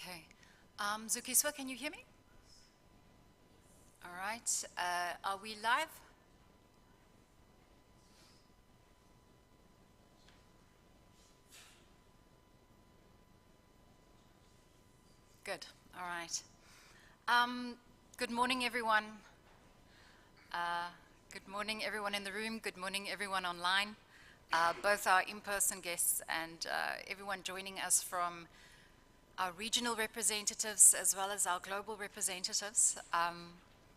Okay. Zukiswa, can you hear me? All right. Are we live? Good. All right. Good morning, everyone. Good morning, everyone in the room. Good morning, everyone online. Both our in-person guests and everyone joining us from our regional representatives as well as our global representatives.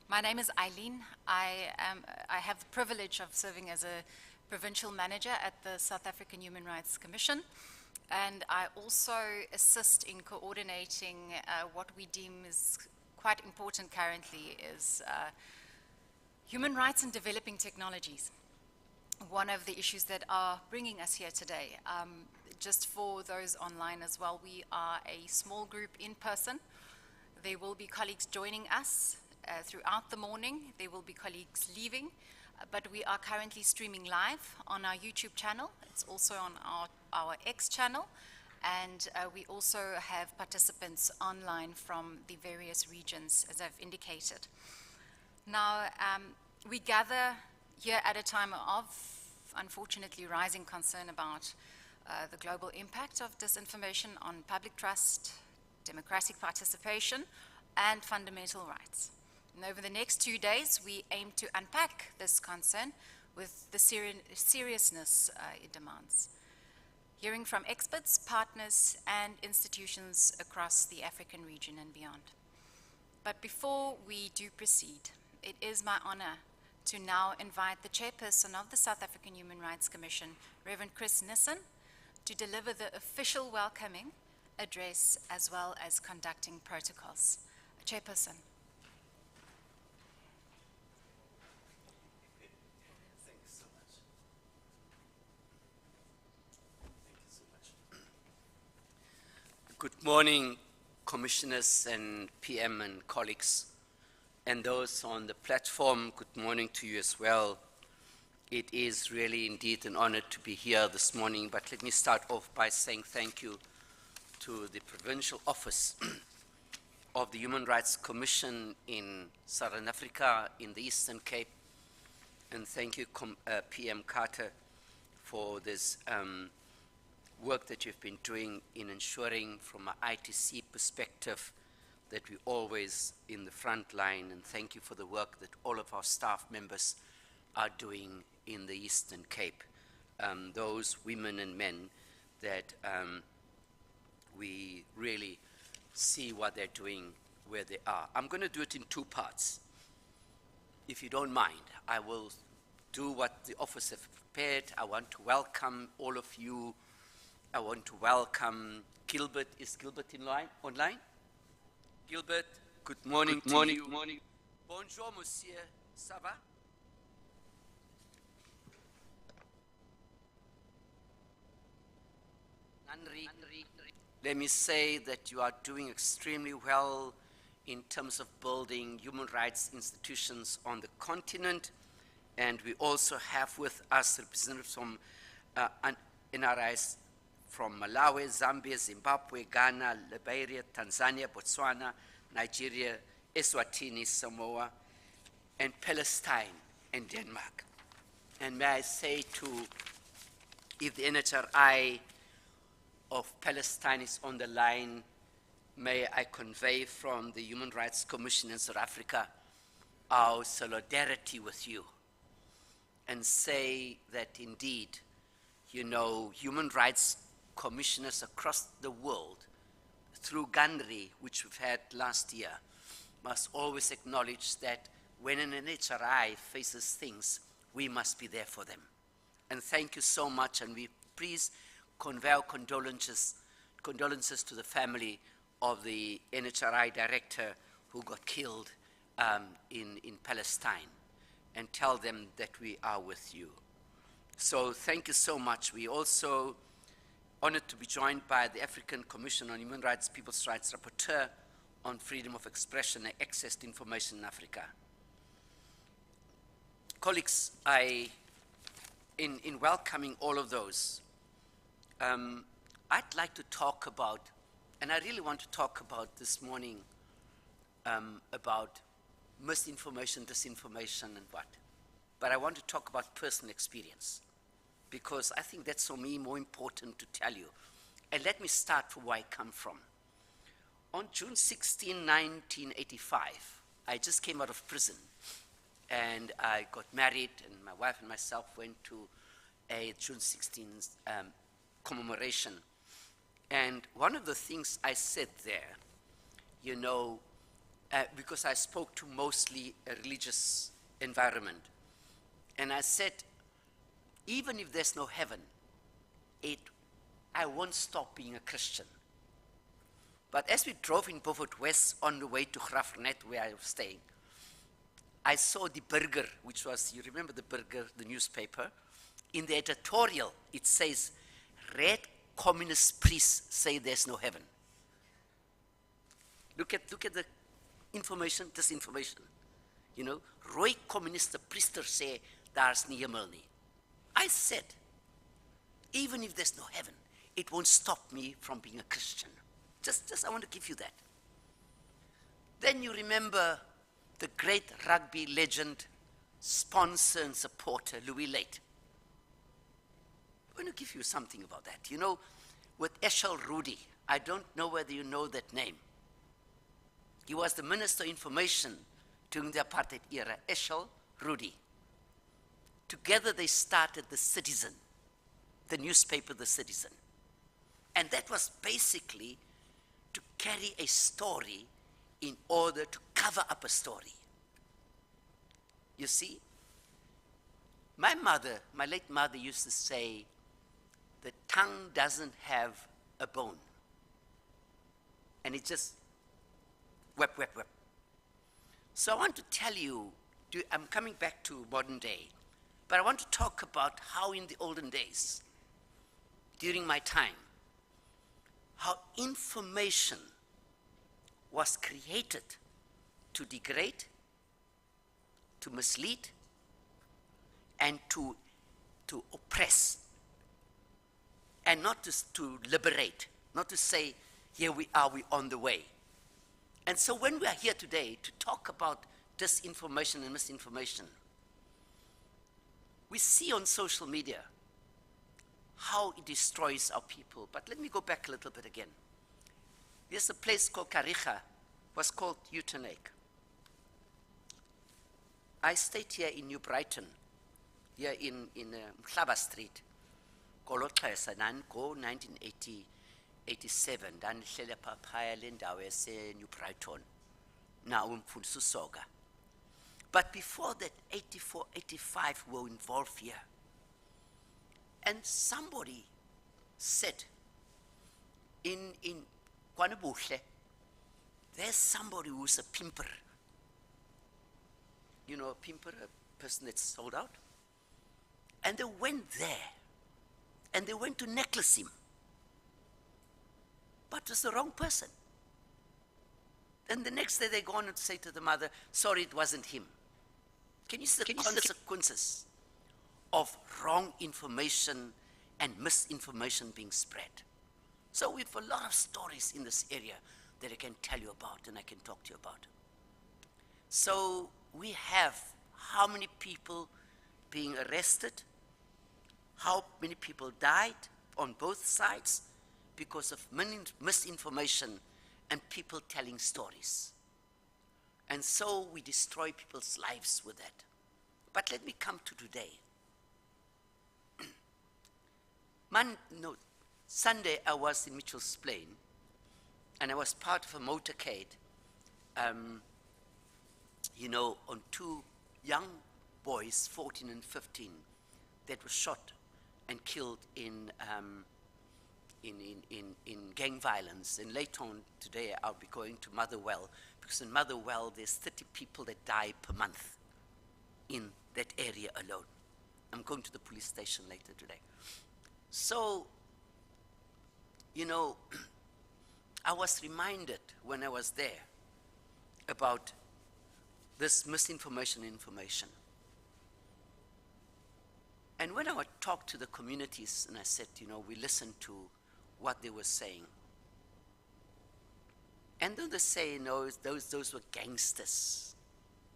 My name is Eileen. I have the privilege of serving as a provincial manager at the South African Human Rights Commission, and I also assist in coordinating what we deem is quite important currently is human rights and developing technologies. One of the issues that are bringing us here today. Just for those online as well, we are a small group in person. There will be colleagues joining us throughout the morning. There will be colleagues leaving, but we are currently streaming live on our YouTube channel. It's also on our X channel, and we also have participants online from the various regions, as I've indicated. Now, we gather here at a time of, unfortunately, rising concern about the global impact of disinformation on public trust, democratic participation, and fundamental rights. And over the next 2 days, we aim to unpack this concern with the seriousness it demands, hearing from experts, partners, and institutions across the African region and beyond. But before we do proceed, it is my honor to now invite the chairperson of the South African Human Rights Commission, Reverend Chris Nissen, to deliver the official welcoming address as well as conducting protocols. Chairperson. Thank you so much. Good morning, commissioners and PM and colleagues, and those on the platform. Good morning to you as well. It is really indeed an honor to be here this morning, but let me start off by saying thank you to the Provincial Office of the Human Rights Commission in Southern Africa, in the Eastern Cape, and thank you, PM Carter, for this work that you've been doing in ensuring from an ITC perspective that we're always in the front line, and thank you for the work that all of our staff members are doing in the Eastern Cape, those women and men that we really see what they're doing where they are. I'm going to do it in two parts. If you don't mind, I will do what the office have prepared. I want to welcome all of you. I want to welcome Gilbert. Is Gilbert online? Gilbert, good morning to you. Good morning. Bonjour, monsieur. Ça va? Let me say that you are doing extremely well in terms of building human rights institutions on the continent, and we also have with us representatives from NRIs from Malawi, Zambia, Zimbabwe, Ghana, Liberia, Tanzania, Botswana, Nigeria, Eswatini, Samoa, and Palestine and Denmark. And may I say if the NHRI of Palestine is on the line, may I convey from the Human Rights Commission in South Africa our solidarity with you and say that indeed, human rights commissioners across the world through Gandhi, which we've had last year, must always acknowledge that when an NHRI faces things, we must be there for them. And thank you so much, and we please convey our condolences to the family of the NHRI director who got killed in Palestine, and tell them that we are with you. So thank you so much. We also honored to be joined by the African Commission on Human Rights, People's Rights Rapporteur on Freedom of Expression and Access to Information in Africa. Colleagues, in welcoming all of those, I'd like to talk about And I really want to talk about this morning about misinformation, disinformation, and what. But I want to talk about personal experience, because I think that's for me more important to tell you. And let me start from where I come from. On June 16, 1985, I just came out of prison, and I got married, and my wife and myself went to a June 16th commemoration. And one of the things I said there, you know, because I spoke to mostly a religious environment, and I said, even if there's no heaven, I won't stop being a Christian. But as we drove in Beaufort West on the way to Grafrenet, where I was staying, I saw the Burger, which was, you remember the Burger, the newspaper? In the editorial, it says, "Red communist priests say there's no heaven." Look at the information, disinformation. You know, rooi communiste priesters say daar's nie hemel nie. I said, even if there's no heaven, it won't stop me from being a Christian. Just I want to give you that. Then you remember the great rugby legend, sponsor and supporter, Louis Late. I'm going to give you something about that. You know, with Eshel Rudy, I don't know whether you know that name. He was the Minister of Information during the apartheid era, Eshel Rudy. Together they started The Citizen, the newspaper The Citizen. And that was basically to carry a story in order to cover up a story. You see, my mother, my late mother used to say, the tongue doesn't have a bone. And it just wep, wep, wep. So I want to tell you, I'm coming back to modern day, but I want to talk about how in the olden days, during my time, how information was created to degrade, to mislead, and to oppress, and not to liberate, not to say, here we are, we're on the way. And so when we are here today to talk about disinformation and misinformation, we see on social media how it destroys our people. But let me go back a little bit again. There's a place called Kariga, was called Uitenhage. I stayed here in New Brighton, here in Mhlaba Street, Koloxesa, go 1987, ndanihlele phaphaya le ndawo New Brighton, now umfundisi uSoga. But before that, 84, 85 were involved here. And somebody said, in KwaNobuhle, there's somebody who's a pimper. You know, a pimper, a person that's sold out. And they went there, and they went to necklace him. But it was the wrong person. And the next day they go on and say to the mother, sorry, it wasn't him. Can you see the consequences of wrong information and misinformation being spread? So we have a lot of stories in this area that I can tell you about and I can talk to you about. So we have how many people being arrested, how many people died on both sides because of misinformation and people telling stories. And so we destroy people's lives with that. But let me come to today. Sunday I was in Mitchell's Plain, and I was part of a motorcade, you know, on two young boys, 14 and 15, that were shot and killed in gang violence. And later on today, I'll be going to Motherwell, because in Motherwell, there's 30 people that die per month in that area alone. I'm going to the police station later today. So, you know, I was reminded when I was there about this misinformation information. And when I would talk to the communities and I said, you know, we listened to what they were saying, And then they say, no, those were gangsters.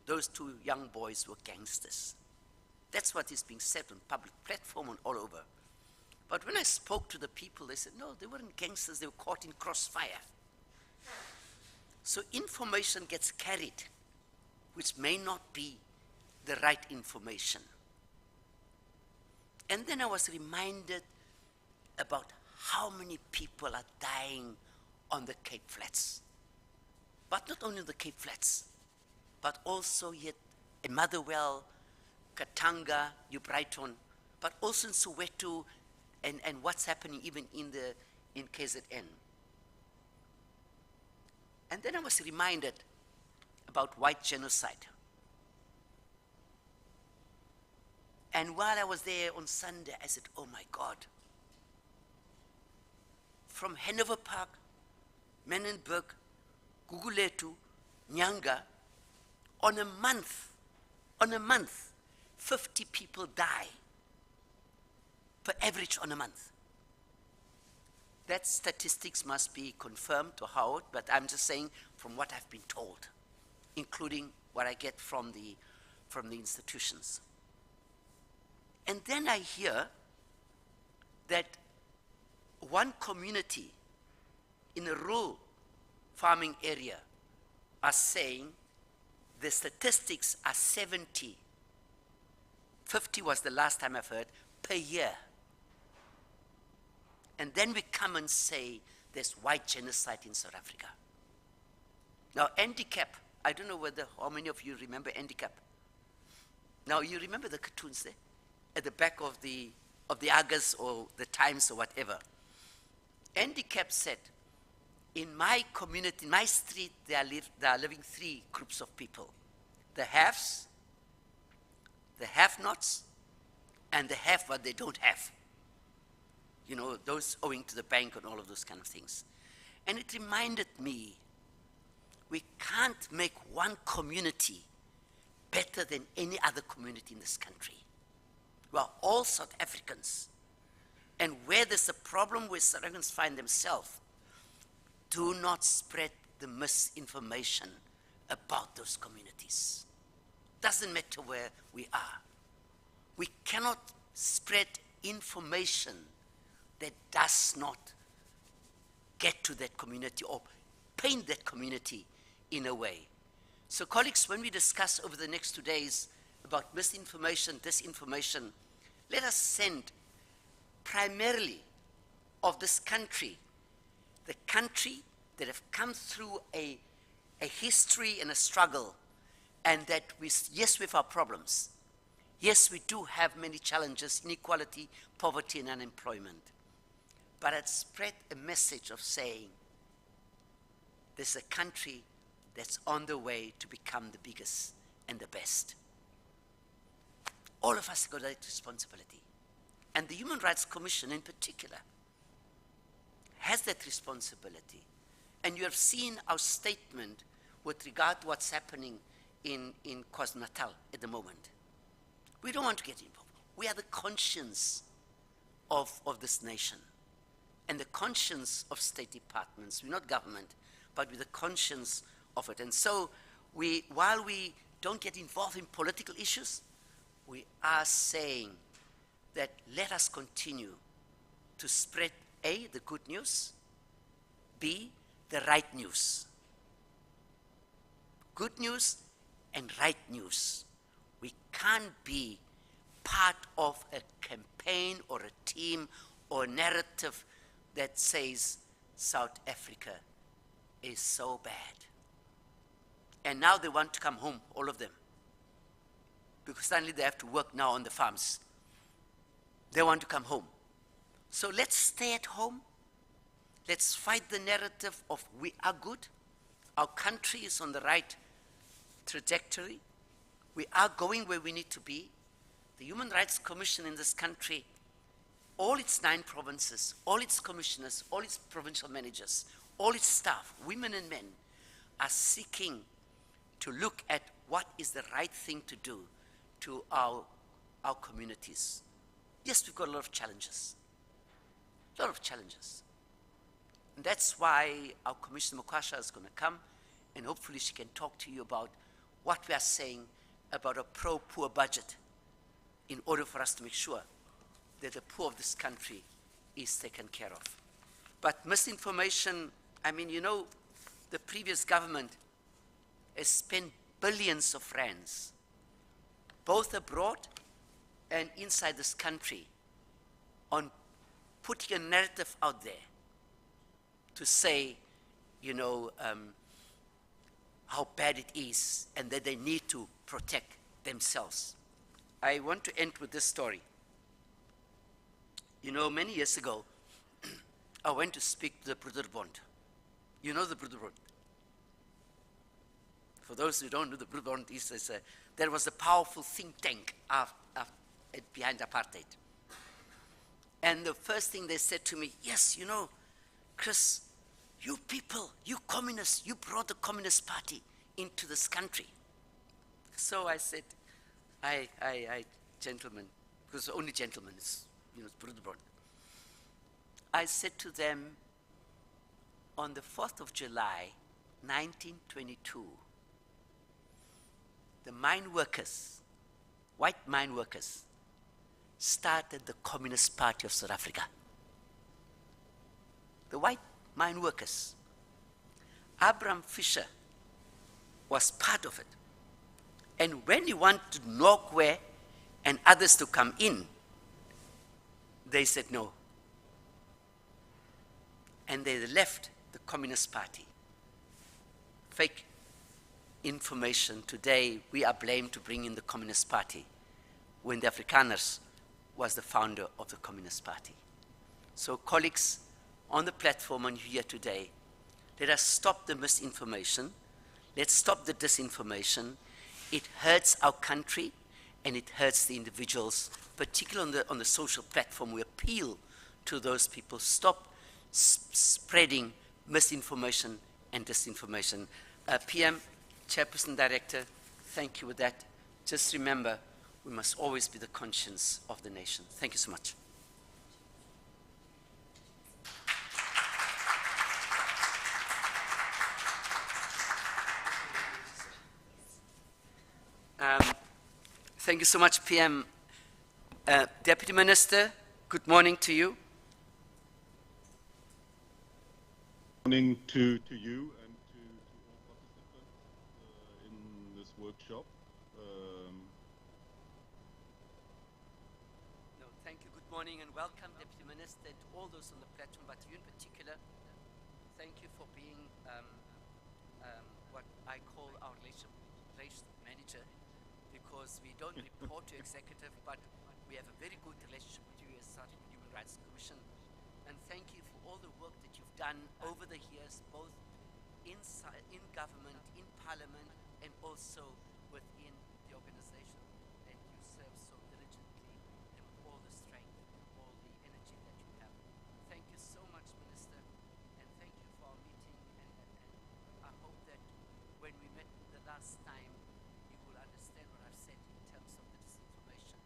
Those two young boys were gangsters. That's what is being said on public platform and all over. But when I spoke to the people, they said, no, they weren't gangsters, they were caught in crossfire. So information gets carried, which may not be the right information. And then I was reminded about how many people are dying on the Cape Flats. But not only on the Cape Flats, but also yet in Motherwell, Katanga, New Brighton, but also in Soweto, and what's happening even in KZN. And then I was reminded about white genocide. And while I was there on Sunday, I said, oh my God. From Hanover Park, Menenberg, Guguletu, Nyanga, on a month, 50 people die per average on a month. That statistics must be confirmed or how, but I'm just saying from what I've been told, including what I get from the institutions. And then I hear that one community in a rural farming area are saying the statistics are 70. 50 was the last time I've heard, per year. And then we come and say there's white genocide in South Africa. Now, handicap, I don't know how many of you remember handicap. Now, you remember the cartoons there? At the back of the Argus or the Times or whatever. Handicap said, in my community, in my street, there are living three groups of people. The haves, the have-nots, and the have what they don't have. You know, those owing to the bank and all of those kind of things. And it reminded me, we can't make one community better than any other community in this country. We are all South Africans. And where there's a problem where South Africans find themselves, do not spread the misinformation about those communities. Doesn't matter where we are. We cannot spread information that does not get to that community or paint that community in a way. So colleagues, when we discuss over the next 2 days about misinformation, disinformation, let us send primarily of this country, the country that have come through a history and a struggle, and that yes, we have our problems. Yes, we do have many challenges, inequality, poverty, and unemployment. But I'd spread a message of saying, there's a country that's on the way to become the biggest and the best. All of us have got that responsibility. And the Human Rights Commission in particular has that responsibility. And you have seen our statement with regard to what's happening in KwaZulu-Natal at the moment. We don't want to get involved. We are the conscience of this nation and the conscience of state departments. We're not government, but we're the conscience of it. And so while we don't get involved in political issues, we are saying that let us continue to spread A, the good news, B, the right news. Good news and right news. We can't be part of a campaign or a team or a narrative that says South Africa is so bad. And now they want to come home, all of them, because suddenly they have to work now on the farms. They want to come home. So let's stay at home. Let's fight the narrative of we are good. Our country is on the right trajectory. We are going where we need to be. The Human Rights Commission in this country, all its 9 provinces, all its commissioners, all its provincial managers, all its staff, women and men, are seeking to look at what is the right thing to do to our communities. Yes, we've got a lot of challenges. A lot of challenges. And that's why our Commissioner Mokasha is going to come, and hopefully she can talk to you about what we are saying about a pro-poor budget in order for us to make sure that the poor of this country is taken care of. But misinformation, I mean, you know, the previous government has spent billions of rands, both abroad and inside this country, on putting a narrative out there to say, you know, how bad it is and that they need to protect themselves. I want to end with this story. You know, many years ago, I went to speak to the Broederbond. You know the Broederbond? For those who don't know, the Broederbond is there was a powerful think tank behind apartheid. And the first thing they said to me, yes, you know, Chris, you people, you communists, you brought the Communist Party into this country. So I said, gentlemen, because only gentlemen is, you know, Broederbond. I said to them, on the 4th of July, 1922, the mine workers, white mine workers, started the Communist Party of South Africa. The white mine workers. Abraham Fisher was part of it. And when he wanted Nokwe and others to come in, they said no. And they left the Communist Party. Fake information. Today, we are blamed to bring in the Communist Party when the Afrikaners was the founder of the Communist Party. So colleagues on the platform and here today, let us stop the misinformation. Let's stop the disinformation. It hurts our country and it hurts the individuals, particularly on the social platform. We appeal to those people. Stop spreading misinformation and disinformation. PM, Chairperson, Director, thank you with that. Just remember, we must always be the conscience of the nation. Thank you so much. Thank you so much, PM. Deputy Minister, good morning to you. Good morning to you and to all participants in this workshop. No, thank you. Good morning and welcome, Deputy Minister, to all those on the platform, but to you in particular. Thank you for being what I call our relationship manager, because we don't report to executive, but we have a very good relationship with you as SAHRC Human Rights Commission. And thank you for all the work that you've done over the years, both inside, in government, in parliament, and also within the organization that you serve so diligently and with all the strength, all the energy that you have. Thank you so much, Minister, and thank you for our meeting. And I hope that when we met the last time, you will understand what I've said in terms of the disinformation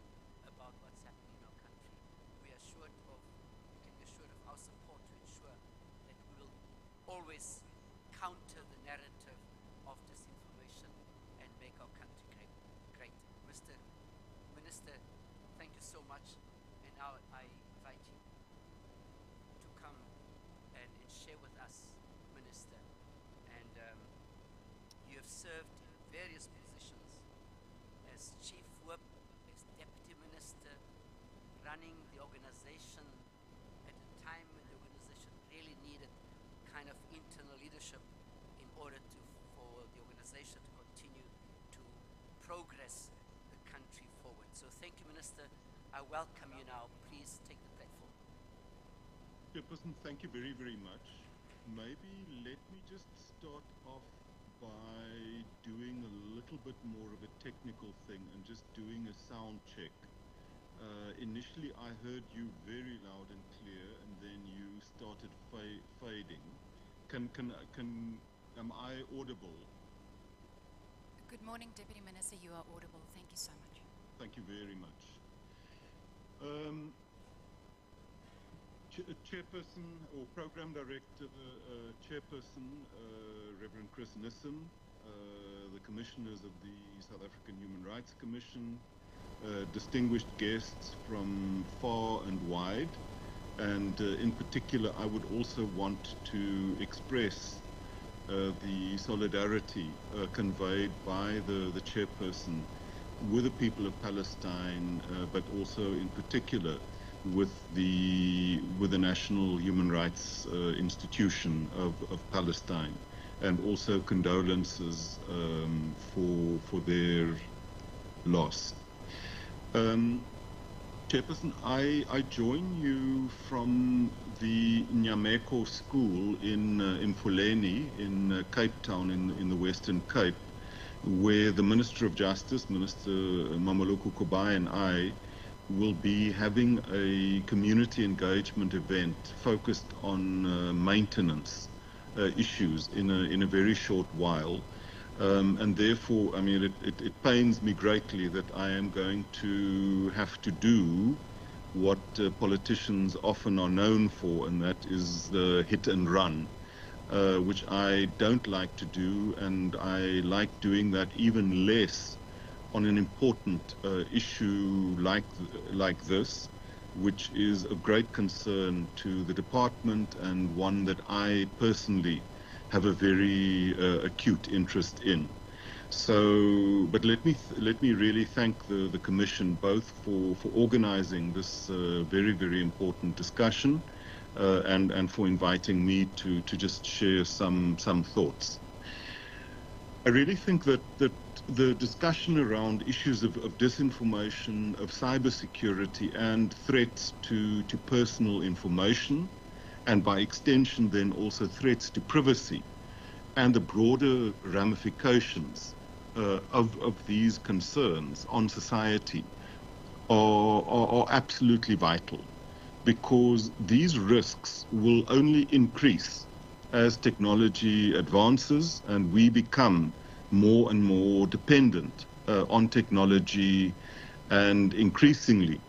about what's happening in our country. We are assured of, you can be assured of our support to ensure that we will always counter the narrative of disinformation and make our country great. Mr. Minister, thank you so much. And now I invite you to come and share with us, Minister. And you have served in various positions as Chief Whip, as Deputy Minister, running the organization at a time when the organization really needed kind of internal leadership in order for the organization to continue to progress the country forward. So thank you, Minister. I welcome you now. Please take the platform. Chairperson, thank you very, very much. Maybe let me just start off by doing a little bit more of a technical thing and just doing a sound check. Initially, I heard you very loud and clear, and then you started fading. Am I audible? Good morning, Deputy Minister. You are audible. Thank you so much. Thank you very much. Chairperson or Program Director, Chairperson, Reverend Chris Nissim, the Commissioners of the South African Human Rights Commission, distinguished guests from far and wide, and in particular I would also want to express the solidarity conveyed by the chairperson with the people of Palestine, but also in particular with the National Human Rights Institution of Palestine, and also condolences for their loss. Chairperson, I join you from the Nyameko School in Fuleni, in Cape Town, in the Western Cape, where the Minister of Justice, Minister Mameluku Kubai, and I will be having a community engagement event focused on maintenance issues in a very short while. And therefore, I mean, it pains me greatly that I am going to have to do what politicians often are known for, and that is hit and run, which I don't like to do, and I like doing that even less on an important issue like this, which is of great concern to the department, and one that I personally have a very acute interest in. So, but let me really thank the Commission both for organizing this very, very important discussion, and for inviting me to just share some thoughts. I really think that the discussion around issues of disinformation, of cybersecurity, and threats to personal information, and by extension then also threats to privacy, and the broader ramifications of these concerns on society are absolutely vital, because these risks will only increase as technology advances and we become more and more dependent on technology, and increasingly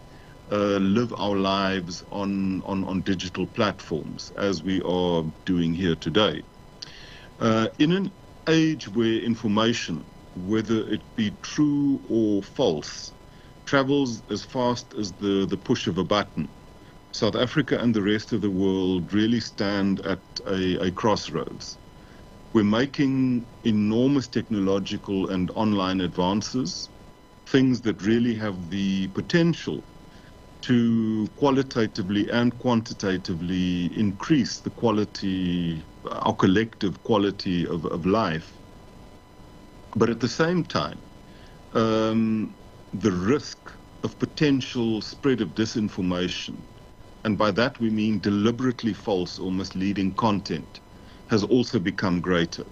live our lives on digital platforms, as we are doing here today. In an age where information, whether it be true or false, travels as fast as the push of a button, South Africa and the rest of the world really stand at a crossroads. We're making enormous technological and online advances, things that really have the potential to qualitatively and quantitatively increase the quality, our collective quality of life. But at the same time, the risk of potential spread of disinformation, and by that we mean deliberately false or misleading content, has also become greater,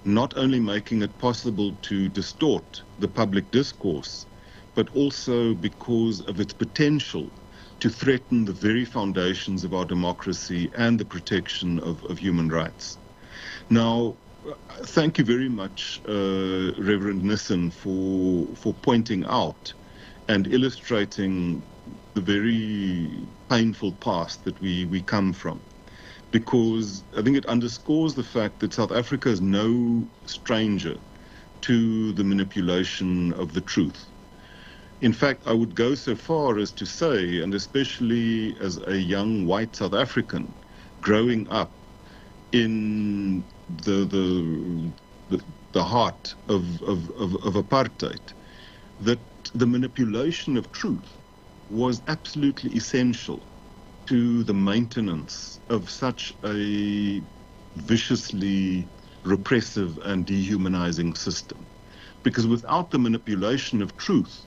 not only making it possible to distort the public discourse, but also because of its potential to threaten the very foundations of our democracy and the protection of human rights. Now, thank you very much, Reverend Nissim, for pointing out and illustrating the very painful past that we come from, because I think it underscores the fact that South Africa is no stranger to the manipulation of the truth. In fact, I would go so far as to say, and especially as a young white South African growing up in the heart of apartheid, that the manipulation of truth was absolutely essential to the maintenance of such a viciously repressive and dehumanizing system. Because without the manipulation of truth,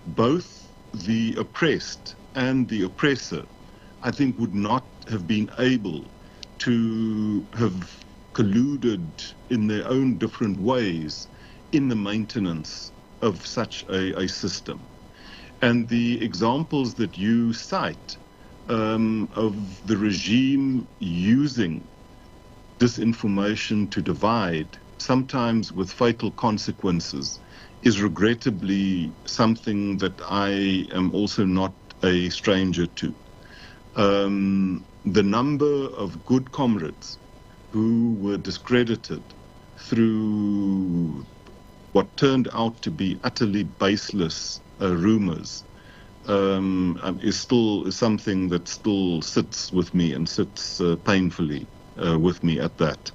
both the oppressed and the oppressor, I think, would not have been able to have colluded in their own different ways in the maintenance of such a system. And the examples that you cite of the regime using disinformation to divide, sometimes with fatal consequences, is regrettably something that I am also not a stranger to. the number of good comrades who were discredited through what turned out to be utterly baseless rumors is something that still sits with me and sits painfully with me at that.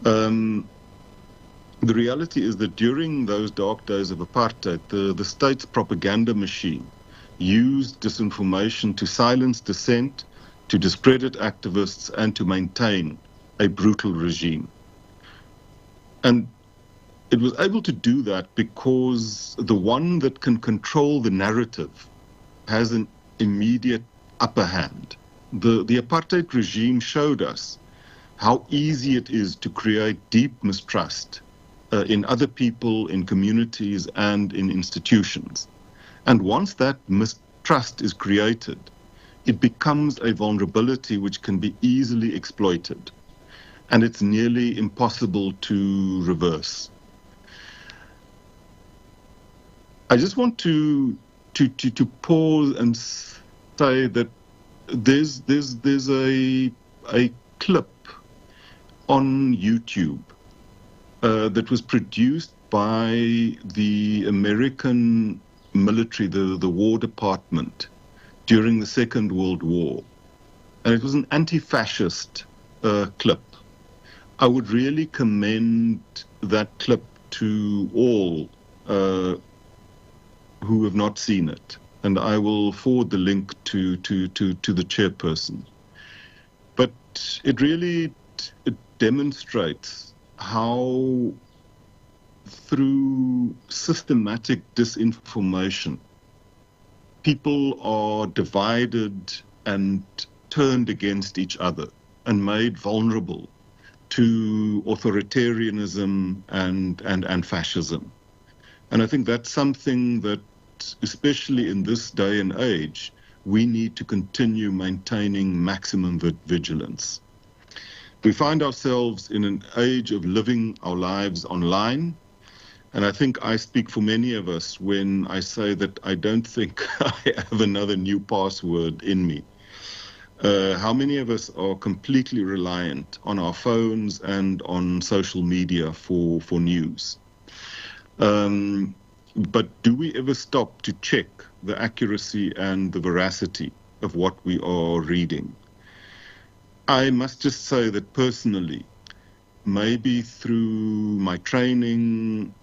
The reality is that during those dark days of apartheid, the state's propaganda machine used disinformation to silence dissent, to discredit activists, and to maintain a brutal regime. And it was able to do that because the one that can control the narrative has an immediate upper hand. The apartheid regime showed us how easy it is to create deep mistrust in other people, in communities, and in institutions. And once that mistrust is created, it becomes a vulnerability which can be easily exploited. And it's nearly impossible to reverse. I just want to pause and say that there's a clip on YouTube that was produced by the American military, the War Department, during the Second World War. And it was an anti-fascist clip. I would really commend that clip to all who have not seen it. And I will forward the link to the chairperson. But it really demonstrates how through systematic disinformation, people are divided and turned against each other and made vulnerable to authoritarianism and fascism. And I think that's something that, especially in this day and age, we need to continue maintaining maximum vigilance. We find ourselves in an age of living our lives online. And I think I speak for many of us when I say that I don't think I have another new password in me. How many of us are completely reliant on our phones and on social media for news? But do we ever stop to check the accuracy and the veracity of what we are reading? I must just say that personally, maybe through my training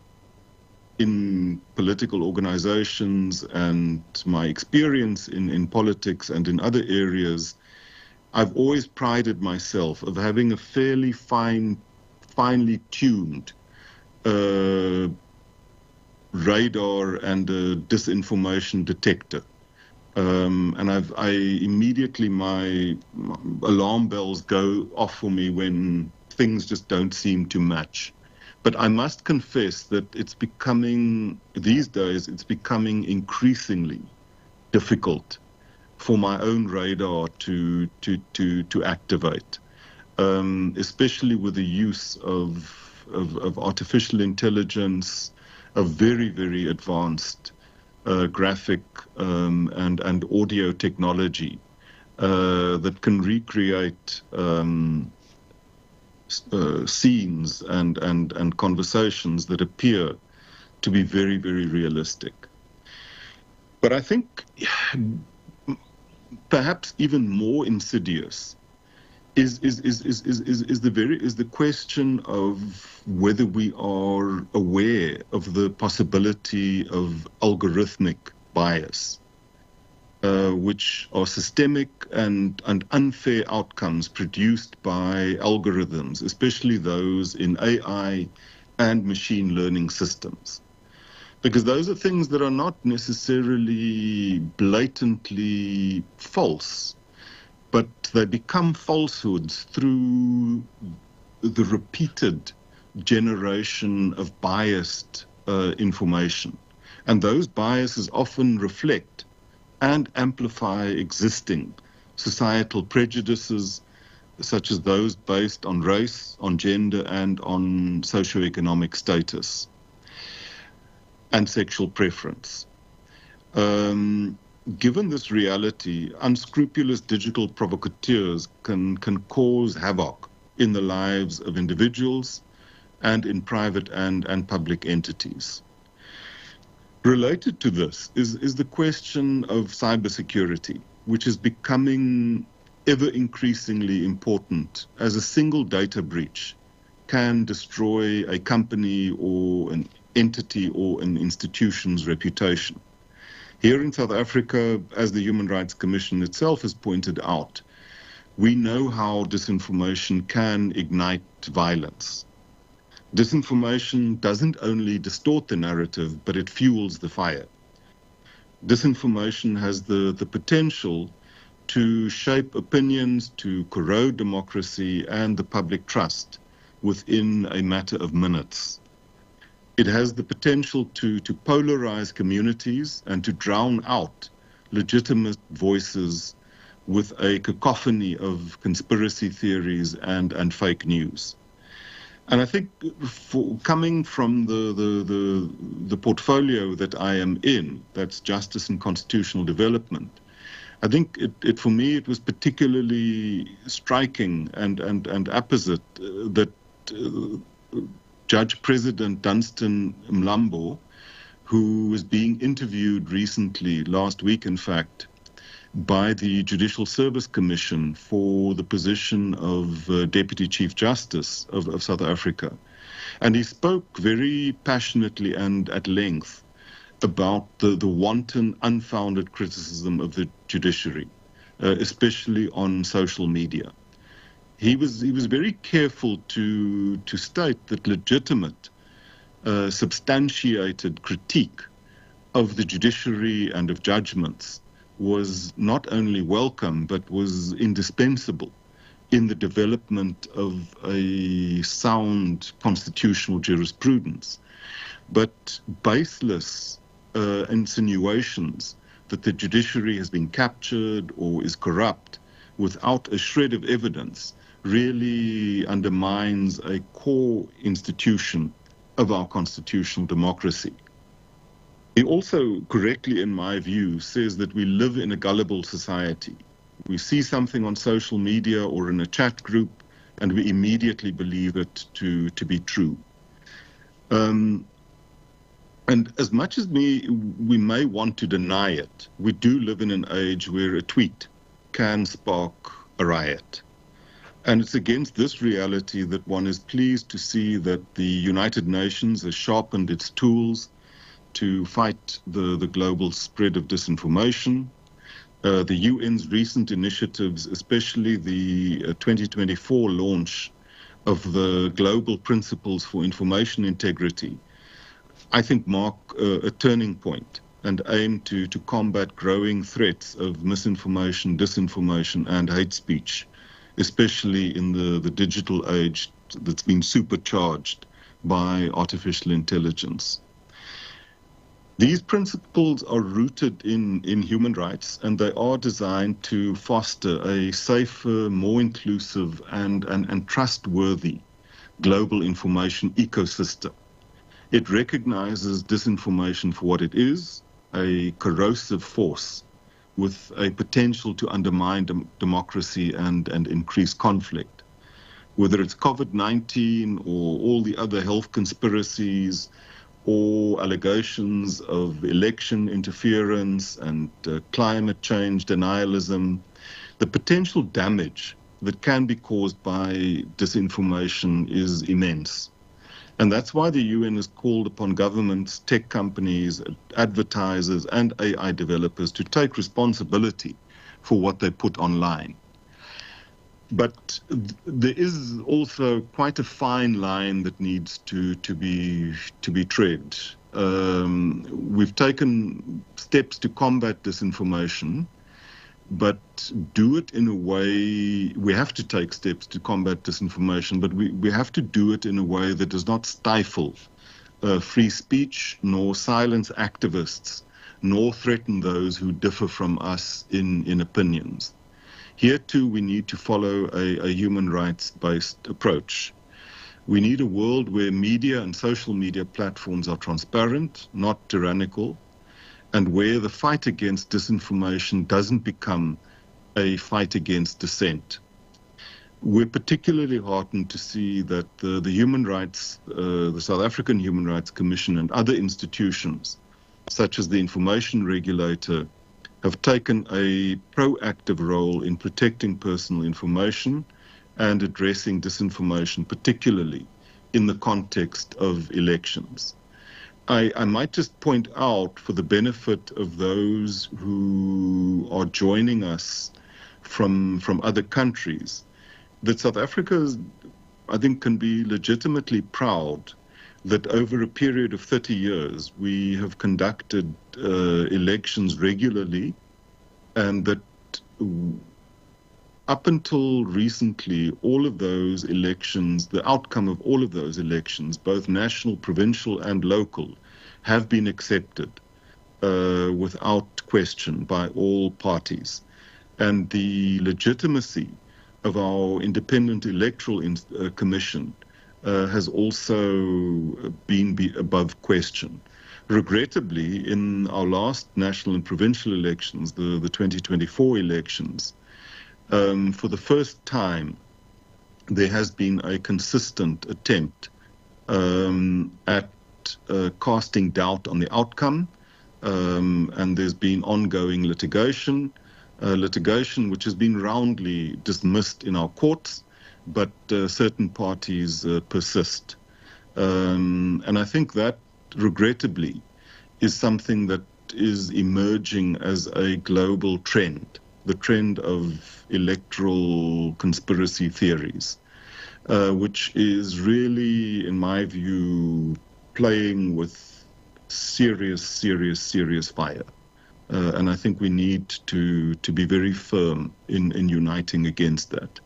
in political organizations and my experience in politics and in other areas, I've always prided myself of having a fairly finely tuned radar and a disinformation detector. And I immediately, my alarm bells go off for me when things just don't seem to match. But I must confess that it's becoming, these days, it's becoming increasingly difficult for my own radar to activate, especially with the use of artificial intelligence, of very, very advanced graphic and audio technology that can recreate scenes and conversations that appear to be very, very realistic. But I think perhaps even more insidious is the question of whether we are aware of the possibility of algorithmic bias, which are systemic and unfair outcomes produced by algorithms, especially those in AI and machine learning systems. Because those are things that are not necessarily blatantly false, but they become falsehoods through the repeated generation of biased information. And those biases often reflect and amplify existing societal prejudices, such as those based on race, on gender, and on socioeconomic status and sexual preference. given this reality, unscrupulous digital provocateurs can cause havoc in the lives of individuals and in private and public entities. Related to this is the question of cybersecurity, which is becoming ever increasingly important, as a single data breach can destroy a company or an entity or an institution's reputation. Here in South Africa, as the Human Rights Commission itself has pointed out, we know how disinformation can ignite violence. Disinformation doesn't only distort the narrative, but it fuels the fire. Disinformation has the potential to shape opinions, to corrode democracy and the public trust within a matter of minutes. It has the potential to polarize communities and to drown out legitimate voices with a cacophony of conspiracy theories and fake news. And I think coming from the portfolio that I am in, that's justice and constitutional development, I think for me it was particularly striking and apposite that Judge President Dunstan Mlambo, who was being interviewed recently, last week in fact, by the Judicial Service Commission for the position of Deputy Chief Justice of South Africa. And he spoke very passionately and at length about the wanton, unfounded criticism of the judiciary, especially on social media. He was very careful to state that legitimate, substantiated critique of the judiciary and of judgments was not only welcome, but was indispensable in the development of a sound constitutional jurisprudence. But baseless insinuations that the judiciary has been captured or is corrupt without a shred of evidence really undermines a core institution of our constitutional democracy. He also correctly, in my view, says that we live in a gullible society. We see something on social media or in a chat group, and we immediately believe it to be true. And as much as we may want to deny it, we do live in an age where a tweet can spark a riot. And it's against this reality that one is pleased to see that the United Nations has sharpened its tools to fight the global spread of disinformation. The UN's recent initiatives, especially the 2024 launch of the Global Principles for Information Integrity, I think mark a turning point and aim to combat growing threats of misinformation, disinformation, and hate speech, especially in the digital age that's been supercharged by artificial intelligence. These principles are rooted in human rights, and they are designed to foster a safer, more inclusive, and trustworthy global information ecosystem. It recognizes disinformation for what it is, a corrosive force with a potential to undermine democracy and increase conflict. Whether it's COVID-19 or all the other health conspiracies, or allegations of election interference and climate change denialism, the potential damage that can be caused by disinformation is immense. And that's why the UN has called upon governments, tech companies, advertisers, and AI developers to take responsibility for what they put online. But there is also quite a fine line that needs to be tread. We've taken steps to combat disinformation, but do it in a way, we have to take steps to combat disinformation, but we have to do it in a way that does not stifle free speech, nor silence activists, nor threaten those who differ from us in opinions. Here too, we need to follow a human rights-based approach. We need a world where media and social media platforms are transparent, not tyrannical, and where the fight against disinformation doesn't become a fight against dissent. We're particularly heartened to see that the human rights, the South African Human Rights Commission and other institutions, such as the Information Regulator, have taken a proactive role in protecting personal information and addressing disinformation, particularly in the context of elections. I might just point out, for the benefit of those who are joining us from other countries, that South Africa, I think, can be legitimately proud that over a period of 30 years, we have conducted elections regularly, and that up until recently, all of those elections, the outcome of all of those elections, both national, provincial, and local, have been accepted without question by all parties. And the legitimacy of our Independent Electoral Commission has also been above question. Regrettably, in our last national and provincial elections, the 2024 elections, for the first time, there has been a consistent attempt at casting doubt on the outcome, and there's been ongoing litigation which has been roundly dismissed in our courts, but certain parties persist. And I think that, regrettably, is something that is emerging as a global trend, the trend of electoral conspiracy theories, which is really, in my view, playing with serious fire. And I think we need to be very firm in uniting against that.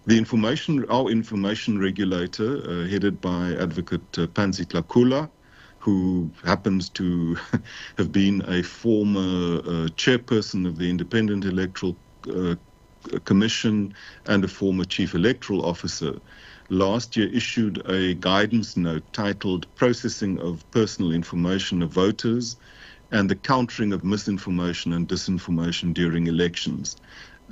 Our information regulator, headed by Advocate Pansy Tlakula, who happens to have been a former chairperson of the Independent Electoral Commission and a former chief electoral officer, last year issued a guidance note titled Processing of Personal Information of Voters and the Countering of Misinformation and Disinformation During Elections,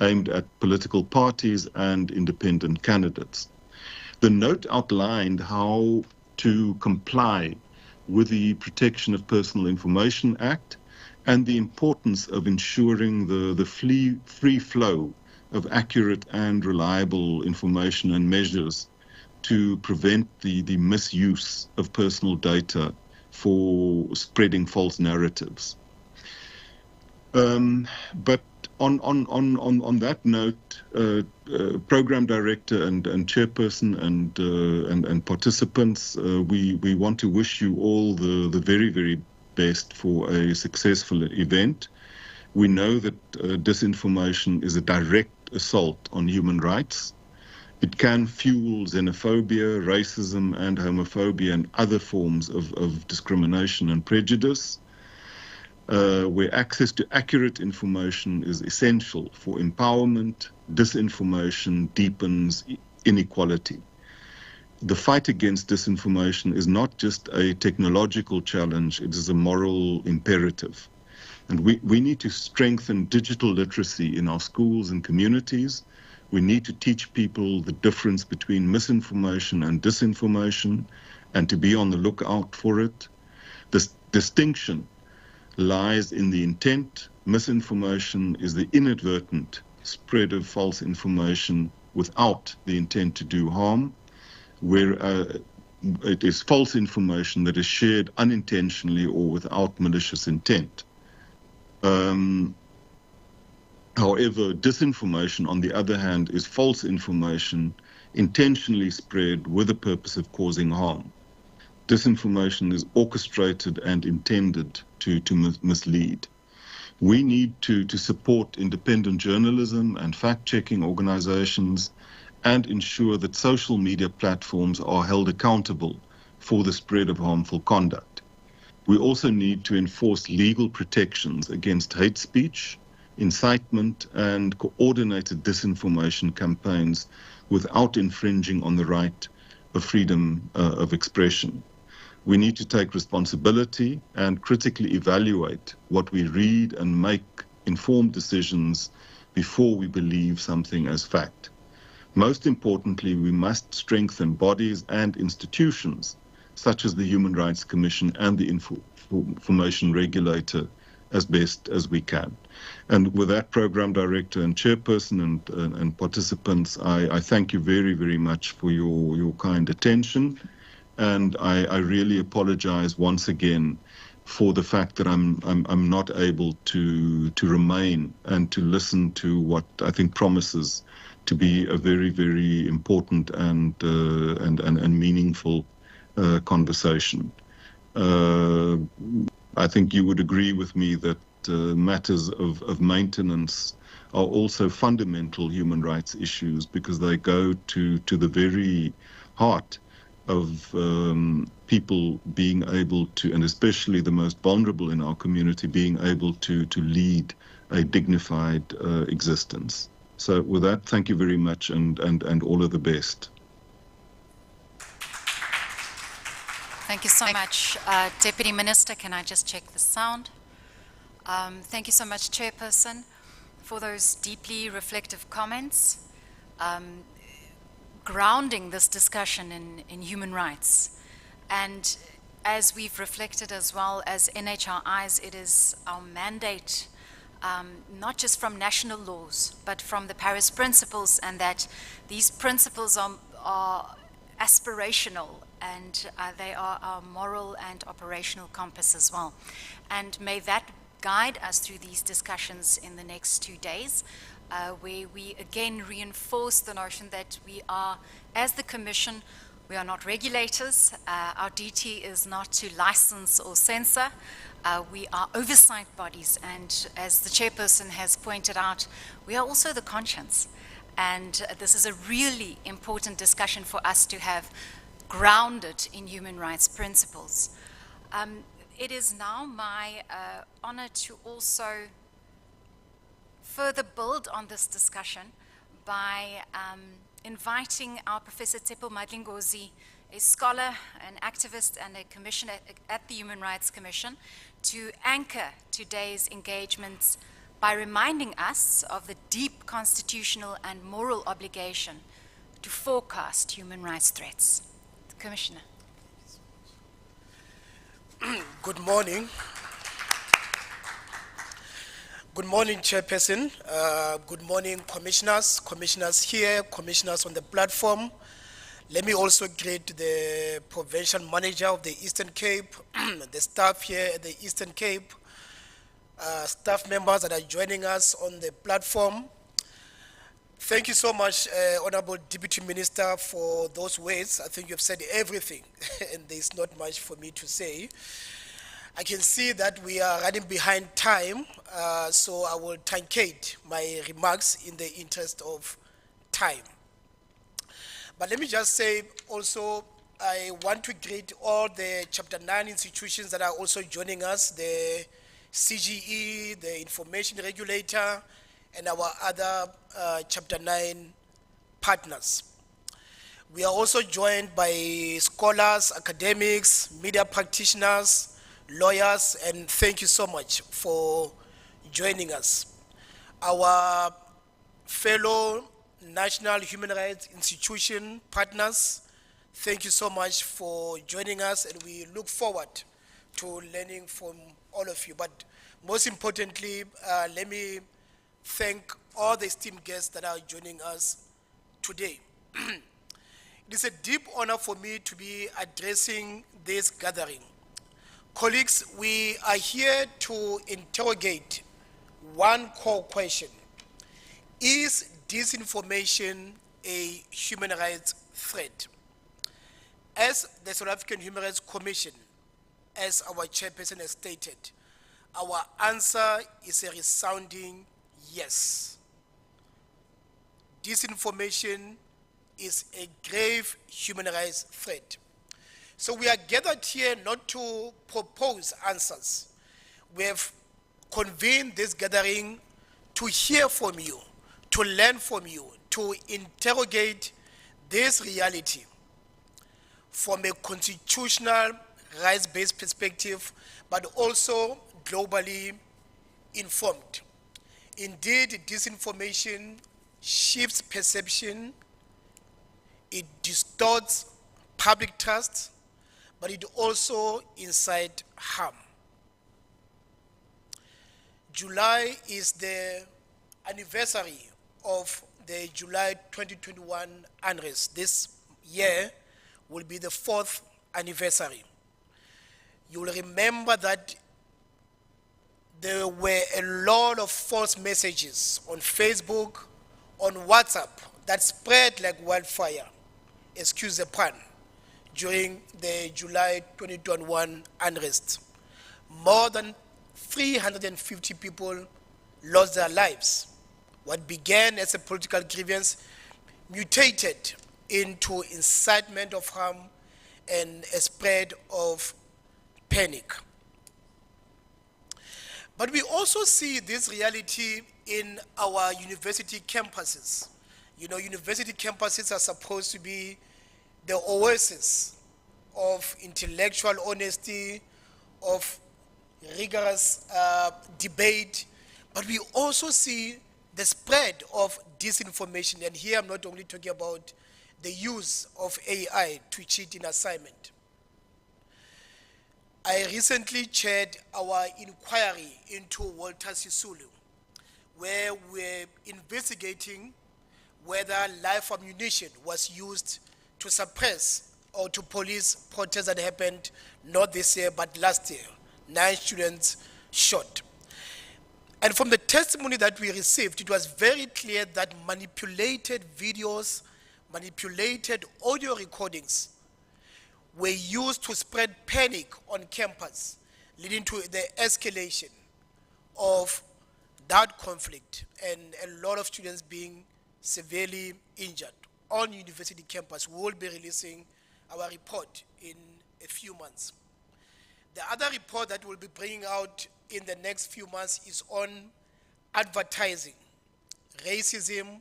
aimed at political parties and independent candidates. The note outlined how to comply with the Protection of Personal Information Act and the importance of ensuring the free flow of accurate and reliable information and measures to prevent the misuse of personal data for spreading false narratives. But on that note, program director and chairperson and participants, we want to wish you all the very best for a successful event. We know that disinformation is a direct assault on human rights. It can fuel xenophobia, racism, and homophobia and other forms of discrimination and prejudice, where access to accurate information is essential for empowerment. Disinformation deepens inequality. The fight against disinformation is not just a technological challenge, it is a moral imperative. And we need to strengthen digital literacy in our schools and communities. We need to teach people the difference between misinformation and disinformation and to be on the lookout for it. This distinction lies in the intent. Misinformation is the inadvertent spread of false information without the intent to do harm, where it is false information that is shared unintentionally or without malicious intent. However, disinformation, on the other hand, is false information intentionally spread with the purpose of causing harm. Disinformation is orchestrated and intended to mislead. We need to support independent journalism and fact-checking organizations and ensure that social media platforms are held accountable for the spread of harmful conduct. We also need to enforce legal protections against hate speech, incitement, and coordinated disinformation campaigns without infringing on the right of freedom of expression. We need to take responsibility and critically evaluate what we read and make informed decisions before we believe something as fact. Most importantly, we must strengthen bodies and institutions such as the Human Rights Commission and the Information Regulator as best as we can. And with that, Program Director and Chairperson and participants, I thank you very, very much for your kind attention. And I really apologize once again for the fact that I'm not able to remain and to listen to what I think promises to be a very, very important and meaningful conversation. I think you would agree with me that matters of maintenance are also fundamental human rights issues because they go to the very heart of people being able to, and especially the most vulnerable in our community, being able to lead a dignified existence. So with that, thank you very much and all of the best. Thank you so much. Deputy Minister, can I just check the sound? Thank you so much, Chairperson, for those deeply reflective comments, grounding this discussion in human rights. And as we've reflected as well as NHRIs, it is our mandate, not just from national laws, but from the Paris Principles, and that these principles are aspirational, and they are our moral and operational compass as well. And may that guide us through these discussions in the next 2 days, where we again reinforce the notion that we are, as the Commission, we are not regulators. Our duty is not to license or censor. We are oversight bodies, and as the Chairperson has pointed out, we are also the conscience. And this is a really important discussion for us to have grounded in human rights principles. It is now my honor to also further build on this discussion by inviting our Professor Tsepo Madlingozi, a scholar, an activist, and a commissioner at the Human Rights Commission, to anchor today's engagements by reminding us of the deep constitutional and moral obligation to forecast human rights threats. Commissioner. Good morning. Good morning, Chairperson. Good morning, commissioners here, commissioners on the platform. Let me also greet the Provincial Manager of the Eastern Cape, the staff here at the Eastern Cape, staff members that are joining us on the platform. Thank you so much, Honorable Deputy Minister, for those words. I think you've said everything, and there's not much for me to say. I can see that we are running behind time, so I will truncate my remarks in the interest of time. But let me just say also, I want to greet all the Chapter 9 institutions that are also joining us, the CGE, the Information Regulator, and our other Chapter 9 partners. We are also joined by scholars, academics, media practitioners, lawyers, and thank you so much for joining us. Our fellow national human rights institution partners, thank you so much for joining us, and we look forward to learning from all of you. But most importantly, let me thank all the esteemed guests that are joining us today. It is a deep honor for me to be addressing this gathering. Colleagues, we are here to interrogate one core question. Is disinformation a human rights threat? As the South African Human Rights Commission, as our chairperson has stated, our answer is a resounding yes. Disinformation is a grave human rights threat. So we are gathered here not to propose answers. We have convened this gathering to hear from you, to learn from you, to interrogate this reality from a constitutional, rights-based perspective, but also globally informed. Indeed, disinformation shifts perception, it distorts public trust, but it also incites harm. July is the anniversary of the July 2021 unrest. This year will be the 4th anniversary. You will remember that there were a lot of false messages on Facebook, on WhatsApp, that spread like wildfire, excuse the pun, during the July 2021 unrest. More than 350 people lost their lives. What began as a political grievance mutated into incitement of harm and a spread of panic. But we also see this reality in our university campuses. You know, university campuses are supposed to be the oasis of intellectual honesty, of rigorous debate, but we also see the spread of disinformation. And here I'm not only talking about the use of AI to cheat in assignment. I recently chaired our inquiry into Walter Sisulu, where we're investigating whether live ammunition was used to suppress or to police protests that happened not this year but last year. 9 students shot. And from the testimony that we received, it was very clear that manipulated videos, manipulated audio recordings were used to spread panic on campus, leading to the escalation of that conflict and a lot of students being severely injured on university campus. We will be releasing our report in a few months. The other report that we'll be bringing out in the next few months is on advertising, racism,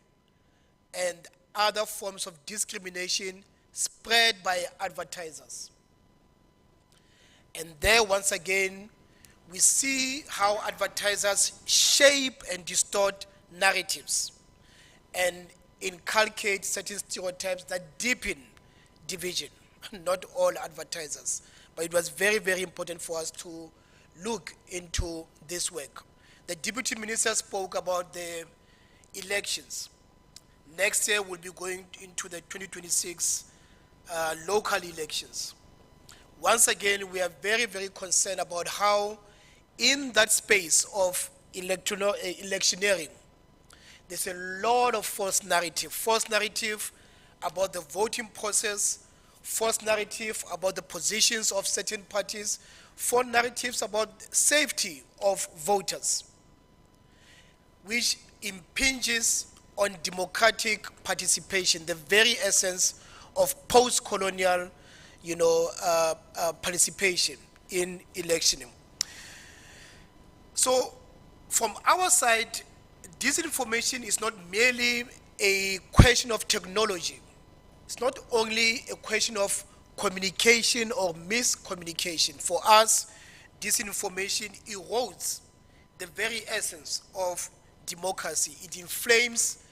and other forms of discrimination spread by advertisers. And there, once again, we see how advertisers shape and distort narratives and inculcate certain stereotypes that deepen division. Not all advertisers, but it was very, very important for us to look into this work. The Deputy Minister spoke about the elections. Next year, we'll be going into the 2026 local elections. Once again, we are very, very concerned about how in that space of electioneering, there's a lot of false narrative about the voting process, false narrative about the positions of certain parties, false narratives about safety of voters, which impinges on democratic participation, the very essence of post-colonial, participation in electioning. So, from our side, disinformation is not merely a question of technology. It's not only a question of communication or miscommunication. For us, disinformation erodes the very essence of democracy. It inflames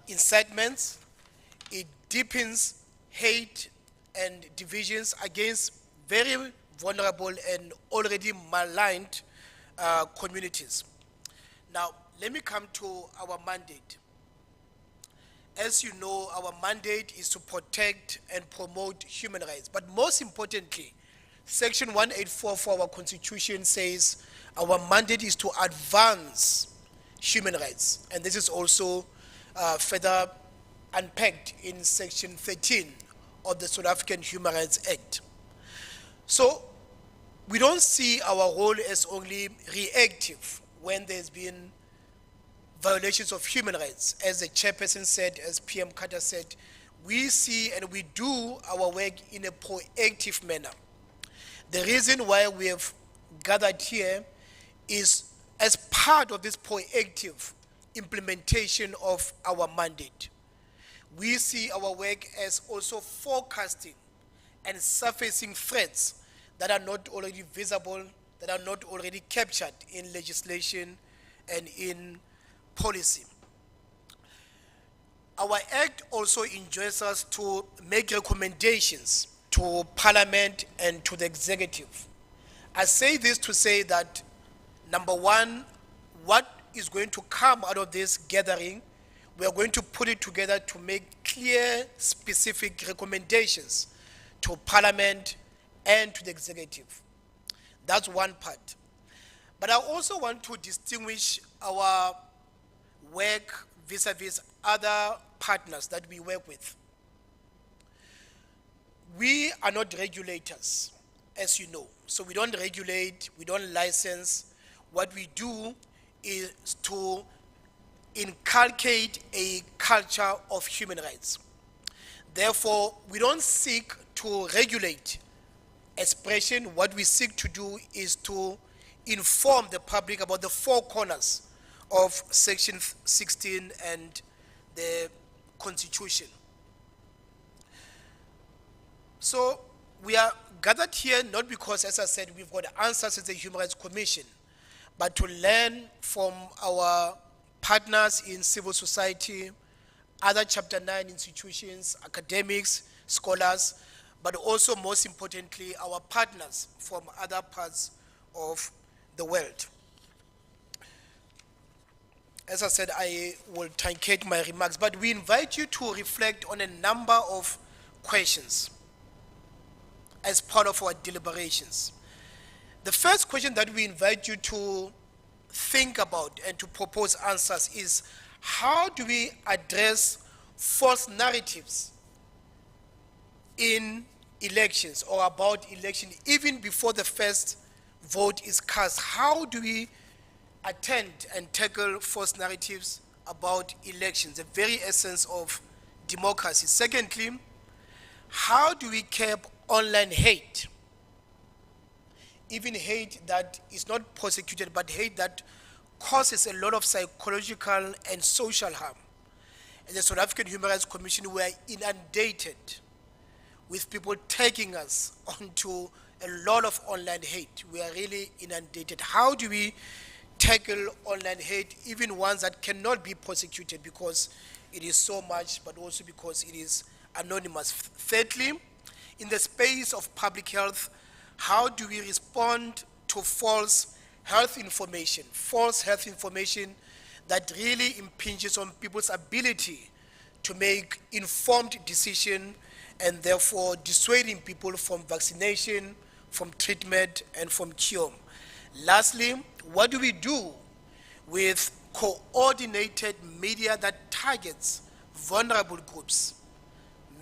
incitements, it deepens hate and divisions against very vulnerable and already maligned communities. Now, let me come to our mandate. As you know, our mandate is to protect and promote human rights. But most importantly, Section 184 for our Constitution says our mandate is to advance human rights. And this is also further unpacked in Section 13 of the South African Human Rights Act. So we don't see our role as only reactive when there's been violations of human rights. As the chairperson said, as PM Carter said, we see and we do our work in a proactive manner. The reason why we have gathered here is as part of this proactive implementation of our mandate. We see our work as also forecasting and surfacing threats that are not already visible, that are not already captured in legislation and in policy. Our Act also enjoins us to make recommendations to Parliament and to the Executive. I say this to say that, number one, what is going to come out of this gathering, we are going to put it together to make clear, specific recommendations to Parliament and to the Executive. That's one part. But I also want to distinguish our work vis-a-vis other partners that we work with. We are not regulators, as you know. So we don't regulate, we don't license. What we do is to inculcate a culture of human rights. Therefore, we don't seek to regulate expression. What we seek to do is to inform the public about the four corners of Section 16 and the Constitution. So we are gathered here not because, as I said, we've got answers as the Human Rights Commission, but to learn from our partners in civil society, other Chapter 9 institutions, academics, scholars, but also, most importantly, our partners from other parts of the world. As I said, I will truncate my remarks, but we invite you to reflect on a number of questions as part of our deliberations. The first question that we invite you to think about and to propose answers is, how do we address false narratives in elections or about election, even before the first vote is cast? How do we attend and tackle false narratives about elections, the very essence of democracy? Secondly, how do we curb online hate? Even hate that is not prosecuted, but hate that causes a lot of psychological and social harm. As the South African Human Rights Commission, we are inundated with people taking us onto a lot of online hate. We are really inundated. How do we tackle online hate, even ones that cannot be prosecuted because it is so much, but also because it is anonymous? Thirdly, in the space of public health, how do we respond to false health information that really impinges on people's ability to make informed decisions and therefore dissuading people from vaccination, from treatment, and from cure? Lastly, what do we do with coordinated media that targets vulnerable groups,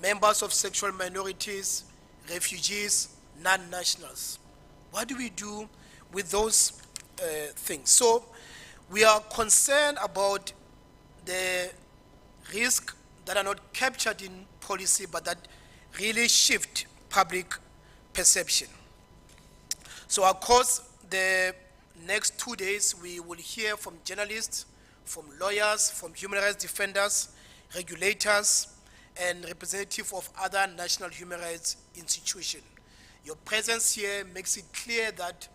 members of sexual minorities, refugees, non-nationals? What do we do with those things? So we are concerned about the risks that are not captured in policy, but that really shift public perception. So of course, the next 2 days, we will hear from journalists, from lawyers, from human rights defenders, regulators, and representatives of other national human rights institutions. Your presence here makes it clear that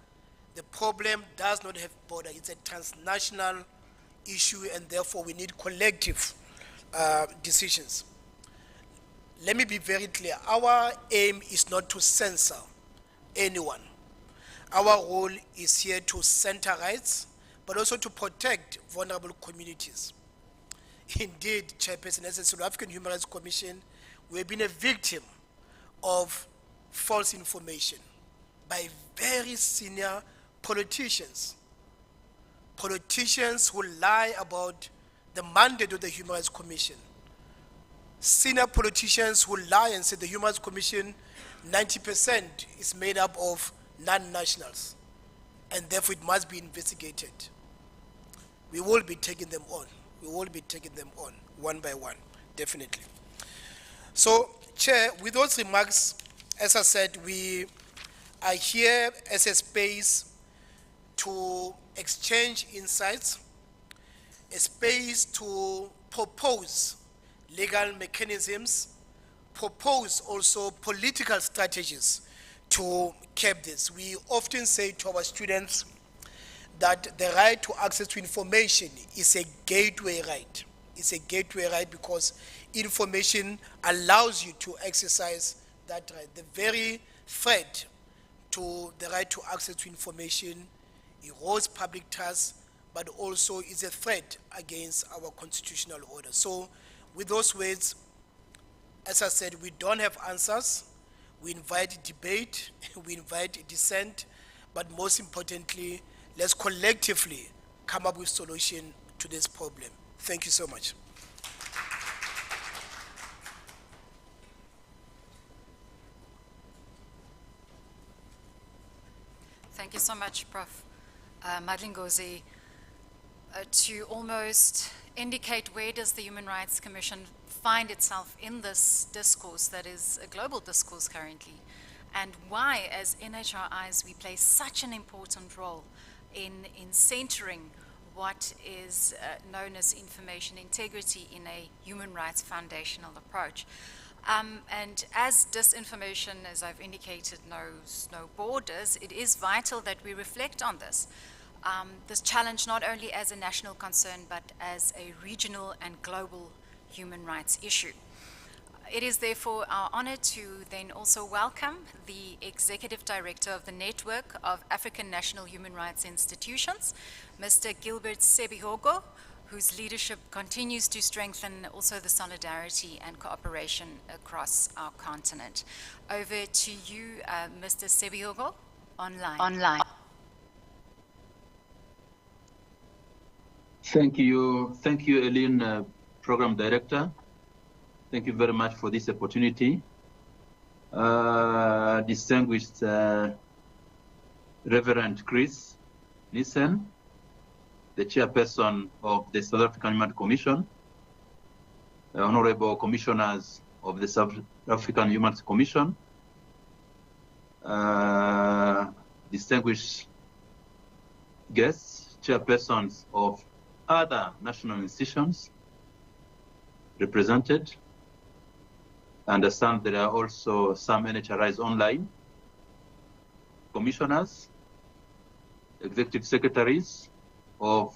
the problem does not have border. It's a transnational issue, and therefore we need collective decisions. Let me be very clear. Our aim is not to censor anyone. Our role is here to center rights, but also to protect vulnerable communities. Indeed, Chairperson, as a South African Human Rights Commission, we have been a victim of false information by very senior politicians who lie about the mandate of the Human Rights Commission. Senior politicians who lie and say the Human Rights Commission, 90% is made up of non-nationals, and therefore it must be investigated. We will be taking them on. We will be taking them on one by one, definitely. So, Chair, with those remarks, as I said, we are here as a space to exchange insights, a space to propose legal mechanisms, propose also political strategies to curb this. We often say to our students that the right to access to information is a gateway right. It's a gateway right because information allows you to exercise that right. The very threat to the right to access to information erodes public trust, but also is a threat against our constitutional order. So with those words, as I said, we don't have answers. We invite debate, we invite dissent, but most importantly, let's collectively come up with solution to this problem. Thank you so much. Thank you so much, Prof. Madlingozi. To almost indicate where does the Human Rights Commission find itself in this discourse that is a global discourse currently, and why, as NHRIs, we play such an important role in centering what is known as information integrity in a human rights foundational approach. And as disinformation, as I've indicated, knows no borders, it is vital that we reflect on this. This challenge not only as a national concern, but as a regional and global human rights issue. It is therefore our honor to then also welcome the Executive Director of the Network of African National Human Rights Institutions, Mr. Gilbert Sebihogo, whose leadership continues to strengthen also the solidarity and cooperation across our continent. Over to you, Mr. Sebihogo, online. Thank you, Eileen, Program Director. Thank you very much for this opportunity. Distinguished Reverend Chris Nissen, the Chairperson of the South African Human Rights Commission, Honorable Commissioners of the South African Human Rights Commission, distinguished guests, chairpersons of other national institutions represented. I understand there are also some NHRIs online, commissioners, executive secretaries of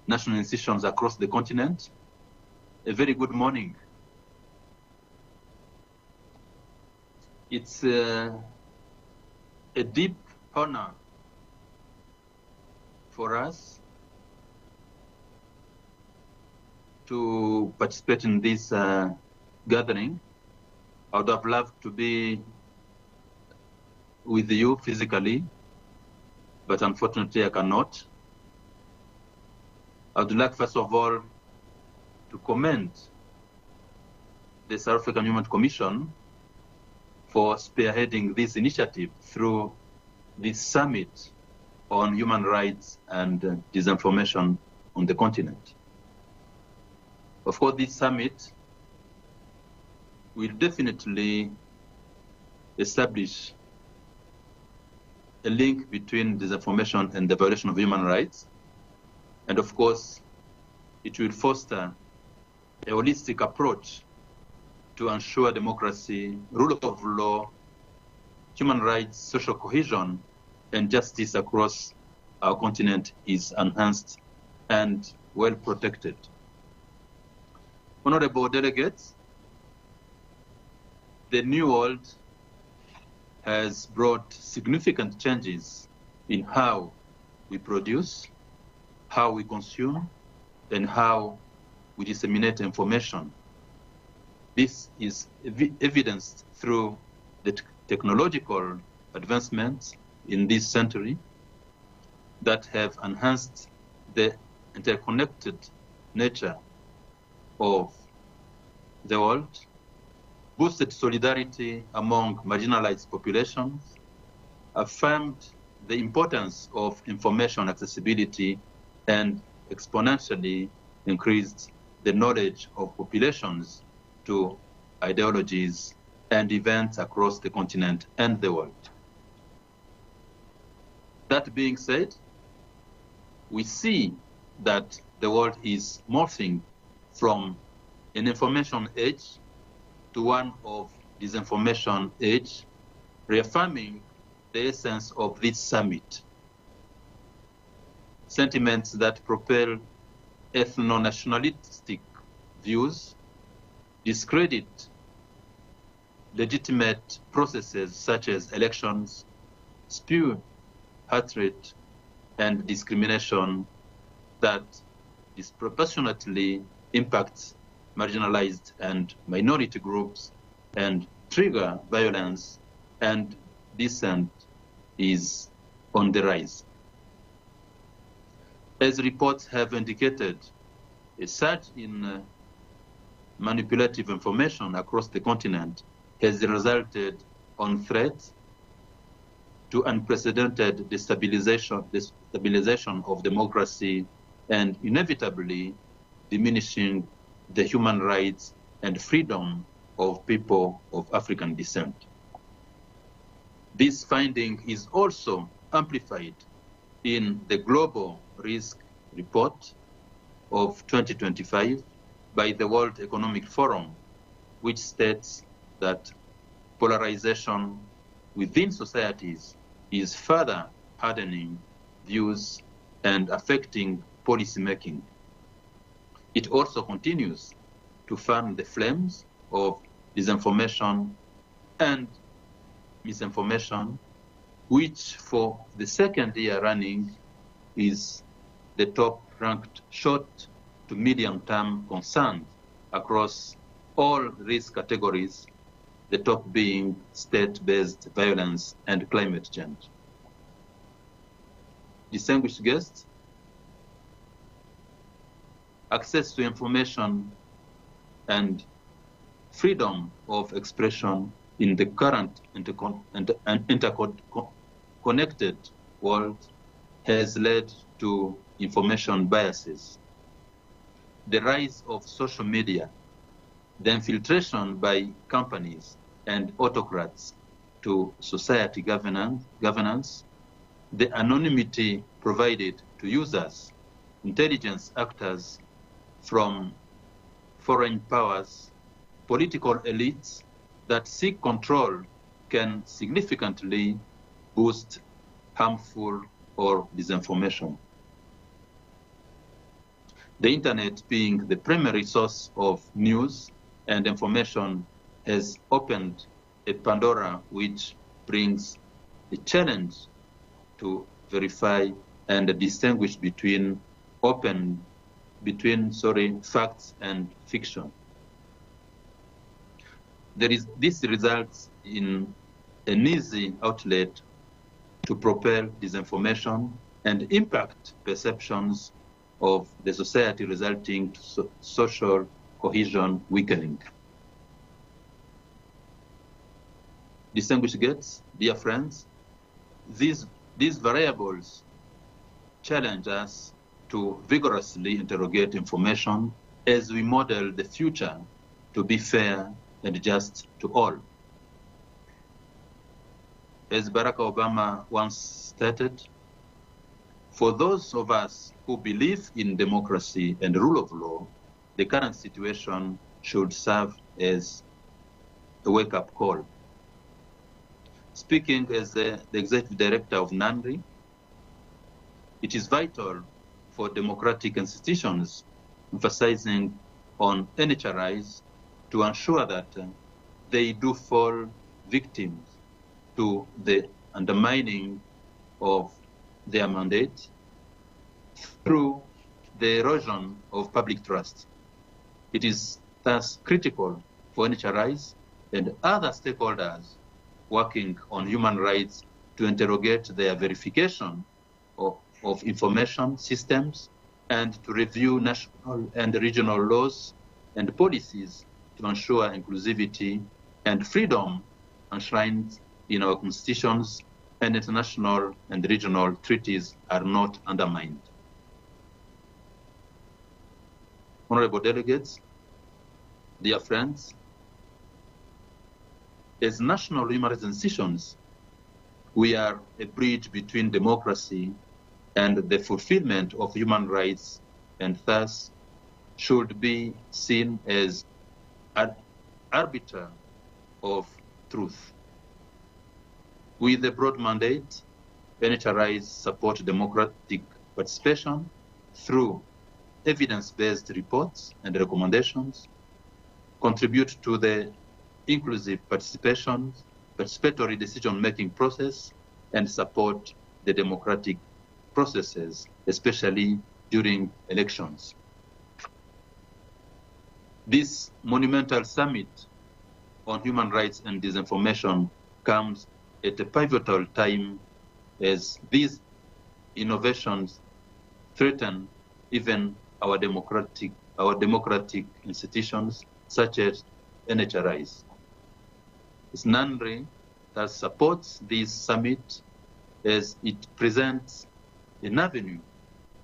national institutions across the continent. A very good morning. It's a deep honor for us to participate in this gathering. I would have loved to be with you physically, but unfortunately I cannot. I would like, first of all, to commend the South African Human Rights Commission for spearheading this initiative through this summit on human rights and disinformation on the continent. Of course, this summit will definitely establish a link between disinformation and the violation of human rights. And of course, it will foster a holistic approach to ensure democracy, rule of law, human rights, social cohesion, and justice across our continent is enhanced and well protected. Honorable delegates, the new world has brought significant changes in how we produce, how we consume, and how we disseminate information. This is evidenced through the technological advancements in this century that have enhanced the interconnected nature of the world, boosted solidarity among marginalized populations, affirmed the importance of information accessibility, and exponentially increased the knowledge of populations to ideologies and events across the continent and the world. That being said, we see that the world is morphing from an information age to one of disinformation age, reaffirming the essence of this summit. Sentiments that propel ethno-nationalistic views, discredit legitimate processes such as elections, spew hatred and discrimination that disproportionately impacts marginalized and minority groups and trigger violence and dissent is on the rise. As reports have indicated, a surge in manipulative information across the continent has resulted on threats to unprecedented destabilization of democracy and inevitably diminishing the human rights and freedom of people of African descent. This finding is also amplified in the Global Risk Report of 2025 by the World Economic Forum, which states that polarization within societies is further hardening views and affecting policymaking. It also continues to fan the flames of disinformation and misinformation, which for the second year running is the top-ranked short to medium-term concern across all risk categories, the top being state-based violence and climate change. Distinguished guests, access to information and freedom of expression in the current interconnected world has led to information biases. The rise of social media, the infiltration by companies and autocrats to society governance, the anonymity provided to users, intelligence actors from foreign powers, political elites that seek control can significantly boost harmful or disinformation. The internet being the primary source of news and information has opened a Pandora which brings a challenge to verify and distinguish between facts and fiction. This results in an easy outlet to propel disinformation and impact perceptions of the society, resulting to social cohesion weakening. Distinguished guests, dear friends, these variables challenge us to vigorously interrogate information as we model the future to be fair and just to all. As Barack Obama once stated, for those of us who believe in democracy and rule of law, the current situation should serve as a wake-up call. Speaking as the executive director of NANRI, it is vital for democratic institutions emphasizing on NHRIs to ensure that they do fall victims to the undermining of their mandate through the erosion of public trust. It is thus critical for NHRIs and other stakeholders working on human rights to interrogate their verification of information systems and to review national and regional laws and policies to ensure inclusivity and freedom enshrined in our constitutions and international and regional treaties are not undermined. Honorable delegates, dear friends, as national human rights institutions, we are a bridge between democracy and the fulfillment of human rights, and thus should be seen as an arbiter of truth. With a broad mandate, NHRIs support democratic participation through evidence-based reports and recommendations, contribute to the inclusive participatory decision-making process, and support the democratic processes, especially during elections. This monumental summit on human rights and disinformation comes at a pivotal time as these innovations threaten even our democratic institutions such as NHRIs. It's NANRI that supports this summit as it presents an avenue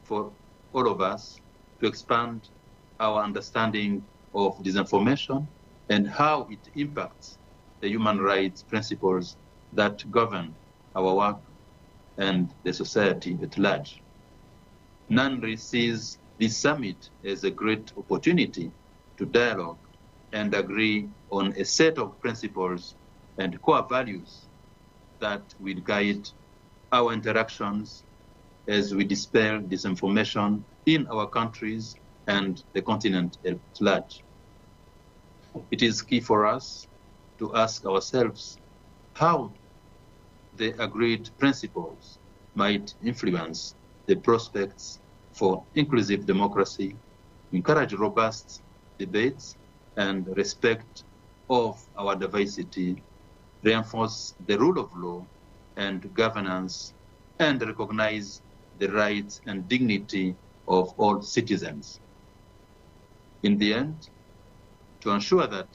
for all of us to expand our understanding of disinformation and how it impacts the human rights principles that govern our work and the society at large. NANRI sees this summit as a great opportunity to dialogue and agree on a set of principles and core values that will guide our interactions as we dispel disinformation in our countries and the continent at large. It is key for us to ask ourselves how the agreed principles might influence the prospects for inclusive democracy, encourage robust debates and respect of our diversity, reinforce the rule of law and governance, and recognize the rights and dignity of all citizens. In the end, to ensure that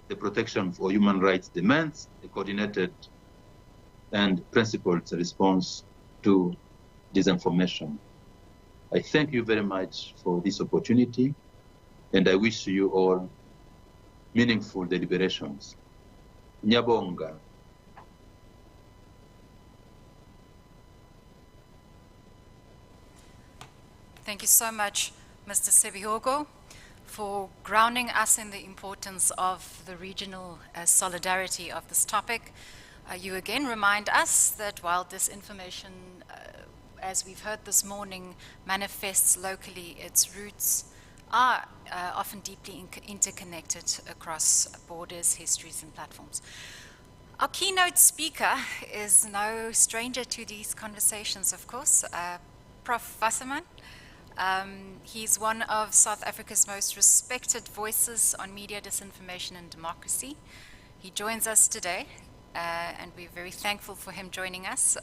the protection for human rights demands a coordinated and principled response to disinformation. I thank you very much for this opportunity, and I wish you all meaningful deliberations. Nyabonga. Thank you so much, Mr. Sebihoko, for grounding us in the importance of the regional solidarity of this topic. You again remind us that while disinformation, as we've heard this morning, manifests locally, its roots are often deeply interconnected across borders, histories, and platforms. Our keynote speaker is no stranger to these conversations, of course, Prof. Wasserman. He's one of South Africa's most respected voices on media disinformation and democracy. He joins us today, and we're very thankful for him joining us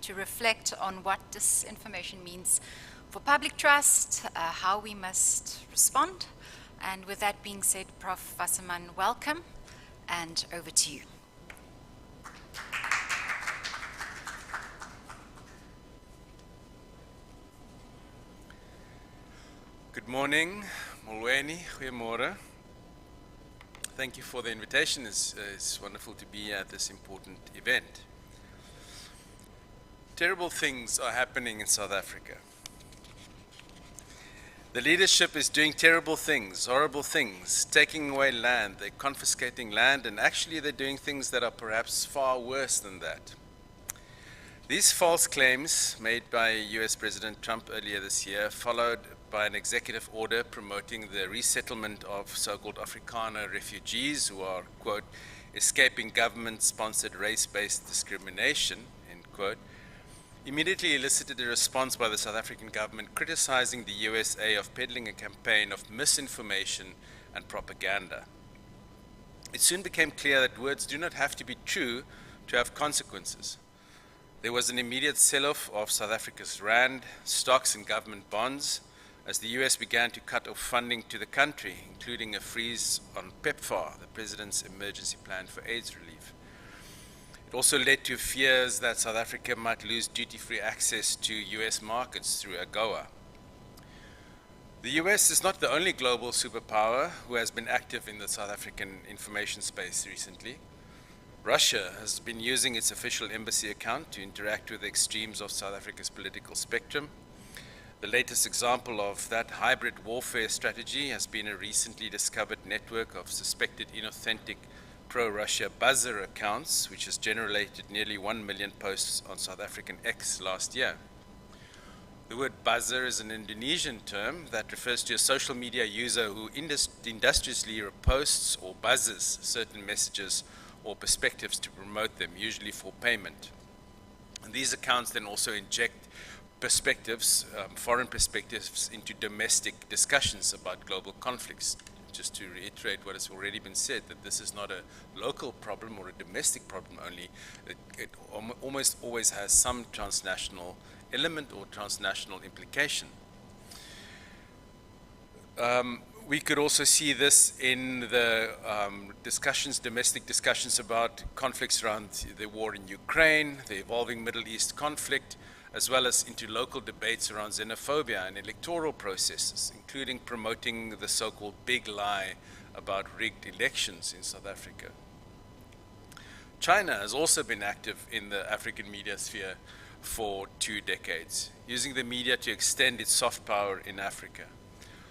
to reflect on what disinformation means for public trust, how we must respond. And with that being said, Prof. Wasserman, welcome, and over to you. Good morning, Molweni, goeiemorgen. Thank you for the invitation. It's wonderful to be at this important event. Terrible things are happening in South Africa. The leadership is doing terrible things, horrible things, taking away land, they're confiscating land, and actually they're doing things that are perhaps far worse than that. These false claims made by US President Trump earlier this year, followed by an executive order promoting the resettlement of so-called Afrikaner refugees who are, quote, escaping government-sponsored race-based discrimination, end quote, immediately elicited a response by the South African government criticizing the USA of peddling a campaign of misinformation and propaganda. It soon became clear that words do not have to be true to have consequences. There was an immediate sell-off of South Africa's rand, stocks and government bonds, as the US began to cut off funding to the country, including a freeze on PEPFAR, the President's Emergency Plan for AIDS Relief. It also led to fears that South Africa might lose duty-free access to US markets through AGOA. The US is not the only global superpower who has been active in the South African information space recently. Russia has been using its official embassy account to interact with the extremes of South Africa's political spectrum. The latest example of that hybrid warfare strategy has been a recently discovered network of suspected inauthentic pro-Russia buzzer accounts, which has generated nearly 1 million posts on South African X last year. The word buzzer is an Indonesian term that refers to a social media user who industriously reposts or buzzes certain messages or perspectives to promote them, usually for payment. And these accounts then also inject perspectives, foreign perspectives, into domestic discussions about global conflicts. Just to reiterate what has already been said, that this is not a local problem or a domestic problem only. It almost always has some transnational element or transnational implication. We could also see this in the domestic discussions about conflicts around the war in Ukraine, the evolving Middle East conflict, as well as into local debates around xenophobia and electoral processes, including promoting the so-called big lie about rigged elections in South Africa. China has also been active in the African media sphere for 2 decades, using the media to extend its soft power in Africa.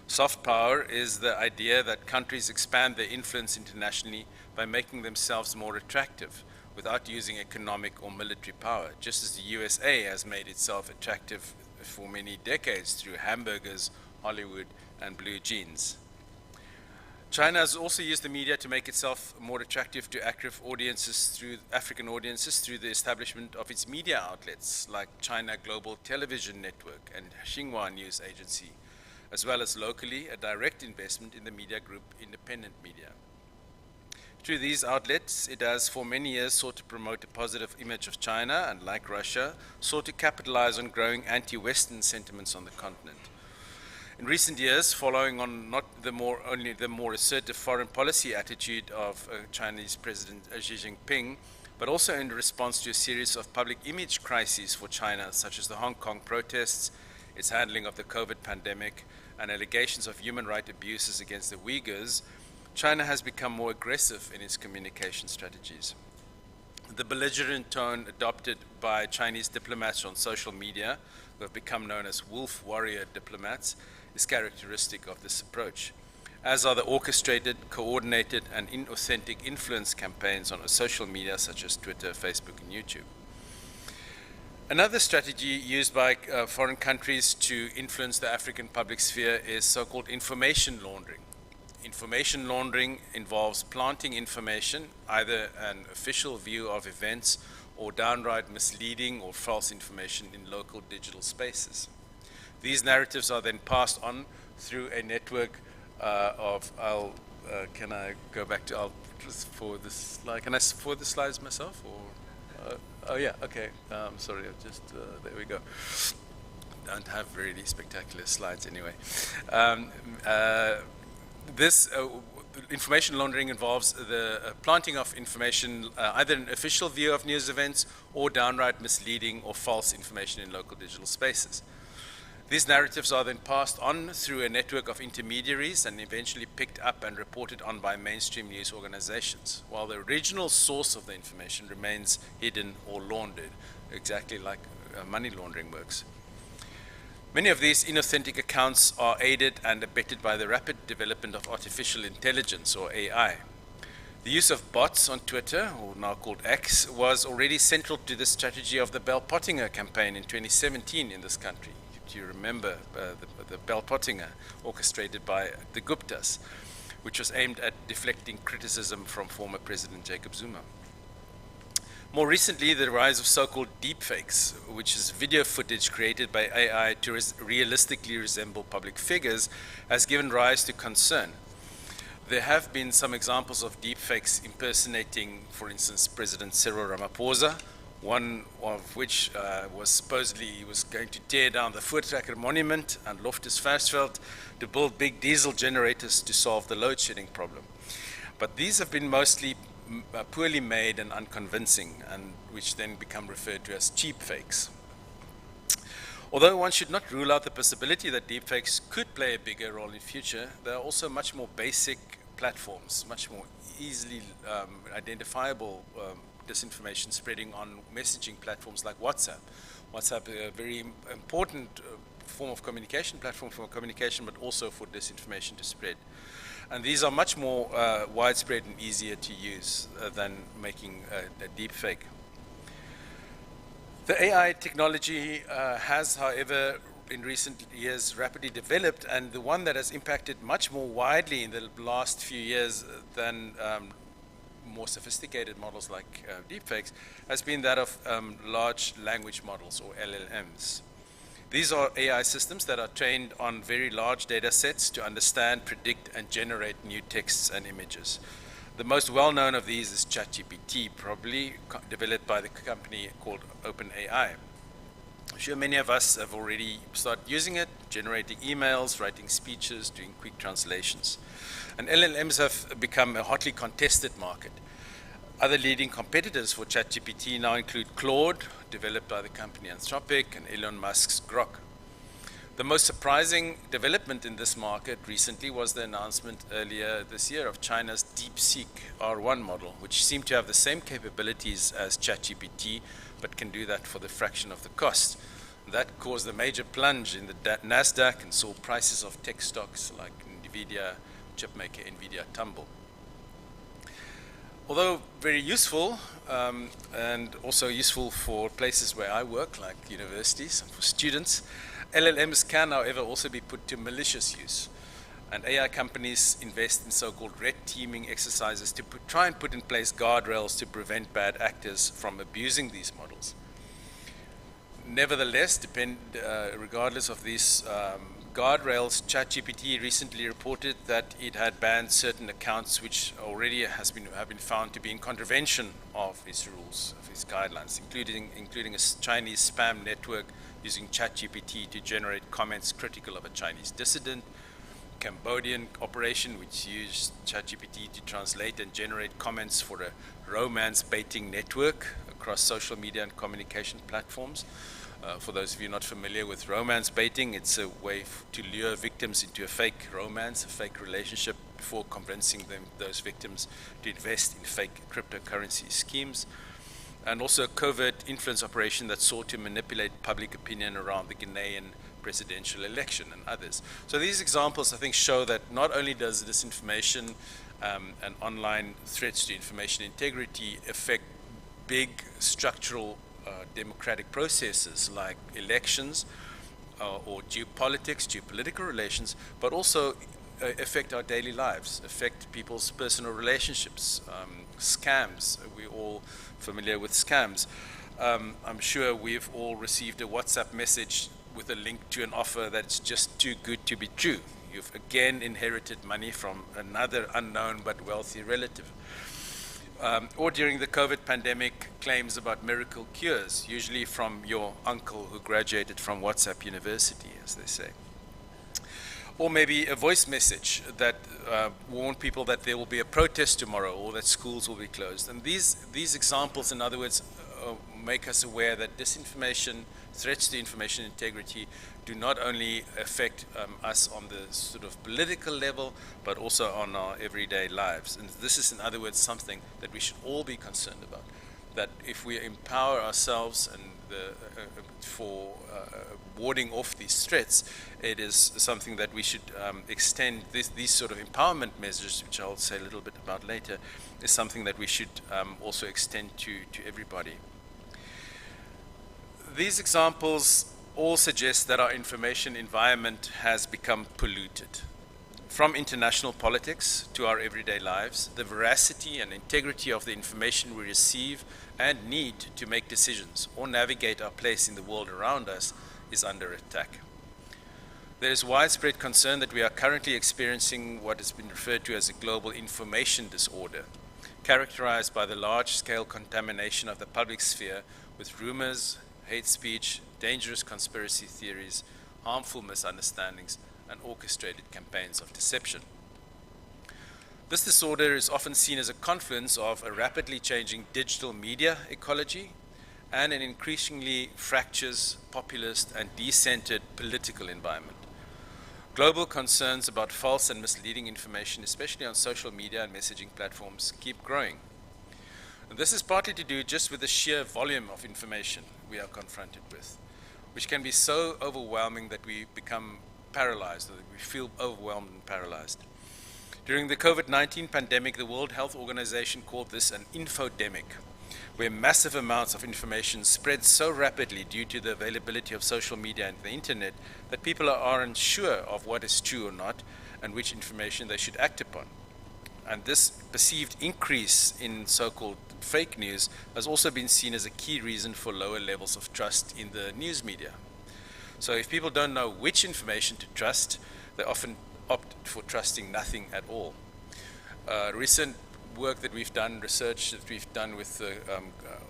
Soft power is the idea that countries expand their influence internationally by making themselves more attractive, without using economic or military power, just as the USA has made itself attractive for many decades through hamburgers, Hollywood, and blue jeans. China has also used the media to make itself more attractive to African audiences through the establishment of its media outlets like China Global Television Network and Xinhua News Agency, as well as locally a direct investment in the media group Independent Media. Through these outlets, it has for many years sought to promote a positive image of China and, like Russia, sought to capitalize on growing anti-Western sentiments on the continent. In recent years, following on not only the more assertive foreign policy attitude of Chinese President Xi Jinping, but also in response to a series of public image crises for China, such as the Hong Kong protests, its handling of the COVID pandemic, and allegations of human rights abuses against the Uyghurs, China has become more aggressive in its communication strategies. The belligerent tone adopted by Chinese diplomats on social media, who have become known as wolf warrior diplomats, is characteristic of this approach, as are the orchestrated, coordinated, and inauthentic influence campaigns on social media such as Twitter, Facebook, and YouTube. Another strategy used by foreign countries to influence the African public sphere is so-called information laundering. Information laundering involves planting information, either an official view of events or downright misleading or false information in local digital spaces. These narratives are then passed on through a network can I go back to, I'll just forward this slide. Can I forward the slides myself? Or, oh yeah, okay, sorry, there we go. Don't have really spectacular slides anyway. This information laundering involves the planting of information, either an official view of news events or downright misleading or false information in local digital spaces. These narratives are then passed on through a network of intermediaries and eventually picked up and reported on by mainstream news organizations, while the original source of the information remains hidden or laundered, exactly like money laundering works. Many of these inauthentic accounts are aided and abetted by the rapid development of artificial intelligence, or AI. The use of bots on Twitter, or now called X, was already central to the strategy of the Bell Pottinger campaign in 2017 in this country. Do you remember the Bell Pottinger, orchestrated by the Guptas, which was aimed at deflecting criticism from former President Jacob Zuma? More recently, the rise of so-called deepfakes, which is video footage created by AI to realistically resemble public figures, has given rise to concern. There have been some examples of deepfakes impersonating, for instance, President Cyril Ramaphosa, one of which was supposedly he was going to tear down the Voortrekker monument and Loftus Versfeld to build big diesel generators to solve the load shedding problem. But these have been mostly poorly made and unconvincing, and which then become referred to as cheap fakes. Although one should not rule out the possibility that deepfakes could play a bigger role in future, there are also much more basic platforms, much more easily identifiable disinformation spreading on messaging platforms like WhatsApp. WhatsApp is a very important form of communication, platform for communication, but also for disinformation to spread. And these are much more widespread and easier to use than making a deep fake. The AI technology has, however, in recent years rapidly developed, and the one that has impacted much more widely in the last few years than more sophisticated models like deepfakes has been that of large language models, or LLMs. These are AI systems that are trained on very large data sets to understand, predict, and generate new texts and images. The most well-known of these is ChatGPT, probably developed by the company called OpenAI. I'm sure many of us have already started using it, generating emails, writing speeches, doing quick translations. And LLMs have become a hotly contested market. Other leading competitors for ChatGPT now include Claude, developed by the company Anthropic, and Elon Musk's Grok. The most surprising development in this market recently was the announcement earlier this year of China's DeepSeek R1 model, which seemed to have the same capabilities as ChatGPT, but can do that for the fraction of the cost. That caused a major plunge in the NASDAQ and saw prices of tech stocks like NVIDIA, chipmaker NVIDIA, tumble. Although very useful, and also useful for places where I work, like universities and for students, LLMs can, however, also be put to malicious use. And AI companies invest in so-called red teaming exercises to try and put in place guardrails to prevent bad actors from abusing these models. Nevertheless, regardless of these guardrails, ChatGPT recently reported that it had banned certain accounts which already have been found to be in contravention of its rules, of its guidelines, including a Chinese spam network using ChatGPT to generate comments critical of a Chinese dissident, Cambodian operation which used ChatGPT to translate and generate comments for a romance baiting network across social media and communication platforms. For those of you not familiar with romance baiting, it's a way to lure victims into a fake romance, a fake relationship, before convincing those victims to invest in fake cryptocurrency schemes. And also a covert influence operation that sought to manipulate public opinion around the Ghanaian presidential election and others. So these examples, I think, show that not only does disinformation and online threats to information integrity affect big structural democratic processes like elections or geopolitical relations, but also affect our daily lives, affect people's personal relationships, scams. We're all familiar with scams. I'm sure we've all received a WhatsApp message with a link to an offer that's just too good to be true. You've again inherited money from another unknown but wealthy relative. Or during the COVID pandemic, claims about miracle cures, usually from your uncle who graduated from WhatsApp University, as they say. Or maybe a voice message that warned people that there will be a protest tomorrow or that schools will be closed. And these examples, in other words, make us aware that disinformation, threats to information integrity, do not only affect us on the sort of political level, but also on our everyday lives. And this is, in other words, something that we should all be concerned about. That if we empower ourselves and for warding off these threats, it is something that we should extend. These sort of empowerment measures, which I'll say a little bit about later, is something that we should also extend to everybody. These examples all suggest that our information environment has become polluted. From international politics to our everyday lives, the veracity and integrity of the information we receive and need to make decisions or navigate our place in the world around us is under attack. There is widespread concern that we are currently experiencing what has been referred to as a global information disorder, characterized by the large-scale contamination of the public sphere with rumors, hate speech, dangerous conspiracy theories, harmful misunderstandings, and orchestrated campaigns of deception. This disorder is often seen as a confluence of a rapidly changing digital media ecology and an increasingly fractious, populist, and decentered political environment. Global concerns about false and misleading information, especially on social media and messaging platforms, keep growing. And this is partly to do just with the sheer volume of information we are confronted with, which can be so overwhelming that we become paralyzed, or that we feel overwhelmed and paralyzed. During the COVID-19 pandemic, the World Health Organization called this an infodemic, where massive amounts of information spread so rapidly due to the availability of social media and the internet that people are unsure of what is true or not and which information they should act upon. And this perceived increase in so-called fake news has also been seen as a key reason for lower levels of trust in the news media. So if people don't know which information to trust, they often opt for trusting nothing at all. Recent work that we've done, research that we've done with the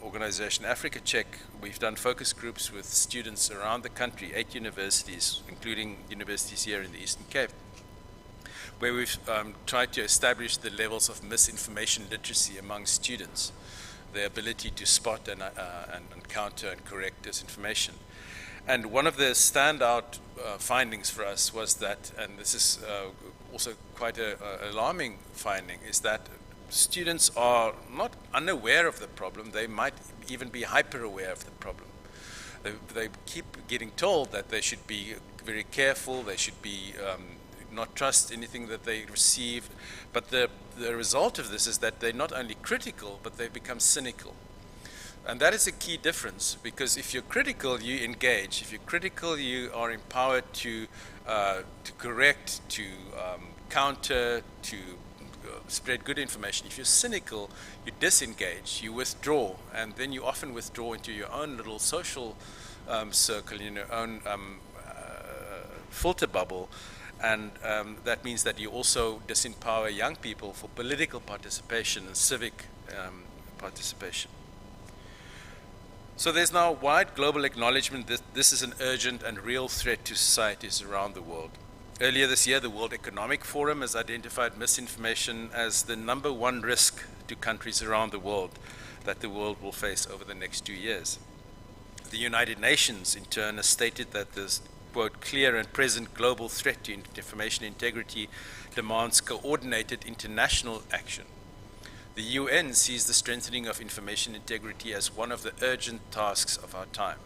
organization Africa Check, we've done focus groups with students around the country, 8 universities, including universities here in the Eastern Cape, where we've tried to establish the levels of misinformation literacy among students, their ability to spot and counter and correct disinformation. And one of the standout findings for us was that, and this is also quite an alarming finding, is that students are not unaware of the problem, they might even be hyper aware of the problem. They keep getting told that they should be very careful, they should be not trust anything that they receive, but the result of this is that they're not only critical, but they become cynical. And that is a key difference, because if you're critical, you engage. If you're critical, you are empowered to correct, to counter, to spread good information. If you're cynical, you disengage, you withdraw, and then you often withdraw into your own little social circle, in your own filter bubble, and that means that you also disempower young people for political participation and civic participation. So there's now wide global acknowledgement that this is an urgent and real threat to societies around the world. Earlier this year, the World Economic Forum has identified misinformation as the #1 risk to countries around the world that the world will face over the next 2 years. The United Nations, in turn, has stated that this, quote, clear and present global threat to information integrity demands coordinated international action. The UN sees the strengthening of information integrity as one of the urgent tasks of our time.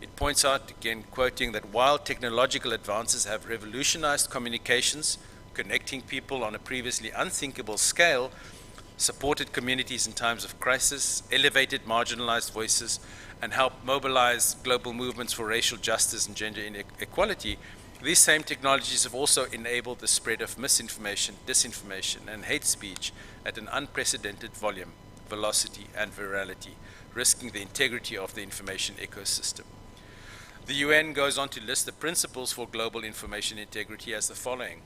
It points out, again quoting, that while technological advances have revolutionized communications, connecting people on a previously unthinkable scale, supported communities in times of crisis, elevated marginalized voices, and helped mobilize global movements for racial justice and gender inequality, these same technologies have also enabled the spread of misinformation, disinformation, and hate speech at an unprecedented volume, velocity, and virality, risking the integrity of the information ecosystem. The UN goes on to list the principles for global information integrity as the following: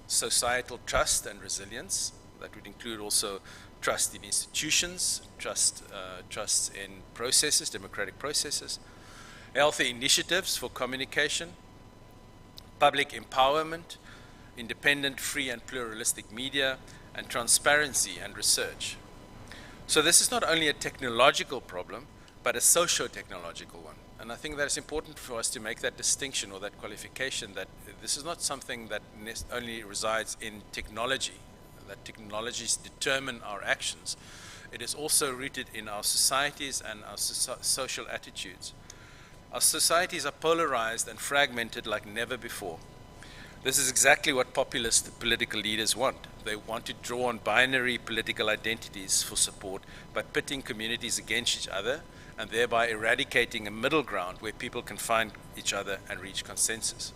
societal trust and resilience, that would include also trust in institutions, trust in processes, democratic processes, healthy initiatives for communication, public empowerment, independent, free and pluralistic media, and transparency and research. So this is not only a technological problem, but a socio-technological one. And I think that it's important for us to make that distinction or that qualification, that this is not something that only resides in technology, that technologies determine our actions. It is also rooted in our societies and our social attitudes. Our societies are polarized and fragmented like never before. This is exactly what populist political leaders want. They want to draw on binary political identities for support by pitting communities against each other and thereby eradicating a middle ground where people can find each other and reach consensus.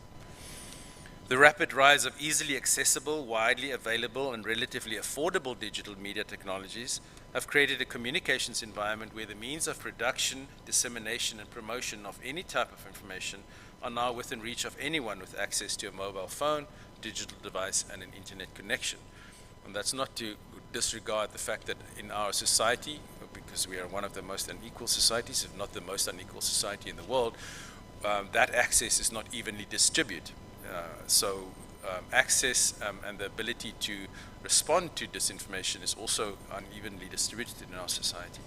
The rapid rise of easily accessible, widely available, and relatively affordable digital media technologies have created a communications environment where the means of production, dissemination, and promotion of any type of information are now within reach of anyone with access to a mobile phone, digital device, and an internet connection. And that's not to disregard the fact that in our society, because we are one of the most unequal societies, if not the most unequal society in the world, that access is not evenly distributed. So access and the ability to respond to disinformation is also unevenly distributed in our society.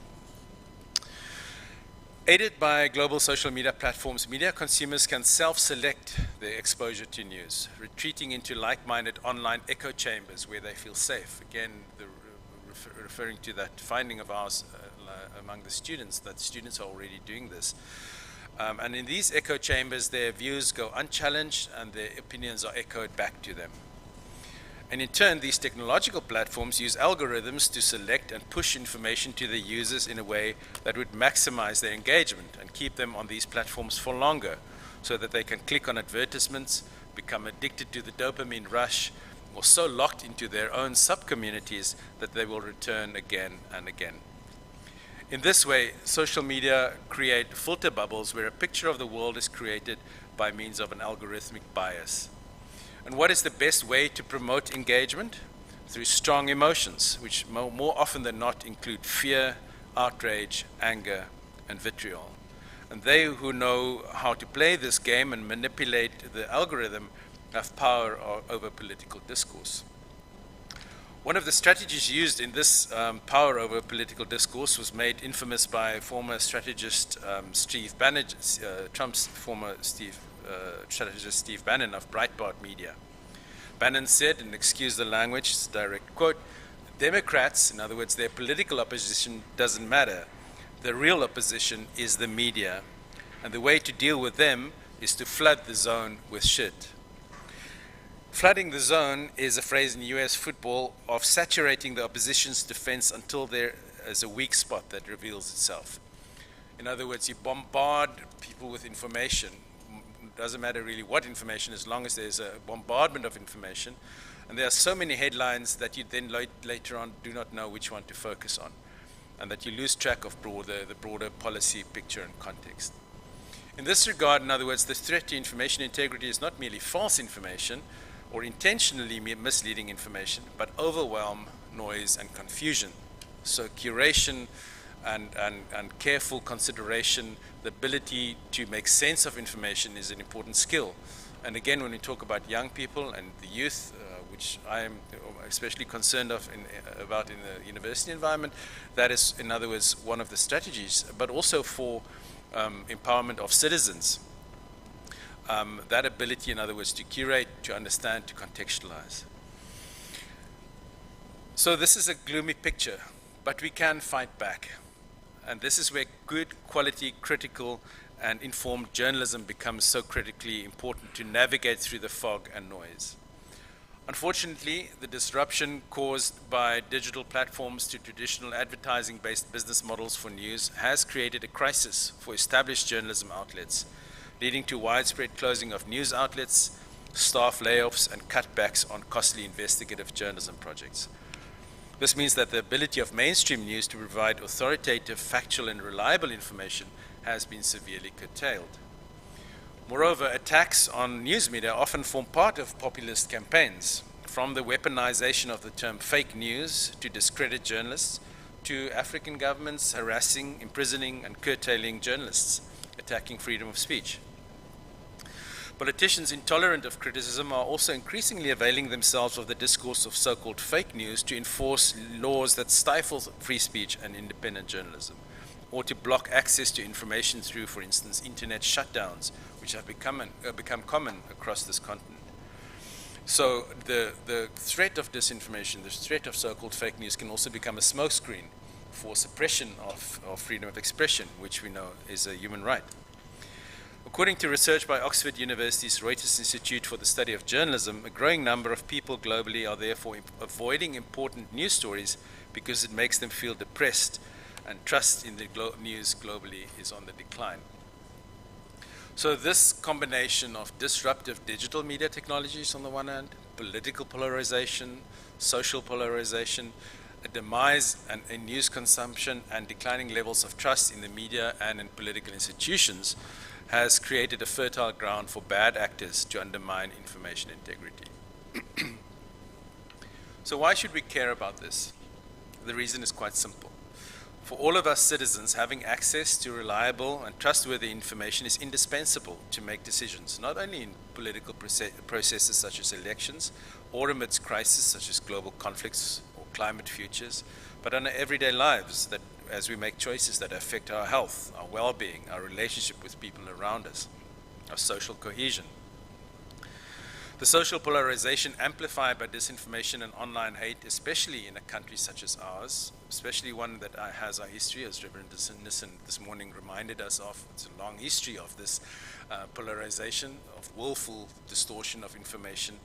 Aided by global social media platforms, media consumers can self-select their exposure to news, retreating into like-minded online echo chambers where they feel safe. Again, referring to that finding of ours among the students, that students are already doing this. And in these echo chambers, their views go unchallenged and their opinions are echoed back to them. And in turn, these technological platforms use algorithms to select and push information to the users in a way that would maximize their engagement and keep them on these platforms for longer, so that they can click on advertisements, become addicted to the dopamine rush, or so locked into their own sub-communities that they will return again and again. In this way, social media create filter bubbles where a picture of the world is created by means of an algorithmic bias. And what is the best way to promote engagement? Through strong emotions, which more often than not include fear, outrage, anger, and vitriol. And they who know how to play this game and manipulate the algorithm have power over political discourse. One of the strategies used in this power over political discourse was made infamous by former strategist Steve Bannon, Trump's former strategist Steve Bannon of Breitbart Media. Bannon said, and excuse the language, it's a direct quote, Democrats, in other words, their political opposition doesn't matter. The real opposition is the media. And the way to deal with them is to flood the zone with shit. Flooding the zone is a phrase in US football of saturating the opposition's defense until there is a weak spot that reveals itself. In other words, you bombard people with information. It doesn't matter really what information, as long as there's a bombardment of information. And there are so many headlines that you then later on do not know which one to focus on, and that you lose track of the broader policy picture and context. In this regard, in other words, the threat to information integrity is not merely false information or intentionally misleading information, but overwhelm, noise, and confusion. So curation and careful consideration, the ability to make sense of information is an important skill. And again, when we talk about young people and the youth, which I am especially concerned about in the university environment, that is, in other words, one of the strategies, but also for empowerment of citizens. That ability, in other words, to curate, to understand, to contextualize. So this is a gloomy picture, but we can fight back. And this is where good quality, critical, and informed journalism becomes so critically important to navigate through the fog and noise. Unfortunately, the disruption caused by digital platforms to traditional advertising-based business models for news has created a crisis for established journalism outlets, leading to widespread closing of news outlets, staff layoffs, and cutbacks on costly investigative journalism projects. This means that the ability of mainstream news to provide authoritative, factual, and reliable information has been severely curtailed. Moreover, attacks on news media often form part of populist campaigns, from the weaponization of the term fake news to discredit journalists, to African governments harassing, imprisoning, and curtailing journalists, attacking freedom of speech. Politicians intolerant of criticism are also increasingly availing themselves of the discourse of so-called fake news to enforce laws that stifle free speech and independent journalism, or to block access to information through, for instance, internet shutdowns, which have become common across this continent. So the threat of disinformation, the threat of so-called fake news can also become a smokescreen for suppression of freedom of expression, which we know is a human right. According to research by Oxford University's Reuters Institute for the Study of Journalism, a growing number of people globally are therefore avoiding important news stories because it makes them feel depressed, and trust in the news globally is on the decline. So this combination of disruptive digital media technologies on the one hand, political polarization, social polarization, a demise in news consumption, and declining levels of trust in the media and in political institutions has created a fertile ground for bad actors to undermine information integrity. So why should we care about this? The reason is quite simple. For all of us citizens, having access to reliable and trustworthy information is indispensable to make decisions, not only in political processes such as elections, or amidst crises such as global conflicts or climate futures, but in our everyday lives, that as we make choices that affect our health, our well-being, our relationship with people around us, our social cohesion. The social polarization amplified by disinformation and online hate, especially in a country such as ours, especially one that has our history, as Reverend Nissen this morning reminded us of. It's a long history of this polarization, of willful distortion of information.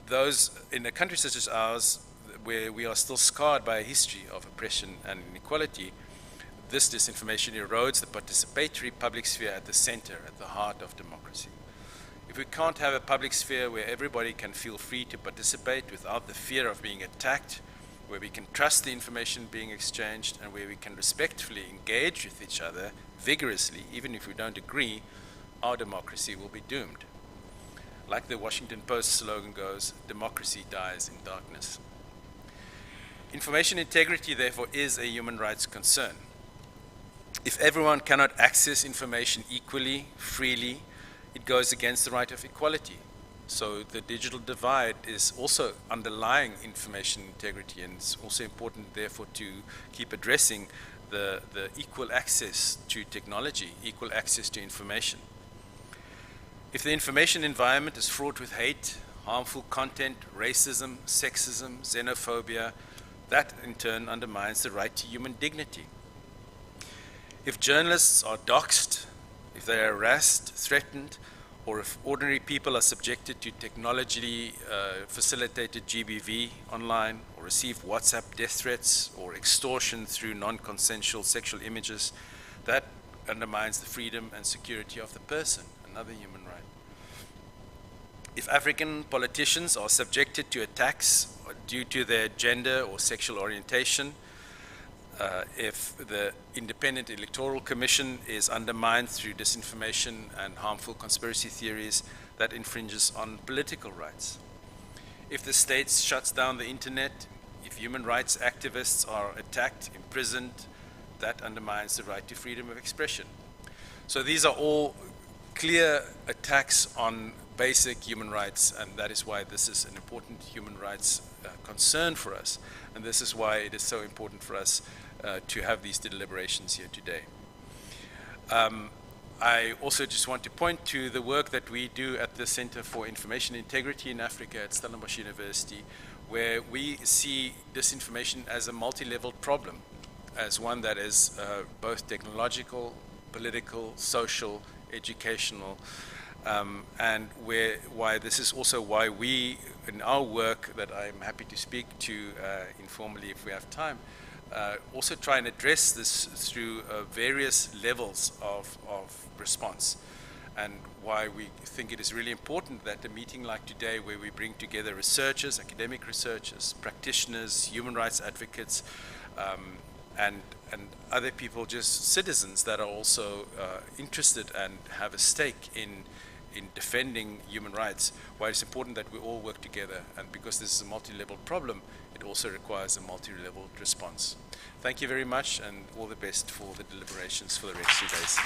those in a country such as ours, where we are still scarred by a history of oppression and inequality, this disinformation erodes the participatory public sphere at the center, at the heart of democracy. If we can't have a public sphere where everybody can feel free to participate without the fear of being attacked, where we can trust the information being exchanged, and where we can respectfully engage with each other vigorously, even if we don't agree, our democracy will be doomed. Like the Washington Post slogan goes, democracy dies in darkness. Information integrity, therefore, is a human rights concern. If everyone cannot access information equally, freely, it goes against the right of equality. So the digital divide is also underlying information integrity, and it's also important, therefore, to keep addressing the equal access to technology, equal access to information. If the information environment is fraught with hate, harmful content, racism, sexism, xenophobia, that in turn undermines the right to human dignity. If journalists are doxxed, if they are harassed, threatened, or if ordinary people are subjected to technologically facilitated GBV online, or receive WhatsApp death threats, or extortion through non-consensual sexual images, that undermines the freedom and security of the person, another human right. If African politicians are subjected to attacks due to their gender or sexual orientation, if the Independent Electoral Commission is undermined through disinformation and harmful conspiracy theories, that infringes on political rights. If the state shuts down the internet, if human rights activists are attacked, imprisoned, that undermines the right to freedom of expression. So these are all clear attacks on basic human rights, and that is why this is an important human rights concern for us. And this is why it is so important for us to have these deliberations here today. I also just want to point to the work that we do at the Center for Information Integrity in Africa at Stellenbosch University, where we see disinformation as a multi-level problem, as one that is both technological, political, social, educational, and why this is also why we, in our work that I'm happy to speak to informally if we have time, also try and address this through various levels of response, and why we think it is really important that a meeting like today, where we bring together researchers, academic researchers, practitioners, human rights advocates, and other people, just citizens that are also interested and have a stake in defending human rights, why it's important that we all work together. And because this is a multi-level problem, it also requires a multi-level response. Thank you very much, and all the best for the deliberations for the next 2 days.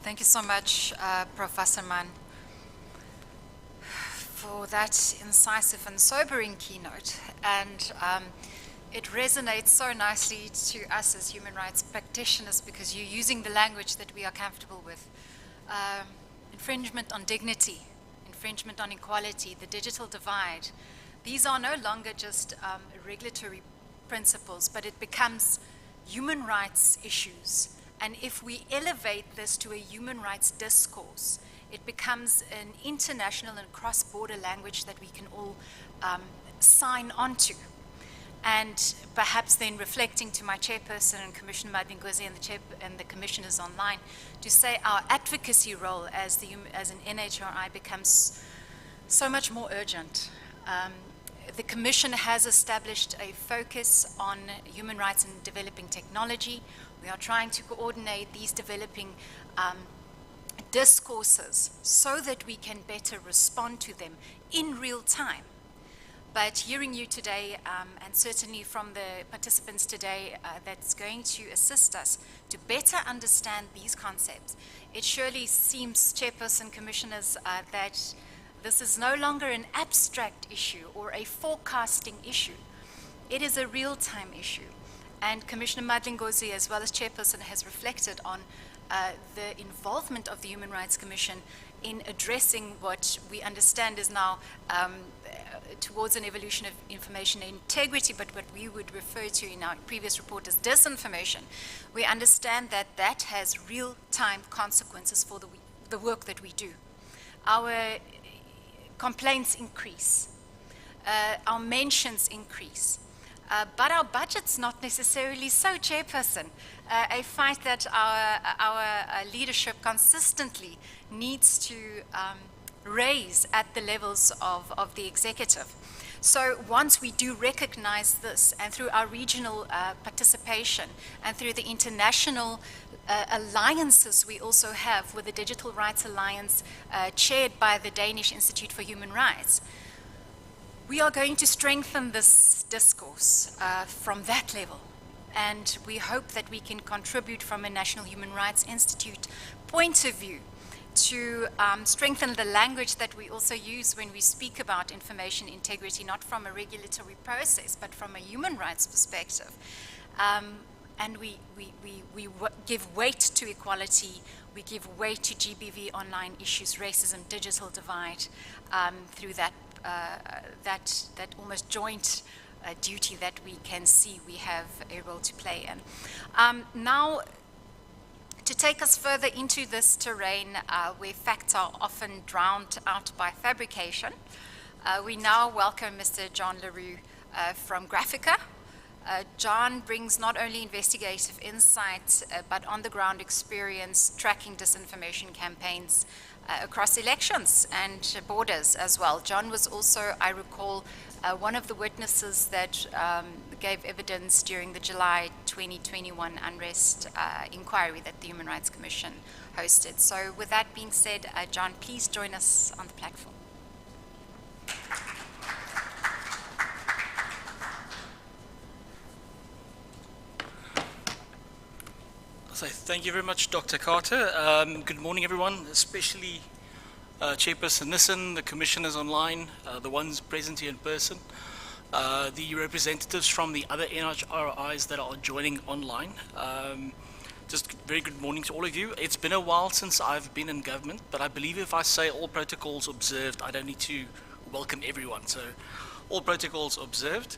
Thank you so much, Professor Mann, for that incisive and sobering keynote. And it resonates so nicely to us as human rights practitioners, because you're using the language that we are comfortable with. Infringement on dignity, infringement on equality, the digital divide. These are no longer just regulatory principles, but it becomes human rights issues. And if we elevate this to a human rights discourse, it becomes an international and cross-border language that we can all sign onto. And perhaps then reflecting to my chairperson and Commissioner Madlingozi and the commissioners online, to say our advocacy role as an NHRI becomes so much more urgent. The Commission has established a focus on human rights and developing technology. We are trying to coordinate these developing discourses so that we can better respond to them in real time. But hearing you today, and certainly from the participants today, that's going to assist us to better understand these concepts, it surely seems, Chairperson, Commissioners, that this is no longer an abstract issue or a forecasting issue. It is a real-time issue. And Commissioner Madlingozi, as well as Chairperson, has reflected on the involvement of the Human Rights Commission in addressing what we understand is now towards an evolution of information integrity, but what we would refer to in our previous report as disinformation, we understand that that has real-time consequences for the work that we do. Our complaints increase, our mentions increase, but our budget's not necessarily so, Chairperson. I find that our leadership consistently needs to raise at the levels of the executive. So once we do recognize this, and through our regional participation, and through the international alliances we also have with the Digital Rights Alliance, chaired by the Danish Institute for Human Rights, we are going to strengthen this discourse from that level. And we hope that we can contribute from a National Human Rights Institute point of view to strengthen the language that we also use when we speak about information integrity, not from a regulatory process, but from a human rights perspective. And we give weight to equality, we give weight to GBV online issues, racism, digital divide, through that almost joint duty that we can see we have a role to play in. Now, to take us further into this terrain where facts are often drowned out by fabrication, we now welcome Mr. John LaRue from Graphica. John brings not only investigative insights, but on-the-ground experience tracking disinformation campaigns across elections and borders as well. John was also, I recall, one of the witnesses that gave evidence during the July 2021 unrest inquiry that the Human Rights Commission hosted. So with that being said, John, please join us on the platform. So thank you very much, Dr. Carter. Good morning, everyone, especially Chairperson Nissen, the commissioners online, the ones present here in person, the representatives from the other NHRIs that are joining online. Just very good morning to all of you. It's been a while since I've been in government, but I believe if I say all protocols observed, I don't need to welcome everyone. So all protocols observed.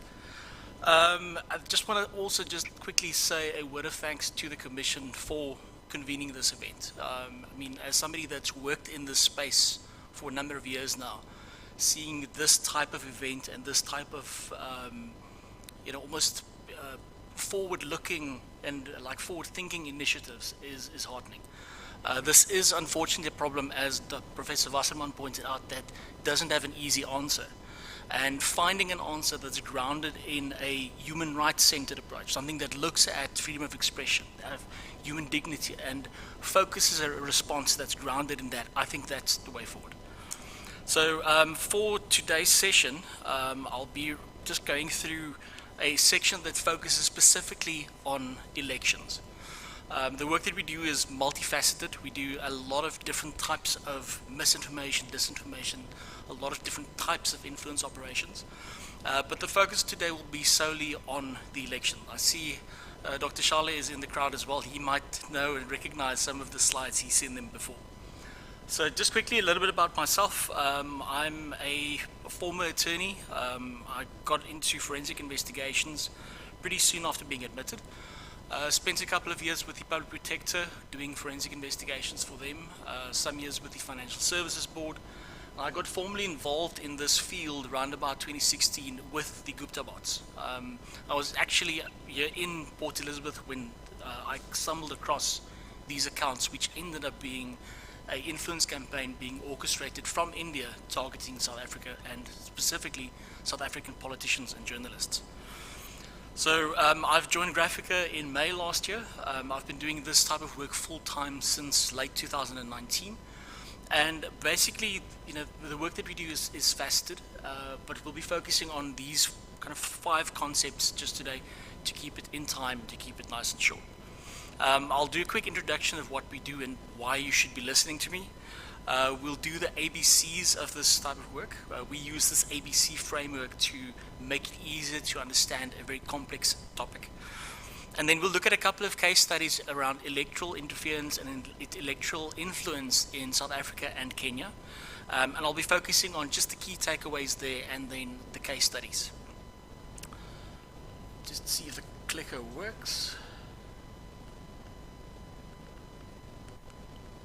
I just want to also just quickly say a word of thanks to the Commission for convening this event. I mean, as somebody that's worked in this space for a number of years now, seeing this type of event and this type of, almost forward-looking and like forward-thinking initiatives is heartening. This is unfortunately a problem, as Professor Wasserman pointed out, that doesn't have an easy answer. And finding an answer that's grounded in a human rights-centered approach, something that looks at freedom of expression, of human dignity, and focuses a response that's grounded in that, I think that's the way forward. So for today's session, I'll be just going through a section that focuses specifically on elections. The work that we do is multifaceted. We do a lot of different types of misinformation, disinformation, a lot of different types of influence operations. But the focus today will be solely on the election. I see Dr. Shale is in the crowd as well. He might know and recognize some of the slides. He's seen them before. So just quickly, a little bit about myself. I'm a former attorney. I got into forensic investigations pretty soon after being admitted. Spent a couple of years with the Public Protector doing forensic investigations for them, some years with the Financial Services Board. I got formally involved in this field around about 2016 with the Gupta bots. I was actually here in Port Elizabeth when I stumbled across these accounts, which ended up being an influence campaign being orchestrated from India targeting South Africa and specifically South African politicians and journalists. So I've joined Graphica in May last year. I've been doing this type of work full-time since late 2019. And basically, the work that we do is faceted, but we'll be focusing on these kind of 5 concepts just today to keep it in time, to keep it nice and short. I'll do a quick introduction of what we do and why you should be listening to me. We'll do the ABCs of this type of work. We use this ABC framework to make it easier to understand a very complex topic. And then we'll look at a couple of case studies around electoral interference and electoral influence in South Africa and Kenya. And I'll be focusing on just the key takeaways there and then the case studies. Just see if the clicker works.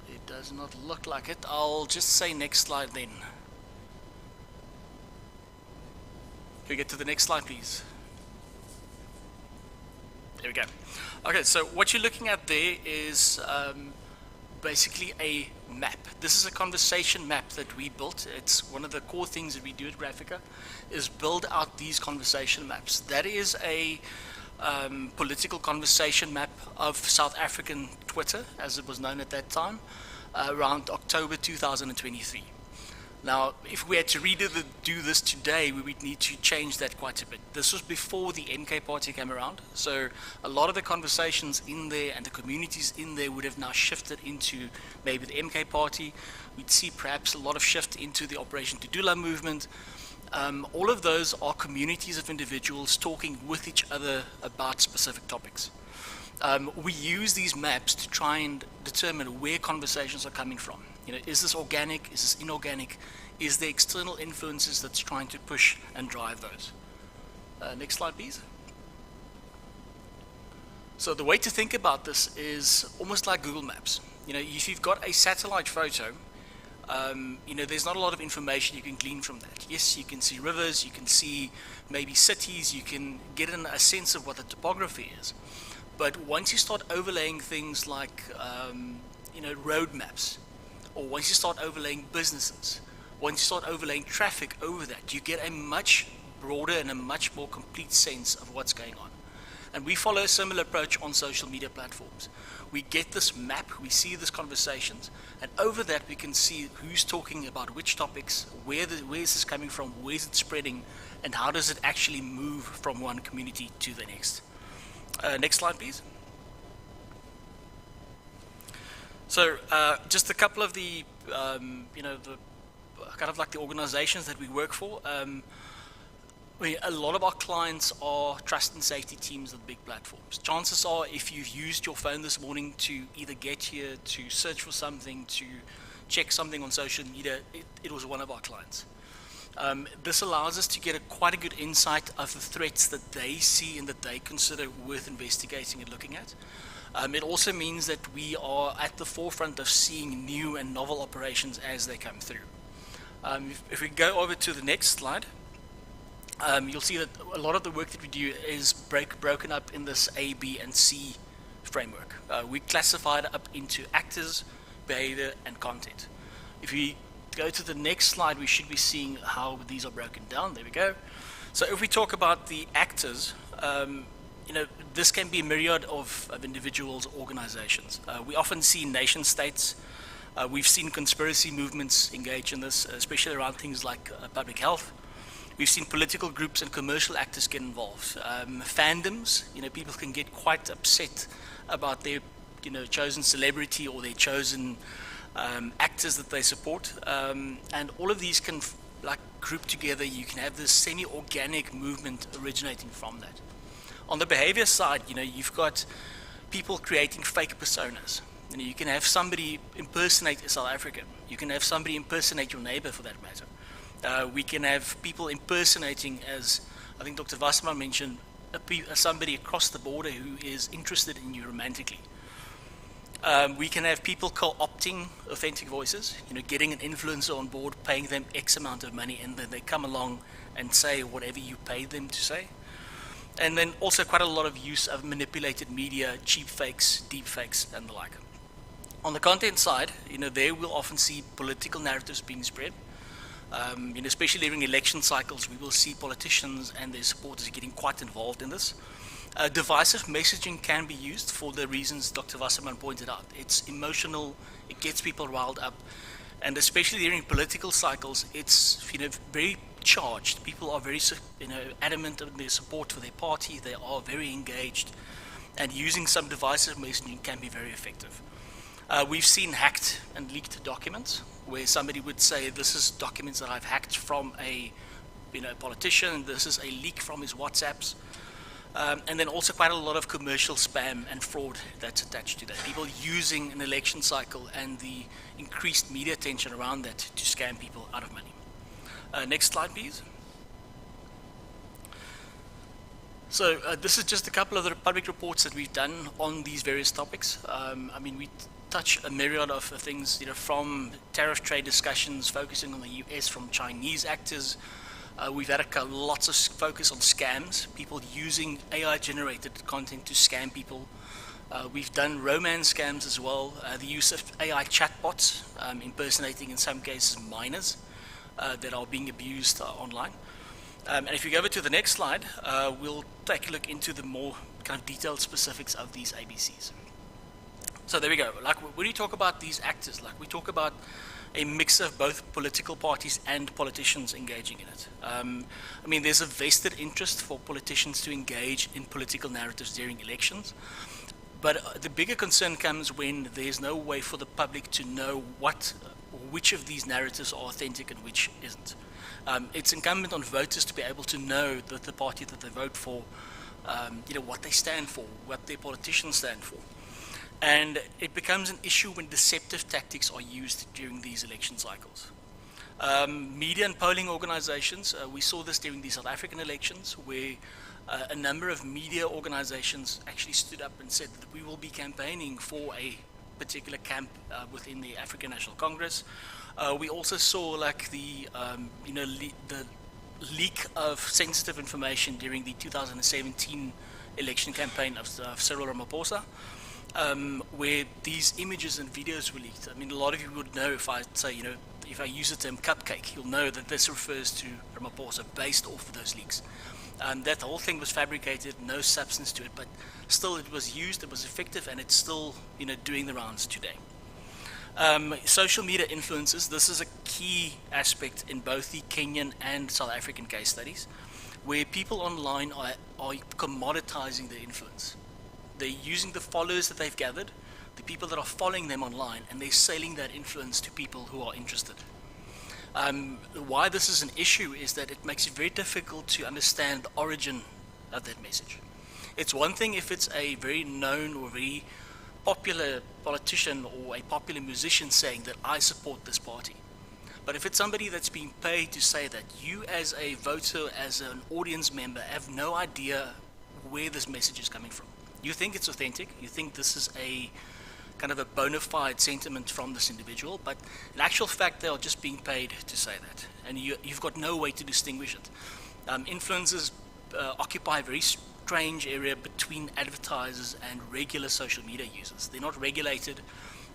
It does not look like it. I'll just say next slide then. Can we get to the next slide, please? There we go. Okay, so what you're looking at there is basically a map. This is a conversation map that we built. It's one of the core things that we do at Graphica, is build out these conversation maps. That is a political conversation map of South African Twitter, as it was known at that time, around October 2023. Now, if we had to do this today, we would need to change that quite a bit. This was before the MK party came around, so a lot of the conversations in there and the communities in there would have now shifted into maybe the MK party. We'd see perhaps a lot of shift into the Operation Tudula movement. All of those are communities of individuals talking with each other about specific topics. We use these maps to try and determine where conversations are coming from. You know, is this organic? Is this inorganic? Is there external influences that's trying to push and drive those? Next slide, please. So the way to think about this is almost like Google Maps. You know, if you've got a satellite photo, you know, there's not a lot of information you can glean from that. Yes, you can see rivers, you can see maybe cities, you can get a sense of what the topography is. But once you start overlaying things like, you know, road maps, or once you start overlaying businesses, once you start overlaying traffic over that, you get a much broader and a much more complete sense of what's going on. And we follow a similar approach on social media platforms. We get this map, we see these conversations, and over that we can see who's talking about which topics, where is this coming from, where is it spreading, and how does it actually move from one community to the next. Next slide, please. So just a couple of the, you know, the kind of like the organizations that we work for. A lot of our clients are trust and safety teams of big platforms. Chances are, if you've used your phone this morning to either get here, to search for something, to check something on social media, it was one of our clients. This allows us to get quite a good insight of the threats that they see and that they consider worth investigating and looking at. It also means that we are at the forefront of seeing new and novel operations as they come through. If we go over to the next slide, you'll see that a lot of the work that we do is broken up in this A, B, and C framework. We classify it up into actors, behavior, and content. If we go to the next slide, we should be seeing how these are broken down. There we go. So if we talk about the actors, you know, this can be a myriad of individuals, organizations. We often see nation states. We've seen conspiracy movements engage in this, especially around things like public health. We've seen political groups and commercial actors get involved. Fandoms, you know, people can get quite upset about their, you know, chosen celebrity or their chosen actors that they support. And all of these can like group together. You can have this semi-organic movement originating from that. On the behavior side, you know, you've got people creating fake personas. You know, you can have somebody impersonate a South African. You can have somebody impersonate your neighbor, for that matter. We can have people impersonating, as I think Dr. Wasserman mentioned, somebody across the border who is interested in you romantically. We can have people co-opting authentic voices, you know, getting an influencer on board, paying them X amount of money, and then they come along and say whatever you paid them to say. And then also quite a lot of use of manipulated media, cheap fakes, deep fakes, and the like. On the content side, you know, there we'll often see political narratives being spread. You know, especially during election cycles, we will see politicians and their supporters getting quite involved in this. Divisive messaging can be used for the reasons Dr. Wasserman pointed out. It's emotional, it gets people riled up, and especially during political cycles, it's, you know, very charged. People are very, you know, adamant in their support for their party. They are very engaged, and using some divisive messaging can be very effective. We've seen hacked and leaked documents where somebody would say, this is documents that I've hacked from a, you know, politician, this is a leak from his WhatsApps. And then also quite a lot of commercial spam and fraud that's attached to that. People using an election cycle and the increased media attention around that to scam people out of money. Next slide, please. So this is just a couple of the public reports that we've done on these various topics. I mean, we touch a myriad of things, you know, from tariff trade discussions focusing on the US, from Chinese actors. We've had lots of focus on scams, people using AI-generated content to scam people. We've done romance scams as well, the use of AI chatbots, impersonating in some cases minors that are being abused online. And if you go over to the next slide, we'll take a look into the more kind of detailed specifics of these ABCs. So there we go. Like when you talk about these actors, like we talk about a mix of both political parties and politicians engaging in it. I mean, there's a vested interest for politicians to engage in political narratives during elections. But the bigger concern comes when there's no way for the public to know which of these narratives are authentic and which isn't. It's incumbent on voters to be able to know that the party that they vote for, you know, what they stand for, what their politicians stand for. And it becomes an issue when deceptive tactics are used during these election cycles. Media and polling organizations, we saw this during the South African elections, where a number of media organizations actually stood up and said that we will be campaigning for a particular camp within the African National Congress. We also saw like the leak of sensitive information during the 2017 election campaign of Cyril Ramaphosa, where these images and videos were leaked. I mean, a lot of you would know if I say, you know, if I use the term cupcake, you'll know that this refers to Ramaphosa based off of those leaks. That whole thing was fabricated, no substance to it, but still it was used, it was effective, and it's still, you know, doing the rounds today. Social media influences, this is a key aspect in both the Kenyan and South African case studies, where people online are commoditizing their influence. They're using the followers that they've gathered, the people that are following them online, and they're selling that influence to people who are interested. Why this is an issue is that it makes it very difficult to understand the origin of that message. It's one thing if it's a very known or very popular politician or a popular musician saying that I support this party. But if it's somebody that's being paid to say that, you as a voter, as an audience member, have no idea where this message is coming from. You think it's authentic, you think this is a kind of a bona fide sentiment from this individual, but in actual fact they are just being paid to say that, and you've got no way to distinguish it. Influencers occupy a very strange area between advertisers and regular social media users. They're not regulated,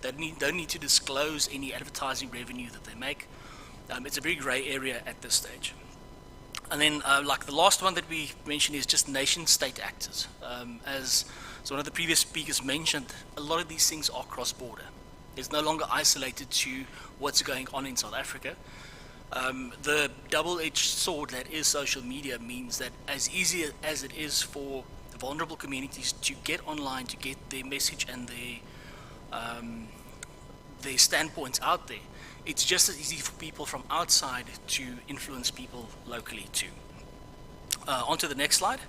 they don't need to disclose any advertising revenue that they make. It's a very grey area at this stage. And then like the last one that we mentioned is just nation-state actors. As one of the previous speakers mentioned, a lot of these things are cross-border. It's no longer isolated to what's going on in South Africa. The double-edged sword that is social media means that as easy as it is for vulnerable communities to get online, to get their message and their standpoints out there, it's just as easy for people from outside to influence people locally too. On to the next slide.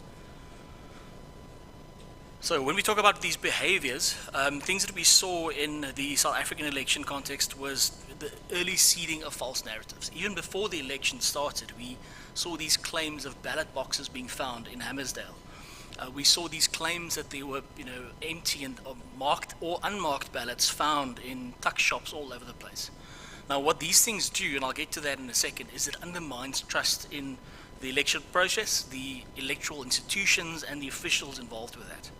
So when we talk about these behaviors, things that we saw in the South African election context was the early seeding of false narratives. Even before the election started, we saw these claims of ballot boxes being found in Hammersdale. We saw these claims that there were, you know, empty and marked or unmarked ballots found in tuck shops all over the place. Now, what these things do, and I'll get to that in a second, is it undermines trust in the election process, the electoral institutions, and the officials involved with that.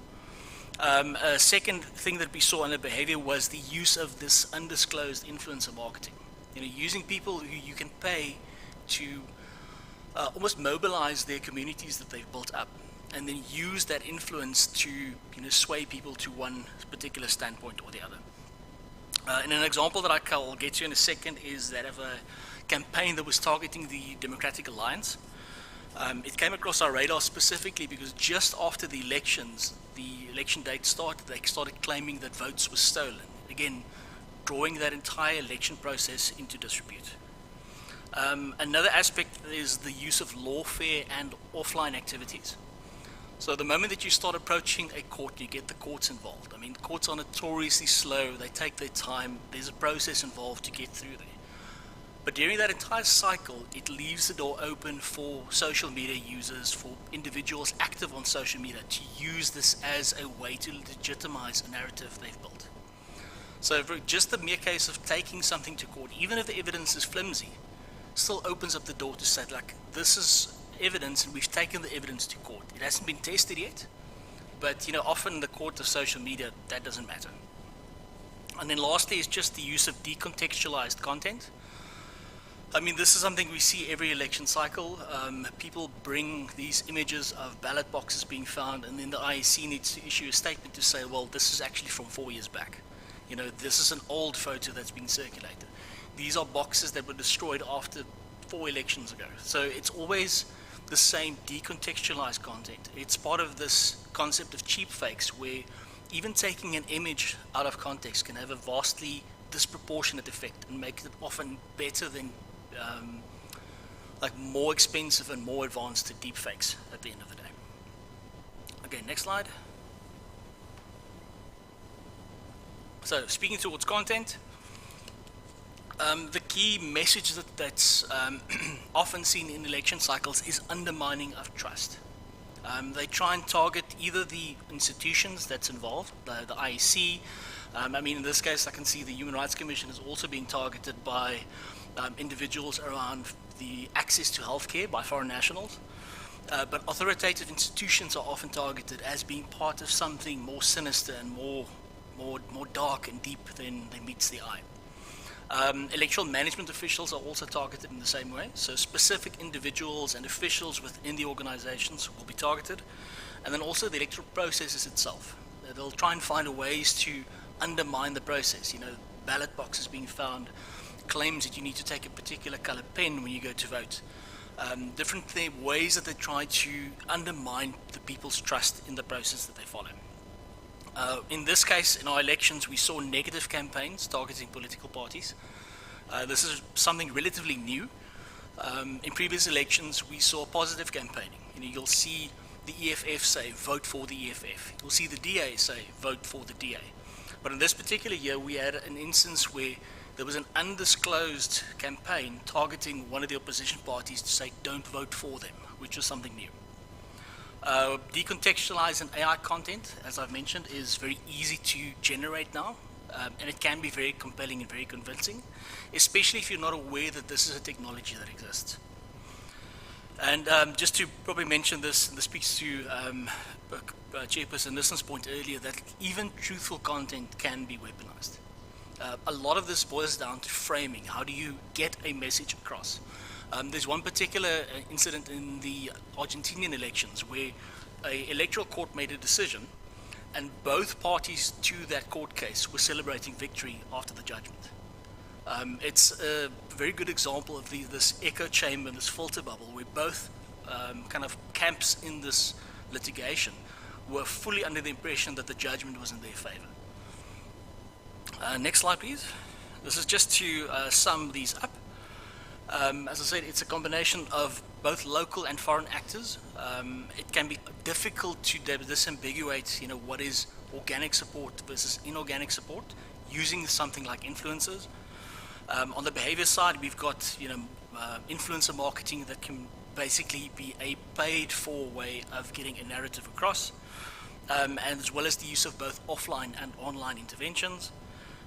A second thing that we saw in the behavior was the use of this undisclosed influencer marketing. You know, using people who you can pay to almost mobilize their communities that they've built up, and then use that influence to, you know, sway people to one particular standpoint or the other. And an example that I'll get to in a second is that of a campaign that was targeting the Democratic Alliance. It came across our radar specifically because just after the elections, the election date started, they started claiming that votes were stolen. Again, drawing that entire election process into disrepute. Another aspect is the use of lawfare and offline activities. So the moment that you start approaching a court, you get the courts involved. I mean, courts are notoriously slow. They take their time. There's a process involved to get through there. But during that entire cycle, it leaves the door open for social media users, for individuals active on social media to use this as a way to legitimize a narrative they've built. So for just the mere case of taking something to court, even if the evidence is flimsy, still opens up the door to say, like, this is evidence and we've taken the evidence to court. It hasn't been tested yet, but often in the court of social media, that doesn't matter. And then lastly is just the use of decontextualized content. I mean, this is something we see every election cycle. People bring these images of ballot boxes being found, and then the IEC needs to issue a statement to say, well, this is actually from 4 years back. This is an old photo that's been circulated. These are boxes that were destroyed after 4 elections ago. So it's always the same decontextualized content. It's part of this concept of cheap fakes, where even taking an image out of context can have a vastly disproportionate effect and make it often better than more expensive and more advanced deep fakes at the end of the day. Okay, next slide. So speaking towards content, the key message that's often seen in election cycles is undermining of trust. They try and target either the institutions that's involved, the IEC. I mean, in this case, I can see the Human Rights Commission is also being targeted by individuals around the access to healthcare by foreign nationals. But authoritative institutions are often targeted as being part of something more sinister and more dark and deep than meets the eye. Electoral management officials are also targeted in the same way. So specific individuals and officials within the organizations will be targeted. And then also the electoral processes itself. They'll try and find ways to undermine the process. Ballot boxes being found, claims that you need to take a particular color pen when you go to vote. Different ways that they try to undermine the people's trust in the process that they follow. In this case, in our elections, we saw negative campaigns targeting political parties. This is something relatively new. In previous elections, we saw positive campaigning. You'll see the EFF say, vote for the EFF. You'll see the DA say, vote for the DA. But in this particular year, we had an instance where there was an undisclosed campaign targeting one of the opposition parties to say, don't vote for them, which was something new. Decontextualized and AI content, as I've mentioned, is very easy to generate now, and it can be very compelling and very convincing, especially if you're not aware that this is a technology that exists. And just to probably mention this, and this speaks to Chairperson Nissen's point earlier, that even truthful content can be weaponized. A lot of this boils down to framing. How do you get a message across? There's one particular incident in the Argentinian elections where an electoral court made a decision, and both parties to that court case were celebrating victory after the judgment. It's a very good example of this echo chamber, this filter bubble, where both kind of camps in this litigation were fully under the impression that the judgment was in their favor. Next slide, please. This is just to sum these up. As I said, it's a combination of both local and foreign actors. It can be difficult to disambiguate, what is organic support versus inorganic support, using something like influencers. On the behavior side, we've got, influencer marketing that can basically be a paid-for way of getting a narrative across, and as well as the use of both offline and online interventions.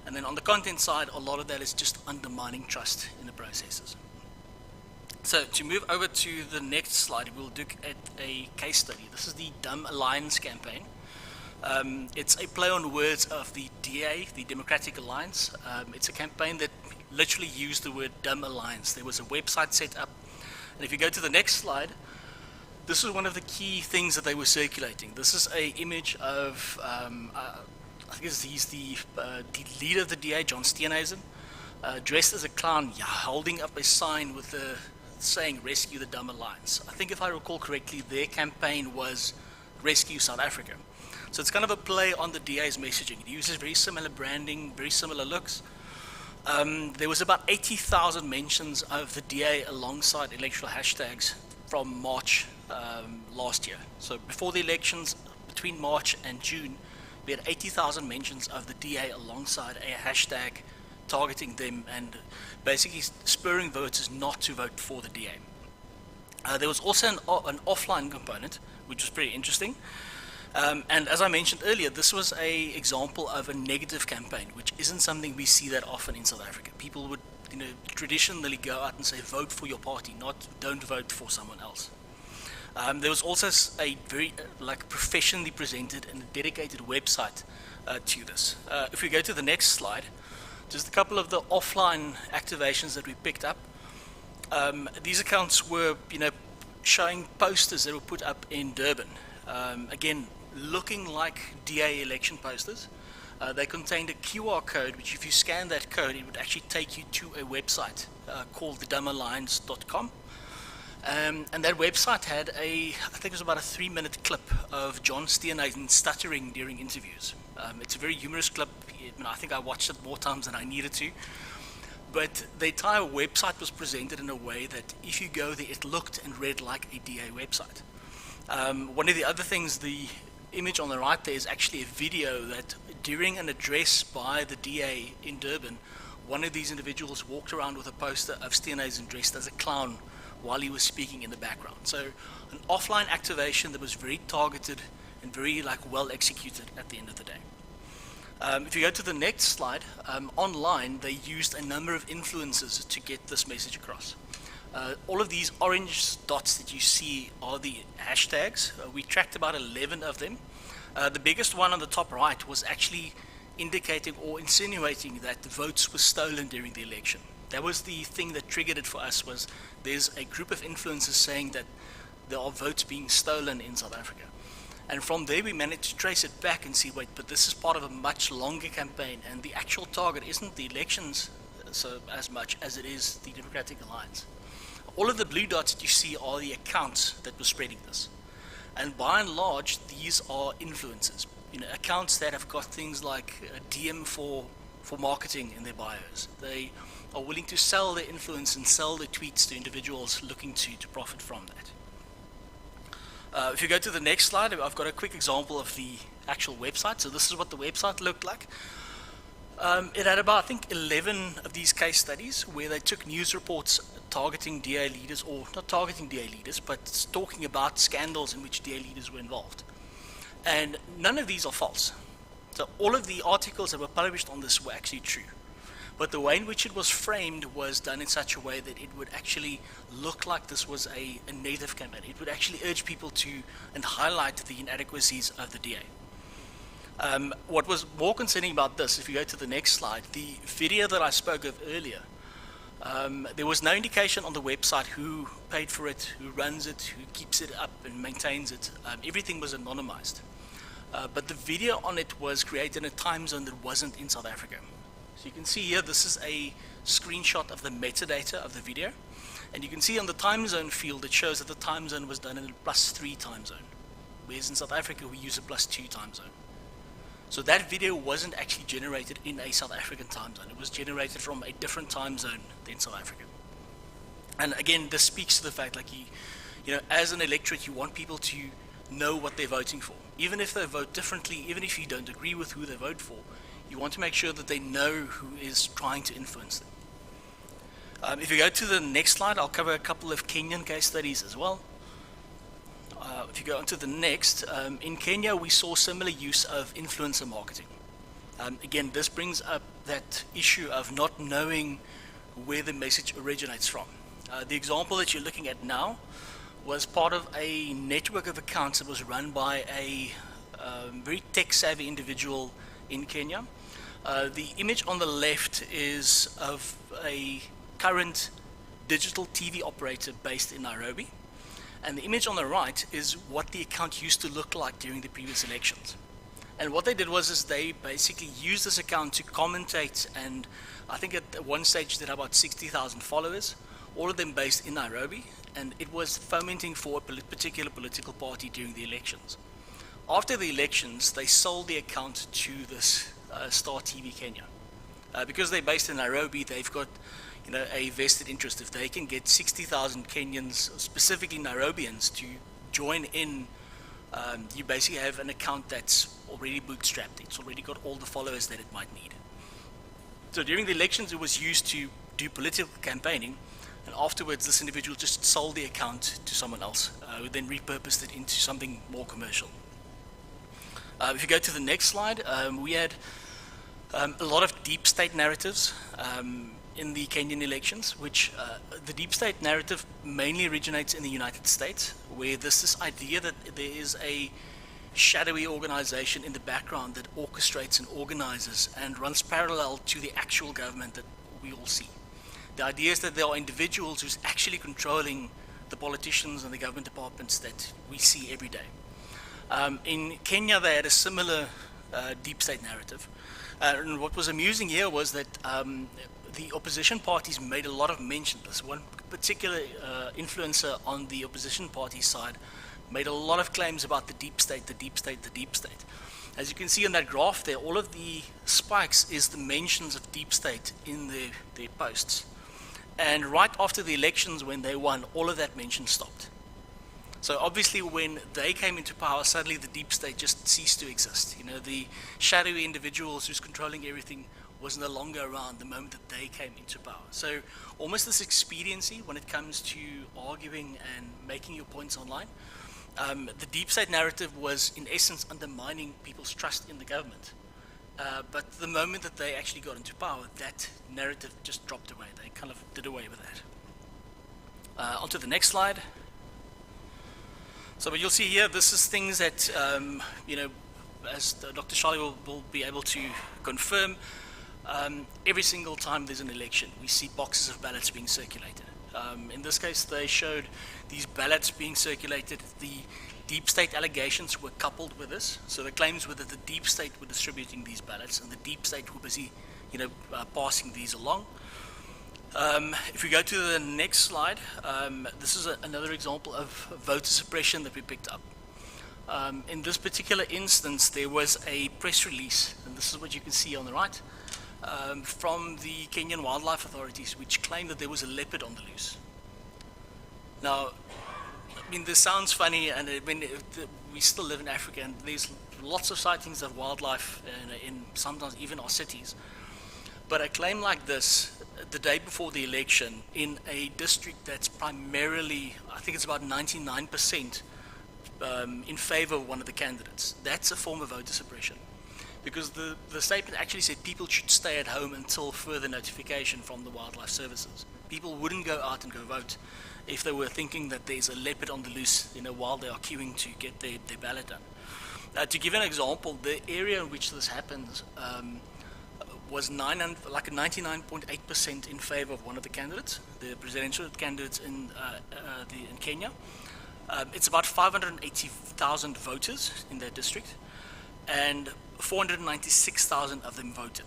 And then on the content side, a lot of that is just undermining trust in the processes. So to move over to the next slide, we'll look at a case study. This is the Dumb Alliance campaign. It's a play on words of the DA, the Democratic Alliance. It's a campaign that literally used the word Dumb Alliance. There was a website set up. And if you go to the next slide, this is one of the key things that they were circulating. This is an image of, I think he's the leader of the DA, John Steenhuisen, dressed as a clown, holding up a sign with the saying, rescue the Dumb Alliance. I think if I recall correctly, their campaign was rescue South Africa. So it's kind of a play on the DA's messaging. It uses very similar branding, very similar looks. There was about 80,000 mentions of the DA alongside electoral hashtags from March last year. So before the elections, between March and June, we had 80,000 mentions of the DA alongside a hashtag targeting them and basically spurring voters not to vote for the DA. There was also an offline component, which was pretty interesting. And as I mentioned earlier, this was an example of a negative campaign, which isn't something we see that often in South Africa. People would, traditionally go out and say, vote for your party, not don't vote for someone else. There was also a very professionally presented and dedicated website to this. If we go to the next slide, just a couple of the offline activations that we picked up. These accounts were, showing posters that were put up in Durban. Again, looking like DA election posters. They contained a QR code, which if you scan that code, it would actually take you to a website called thedumballiance.com. And that website had I think it was about a 3-minute clip of John Steenhuisen stuttering during interviews. It's a very humorous clip. I think I watched it more times than I needed to. But the entire website was presented in a way that if you go there, it looked and read like a DA website. One of the other things, the image on the right there is actually a video that during an address by the DA in Durban, one of these individuals walked around with a poster of Steenhuisen dressed as a clown while he was speaking in the background. So an offline activation that was very targeted and very well executed at the end of the day. If you go to the next slide, online they used a number of influencers to get this message across. All of these orange dots that you see are the hashtags. We tracked about 11 of them. The biggest one on the top right was actually indicating or insinuating that the votes were stolen during the election. That was the thing that triggered it for us, was there's a group of influencers saying that there are votes being stolen in South Africa. And from there we managed to trace it back and see, wait, but this is part of a much longer campaign, and the actual target isn't the elections so as much as it is the Democratic Alliance. All of the blue dots that you see are the accounts that were spreading this. And by and large, these are influencers. Accounts that have got things like a DM for marketing in their bios. They are willing to sell their influence and sell their tweets to individuals looking to profit from that. If you go to the next slide, I've got a quick example of the actual website. So this is what the website looked like. It had about, I think, 11 of these case studies where they took news reports targeting DA leaders, or not targeting DA leaders, but talking about scandals in which DA leaders were involved. And none of these are false. So all of the articles that were published on this were actually true. But the way in which it was framed was done in such a way that it would actually look like this was a native campaign. It would actually urge people to and highlight the inadequacies of the DA. What was more concerning about this, if you go to the next slide, the video that I spoke of earlier, there was no indication on the website who paid for it, who runs it, who keeps it up and maintains it. Everything was anonymized. But the video on it was created in a time zone that wasn't in South Africa. So you can see here, this is a screenshot of the metadata of the video. And you can see on the time zone field, it shows that the time zone was done in a +3 time zone. Whereas in South Africa, we use a +2 time zone. So that video wasn't actually generated in a South African time zone. It was generated from a different time zone than South Africa. And again, this speaks to the fact, as an electorate, you want people to know what they're voting for. Even if they vote differently, even if you don't agree with who they vote for, you want to make sure that they know who is trying to influence them. If you go to the next slide, I'll cover a couple of Kenyan case studies as well. If you go on to the next, in Kenya we saw similar use of influencer marketing. Again, this brings up that issue of not knowing where the message originates from. The example that you're looking at now was part of a network of accounts that was run by a very tech-savvy individual in Kenya. The image on the left is of a current digital TV operator based in Nairobi. And the image on the right is what the account used to look like during the previous elections. And what they did was they basically used this account to commentate, and I think at one stage they had about 60,000 followers, all of them based in Nairobi, and it was fomenting for a particular political party during the elections. After the elections, they sold the account to this Star TV Kenya. Because they're based in Nairobi, they've got a vested interest. If they can get 60,000 Kenyans, specifically Nairobians, to join in, you basically have an account that's already bootstrapped. It's already got all the followers that it might need. So during the elections, it was used to do political campaigning, and afterwards this individual just sold the account to someone else, who then repurposed it into something more commercial. If you go to the next slide, we had a lot of deep state narratives in the Kenyan elections, which the deep state narrative mainly originates in the United States, where there's this idea that there is a shadowy organization in the background that orchestrates and organizes and runs parallel to the actual government that we all see. The idea is that there are individuals who's actually controlling the politicians and the government departments that we see every day. In Kenya, they had a similar deep state narrative. And what was amusing here was that the opposition parties made a lot of mention of this. One particular influencer on the opposition party side made a lot of claims about the deep state, the deep state, the deep state. As you can see on that graph there, all of the spikes is the mentions of deep state in their posts. And right after the elections, when they won, all of that mention stopped. So obviously when they came into power, suddenly the deep state just ceased to exist. The shadowy individuals who's controlling everything was no longer around the moment that they came into power. So almost this expediency when it comes to arguing and making your points online. The deep state narrative was in essence undermining people's trust in the government. But the moment that they actually got into power, that narrative just dropped away. They kind of did away with that. On to the next slide. So what you'll see here, this is things that, as Dr. Charlie will be able to confirm, every single time there's an election, we see boxes of ballots being circulated. In this case, they showed these ballots being circulated. The deep state allegations were coupled with this. So the claims were that the deep state were distributing these ballots and the deep state were busy, passing these along. If we go to the next slide, this is another example of voter suppression that we picked up. In this particular instance, there was a press release, and this is what you can see on the right, from the Kenyan wildlife authorities, which claimed that there was a leopard on the loose. Now, this sounds funny, and we still live in Africa, and there's lots of sightings of wildlife in sometimes even our cities. But a claim like this, the day before the election, in a district that's primarily, I think it's about 99% in favor of one of the candidates, that's a form of voter suppression. Because the statement actually said people should stay at home until further notification from the wildlife services. People wouldn't go out and go vote if they were thinking that there's a leopard on the loose, while they are queuing to get their ballot done. To give an example, the area in which this happens was a 99.8% in favor of one of the candidates, the presidential candidates in Kenya. It's about 580,000 voters in that district, and 496,000 of them voted.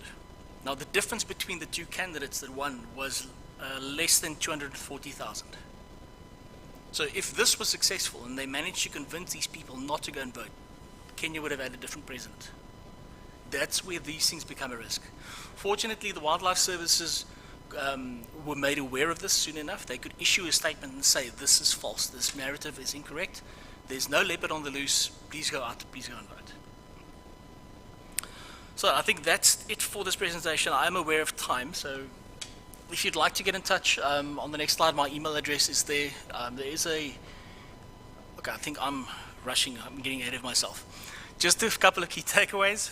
Now the difference between the two candidates that won was less than 240,000. So if this was successful and they managed to convince these people not to go and vote, Kenya would have had a different president. That's where these things become a risk. Fortunately, the wildlife services were made aware of this soon enough. They could issue a statement and say, this is false, this narrative is incorrect, there's no leopard on the loose, please go out, please go and vote. So I think that's it for this presentation. I am aware of time, so if you'd like to get in touch, on the next slide, my email address is there. There is okay, I think I'm rushing, I'm getting ahead of myself. Just a couple of key takeaways.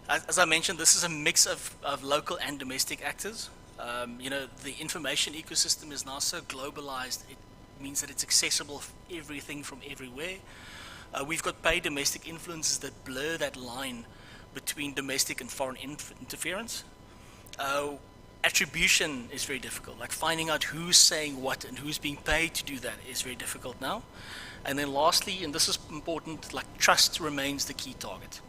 As I mentioned, this is a mix of local and domestic actors. The information ecosystem is now so globalized, it means that it's accessible for everything from everywhere. We've got paid domestic influences that blur that line between domestic and foreign interference. Attribution is very difficult, like finding out who's saying what and who's being paid to do that is very difficult now. And then lastly, and this is important, like trust remains the key target.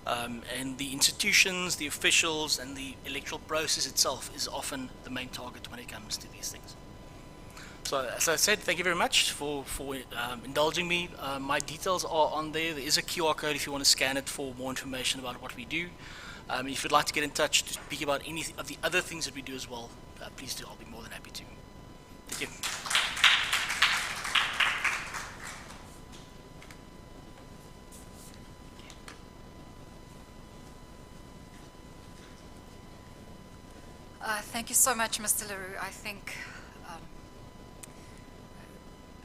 And the institutions, the officials, and the electoral process itself is often the main target when it comes to these things. So as I said, thank you very much for indulging me. My details are on there. There is a QR code if you want to scan it for more information about what we do. If you'd like to get in touch to speak about any of the other things that we do as well, please do. I'll be more than happy to. Thank you. Thank you so much, Mr. Leroux. I think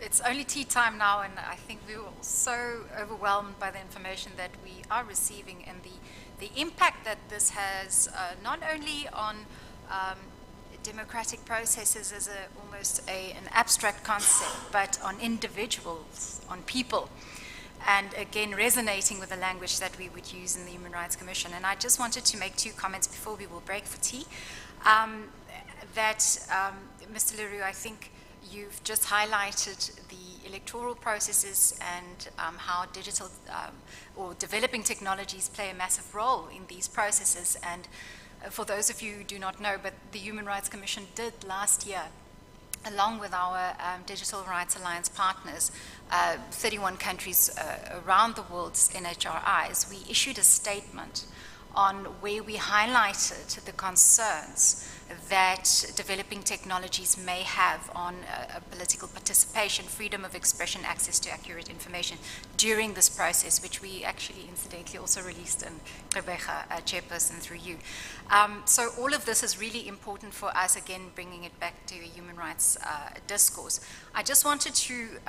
it's only tea time now, and I think we were all so overwhelmed by the information that we are receiving and the impact that this has not only on democratic processes as almost an abstract concept, but on individuals, on people. And again, resonating with the language that we would use in the Human Rights Commission. And I just wanted to make 2 comments before we will break for tea. Mr. Leroux, I think you've just highlighted the electoral processes and how digital or developing technologies play a massive role in these processes. And for those of you who do not know, but the Human Rights Commission did last year, along with our Digital Rights Alliance partners, 31 countries around the world's NHRIs, we issued a statement on where we highlighted the concerns that developing technologies may have on political participation, freedom of expression, access to accurate information during this process, which we actually incidentally also released in Rebecca, chairperson, through you. So all of this is really important for us, again, bringing it back to a human rights discourse. I just wanted to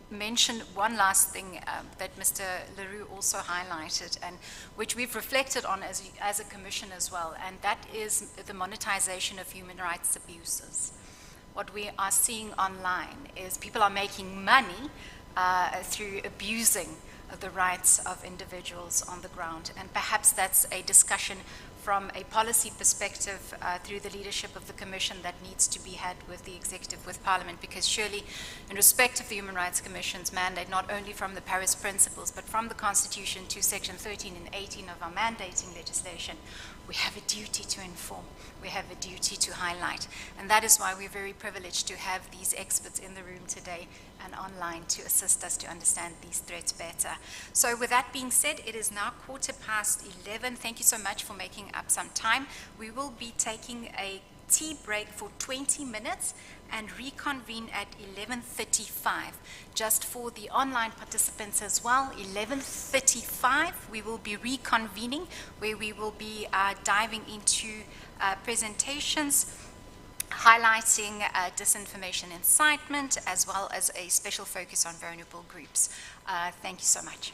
mention one last thing that Mr. Leroux also highlighted, and which we've reflected on as a commission as well, and that is the monetization of human rights abuses. What we are seeing online is people are making money through abusing the rights of individuals on the ground, and perhaps that's a discussion from a policy perspective through the leadership of the Commission that needs to be had with the Executive, with Parliament, because surely in respect of the Human Rights Commission's mandate, not only from the Paris Principles, but from the Constitution to Section 13 and 18 of our mandating legislation, we have a duty to inform, we have a duty to highlight. And that is why we're very privileged to have these experts in the room today and online to assist us to understand these threats better. So with that being said, it is now 11:15. Thank you so much for making up some time. We will be taking a tea break for 20 minutes and reconvene at 11:35. Just for the online participants as well, 11:35 we will be reconvening, where we will be diving into presentations highlighting disinformation incitement, as well as a special focus on vulnerable groups. Thank you so much.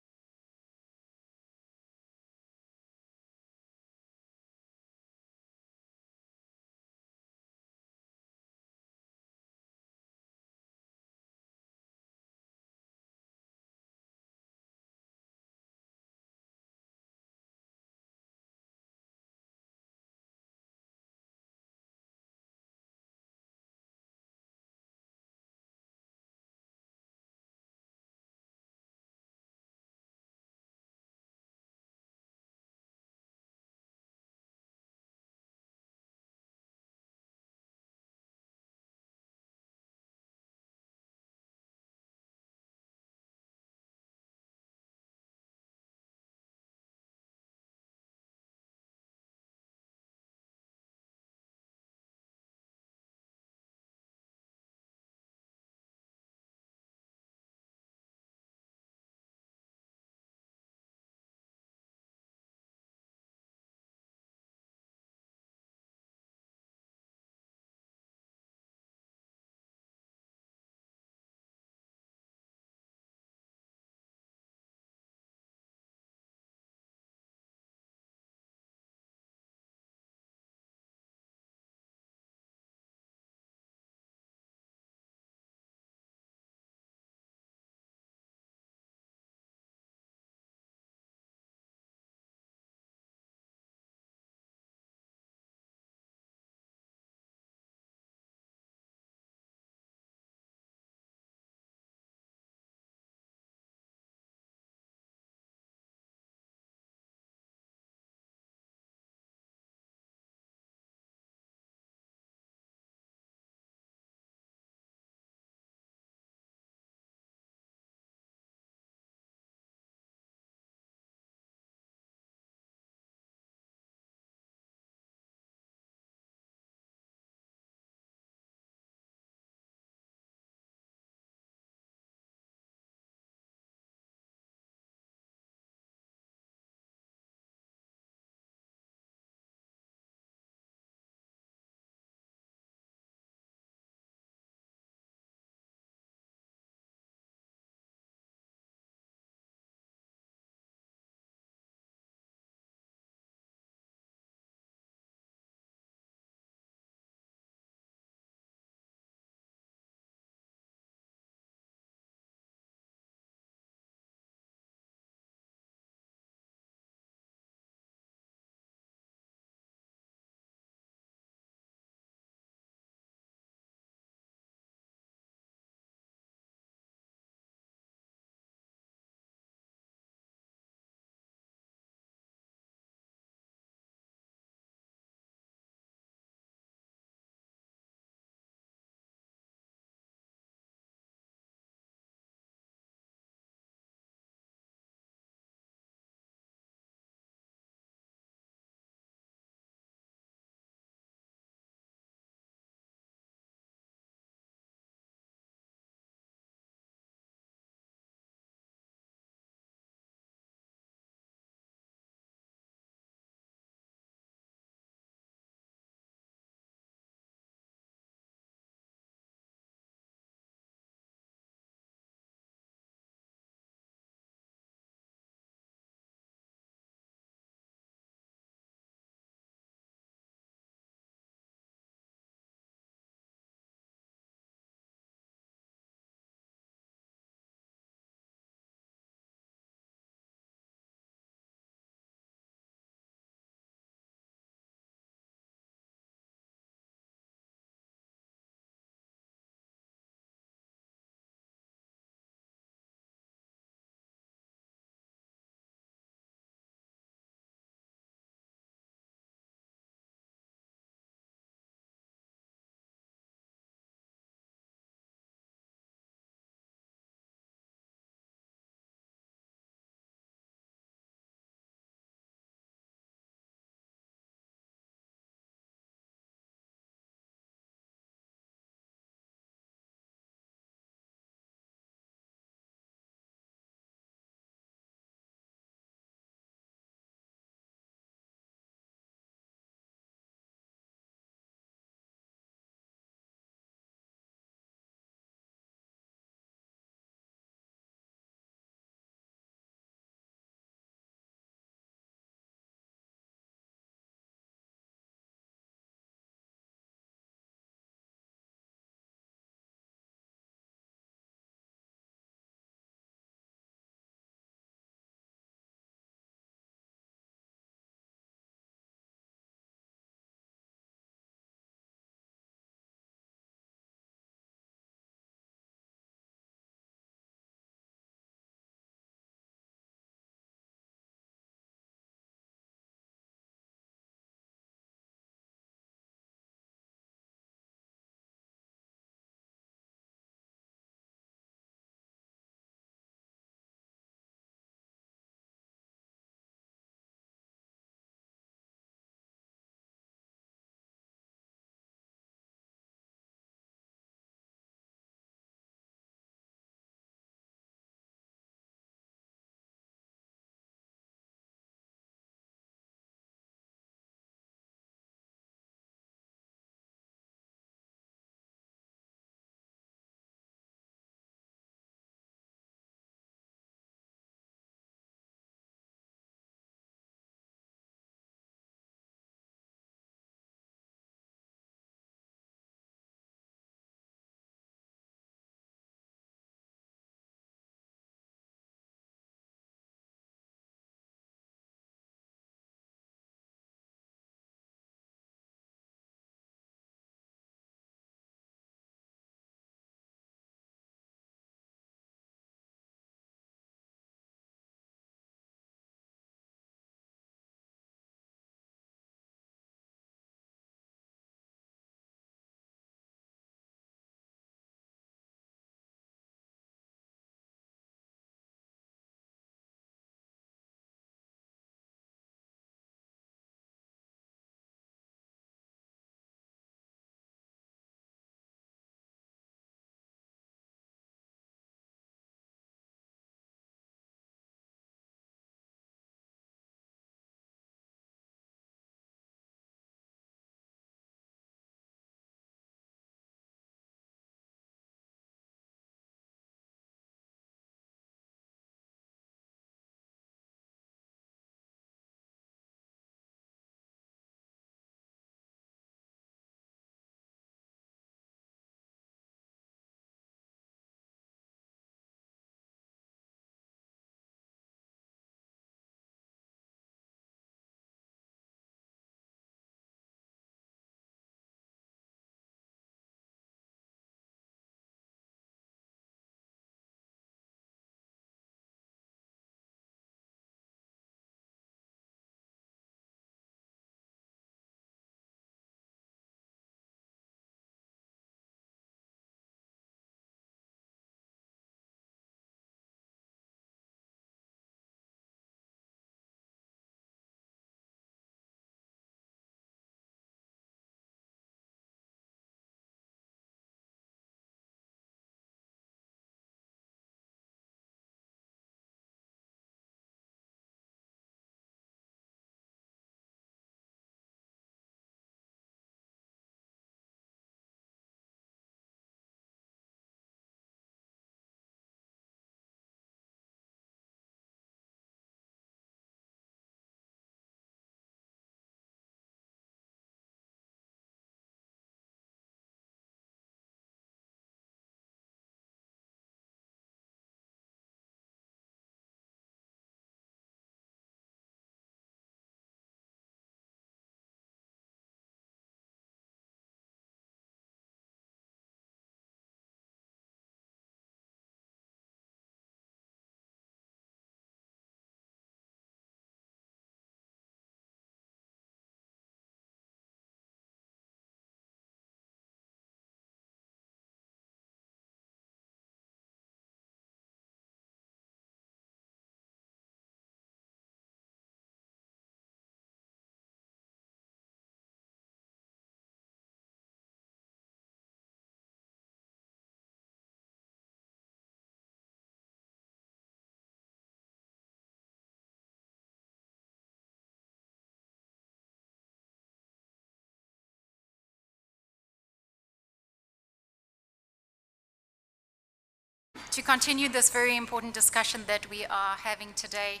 to continue this very important discussion that we are having today,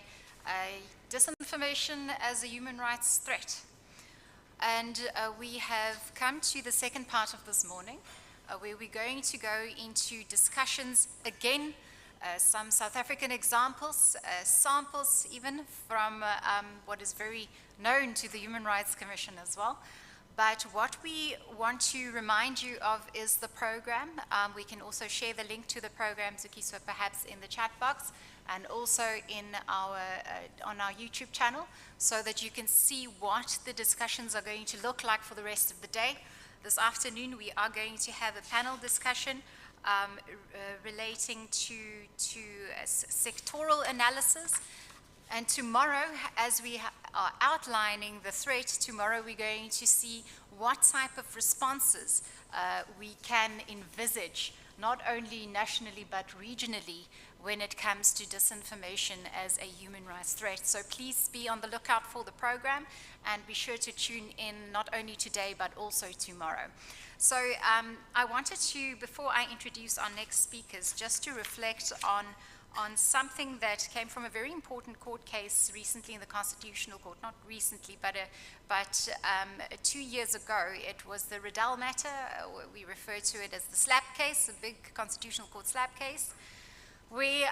disinformation as a human rights threat. And we have come to the second part of this morning, where we're going to go into discussions again, some South African examples, samples even from what is very known to the Human Rights Commission as well. But what we want to remind you of is the program. We can also share the link to the program, Zukiswa, perhaps in the chat box, and also in on our YouTube channel, so that you can see what the discussions are going to look like for the rest of the day. This afternoon, we are going to have a panel discussion relating to sectoral analysis. And tomorrow, as we are outlining the threat, tomorrow we're going to see what type of responses we can envisage, not only nationally but regionally, when it comes to disinformation as a human rights threat. So please be on the lookout for the program and be sure to tune in not only today but also tomorrow. So I wanted to, before I introduce our next speakers, just to reflect on something that came from a very important court case recently in the Constitutional Court, not recently, but 2 years ago. It was the Riddell matter. We refer to it as the slap case, the big Constitutional Court slap case, where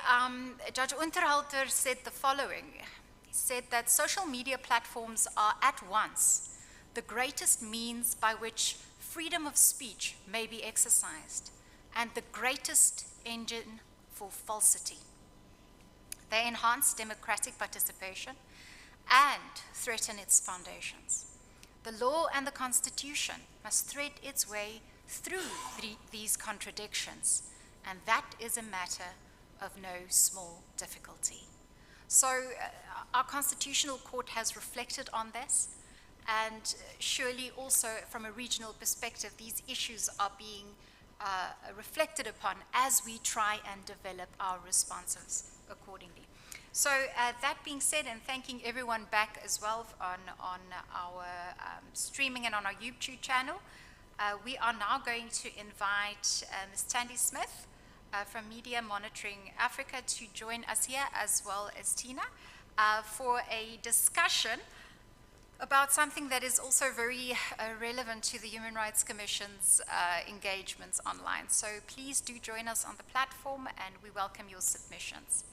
Judge Unterhalter said the following. He said that social media platforms are at once the greatest means by which freedom of speech may be exercised and the greatest engine for falsity. They enhance democratic participation and threaten its foundations. The law and the Constitution must thread its way through these contradictions, and that is a matter of no small difficulty. So our Constitutional Court has reflected on this, and surely also from a regional perspective, these issues are being reflected upon as we try and develop our responses accordingly. So that being said, and thanking everyone back as well on our streaming and on our YouTube channel, we are now going to invite Ms. Tandy Smith from Media Monitoring Africa to join us here, as well as Tina, for a discussion about something that is also very relevant to the Human Rights Commission's engagements online. So please do join us on the platform, and we welcome your submissions.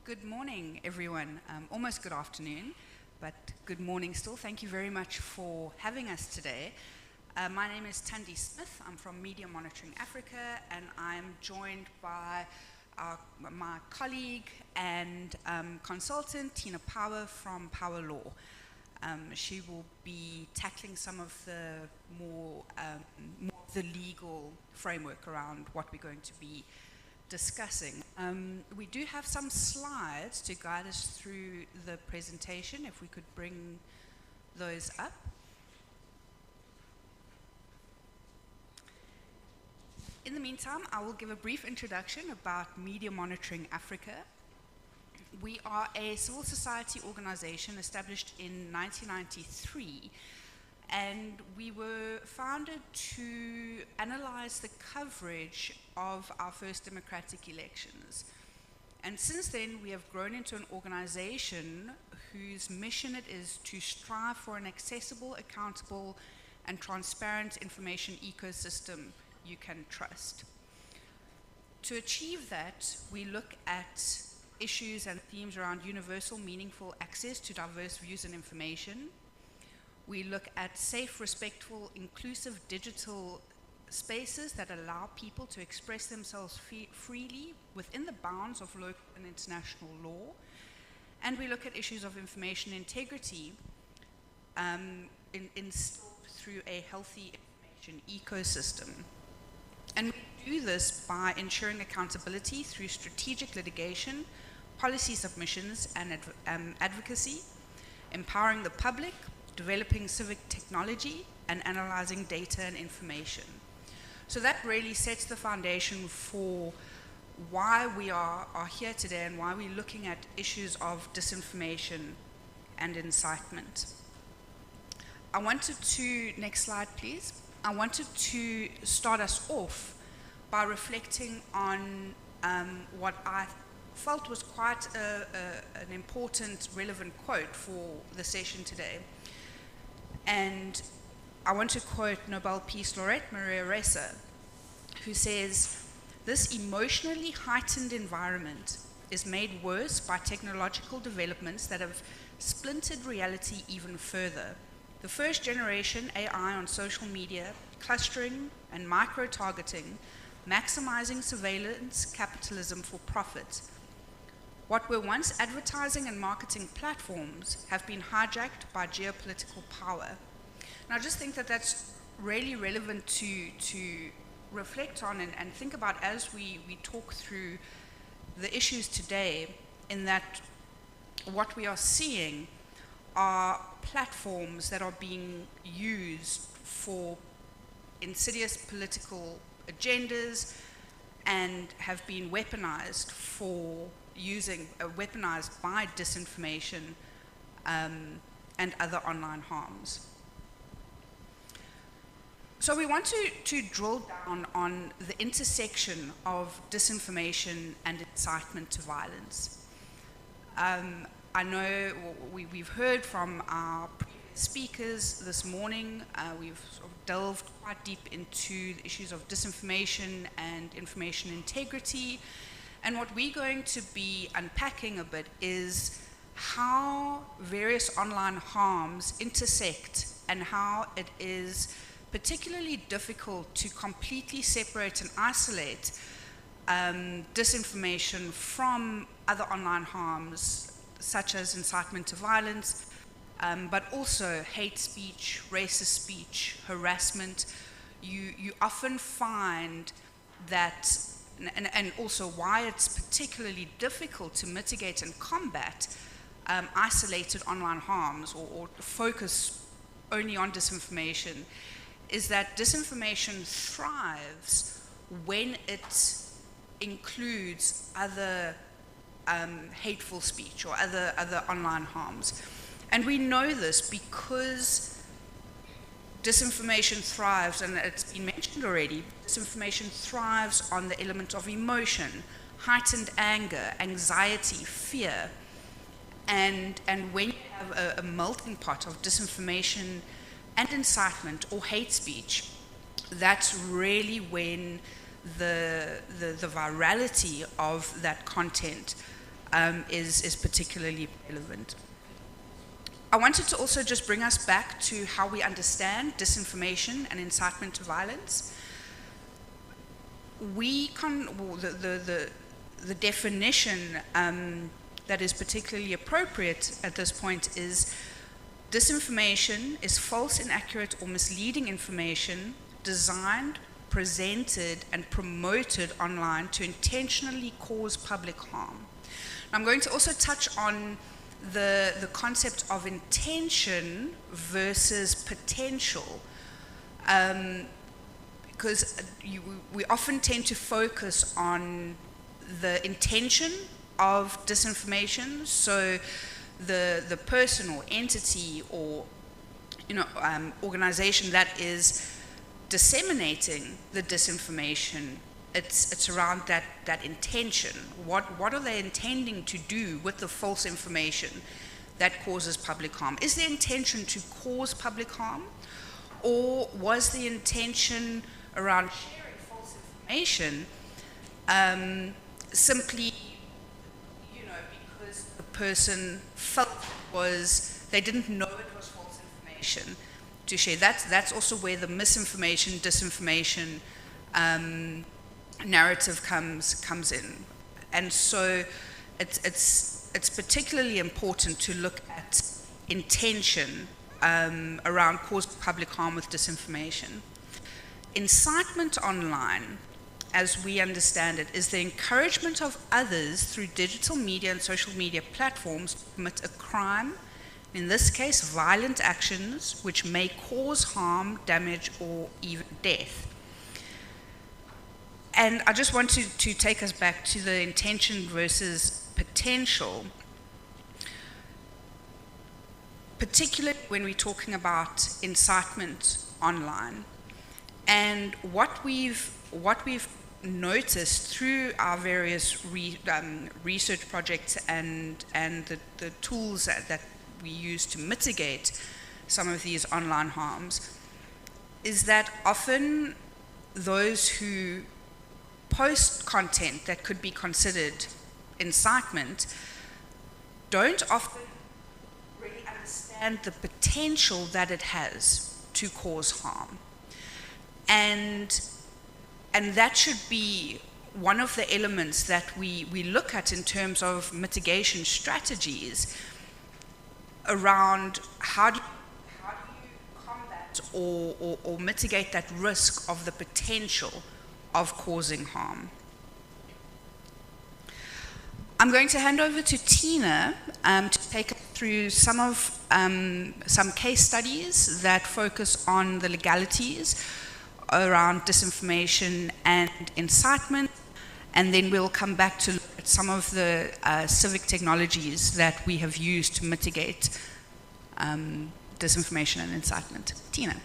Good morning, everyone. Almost good afternoon, but good morning still. Thank you very much for having us today. My name is Tandy Smith. I'm from Media Monitoring Africa, and I'm joined by my colleague and consultant, Tina Power from Power Law. She will be tackling some of the more the legal framework around what we're going to be discussing. We do have some slides to guide us through the presentation, if we could bring those up. In the meantime, I will give a brief introduction about Media Monitoring Africa. We are a civil society organization established in 1993, and we were founded to analyze the coverage of our first democratic elections. And since then, we have grown into an organization whose mission it is to strive for an accessible, accountable, and transparent information ecosystem you can trust. To achieve that, we look at issues and themes around universal, meaningful access to diverse views and information. We look at safe, respectful, inclusive digital spaces that allow people to express themselves freely within the bounds of local and international law. And we look at issues of information integrity instilled through a healthy information ecosystem. And we do this by ensuring accountability through strategic litigation, policy submissions, and advocacy, empowering the public developing civic technology, and analyzing data and information. So that really sets the foundation for why we are here today and why we're looking at issues of disinformation and incitement. I wanted to, next slide please, I wanted to start us off by reflecting on what I felt was quite an important, relevant quote for the session today. And I want to quote Nobel Peace Laureate Maria Ressa, who says, "This emotionally heightened environment is made worse by technological developments that have splintered reality even further. The first generation AI on social media, clustering and micro-targeting, maximizing surveillance capitalism for profit. What were once advertising and marketing platforms have been hijacked by geopolitical power." And I just think that that's really relevant to reflect on and think about as we talk through the issues today, in that what we are seeing are platforms that are being used for insidious political agendas and have been weaponized for weaponized by disinformation and other online harms. So we want to drill down on the intersection of disinformation and incitement to violence. I know we've heard from our previous speakers this morning, we've sort of delved quite deep into the issues of disinformation and information integrity. And what we're going to be unpacking a bit is how various online harms intersect and how it is particularly difficult to completely separate and isolate disinformation from other online harms, such as incitement to violence, but also hate speech, racist speech, harassment. You often find that, and also why it's particularly difficult to mitigate and combat isolated online harms or focus only on disinformation, is that disinformation thrives when it includes other hateful speech or other online harms. And we know this because disinformation thrives, and it's been mentioned already, disinformation thrives on the element of emotion, heightened anger, anxiety, fear. And when you have a melting pot of disinformation and incitement or hate speech, that's really when the virality of that content is particularly relevant. I wanted to also just bring us back to how we understand disinformation and incitement to violence. The definition that is particularly appropriate at this point is: disinformation is false, inaccurate, or misleading information designed, presented, and promoted online to intentionally cause public harm. I'm going to also touch on the concept of intention versus potential, because we often tend to focus on the intention of disinformation. So the person or entity or organization that is disseminating the disinformation, it's around that intention. What are they intending to do with the false information that causes public harm? Is the intention to cause public harm, or was the intention around sharing false information simply because the person felt they didn't know it was false information to share? That's also where the misinformation, disinformation narrative comes in. And so it's particularly important to look at intention around causing public harm with disinformation. Incitement online, as we understand it, is the encouragement of others through digital media and social media platforms to commit a crime, an in this case, violent actions which may cause harm, damage, or even death. And I just want to take us back to the intention versus potential, particularly when we're talking about incitement online. And what we've noticed through our various research projects and the tools that we use to mitigate some of these online harms is that often those who post content that could be considered incitement don't often really understand the potential that it has to cause harm. And that should be one of the elements that we look at in terms of mitigation strategies around how do you combat or mitigate that risk of the potential of causing harm. I'm going to hand over to Tina to take us through some case studies that focus on the legalities around disinformation and incitement, and then we'll come back to look at some of the civic technologies that we have used to mitigate disinformation and incitement. Tina.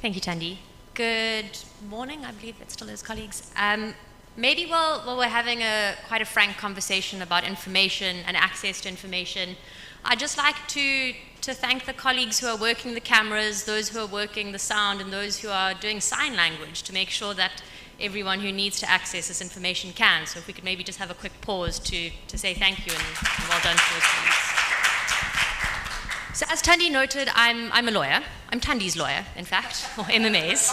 Thank you, Tandi. Good morning, I believe it still is, colleagues. Maybe while we're having quite a frank conversation about information and access to information, I'd just like to thank the colleagues who are working the cameras, those who are working the sound, and those who are doing sign language to make sure that everyone who needs to access this information can. So if we could maybe just have a quick pause to say thank you and well done to those colleagues. So as Tandi noted, I'm a lawyer. I'm Tandi's lawyer, in fact, or MMA's.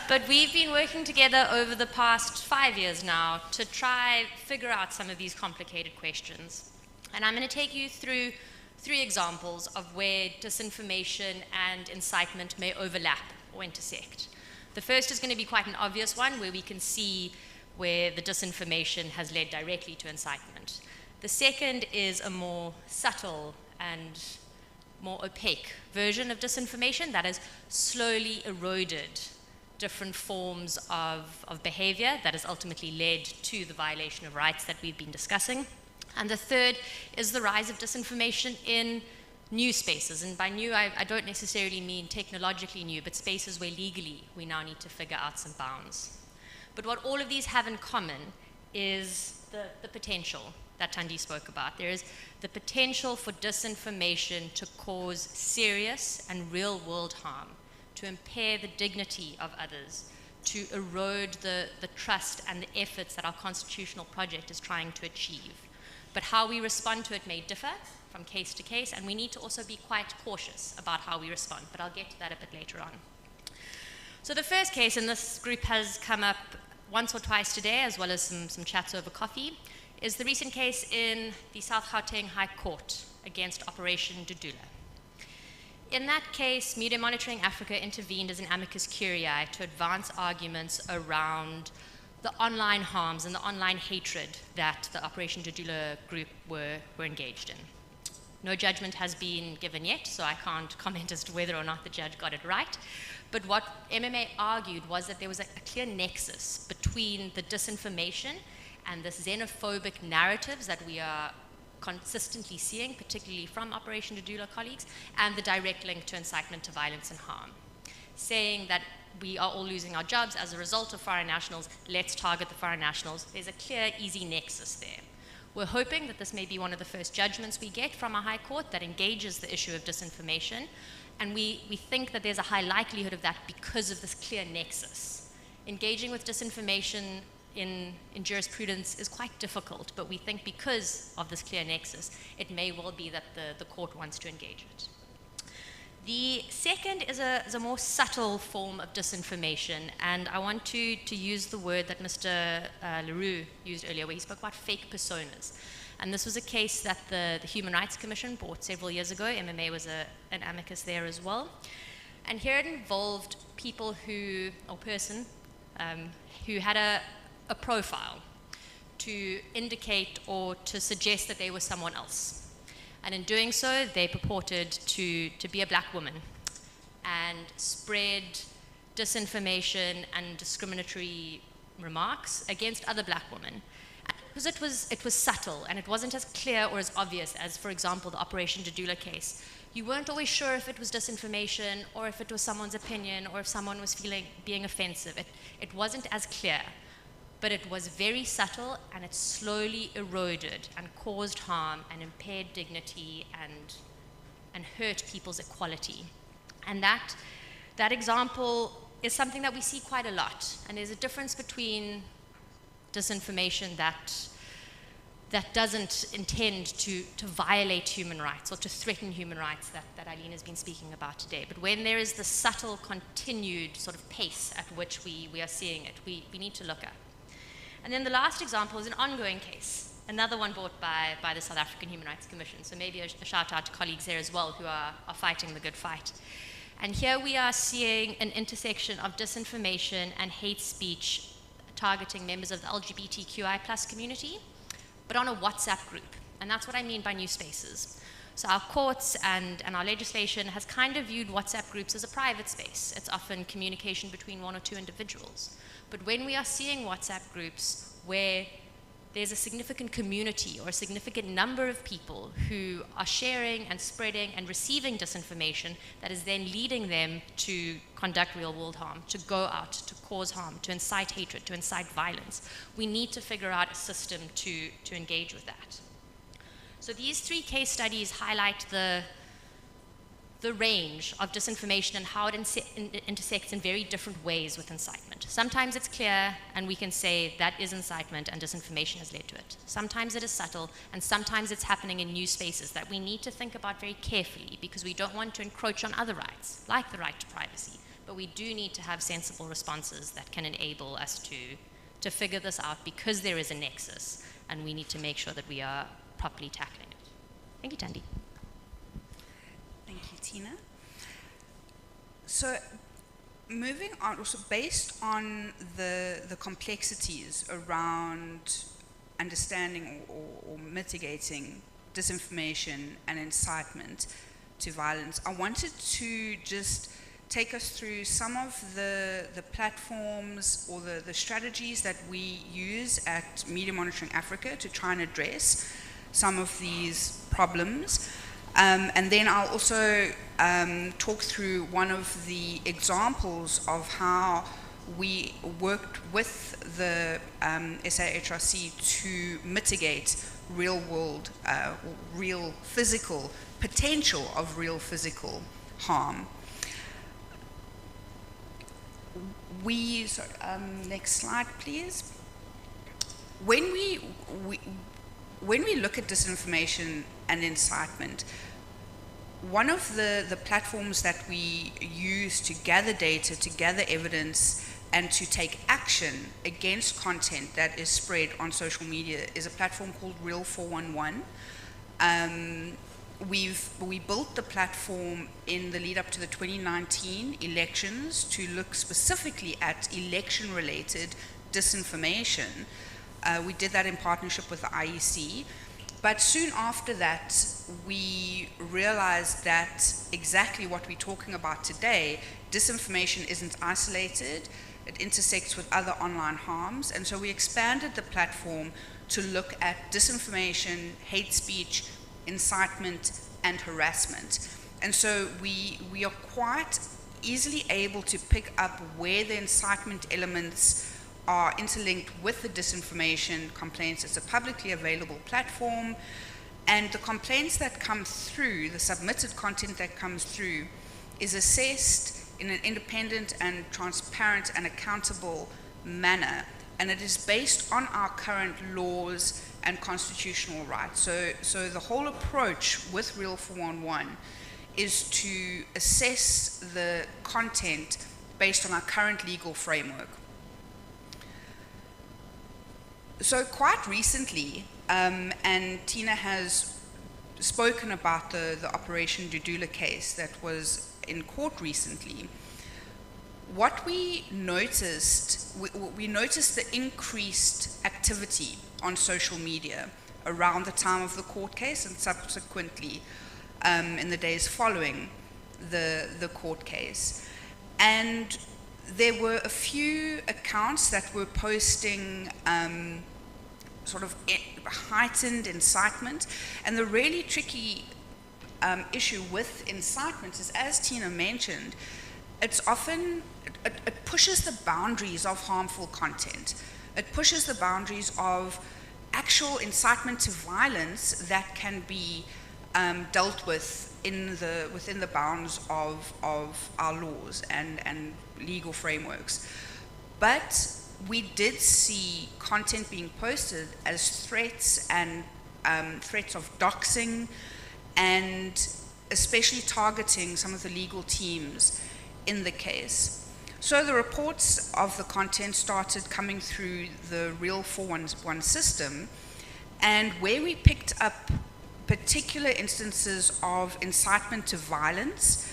But we've been working together over the past 5 years now to try figure out some of these complicated questions. And I'm going to take you through 3 examples of where disinformation and incitement may overlap or intersect. The first is going to be quite an obvious one, where we can see where the disinformation has led directly to incitement. The second is a more subtle and more opaque version of disinformation that has slowly eroded different forms of behavior that has ultimately led to the violation of rights that we've been discussing. And the third is the rise of disinformation in new spaces. And by new, I don't necessarily mean technologically new, but spaces where legally we now need to figure out some bounds. But what all of these have in common is the potential that Tandi spoke about. There is the potential for disinformation to cause serious and real-world harm, to impair the dignity of others, to erode the trust and the efforts that our constitutional project is trying to achieve. But how we respond to it may differ from case to case, and we need to also be quite cautious about how we respond, but I'll get to that a bit later on. So the first case, and this group has come up once or twice today, as well as some chats over coffee, is the recent case in the South Gauteng High Court against Operation Dudula. In that case, Media Monitoring Africa intervened as an amicus curiae to advance arguments around the online harms and the online hatred that the Operation Dudula group were engaged in. No judgment has been given yet, so I can't comment as to whether or not the judge got it right. But what MMA argued was that there was a clear nexus between the disinformation and the xenophobic narratives that we are consistently seeing, particularly from Operation Dudula colleagues, and the direct link to incitement to violence and harm, saying that we are all losing our jobs as a result of foreign nationals, let's target the foreign nationals. There's a clear, easy nexus there. We're hoping that this may be one of the first judgments we get from a high court that engages the issue of disinformation, and we think that there's a high likelihood of that because of this clear nexus. Engaging with disinformation in jurisprudence is quite difficult, but we think because of this clear nexus, it may well be that the court wants to engage it. The second is a more subtle form of disinformation, and I want to use the word that Mr. Leroux used earlier, where he spoke about fake personas. And this was a case that the Human Rights Commission brought several years ago. MMA was an amicus there as well. And here it involved people who had a profile to indicate or to suggest that they were someone else. And in doing so, they purported to be a black woman and spread disinformation and discriminatory remarks against other black women. Because it was subtle and it wasn't as clear or as obvious as, for example, the Operation Dudula case. You weren't always sure if it was disinformation or if it was someone's opinion or if someone was being offensive. It wasn't as clear, but it was very subtle, and it slowly eroded and caused harm and impaired dignity and hurt people's equality. And that example is something that we see quite a lot. And there's a difference between disinformation that doesn't intend to violate human rights or to threaten human rights that Eileen has been speaking about today. But when there is the subtle, continued sort of pace at which we are seeing it, we need to look at. And then the last example is an ongoing case, another one brought by the South African Human Rights Commission. So maybe a shout out to colleagues there as well who are fighting the good fight. And here we are seeing an intersection of disinformation and hate speech targeting members of the LGBTQI+ community, but on a WhatsApp group. And that's what I mean by new spaces. So our courts and our legislation has kind of viewed WhatsApp groups as a private space. It's often communication between one or two individuals. But when we are seeing WhatsApp groups where there's a significant community or a significant number of people who are sharing and spreading and receiving disinformation that is then leading them to conduct real-world harm, to go out, to cause harm, to incite hatred, to incite violence, we need to figure out a system to engage with that. So these 3 case studies highlight the range of disinformation and how it intersects in very different ways with incitement. Sometimes it's clear and we can say that is incitement and disinformation has led to it. Sometimes it is subtle, and sometimes it's happening in new spaces that we need to think about very carefully, because we don't want to encroach on other rights, like the right to privacy, but we do need to have sensible responses that can enable us to figure this out, because there is a nexus and we need to make sure that we are properly tackling it. Thank you, Tandy. Thank you, Tina. So, moving on, also based on the complexities around understanding or mitigating disinformation and incitement to violence, I wanted to just take us through some of the platforms or the strategies that we use at Media Monitoring Africa to try and address some of these problems. And then I'll also talk through one of the examples of how we worked with the SAHRC to mitigate real-world, real physical, potential of real physical harm. Next slide, please. When we look at disinformation and incitement, one of the platforms that we use to gather data, to gather evidence, and to take action against content that is spread on social media is a platform called Real 411. We built the platform in the lead up to the 2019 elections to look specifically at election-related disinformation. We did that in partnership with the IEC. But soon after that, we realized that exactly what we're talking about today, disinformation isn't isolated, it intersects with other online harms, and so we expanded the platform to look at disinformation, hate speech, incitement, and harassment. And so we are quite easily able to pick up where the incitement elements are interlinked with the disinformation complaints. It's a publicly available platform, and the complaints that come through, the submitted content that comes through, is assessed in an independent and transparent and accountable manner, and it is based on our current laws and constitutional rights. So the whole approach with Real 411 is to assess the content based on our current legal framework. So quite recently, and Tina has spoken about the Operation Dudula case that was in court recently, what we noticed, we noticed the increased activity on social media around the time of the court case and subsequently in the days following the court case. And there were a few accounts that were posting sort of heightened incitement. And the really tricky issue with incitement is, as Tina mentioned, it's often, it pushes the boundaries of harmful content. It pushes the boundaries of actual incitement to violence that can be dealt with within the bounds of our laws and legal frameworks. But we did see content being posted as threats and threats of doxing, and especially targeting some of the legal teams in the case. So the reports of the content started coming through the Real 411 system, and where we picked up particular instances of incitement to violence,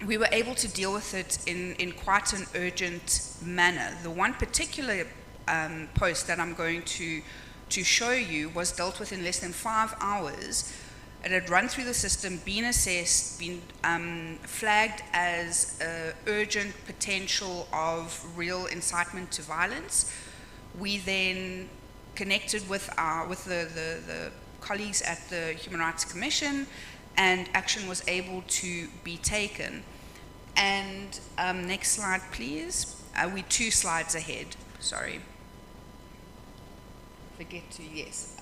we were able to deal with it in quite an urgent manner. The one particular post that I'm going to show you was dealt with in less than 5 hours. It had run through the system, been assessed, been flagged as urgent potential of real incitement to violence. We then connected with the colleagues at the Human Rights Commission, and action was able to be taken. And next slide, please. We're 2 slides ahead, sorry. Forget to, yes.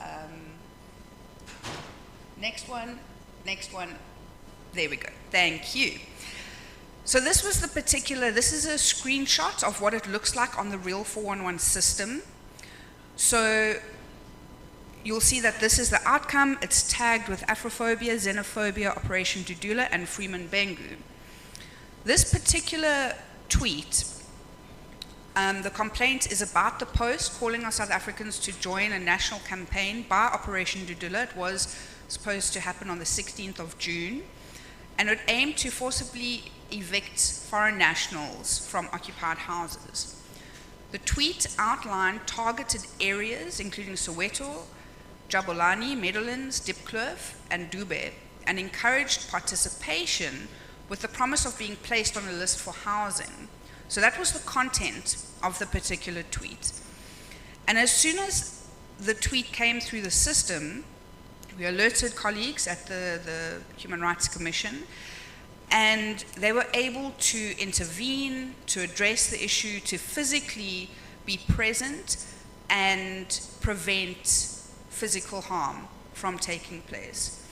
Next one, there we go, thank you. So this was the particular, this is a screenshot of what it looks like on the Real 411 system. So you'll see that this is the outcome. It's tagged with Afrophobia, Xenophobia, Operation Dudula, and Freeman Bengu. This particular tweet, the complaint is about the post calling on South Africans to join a national campaign by Operation Dudula. It was supposed to happen on the 16th of June, and it aimed to forcibly evict foreign nationals from occupied houses. The tweet outlined targeted areas including Soweto, Jabulani, Meadowlands, Diepkloof, and Dube, and encouraged participation with the promise of being placed on a list for housing. So that was the content of the particular tweet. And as soon as the tweet came through the system, we alerted colleagues at the Human Rights Commission, and they were able to intervene, to address the issue, to physically be present and prevent physical harm from taking place.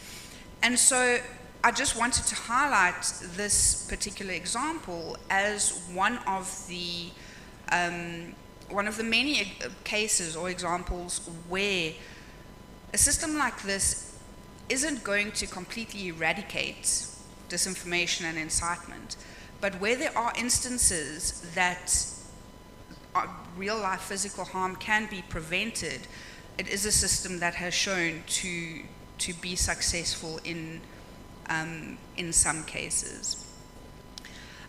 And so I just wanted to highlight this particular example as one of the many cases or examples where a system like this isn't going to completely eradicate disinformation and incitement, but where there are instances that real life physical harm can be prevented, it is a system that has shown to be successful in some cases.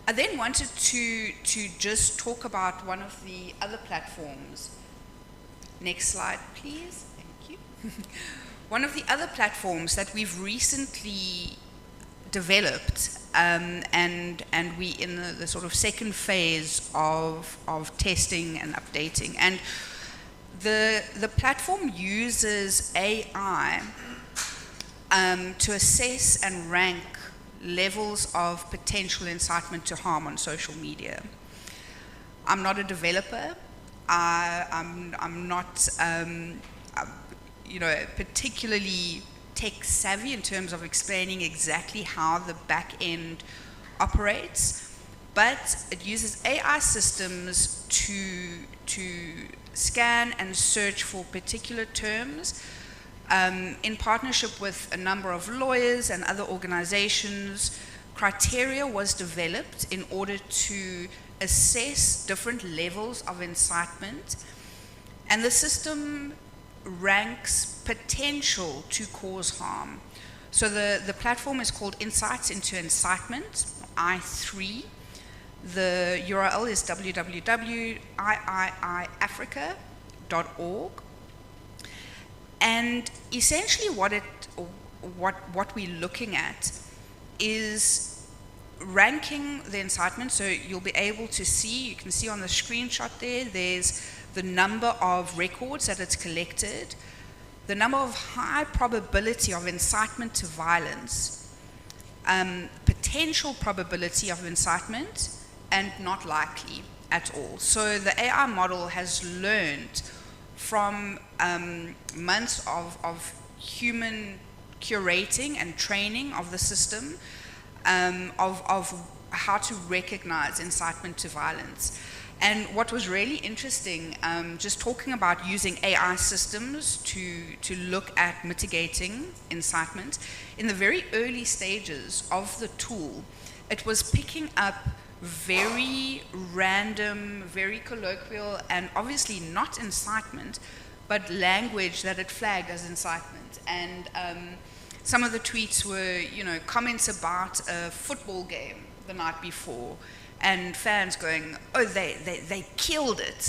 I then wanted to just talk about one of the other platforms. Next slide, please. Thank you. One of the other platforms that we've recently developed, and we in the sort of second phase of testing and updating. And the platform uses AI to assess and rank levels of potential incitement to harm on social media. I'm not a developer. I'm not, particularly tech savvy in terms of explaining exactly how the back end operates, but it uses AI systems to scan and search for particular terms. In partnership with a number of lawyers and other organizations, criteria was developed in order to assess different levels of incitement, and the system ranks potential to cause harm. So the platform is called Insights into Incitement, I3, The URL is www.iiiafrica.org. And essentially what we're looking at is ranking the incitement. So you'll be able to see, you can see on the screenshot there's the number of records that it's collected, the number of high probability of incitement to violence, potential probability of incitement, and not likely at all. So the AI model has learned from months of human curating and training of the system of how to recognize incitement to violence. And what was really interesting, just talking about using AI systems to look at mitigating incitement, in the very early stages of the tool, it was picking up very random, very colloquial, and obviously not incitement, but language that it flagged as incitement. And some of the tweets were, comments about a football game the night before, and fans going, oh, they killed it.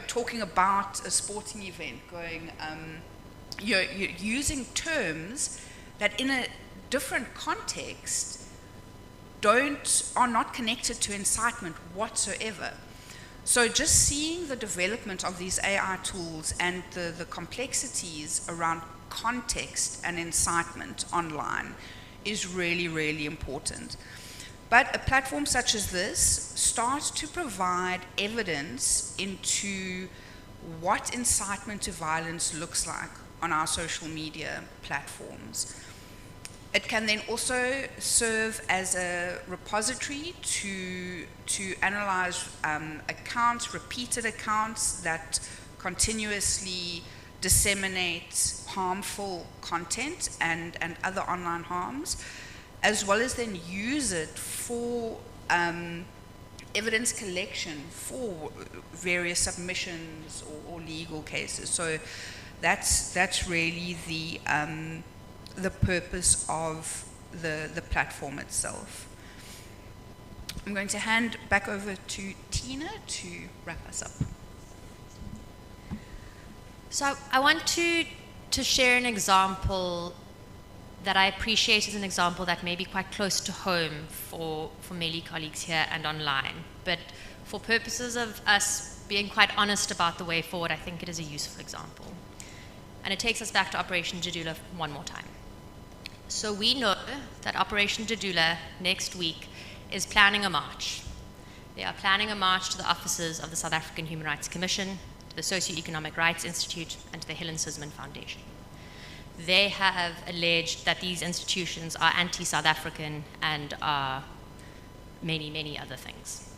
Talking about a sporting event, going, you're using terms that in a different context are not connected to incitement whatsoever. So just seeing the development of these AI tools and the complexities around context and incitement online is really, really important. But a platform such as this starts to provide evidence into what incitement to violence looks like on our social media platforms. It can then also serve as a repository to analyze accounts, repeated accounts that continuously disseminate harmful content and other online harms, as well as then use it for evidence collection for various submissions or legal cases. So that's really the purpose of the platform itself. I'm going to hand back over to Tina to wrap us up. So I want to share an example that I appreciate as an example that may be quite close to home for many colleagues here and online. But for purposes of us being quite honest about the way forward, I think it is a useful example. And it takes us back to Operation Jadula one more time. So we know that Operation Jadula next week is planning a march. They are planning a march to the offices of the South African Human Rights Commission, to the Socio-Economic Rights Institute, and to the Helen Suzman Foundation. They have alleged that these institutions are anti-South African and are many, many other things.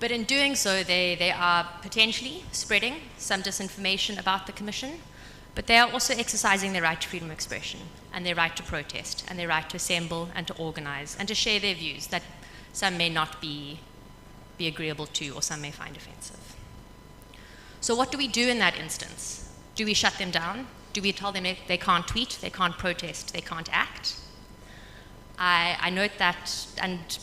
But in doing so, they are potentially spreading some disinformation about the Commission, but they are also exercising their right to freedom of expression and their right to protest and their right to assemble and to organize and to share their views that some may not be agreeable to or some may find offensive. So what do we do in that instance? Do we shut them down? Do we tell them they can't tweet, they can't protest, they can't act? I note that, and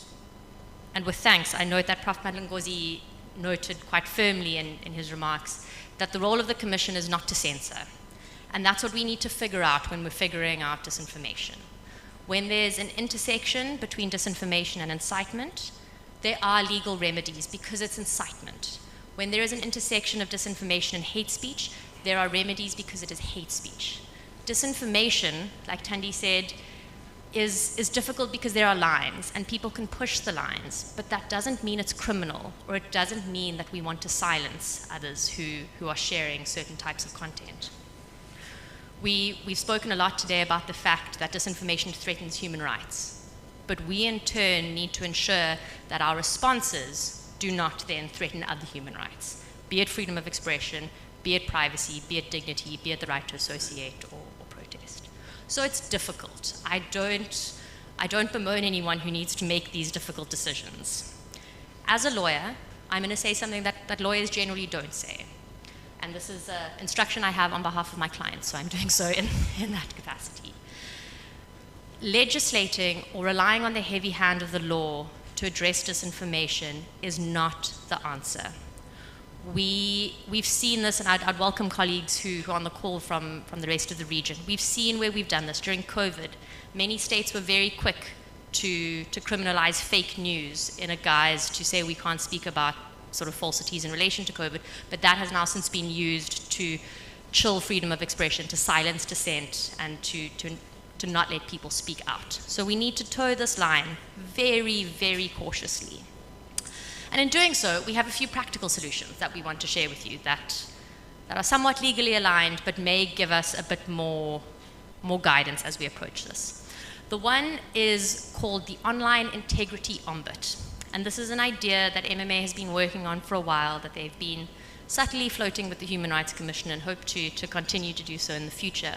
with thanks, I note that Prof. Madlingozi noted quite firmly in his remarks that the role of the Commission is not to censor. And that's what we need to figure out when we're figuring out disinformation. When there's an intersection between disinformation and incitement, there are legal remedies because it's incitement. When there is an intersection of disinformation and hate speech, there are remedies because it is hate speech. Disinformation, like Thandi said, is difficult because there are lines and people can push the lines, but that doesn't mean it's criminal, or it doesn't mean that we want to silence others who are sharing certain types of content. We've spoken a lot today about the fact that disinformation threatens human rights, but we in turn need to ensure that our responses do not then threaten other human rights, be it freedom of expression, be it privacy, be it dignity, be it the right to associate or protest. So it's difficult. I don't bemoan anyone who needs to make these difficult decisions. As a lawyer, I'm going to say something that lawyers generally don't say. And this is an instruction I have on behalf of my clients, so I'm doing so in that capacity. legislating or relying on the heavy hand of the law to address disinformation is not the answer. We've seen this, and I'd welcome colleagues who are on the call from the rest of the region. We've seen where we've done this. During COVID, many states were very quick to criminalize fake news in a guise to say we can't speak about sort of falsities in relation to COVID, but that has now since been used to chill freedom of expression, to silence dissent, and to not let people speak out. So we need to toe this line very, very cautiously. And in doing so, we have a few practical solutions that we want to share with you that are somewhat legally aligned, but may give us a bit more guidance as we approach this. The one is called the Online Integrity Ombud. And this is an idea that MMA has been working on for a while, that they've been subtly floating with the Human Rights Commission and hope to continue to do so in the future.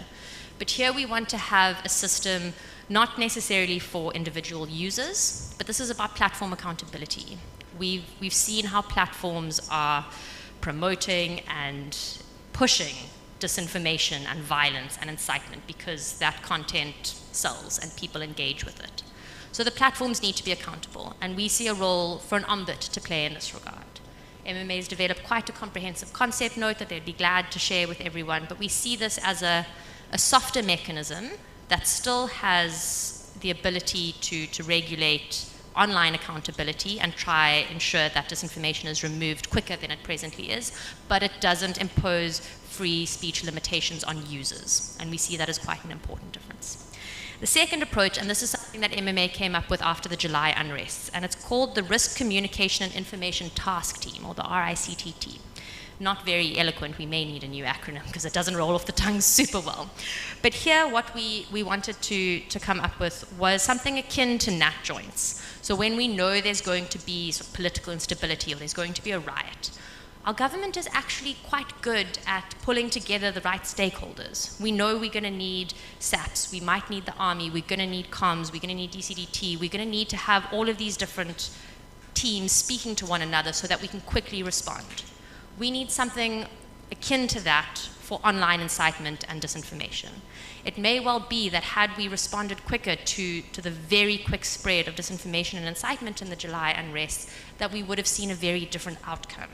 But here we want to have a system not necessarily for individual users, but this is about platform accountability. We've seen how platforms are promoting and pushing disinformation and violence and incitement because that content sells and people engage with it. So the platforms need to be accountable, and we see a role for an ombud to play in this regard. MMA has developed quite a comprehensive concept note that they'd be glad to share with everyone, but we see this as a softer mechanism that still has the ability to regulate online accountability and try ensure that disinformation is removed quicker than it presently is, but it doesn't impose free speech limitations on users, and we see that as quite an important difference. The second approach, and this is something that MMA came up with after the July unrests, and it's called the Risk Communication and Information Task Team, or the RICTT. Not very eloquent, we may need a new acronym because it doesn't roll off the tongue super well. But here what we wanted to come up with was something akin to NAT joints. So when we know there's going to be sort of political instability or there's going to be a riot, our government is actually quite good at pulling together the right stakeholders. We know we're going to need SAPs, we might need the army, we're going to need comms, we're going to need DCDT, we're going to need to have all of these different teams speaking to one another so that we can quickly respond. We need something akin to that for online incitement and disinformation. It may well be that had we responded quicker to the very quick spread of disinformation and incitement in the July unrest, that we would have seen a very different outcome.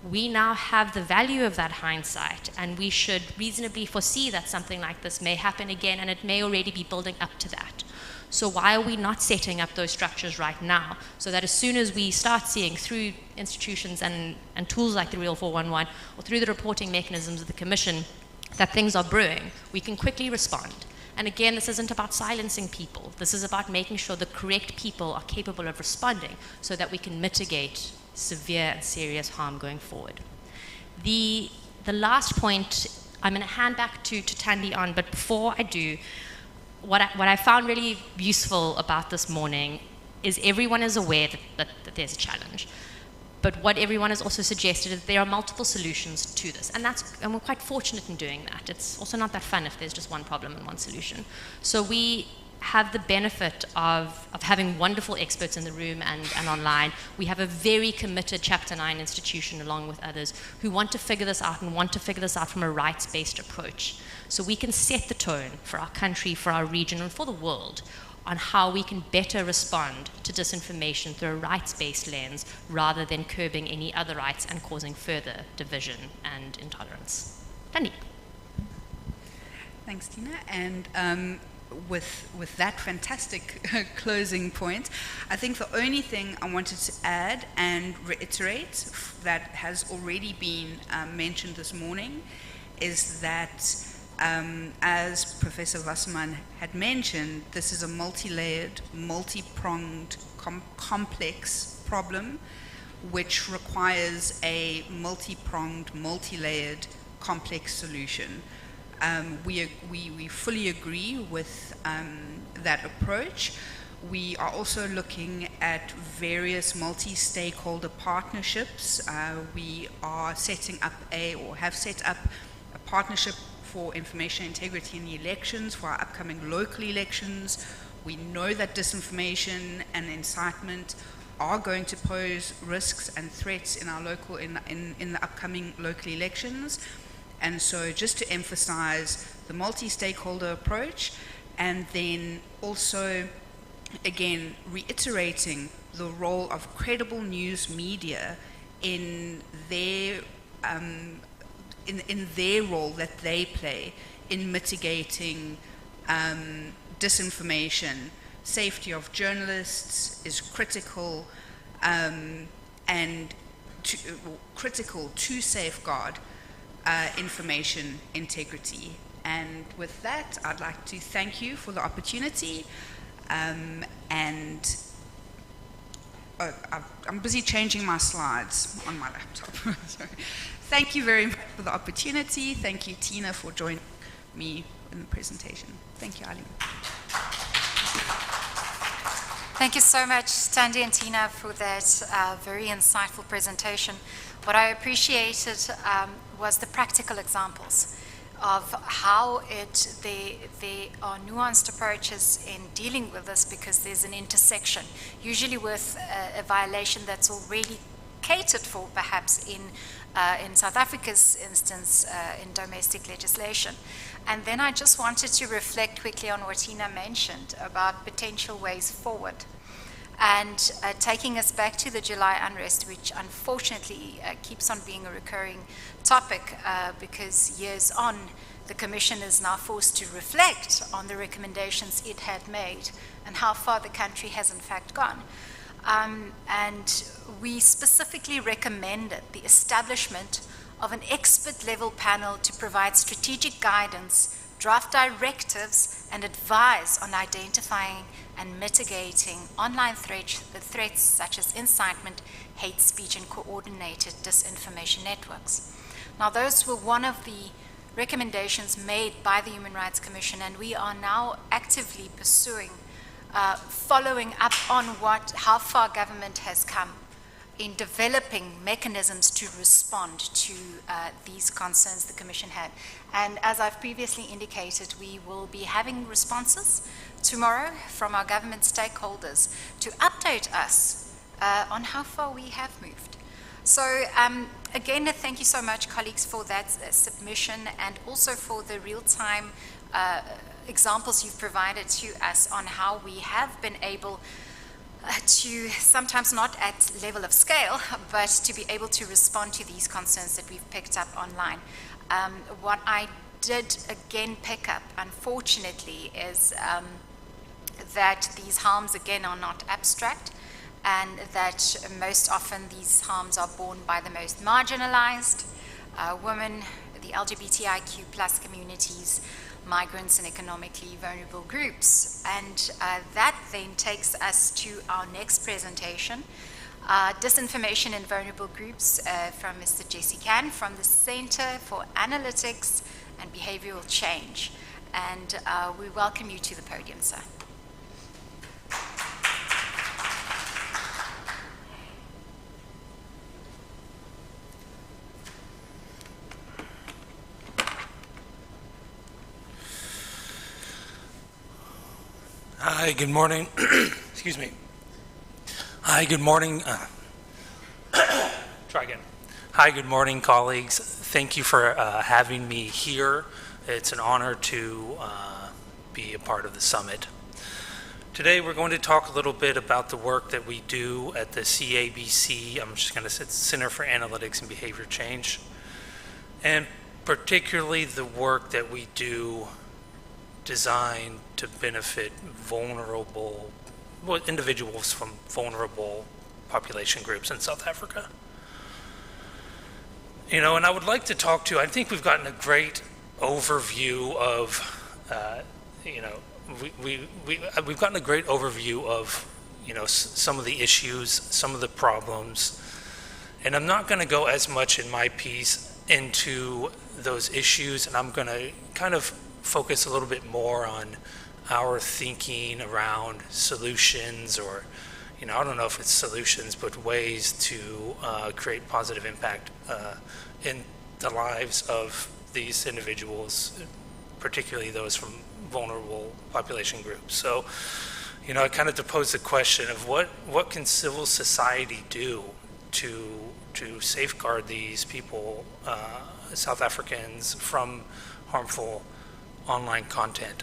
We now have the value of that hindsight, and we should reasonably foresee that something like this may happen again, and it may already be building up to that. So why are we not setting up those structures right now, so that as soon as we start seeing through institutions and tools like the Real 411, or through the reporting mechanisms of the Commission, that things are brewing, we can quickly respond. And again, this isn't about silencing people. This is about making sure the correct people are capable of responding so that we can mitigate severe and serious harm going forward. The last point, I'm going to hand back to Thandi on, but before I do, what I found really useful about this morning is everyone is aware that there's a challenge. But what everyone has also suggested is there are multiple solutions to this. And we're quite fortunate in doing that. It's also not that fun if there's just one problem and one solution. So we have the benefit of having wonderful experts in the room and online. We have a very committed Chapter 9 institution along with others who want to figure this out and want to figure this out from a rights-based approach. So we can set the tone for our country, for our region, and for the world on how we can better respond to disinformation through a rights-based lens rather than curbing any other rights and causing further division and intolerance. Thandi. Thanks, Tina. And with that fantastic closing point, I think the only thing I wanted to add and reiterate that has already been mentioned this morning is that as Professor Wasserman had mentioned, this is a multi-layered, multi-pronged, complex problem which requires a multi-pronged, multi-layered, complex solution. We fully agree with that approach. We are also looking at various multi-stakeholder partnerships. We are setting up have set up a partnership for information integrity in the elections, for our upcoming local elections. We know that disinformation and incitement are going to pose risks and threats in our local, in the upcoming local elections. And so just to emphasize the multi-stakeholder approach, and then also, again, reiterating the role of credible news media in their in their role that they play in mitigating disinformation. Safety of journalists is critical and critical to safeguard information integrity. And with that, I'd like to thank you for the opportunity. I'm busy changing my slides on my laptop. Sorry. Thank you very much for the opportunity. Thank you, Tina, for joining me in the presentation. Thank you, Ali. Thank you so much, Tandy and Tina, for that very insightful presentation. What I appreciated was the practical examples of how there are nuanced approaches in dealing with this, because there's an intersection, usually with a violation that's already catered for, perhaps in South Africa's instance, in domestic legislation. And then I just wanted to reflect quickly on what Tina mentioned about potential ways forward. And taking us back to the July unrest, which unfortunately keeps on being a recurring topic, because years on, the Commission is now forced to reflect on the recommendations it had made and how far the country has in fact gone. And we specifically recommended the establishment of an expert-level panel to provide strategic guidance, draft directives, and advise on identifying and mitigating online threats such as incitement, hate speech, and coordinated disinformation networks. Now, those were one of the recommendations made by the Human Rights Commission, and we are now actively pursuing, following up on how far government has come in developing mechanisms to respond to these concerns the Commission had. And as I've previously indicated, we will be having responses tomorrow from our government stakeholders to update us on how far we have moved. So again, thank you so much, colleagues, for that submission, and also for the real-time examples you've provided to us on how we have been able to, sometimes not at level of scale, but to be able to respond to these concerns that we've picked up online. What I did again pick up, unfortunately, is that these harms, again, are not abstract, and that most often these harms are borne by the most marginalized, women, the LGBTIQ plus communities, migrants, and economically vulnerable groups. And that then takes us to our next presentation, Disinformation in Vulnerable Groups, from Mr. Jesse Can from the Center for Analytics and Behavioral Change. And we welcome you to the podium, sir. Hi, good morning. Excuse me. Hi, good morning. Try again. Hi, good morning, colleagues. Thank you for having me here. It's an honor to be a part of the summit. Today, we're going to talk a little bit about the work that we do at the CABC. I'm just going to say Center for Analytics and Behavior Change, and particularly the work that we do designed to benefit vulnerable, individuals from vulnerable population groups in South Africa. You know, and I would like to talk to, I think we've gotten a great overview of, we've gotten a great overview of, some of the issues, some of the problems, and I'm not going to go as much in my piece into those issues, and I'm going to kind of focus a little bit more on our thinking around solutions, or, I don't know if it's solutions, but ways to create positive impact in the lives of these individuals, particularly those from vulnerable population groups. So, I kind of to pose the question of what can civil society do to safeguard these people, South Africans, from harmful online content.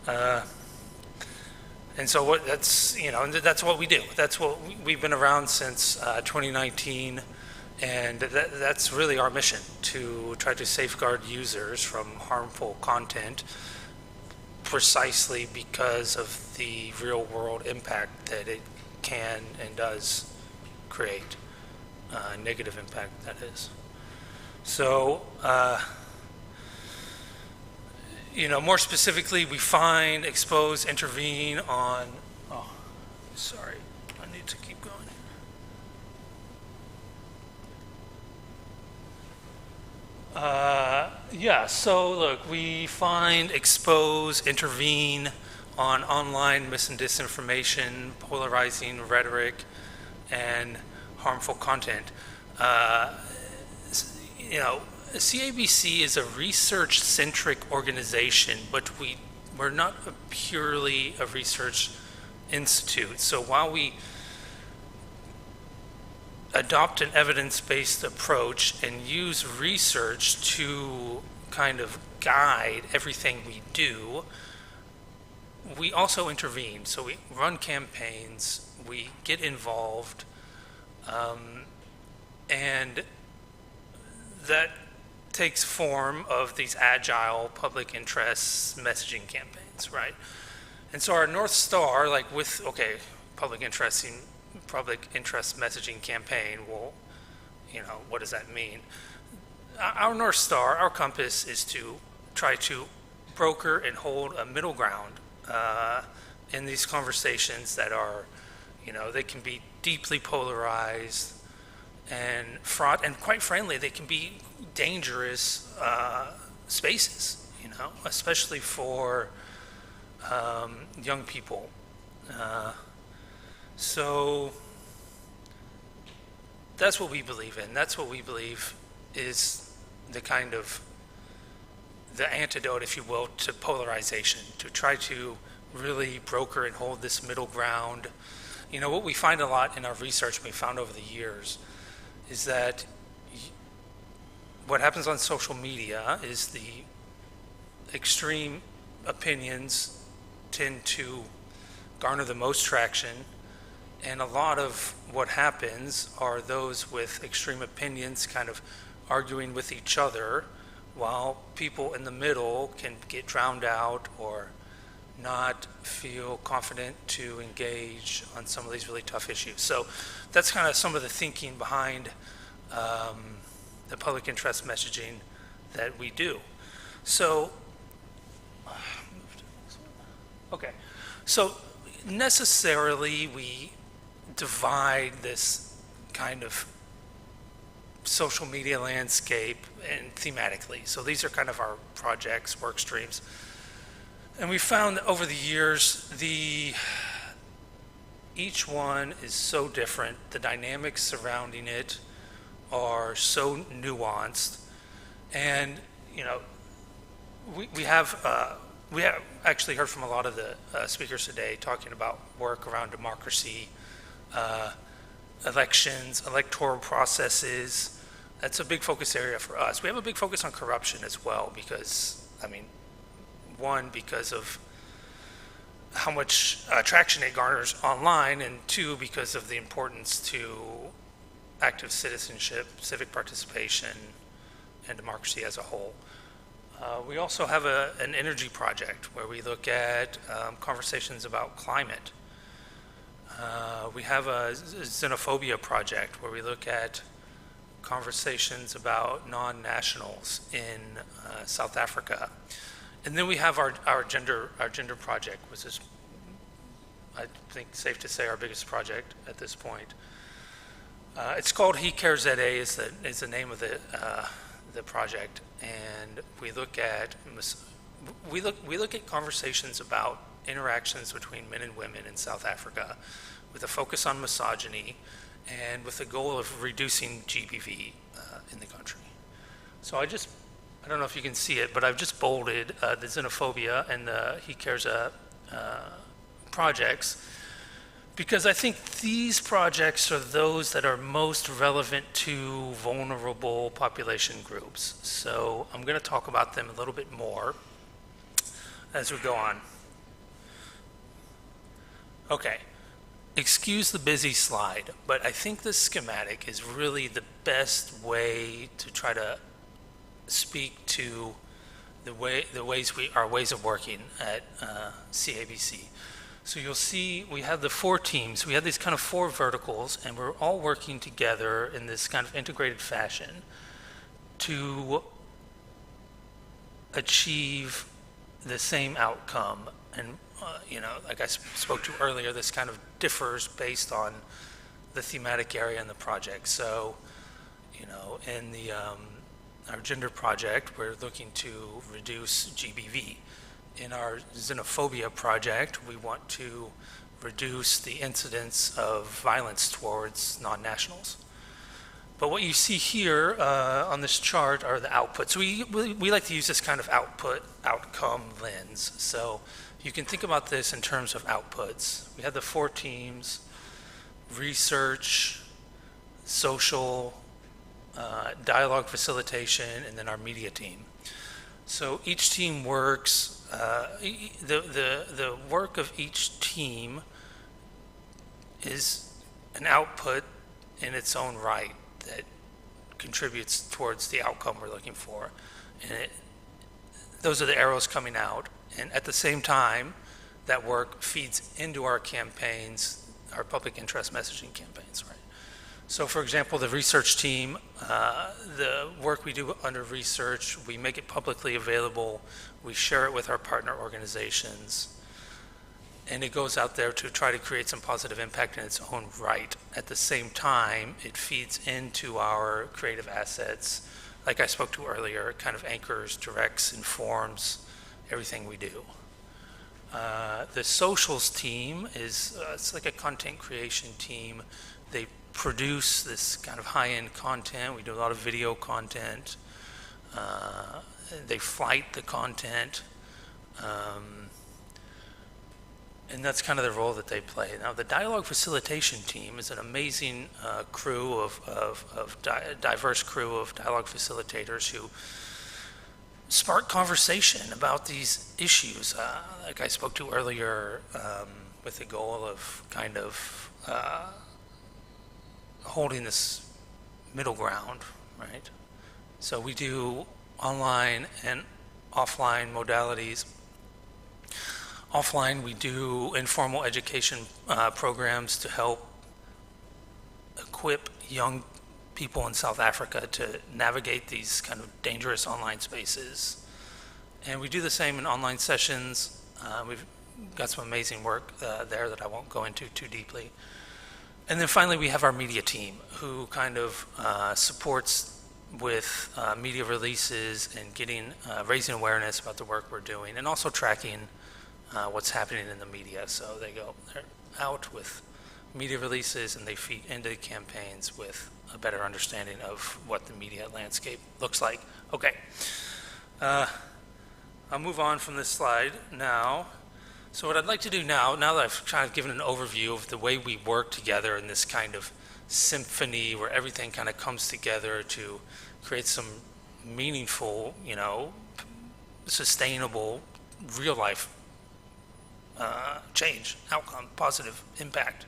And so that's what we do. That's what we've been around since 2019, and that's really our mission, to try to safeguard users from harmful content, precisely because of the real world impact that it can and does create, negative impact that is. So, more specifically, we find, expose, intervene on, sorry, I need to keep going. So look, we find, expose, intervene on online mis and disinformation, polarizing rhetoric, and harmful content. CABC is a research-centric organization, but we're not purely a research institute. So while we adopt an evidence-based approach and use research to kind of guide everything we do, we also intervene. So we run campaigns, we get involved, and that takes form of these agile public interest messaging campaigns, right? And so our North Star, public interest messaging campaign, well, what does that mean? Our North Star, our compass, is to try to broker and hold a middle ground in these conversations that are, they can be deeply polarized and fraught, and quite frankly, they can be dangerous spaces, especially for young people. So that's what we believe in. That's what we believe is the antidote, if you will, to polarization, to try to really broker and hold this middle ground. What we find a lot in our research, we found over the years, is that what happens on social media is the extreme opinions tend to garner the most traction, and a lot of what happens are those with extreme opinions kind of arguing with each other, while people in the middle can get drowned out or not feel confident to engage on some of these really tough issues. So that's kind of some of the thinking behind the public interest messaging that we do. So, so necessarily we divide this kind of social media landscape and thematically. So these are kind of our projects, work streams. And we found that over the years, each one is so different. The dynamics surrounding it are so nuanced. And, we have actually heard from a lot of the speakers today talking about work around democracy, elections, electoral processes. That's a big focus area for us. We have a big focus on corruption as well, because, one, because of how much traction it garners online, and two, because of the importance to active citizenship, civic participation, and democracy as a whole. We also have an energy project where we look at conversations about climate. We have a xenophobia project where we look at conversations about non-nationals in South Africa. And then we have our gender project, which is, I think, safe to say, our biggest project at this point. It's called He Cares ZA is the name of the project, and we look at conversations about interactions between men and women in South Africa, with a focus on misogyny, and with the goal of reducing GBV in the country. So I don't know if you can see it, but I've just bolded the xenophobia and the He Cares projects, because I think these projects are those that are most relevant to vulnerable population groups. So I'm going to talk about them a little bit more as we go on. Okay. Excuse the busy slide, but I think this schematic is really the best way to try to speak to our ways of working at CABC. So you'll see we have the 4 teams. We have these kind of 4 verticals, and we're all working together in this kind of integrated fashion to achieve the same outcome. And like I spoke to earlier, this kind of differs based on the thematic area in the project. So, in the our gender project, we're looking to reduce GBV. In our xenophobia project, we want to reduce the incidence of violence towards non-nationals. But what you see here on this chart are the outputs. We like to use this kind of outcome lens. So you can think about this in terms of outputs. We have the 4 teams: research, social, dialogue facilitation, and then our media team. So each team works, the work of each team is an output in its own right that contributes towards the outcome we're looking for. And those are the arrows coming out. And at the same time, that work feeds into our campaigns, our public interest messaging campaigns, right? So for example, the research team, the work we do under research, we make it publicly available, we share it with our partner organizations, and it goes out there to try to create some positive impact in its own right. At the same time, it feeds into our creative assets. Like I spoke to earlier, it kind of anchors, directs, informs everything we do. The socials team is, it's like a content creation team. They produce this kind of high-end content. We do a lot of video content. They flight the content. And that's kind of the role that they play. Now, the dialogue facilitation team is an amazing diverse crew of dialogue facilitators who spark conversation about these issues. Like I spoke to earlier, with the goal of kind of holding this middle ground, right? So we do online and offline modalities. Offline, we do informal education programs to help equip young people in South Africa to navigate these kind of dangerous online spaces. And we do the same in online sessions. We've got some amazing work there that I won't go into too deeply. And then finally, we have our media team who kind of supports with media releases and raising awareness about the work we're doing, and also tracking what's happening in the media. So they're out with media releases, and they feed into the campaigns with a better understanding of what the media landscape looks like. Okay, I'll move on from this slide now. So what I'd like to do now that I've kind of given an overview of the way we work together in this kind of symphony where everything kind of comes together to create some meaningful, sustainable, real life change, outcome, positive impact.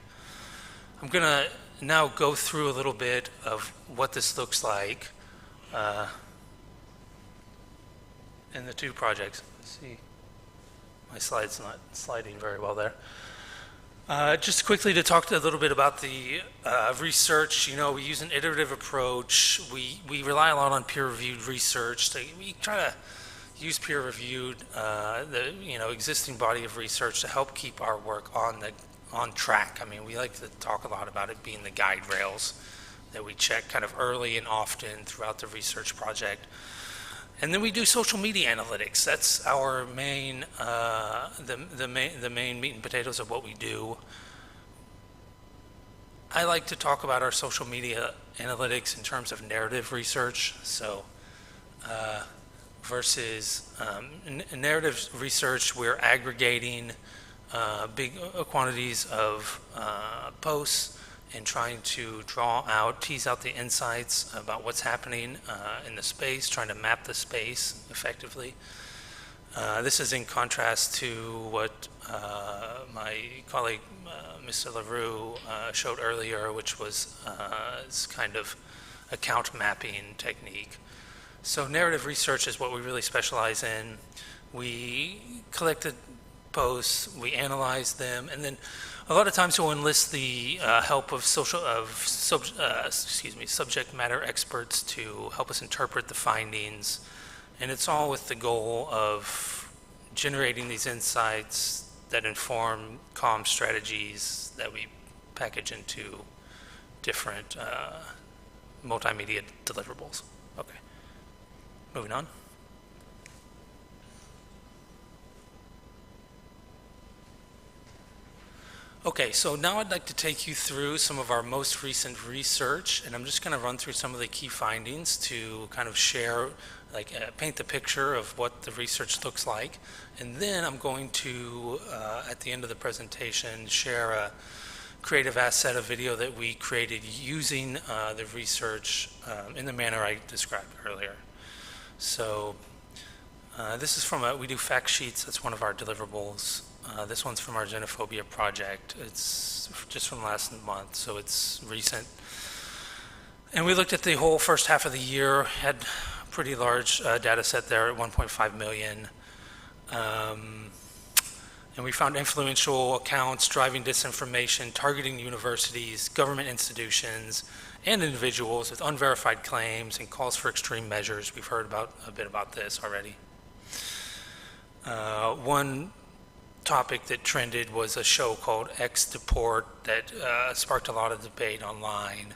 I'm going to now go through a little bit of what this looks like in the 2 projects. Let's see. My slide's not sliding very well there. Just quickly to talk a little bit about the research. We use an iterative approach. We rely a lot on peer-reviewed research. We try to use peer-reviewed, existing body of research to help keep our work on track. I mean, we like to talk a lot about it being the guide rails that we check kind of early and often throughout the research project. And then we do social media analytics. That's our main, the main meat and potatoes of what we do. I like to talk about our social media analytics in terms of narrative research. So versus narrative research, we're aggregating big quantities of posts and trying to tease out the insights about what's happening in the space, trying to map the space effectively. This is in contrast to what my colleague, Mr. LaRue, showed earlier, which was this kind of account mapping technique. So narrative research is what we really specialize in. We collected posts, we analyzed them, and then a lot of times we'll enlist the help of subject matter experts to help us interpret the findings, and it's all with the goal of generating these insights that inform comm strategies that we package into different multimedia deliverables. Okay, moving on. Okay, so now I'd like to take you through some of our most recent research, and I'm just going to run through some of the key findings to kind of share, paint the picture of what the research looks like. And then I'm going to, at the end of the presentation, share a creative asset, a video that we created using the research in the manner I described earlier. So this is from we do fact sheets. That's one of our deliverables. This one's from our xenophobia project. It's just from last month, so it's recent. And we looked at the whole first half of the year, had a pretty large data set there at 1.5 million. And we found influential accounts driving disinformation, targeting universities, government institutions, and individuals with unverified claims and calls for extreme measures. We've heard a bit about this already. One topic that trended was a show called X Deport that sparked a lot of debate online.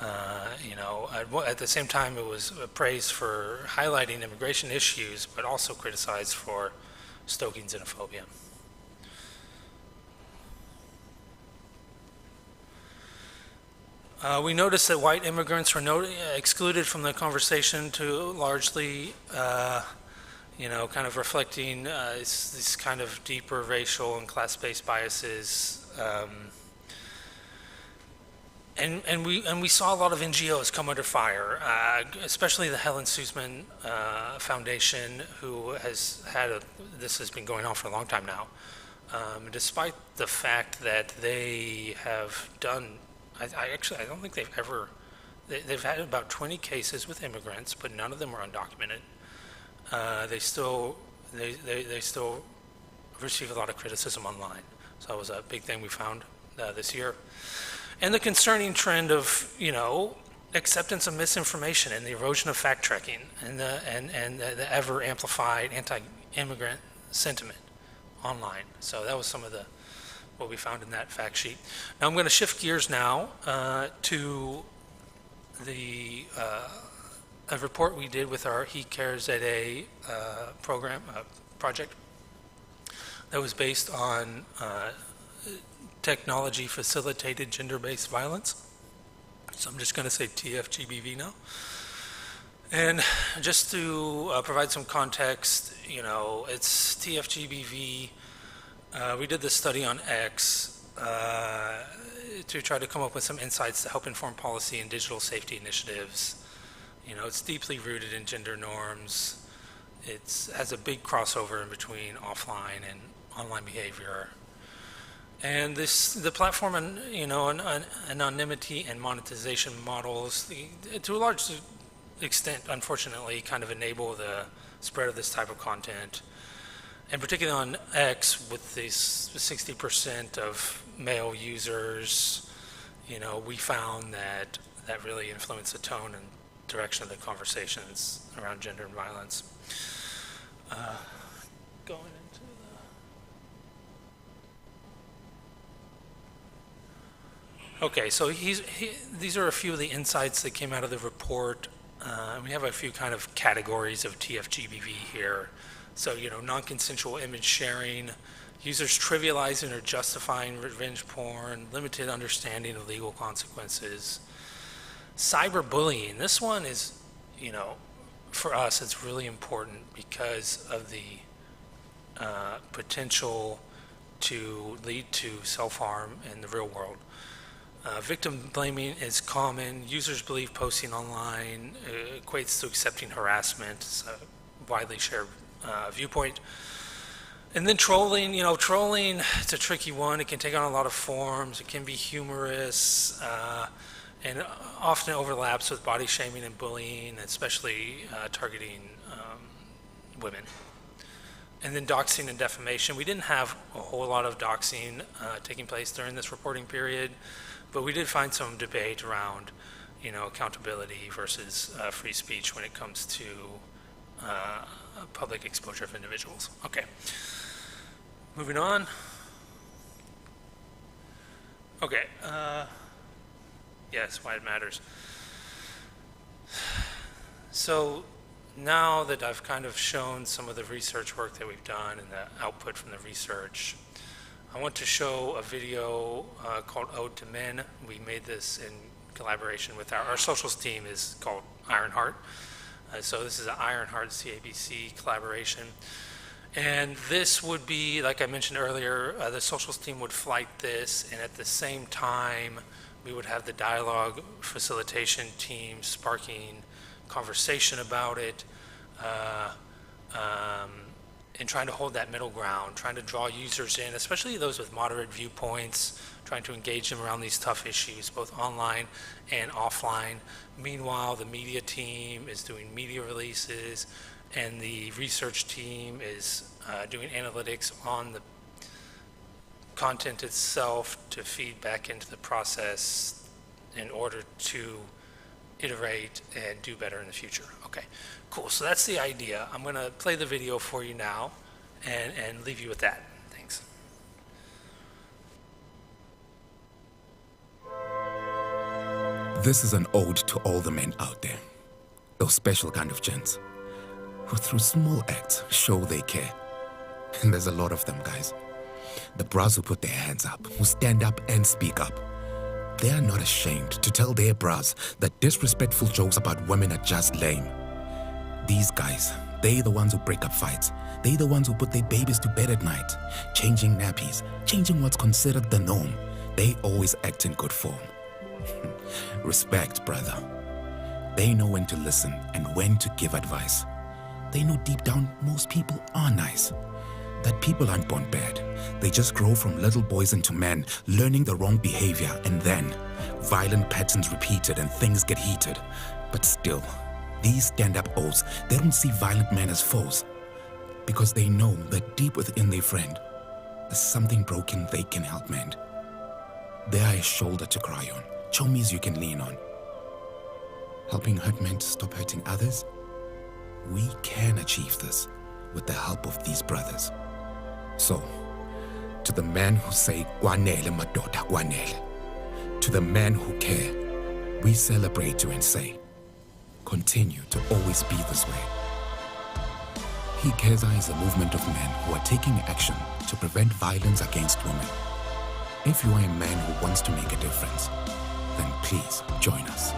At the same time, it was praised for highlighting immigration issues, but also criticized for stoking xenophobia. We noticed that white immigrants were excluded from the conversation to largely kind of reflecting these kind of deeper racial and class-based biases. And we saw a lot of NGOs come under fire, especially the Helen Suzman Foundation, who has this has been going on for a long time now. Despite the fact that they have done, I don't think they've had about 20 cases with immigrants, but none of them were undocumented. They still receive a lot of criticism online. So that was a big thing we found this year. And the concerning trend of, acceptance of misinformation and the erosion of fact checking and the ever amplified anti-immigrant sentiment online. So that was some of what we found in that fact sheet. Now I'm going to shift gears now to a report we did with our He Cares ZA project that was based on technology facilitated gender-based violence. So I'm just going to say TFGBV now. And just to provide some context, it's TFGBV. We did this study on X to try to come up with some insights to help inform policy and digital safety initiatives. It's deeply rooted in gender norms. It has a big crossover in between offline and online behavior. And the platform and anonymity and monetization models, to a large extent, unfortunately, kind of enable the spread of this type of content. And particularly on X, with these 60% of male users, we found that really influenced the tone and direction of the conversations around gender and violence. Going into Okay, so these are a few of the insights that came out of the report. We have a few kind of categories of TFGBV here. So, non-consensual image sharing, users trivializing or justifying revenge porn, limited understanding of legal consequences. Cyberbullying, this one is, for us, it's really important because of the potential to lead to self-harm in the real world. Victim blaming is common. Users believe posting online equates to accepting harassment. It's a widely shared viewpoint. And then trolling, trolling, it's a tricky one. It can take on a lot of forms. It can be humorous, and often overlaps with body shaming and bullying, especially targeting women. And then doxing and defamation. We didn't have a whole lot of doxing taking place during this reporting period, but we did find some debate around, accountability versus free speech when it comes to public exposure of individuals. Okay, moving on. Okay, yes, why it matters. So now that I've kind of shown some of the research work that we've done and the output from the research, I want to show a video called Ode to Men. We made this in collaboration with our socials team is called Ironheart. So this is an Ironheart CABC collaboration. And this would be, like I mentioned earlier, the socials team would flight this, and at the same time, we would have the dialogue facilitation team sparking conversation about it, and trying to hold that middle ground, trying to draw users in, especially those with moderate viewpoints, trying to engage them around these tough issues, both online and offline. Meanwhile, the media team is doing media releases, and the research team is doing analytics on the content itself to feed back into the process in order to iterate and do better in the future. Okay, cool. So that's the idea. I'm going to play the video for you now and leave you with that. Thanks. This is an ode to all the men out there, those special kind of gents who through small acts show they care. And there's a lot of them, guys. The bras who put their hands up, who stand up and speak up. They are not ashamed to tell their bras that disrespectful jokes about women are just lame. These guys, they the ones who break up fights. They the ones who put their babies to bed at night, changing nappies, changing what's considered the norm. They always act in good form. Respect, brother. They know when to listen and when to give advice. They know deep down most people are nice. That people aren't born bad. They just grow from little boys into men, learning the wrong behavior, and then violent patterns repeated and things get heated. But still, these stand-up O's, they don't see violent men as foes, because they know that deep within their friend, there's something broken they can help mend. They are a shoulder to cry on, chomies you can lean on. Helping hurt men to stop hurting others? We can achieve this with the help of these brothers. So, to the men who say, "Kwanele madoda kwanele," to the men who care, we celebrate you and say, continue to always be this way. Hikeza is a movement of men who are taking action to prevent violence against women. If you are a man who wants to make a difference, then please join us.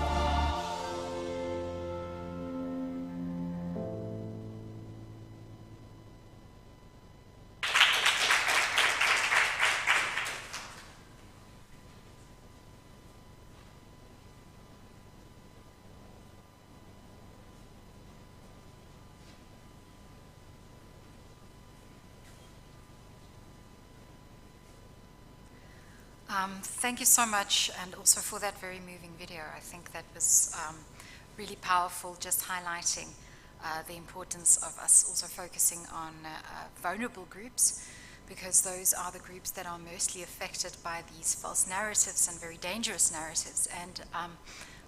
Thank you so much, and also for that very moving video. I think that was really powerful, just highlighting the importance of us also focusing on vulnerable groups, because those are the groups that are mostly affected by these false narratives and very dangerous narratives. And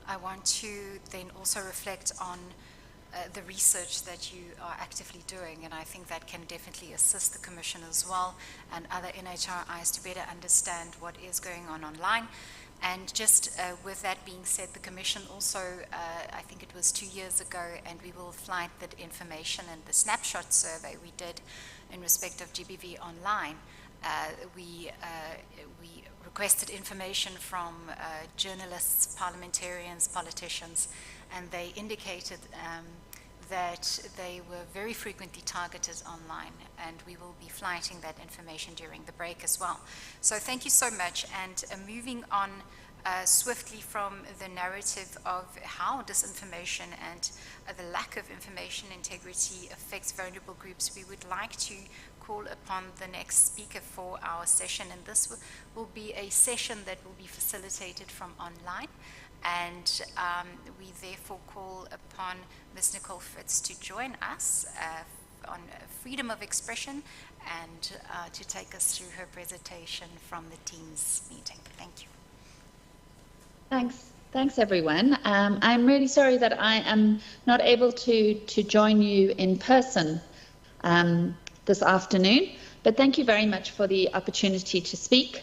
I want to then also reflect on the research that you are actively doing, and I think that can definitely assist the Commission as well and other NHRIs to better understand what is going on online. And just with that being said, the Commission also, I think it was 2 years ago, and we will flight that information and the snapshot survey we did in respect of GBV online. We requested information from journalists, parliamentarians, politicians, and they indicated that they were very frequently targeted online, and we will be flighting that information during the break as well. So thank you so much, and moving on swiftly from the narrative of how disinformation and the lack of information integrity affects vulnerable groups, we would like to call upon the next speaker for our session, and this will be a session that will be facilitated from online, and we therefore call upon Ms. Nicole Fritz to join us on freedom of expression and to take us through her presentation from the Teams meeting. Thank you. Thanks everyone. I'm really sorry that I am not able to join you in person this afternoon, but thank you very much for the opportunity to speak.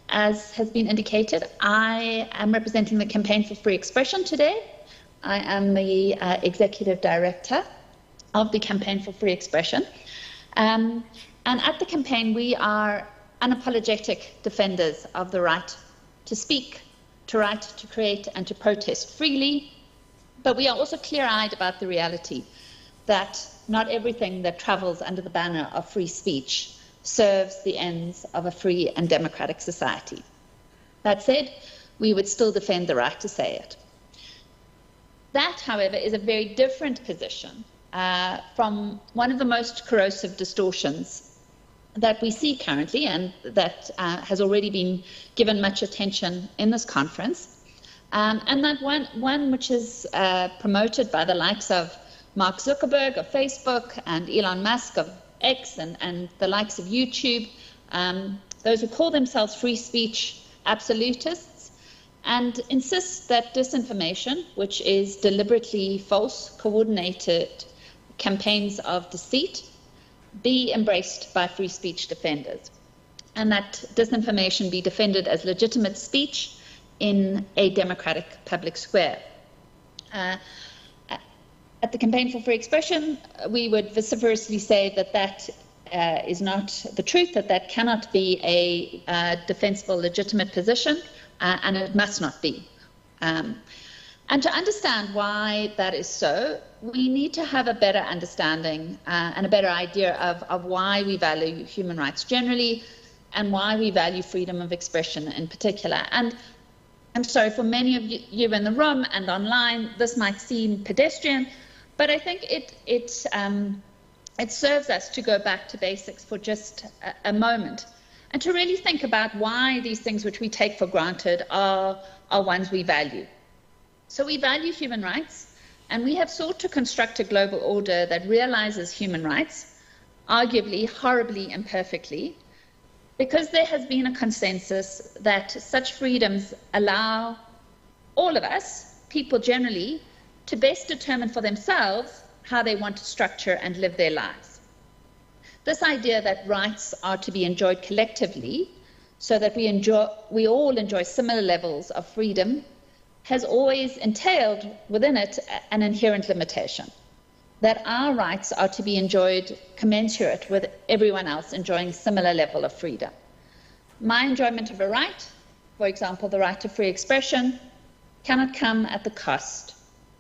As has been indicated, I am representing the Campaign for Free Expression today. I am the Executive Director of the Campaign for Free Expression. And at the campaign, we are unapologetic defenders of the right to speak, to write, to create, and to protest freely. But we are also clear-eyed about the reality that not everything that travels under the banner of free speech serves the ends of a free and democratic society. That said, we would still defend the right to say it. That, however, is a very different position from one of the most corrosive distortions that we see currently, and that has already been given much attention in this conference, and that one which is promoted by the likes of Mark Zuckerberg of Facebook and Elon Musk of X and the likes of YouTube, those who call themselves free speech absolutists, and insist that disinformation, which is deliberately false, coordinated campaigns of deceit, be embraced by free speech defenders, and that disinformation be defended as legitimate speech in a democratic public square. At the Campaign for Free Expression, we would vociferously say that that is not the truth, that cannot be a defensible, legitimate position, and it must not be. And to understand why that is so, we need to have a better understanding and a better idea of why we value human rights generally and why we value freedom of expression in particular. And I'm sorry, for many of you in the room and online, this might seem pedestrian, but I think it serves us to go back to basics for just a moment and to really think about why these things which we take for granted are ones we value. So we value human rights, and we have sought to construct a global order that realizes human rights, arguably horribly imperfectly, because there has been a consensus that such freedoms allow all of us, people generally, to best determine for themselves how they want to structure and live their lives. This idea that rights are to be enjoyed collectively so that we all enjoy similar levels of freedom has always entailed within it an inherent limitation, that our rights are to be enjoyed commensurate with everyone else enjoying a similar level of freedom. My enjoyment of a right, for example, the right to free expression, cannot come at the cost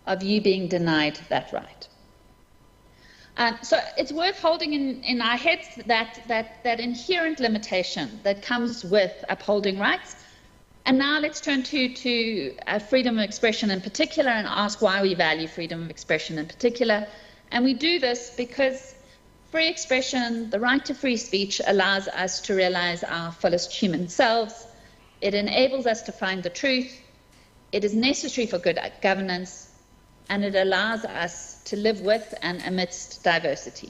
of you being denied that right. So it's worth holding in our heads that inherent limitation that comes with upholding rights. And now let's turn to freedom of expression in particular and ask why we value freedom of expression in particular. And we do this because free expression, the right to free speech, allows us to realize our fullest human selves. It enables us to find the truth. It is necessary for good governance, and it allows us to live with and amidst diversity.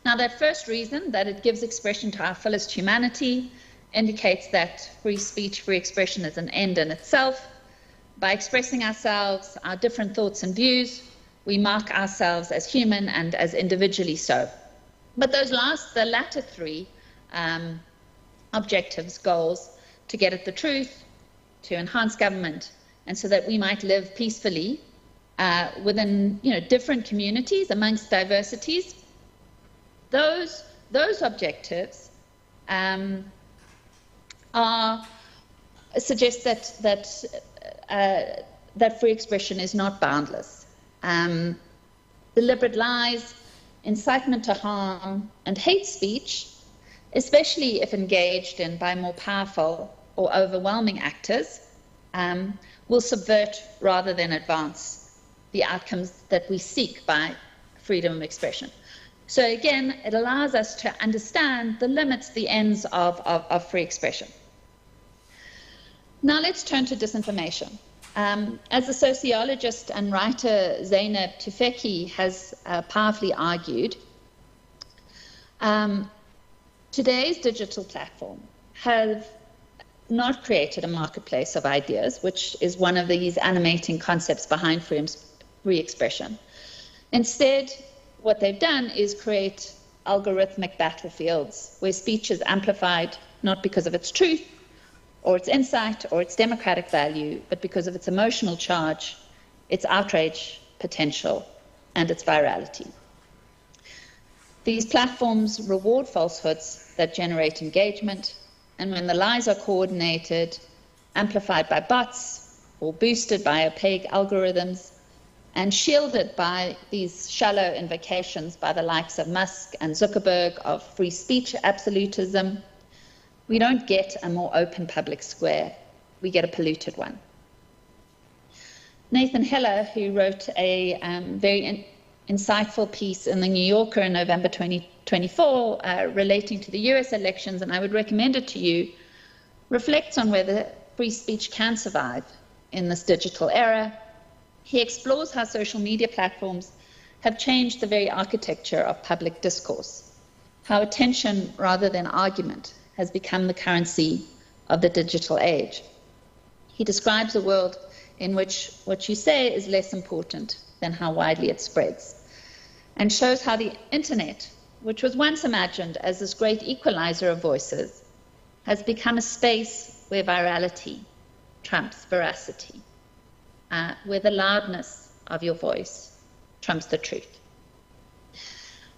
Now, that first reason, that it gives expression to our fullest humanity, indicates that free speech, free expression is an end in itself. By expressing ourselves, our different thoughts and views, we mark ourselves as human and as individually so. But the latter three objectives, goals, to get at the truth, to enhance government, and so that we might live peacefully within different communities, amongst diversities, those objectives suggest that free expression is not boundless. Deliberate lies, incitement to harm, and hate speech, especially if engaged in by more powerful or overwhelming actors will subvert rather than advance the outcomes that we seek by freedom of expression. So again, it allows us to understand the limits, the ends of free expression. Now let's turn to disinformation. As the sociologist and writer Zeynep Tufekci has powerfully argued, today's digital platform have not created a marketplace of ideas, which is one of these animating concepts behind free expression. Instead, what they've done is create algorithmic battlefields where speech is amplified not because of its truth or its insight or its democratic value, but because of its emotional charge, its outrage potential, and its virality. These platforms reward falsehoods that generate engagement, and when the lies are coordinated, amplified by bots, or boosted by opaque algorithms, and shielded by these shallow invocations by the likes of Musk and Zuckerberg of free speech absolutism, we don't get a more open public square, we get a polluted one. Nathan Heller, who wrote a very insightful piece in the New Yorker in November 2024 relating to the US elections, and I would recommend it to you, reflects on whether free speech can survive in this digital era. He explores how social media platforms have changed the very architecture of public discourse, how attention rather than argument has become the currency of the digital age. He describes a world in which what you say is less important than how widely it spreads, and shows how the internet, which was once imagined as this great equalizer of voices, has become a space where virality trumps veracity, where the loudness of your voice trumps the truth.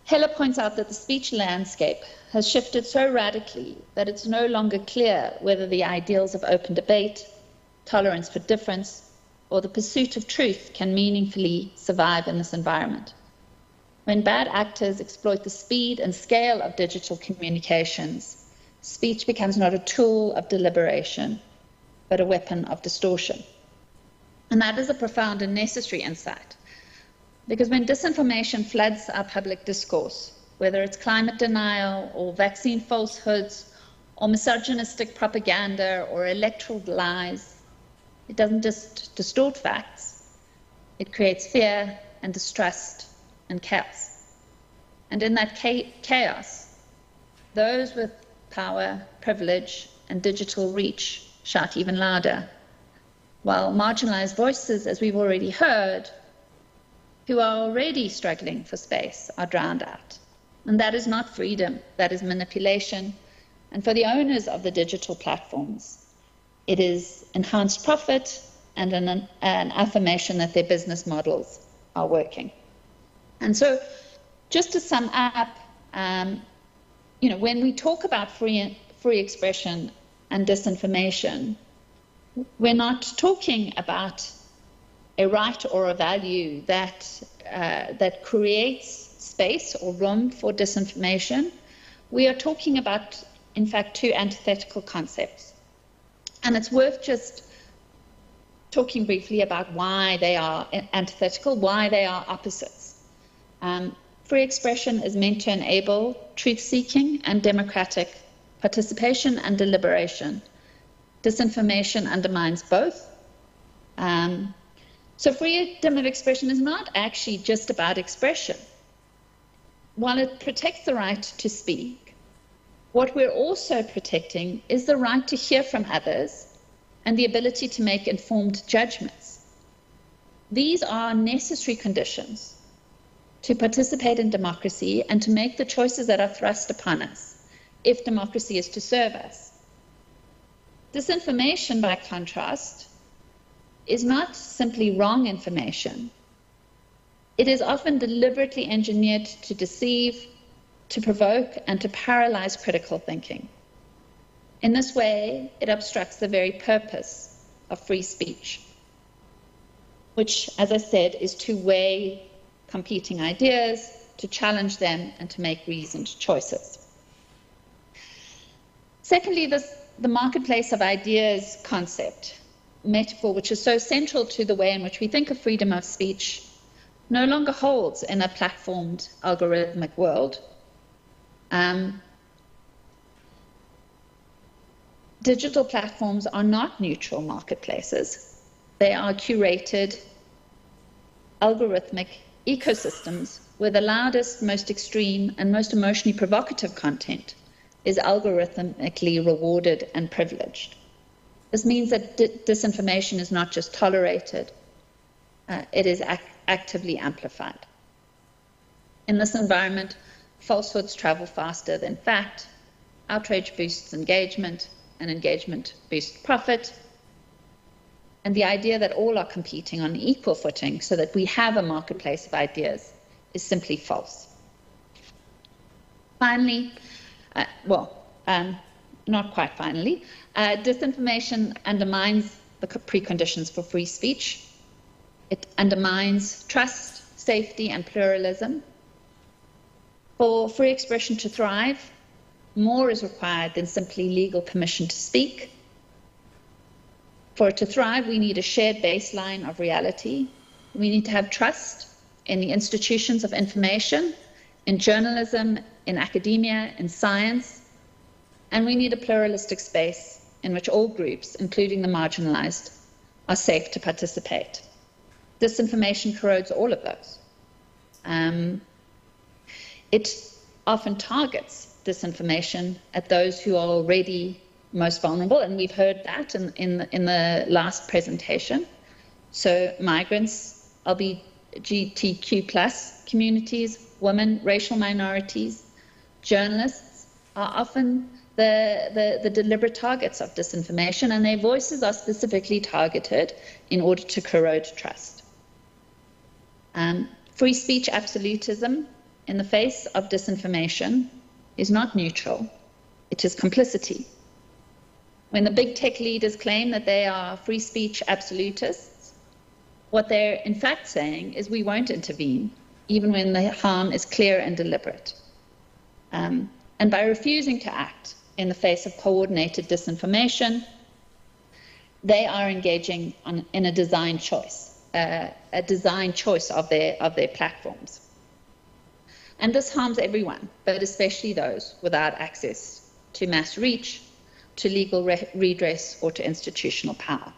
Heller points out that the speech landscape has shifted so radically that it's no longer clear whether the ideals of open debate, tolerance for difference, or the pursuit of truth can meaningfully survive in this environment. When bad actors exploit the speed and scale of digital communications, speech becomes not a tool of deliberation, but a weapon of distortion. And that is a profound and necessary insight, because when disinformation floods our public discourse, whether it's climate denial or vaccine falsehoods or misogynistic propaganda or electoral lies, it doesn't just distort facts, it creates fear and distrust and chaos. And in that chaos, those with power, privilege, and digital reach shout even louder, while marginalized voices, as we've already heard, who are already struggling for space, are drowned out. And that is not freedom, that is manipulation. And for the owners of the digital platforms, it is enhanced profit and an affirmation that their business models are working. And so, just to sum up, when we talk about free expression and disinformation, we're not talking about a right or a value that creates space or room for disinformation. We are talking about, in fact, two antithetical concepts. And it's worth just talking briefly about why they are antithetical, why they are opposites. Free expression is meant to enable truth-seeking and democratic participation and deliberation. Disinformation undermines both. So freedom of expression is not actually just about expression. While it protects the right to speak, what we're also protecting is the right to hear from others and the ability to make informed judgments. These are necessary conditions to participate in democracy and to make the choices that are thrust upon us if democracy is to serve us. Disinformation, by contrast, is not simply wrong information. It is often deliberately engineered to deceive, to provoke, and to paralyze critical thinking. In this way, it obstructs the very purpose of free speech, which, as I said, is to weigh competing ideas, to challenge them, and to make reasoned choices. Secondly, this the marketplace of ideas concept, metaphor, which is so central to the way in which we think of freedom of speech, no longer holds in a platformed algorithmic world. Digital platforms are not neutral marketplaces. They are curated, algorithmic ecosystems where the loudest, most extreme, and most emotionally provocative content is algorithmically rewarded and privileged. This means that disinformation is not just tolerated, it is actively amplified. In this environment, falsehoods travel faster than fact, outrage boosts engagement, and engagement boosts profit, and the idea that all are competing on equal footing so that we have a marketplace of ideas is simply false. Finally, not quite finally, disinformation undermines the preconditions for free speech. It undermines trust, safety, and pluralism. For free expression to thrive, more is required than simply legal permission to speak. For it to thrive, we need a shared baseline of reality. We need to have trust in the institutions of information, in journalism, in academia, in science, and we need a pluralistic space in which all groups, including the marginalized, are safe to participate. Disinformation corrodes all of those. It often targets disinformation at those who are already most vulnerable, and we've heard that in the last presentation. So migrants, LGBTQ+ communities, women, racial minorities, journalists are often the deliberate targets of disinformation, and their voices are specifically targeted in order to corrode trust. Free speech absolutism in the face of disinformation is not neutral, it is complicity. When the big tech leaders claim that they are free speech absolutists, what they're in fact saying is we won't intervene, even when the harm is clear and deliberate. And by refusing to act in the face of coordinated disinformation, they are engaging in a design choice of their platforms. And this harms everyone, but especially those without access to mass reach, to legal redress, or to institutional power.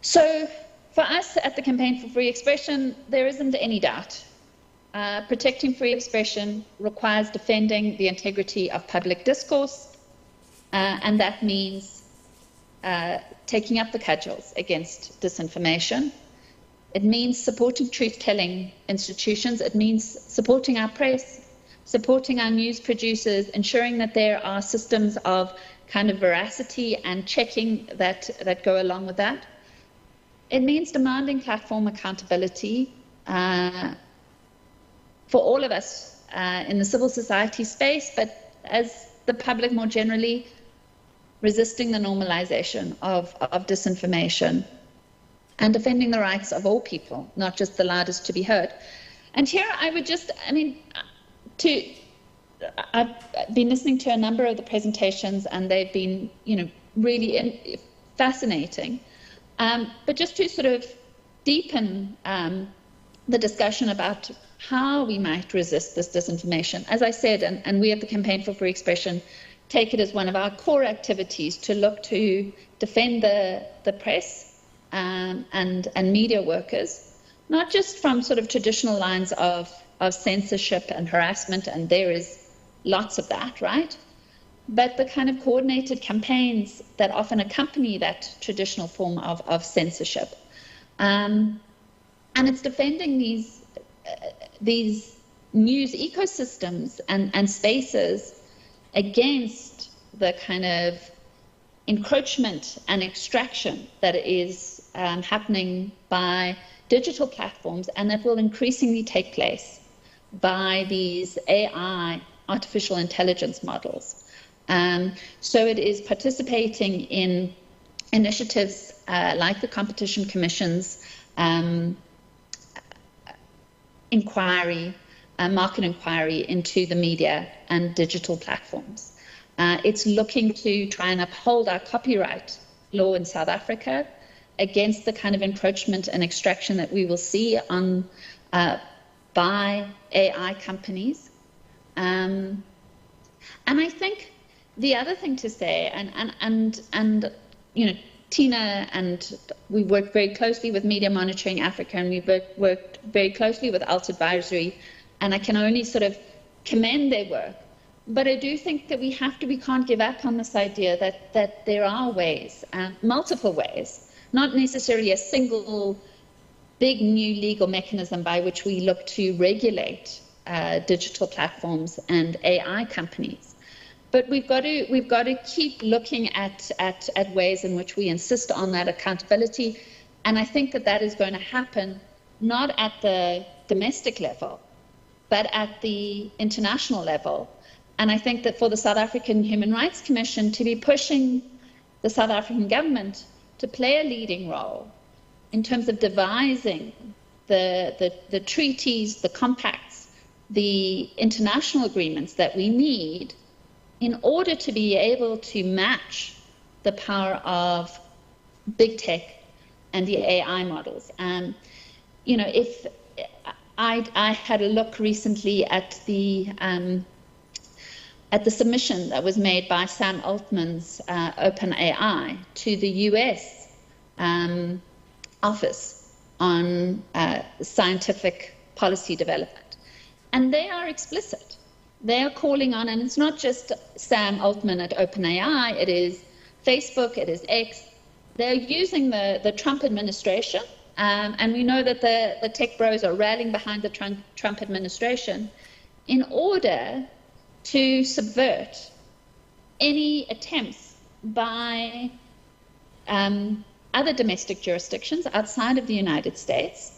So for us at the Campaign for Free Expression, there isn't any doubt. Protecting free expression requires defending the integrity of public discourse, and that means taking up the cudgels against disinformation. It means supporting truth-telling institutions. It means supporting our press, supporting our news producers, ensuring that there are systems of kind of veracity and checking that go along with that. It means demanding platform accountability for all of us in the civil society space, but as the public more generally, resisting the normalization of disinformation and defending the rights of all people, not just the loudest to be heard. And here I would just, I've been listening to a number of the presentations and they've been, really fascinating. But just to sort of deepen the discussion about how we might resist this disinformation, as I said, and we at the Campaign for Free Expression take it as one of our core activities to look to defend the press and media workers, not just from sort of traditional lines of censorship and harassment, and there is lots of that, right? But the kind of coordinated campaigns that often accompany that traditional form of censorship. And it's defending these news ecosystems and spaces against the kind of encroachment and extraction that is happening by digital platforms, and that will increasingly take place by these AI, artificial intelligence models. So it is participating in initiatives like the Competition Commission's inquiry, market inquiry into the media and digital platforms. It's looking to try and uphold our copyright law in South Africa against the kind of encroachment and extraction that we will see on by AI companies. And I think the other thing to say, and you know, Tina and we work very closely with Media Monitoring Africa, and we've worked very closely with Alt Advisory, and I can only sort of commend their work. But I do think that we can't give up on this idea that there are ways, multiple ways, not necessarily a single big new legal mechanism by which we look to regulate digital platforms and AI companies. But we've got to keep looking at ways in which we insist on that accountability. And I think that is going to happen not at the domestic level, but at the international level. And I think that for the South African Human Rights Commission to be pushing the South African government to play a leading role in terms of devising the treaties, the compacts, the international agreements that we need in order to be able to match the power of big tech and the AI models. You know, if I had a look recently at the submission that was made by Sam Altman's OpenAI to the US Office on Scientific Policy Development. And they are explicit. They are calling on, and it's not just Sam Altman at OpenAI, it is Facebook, it is X. They're using the Trump administration, and we know that the tech bros are rallying behind the Trump administration in order to subvert any attempts by other domestic jurisdictions outside of the United States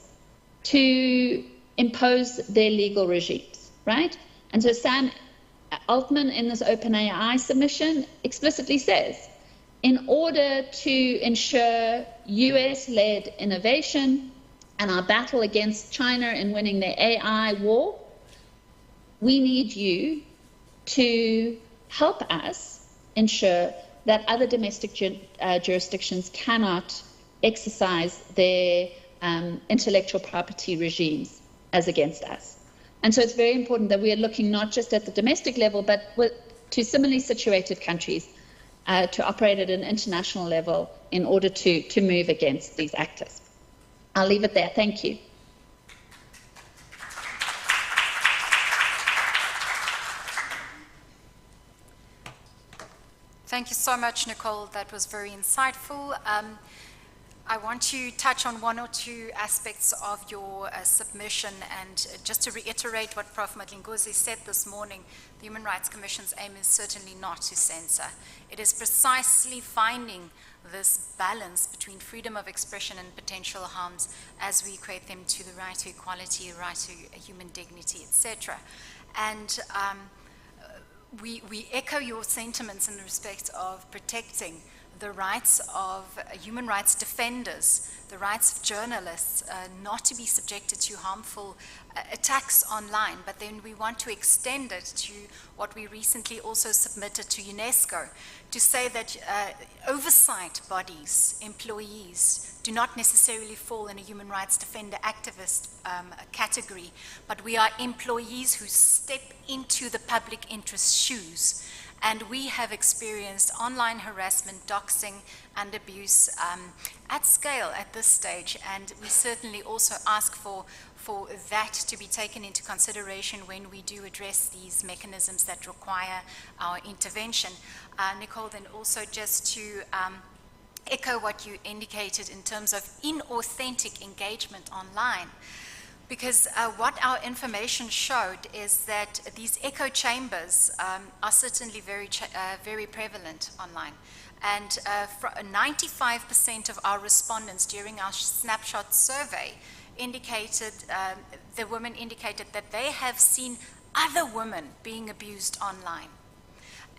to impose their legal regimes, right? And so Sam Altman in this OpenAI submission explicitly says, in order to ensure US-led innovation and our battle against China in winning the AI war, we need you to help us ensure that other domestic jurisdictions cannot exercise their intellectual property regimes as against us. And so it's very important that we are looking not just at the domestic level, but to similarly situated countries to operate at an international level in order to move against these actors. I'll leave it there. Thank you. Thank you so much, Nicole. That was very insightful. I want to touch on one or two aspects of your submission, and just to reiterate what Prof. Madlingozi said this morning, the Human Rights Commission's aim is certainly not to censor. It is precisely finding this balance between freedom of expression and potential harms as we equate them to the right to equality, right to human dignity, etc. And we echo your sentiments in respect of protecting the rights of human rights defenders, the rights of journalists not to be subjected to harmful attacks online, but then we want to extend it to what we recently also submitted to UNESCO, to say that oversight bodies, employees, do not necessarily fall in a human rights defender activist category, but we are employees who step into the public interest shoes. And we have experienced online harassment, doxing, and abuse at scale at this stage. And we certainly also ask for that to be taken into consideration when we do address these mechanisms that require our intervention. Nicole, then also just to echo what you indicated in terms of inauthentic engagement online. Because what our information showed is that these echo chambers are certainly very prevalent online. And 95% of our respondents during our snapshot survey indicated, the women indicated that they have seen other women being abused online.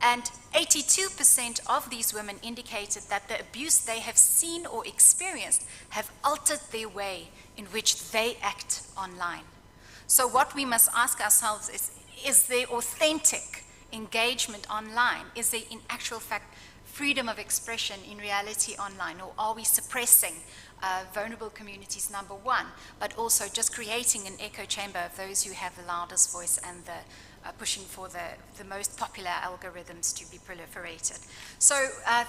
And 82% of these women indicated that the abuse they have seen or experienced have altered their way in which they act online. So what we must ask ourselves is there authentic engagement online? Is there in actual fact freedom of expression in reality online, or are we suppressing vulnerable communities, number one, but also just creating an echo chamber of those who have the loudest voice and the pushing for the most popular algorithms to be proliferated. So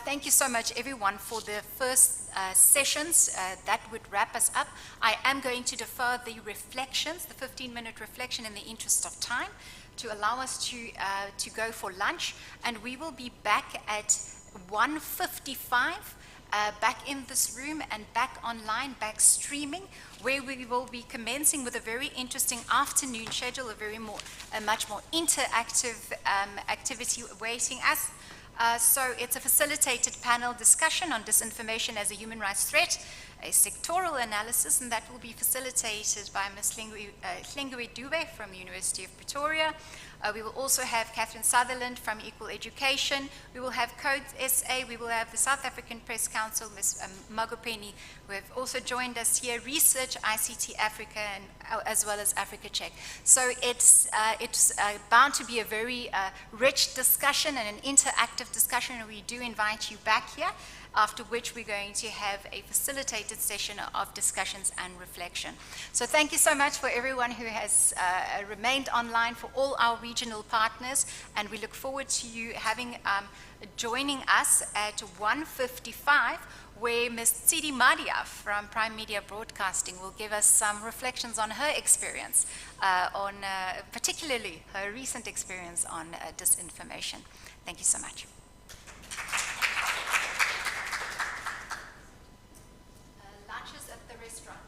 thank you so much everyone for the first sessions. That would wrap us up. I am going to defer the reflections, the 15-minute reflection in the interest of time, to allow us to go for lunch, and we will be back at 1:55 back in this room and back online, back streaming, where we will be commencing with a very interesting afternoon schedule, a much more interactive activity awaiting us. So it's a facilitated panel discussion on disinformation as a human rights threat, a sectoral analysis, and that will be facilitated by Ms. Hlengwe Dube from the University of Pretoria. We will also have Catherine Sutherland from Equal Education. We will have Code SA. We will have the South African Press Council, Ms. Magopeni, who have also joined us here, Research, ICT Africa, and, as well as Africa Check. So it's bound to be a very rich discussion and an interactive discussion, and we do invite you back here, after which we're going to have a facilitated session of discussions and reflection. So thank you so much for everyone who has remained online, for all our regional partners, and we look forward to you joining us at 1:55, where Ms. Tsidi Madia from Prime Media Broadcasting will give us some reflections on her experience, particularly her recent experience on disinformation. Thank you so much. Lunches at the restaurant.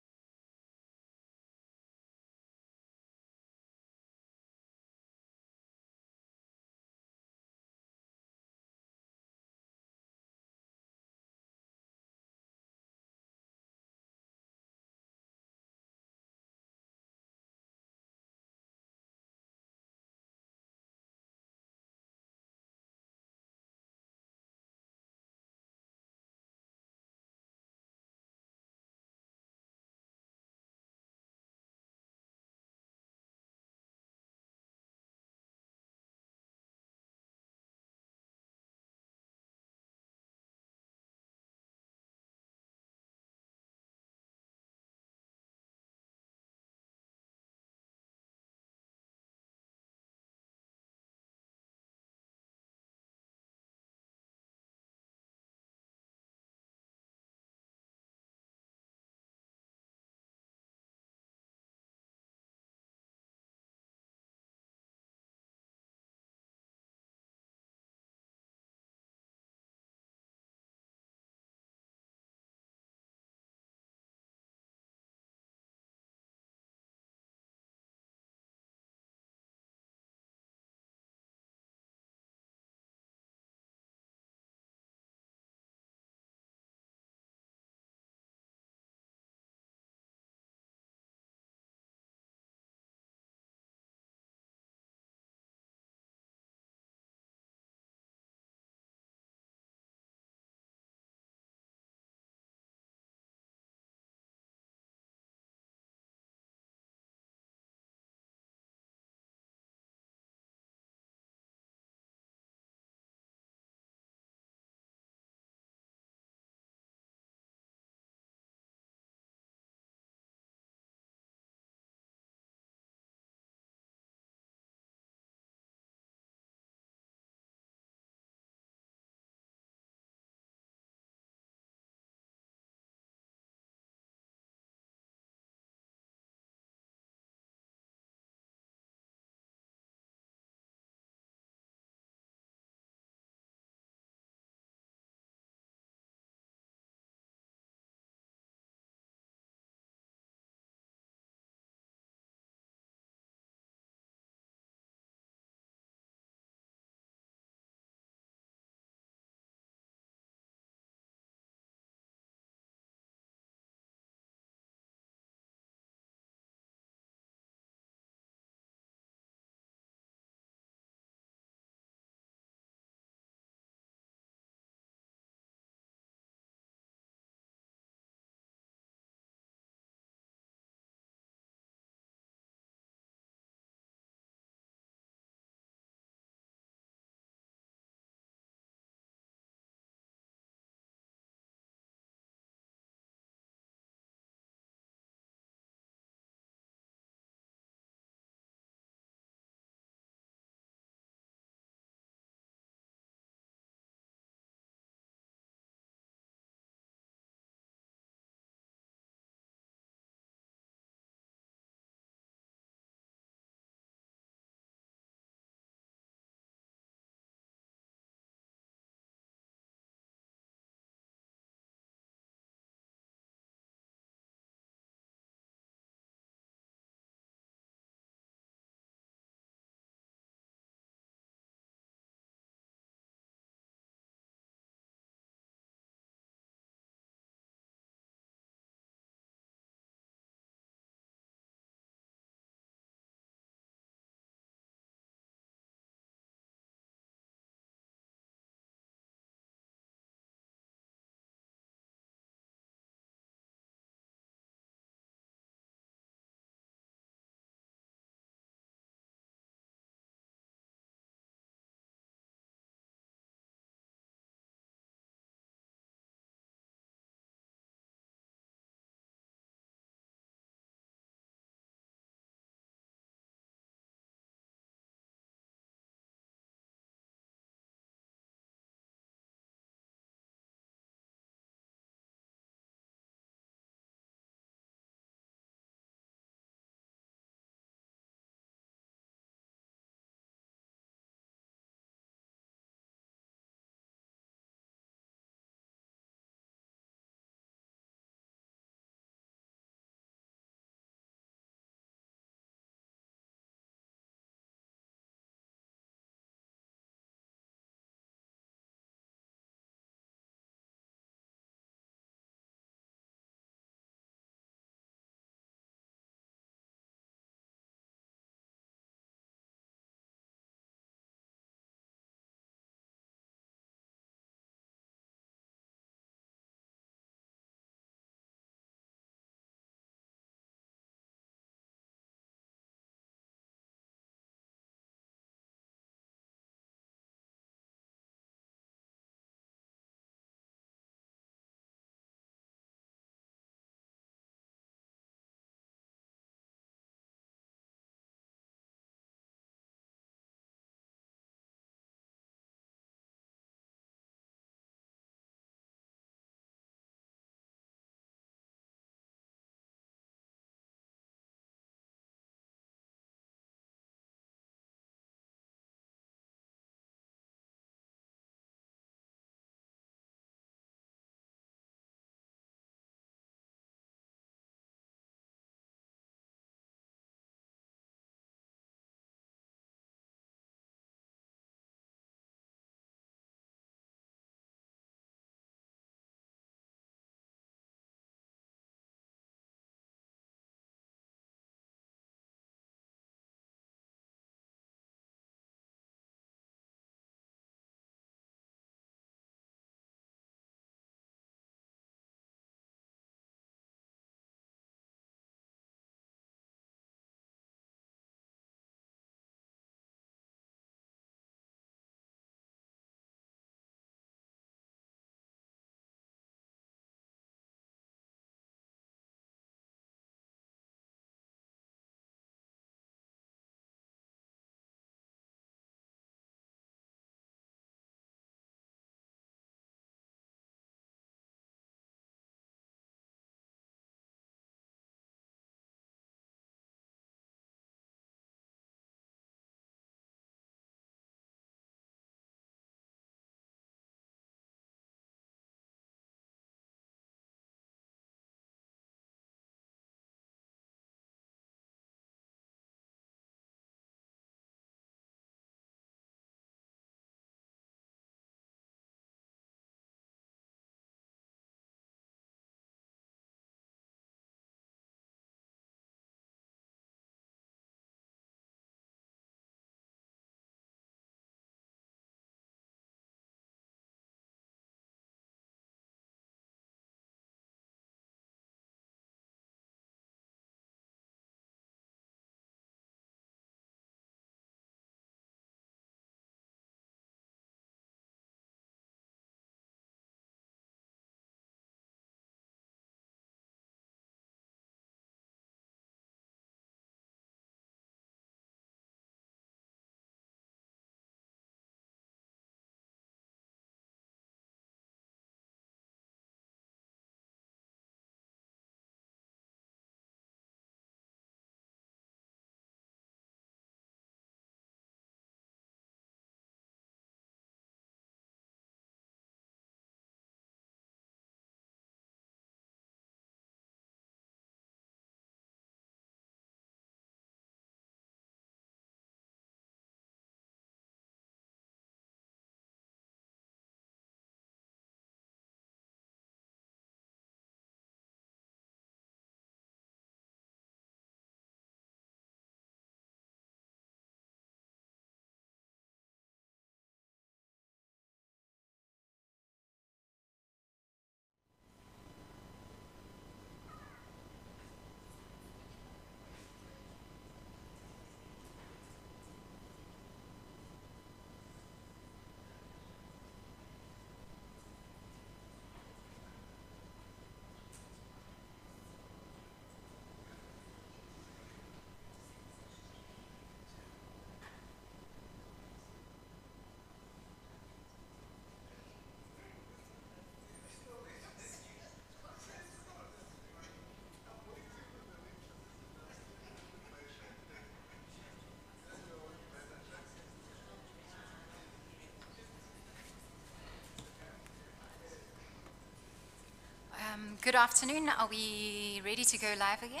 Good afternoon. Are we ready to go live again?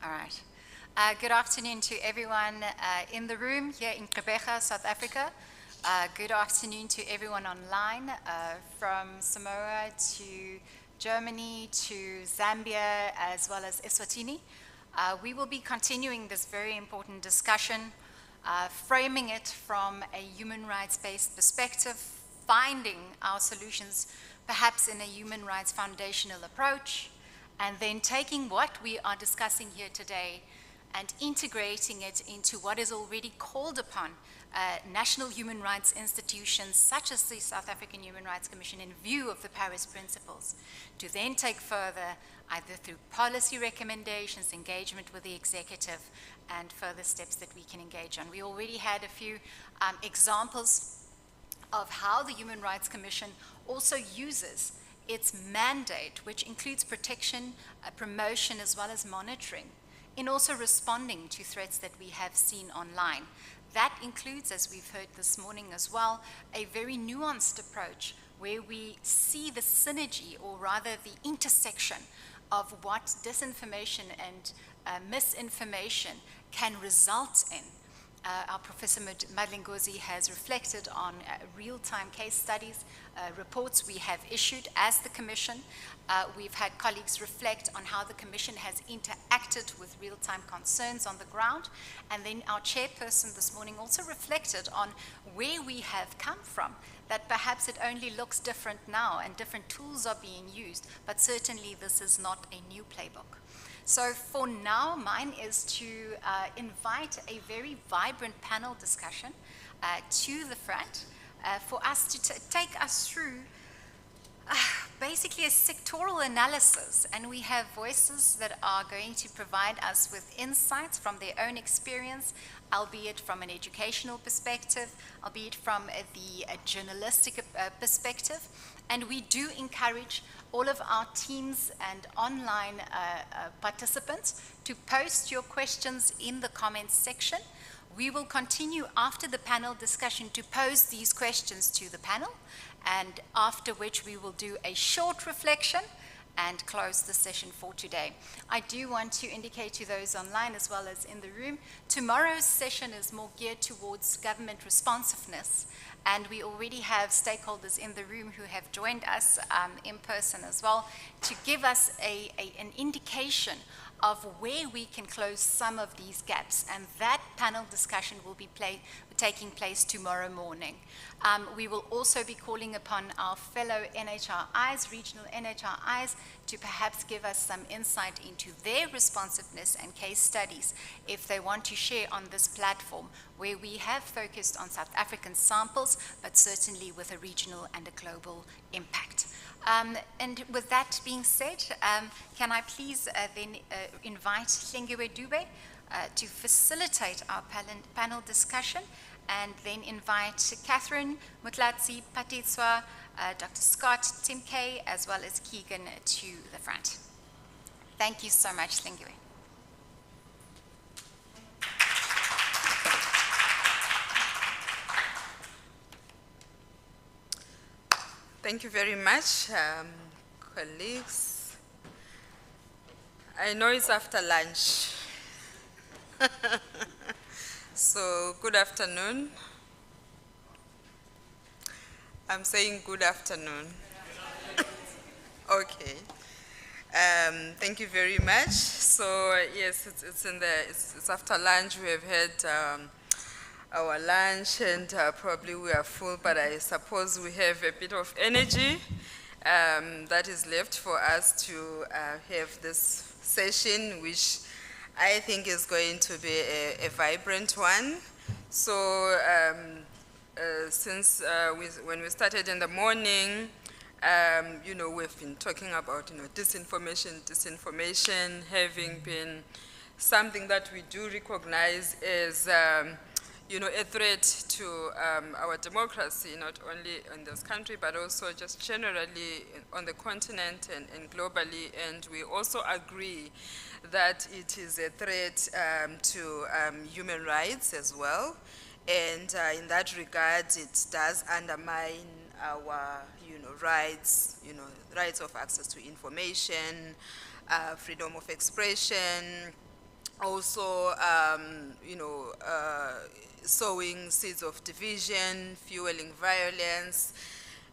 All right. Good afternoon to everyone in the room here in Gqeberha, South Africa. Good afternoon to everyone online from Samoa to Germany to Zambia as well as Eswatini. We will be continuing this very important discussion, framing it from a human rights-based perspective, finding our solutions perhaps in a human rights foundational approach, and then taking what we are discussing here today and integrating it into what is already called upon national human rights institutions such as the South African Human Rights Commission in view of the Paris Principles, to then take further either through policy recommendations, engagement with the executive, and further steps that we can engage on. We already had a few examples of how the Human Rights Commission also uses its mandate, which includes protection, promotion, as well as monitoring, in also responding to threats that we have seen online. That includes, as we've heard this morning as well, a very nuanced approach where we see the synergy, or rather the intersection, of what disinformation and misinformation can result in. Our Professor Madlingozi has reflected on real-time case studies, reports we have issued as the Commission. We've had colleagues reflect on how the Commission has interacted with real-time concerns on the ground. And then our chairperson this morning also reflected on where we have come from, that perhaps it only looks different now and different tools are being used, but certainly this is not a new playbook. So for now, mine is to invite a very vibrant panel discussion to the front for us to take us through basically a sectoral analysis. And we have voices that are going to provide us with insights from their own experience, albeit from an educational perspective, albeit from the journalistic perspective. And we do encourage all of our teams and online participants to post your questions in the comments section. We will continue after the panel discussion to pose these questions to the panel, and after which we will do a short reflection and close the session for today. I do want to indicate to those online as well as in the room, tomorrow's session is more geared towards government responsiveness, and we already have stakeholders in the room who have joined us in person as well to give us an indication of where we can close some of these gaps, and that panel discussion will be taking place tomorrow morning. We will also be calling upon our fellow NHRIs, regional NHRIs, to perhaps give us some insight into their responsiveness and case studies if they want to share on this platform, where we have focused on South African samples, but certainly with a regional and a global impact. And with that being said, can I please then invite Hlengiwe Dube to facilitate our panel discussion, and then invite Catherine Mutlatsi Patitswa, Dr. Scott Timke, as well as Keegan to the front. Thank you so much, Hlengiwe. Thank you very much, colleagues. I know it's after lunch. So, good afternoon. I'm saying good afternoon. Okay. Thank you very much. So, yes, it's after lunch. We have had our lunch, and probably we are full, but I suppose we have a bit of energy that is left for us to have this session, which I think is going to be a vibrant one. So since when we started in the morning, you know, we've been talking about, you know, disinformation having been something that we do recognize as you know, a threat to our democracy, not only in this country, but also just generally on the continent and globally. And we also agree that it is a threat to human rights as well. And in that regard, it does undermine our, you know, rights, rights of access to information, freedom of expression, also, sowing seeds of division, fueling violence,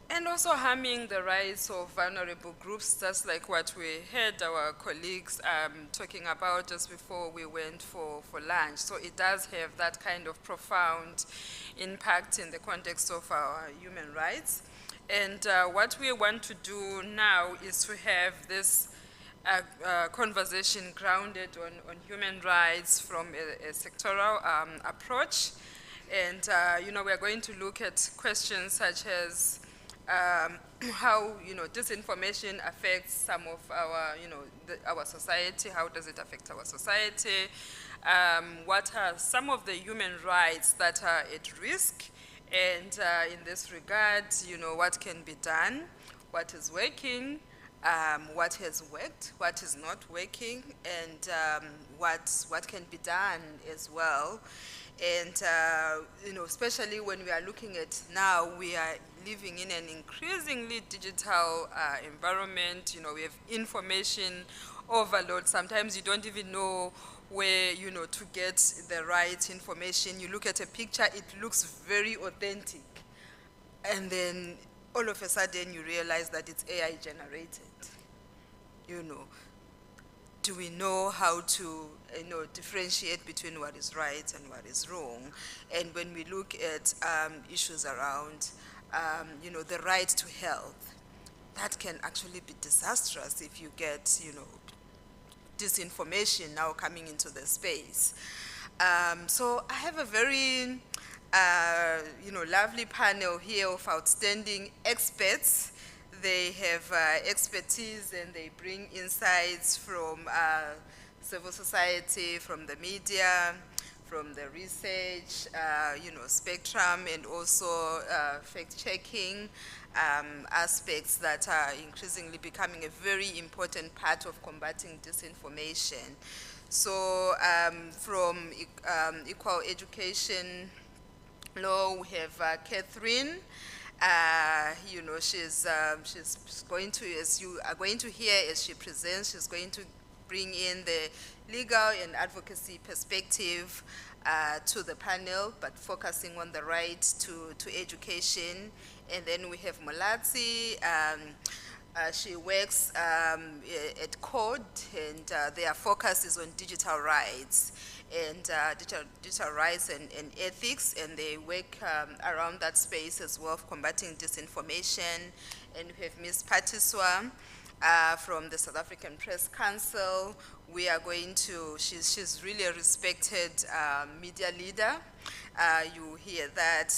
and also harming the rights of vulnerable groups, just like what we heard our colleagues talking about just before we went for lunch. So it does have that kind of profound impact in the context of our human rights. And what we want to do now is to have this conversation grounded on human rights from a sectoral approach. And, we're going to look at questions such as how, disinformation affects some of our, our society. How does it affect our society? What are some of the human rights that are at risk? And in this regard, what can be done? What is working? What has worked, what is not working, and what can be done as well. And, especially when we are looking at now, we are living in an increasingly digital environment. We have information overload. Sometimes you don't even know where, to get the right information. You look at a picture, it looks very authentic. And then all of a sudden you realize that it's AI generated. Do we know how to differentiate between what is right and what is wrong? And when we look at issues around the right to health, that can actually be disastrous if you get disinformation now coming into the space. So I have a very lovely panel here of outstanding experts. They have expertise and they bring insights from civil society, from the media, from the research, spectrum, and also fact-checking aspects that are increasingly becoming a very important part of combating disinformation. So from Equal Education Law, we have Catherine. She's going to, as you are going to hear as she presents, she's going to bring in the legal and advocacy perspective to the panel, but focusing on the right to education. And then we have Molatsi. She works at CODE, and their focus is on digital rights and digital rights and ethics, and they work around that space as well of combating disinformation. And we have Ms. Patiswa from the South African Press Council. We are going to, she's really a respected media leader. You hear that,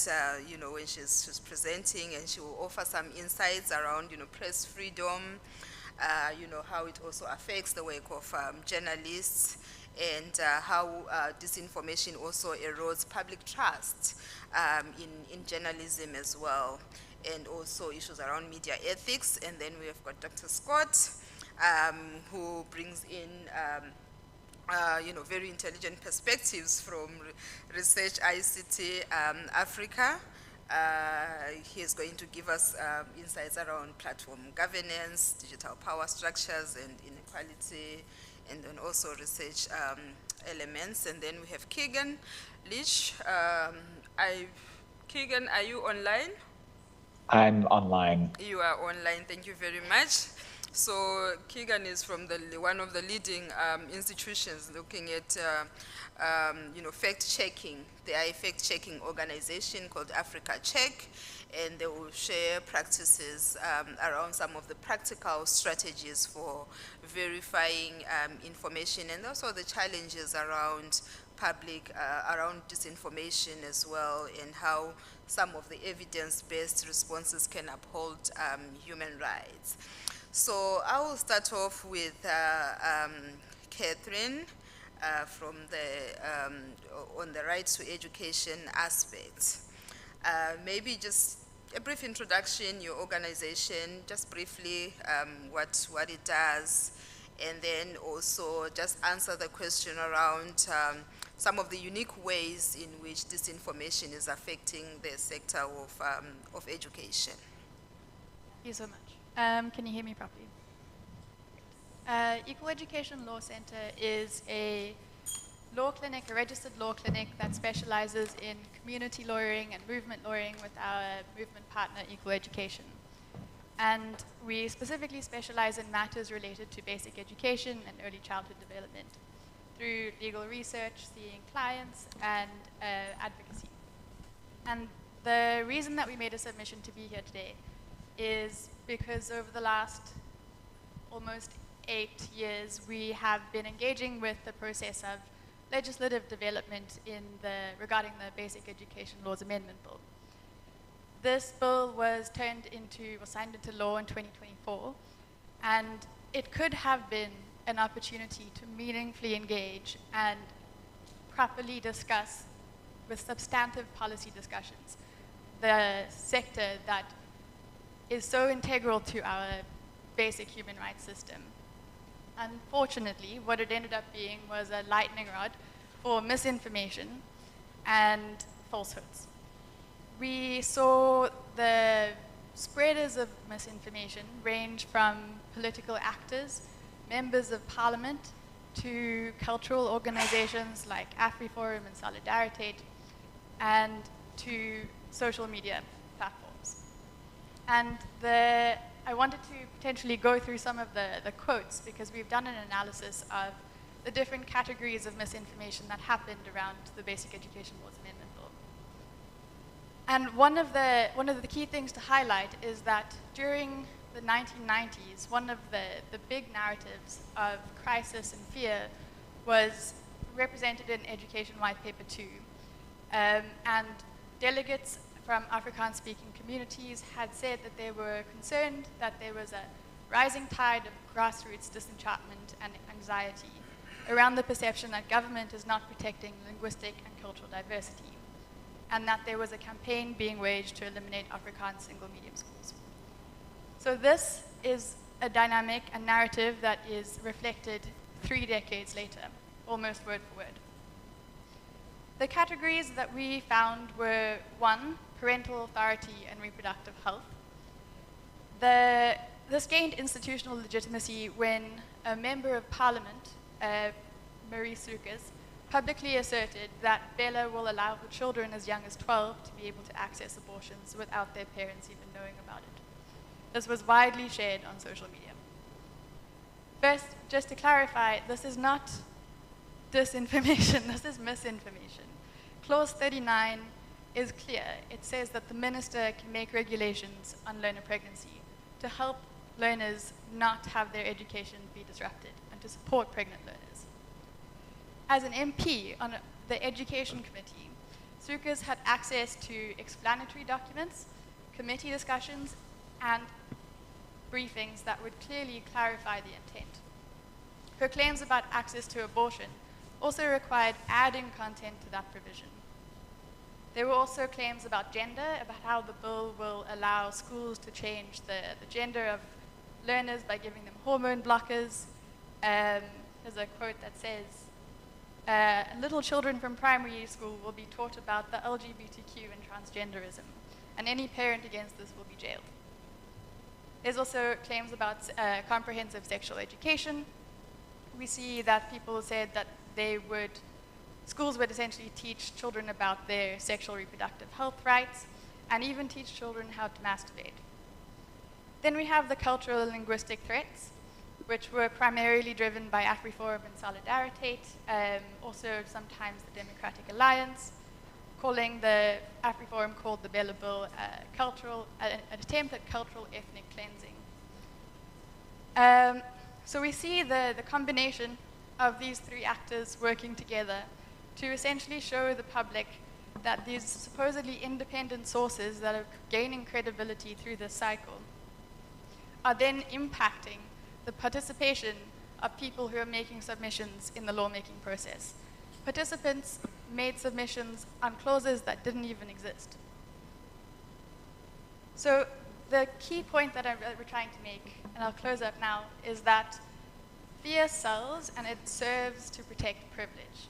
when she's presenting, and she will offer some insights around, press freedom, how it also affects the work of journalists, and how disinformation also erodes public trust in journalism as well, and also issues around media ethics. And then we have got Dr. Scott, who brings in very intelligent perspectives from Research ICT Africa. He is going to give us insights around platform governance, digital power structures, and inequality, and then also research elements. And then we have Keegan Leach. Keegan, are you online? I'm online. You are online, thank you very much. So Keegan is from one of the leading institutions looking at fact-checking. They are a fact-checking organization called Africa Check, and they will share practices around some of the practical strategies for verifying information, and also the challenges around around disinformation as well, and how some of the evidence-based responses can uphold human rights. So I will start off with Catherine from on the right to education aspect. Maybe just a brief introduction, your organization, just briefly what it does, and then also just answer the question around some of the unique ways in which disinformation is affecting the sector of education. you so much. Can you hear me properly? Equal Education Law Center is a law clinic, a registered law clinic that specializes in community lawyering and movement lawyering with our movement partner, Equal Education. And we specifically specialize in matters related to basic education and early childhood development through legal research, seeing clients, and advocacy. And the reason that we made a submission to be here today is because over the last almost 8 years, we have been engaging with the process of legislative development regarding the Basic Education Laws Amendment Bill. This bill was signed into law in 2024, and it could have been an opportunity to meaningfully engage and properly discuss with substantive policy discussions the sector that is so integral to our basic human rights system. Unfortunately, what it ended up being was a lightning rod for misinformation and falsehoods. We saw the spreaders of misinformation range from political actors, members of parliament, to cultural organizations like AfriForum and Solidarity, and to social media platforms. And I wanted to potentially go through some of the quotes because we've done an analysis of the different categories of misinformation that happened around the Basic Education Laws Amendment Bill. And one of the key things to highlight is that during the 1990s, one of the big narratives of crisis and fear was represented in Education White Paper 2. And delegates from Afrikaans-speaking communities had said that they were concerned that there was a rising tide of grassroots disenchantment and anxiety around the perception that government is not protecting linguistic and cultural diversity, and that there was a campaign being waged to eliminate Afrikaans single medium schools. So this is a dynamic and narrative that is reflected 3 decades later, almost word for word. The categories that we found were 1, parental authority and reproductive health. This gained institutional legitimacy when a member of parliament, Marie Sukas, publicly asserted that Bella will allow for children as young as 12 to be able to access abortions without their parents even knowing about it. This was widely shared on social media. First, just to clarify, this is not disinformation, this is misinformation. Clause 39 is clear. It says that the minister can make regulations on learner pregnancy to help learners not have their education be disrupted and to support pregnant learners. As an MP on the Education Committee, Sukas had access to explanatory documents, committee discussions, and briefings that would clearly clarify the intent. Her claims about access to abortion also required adding content to that provision. There were also claims about gender, about how the bill will allow schools to change the gender of learners by giving them hormone blockers. There's a quote that says, little children from primary school will be taught about the LGBTQ and transgenderism, and any parent against this will be jailed. There's also claims about comprehensive sexual education. We see that people said that schools would essentially teach children about their sexual reproductive health rights and even teach children how to masturbate. Then we have the cultural and linguistic threats, which were primarily driven by AfriForum and Solidarity, also sometimes the Democratic Alliance, the AfriForum called the Bella Bill an attempt at cultural ethnic cleansing. So we see the combination of these 3 actors working together to essentially show the public that these supposedly independent sources that are gaining credibility through this cycle are then impacting the participation of people who are making submissions in the lawmaking process. Participants made submissions on clauses that didn't even exist. So the key point that we're trying to make, and I'll close up now, is that fear sells and it serves to protect privilege.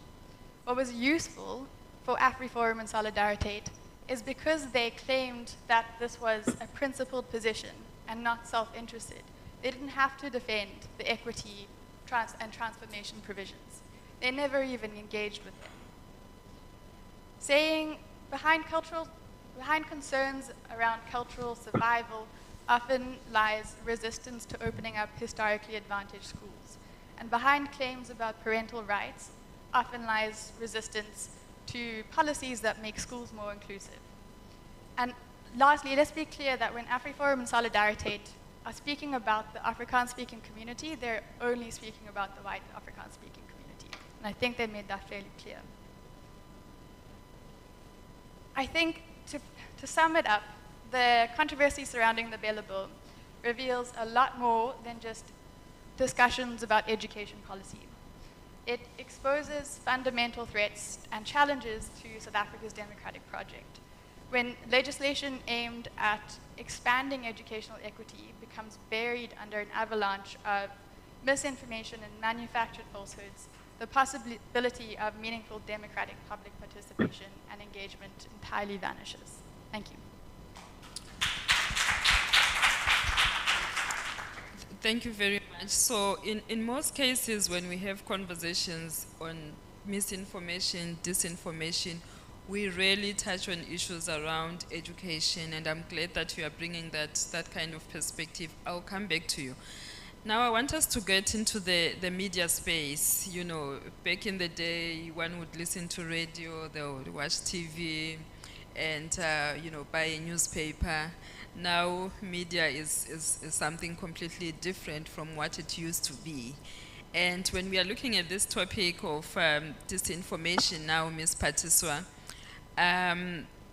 What was useful for AfriForum and Solidarity is because they claimed that this was a principled position and not self-interested. They didn't have to defend the equity and transformation provisions. They never even engaged with them. Saying behind concerns around cultural survival often lies resistance to opening up historically advantaged schools. And behind claims about parental rights often lies resistance to policies that make schools more inclusive. And lastly, let's be clear that when AfriForum and Solidarity are speaking about the Afrikaans-speaking community, they're only speaking about the white Afrikaans-speaking community. And I think they made that fairly clear. I think to sum it up, the controversy surrounding the Bella Bill reveals a lot more than just discussions about education policy. It exposes fundamental threats and challenges to South Africa's democratic project. When legislation aimed at expanding educational equity becomes buried under an avalanche of misinformation and manufactured falsehoods, the possibility of meaningful democratic public participation and engagement entirely vanishes. Thank you. Thank you very much. So in most cases, when we have conversations on misinformation, disinformation, we rarely touch on issues around education, and I'm glad that you are bringing that kind of perspective. I'll come back to you. Now I want us to get into the media space. You know, back in the day, one would listen to radio, they would watch TV, and buy a newspaper. Now media is something completely different from what it used to be. And when we are looking at this topic of disinformation now, Ms. Patiswa,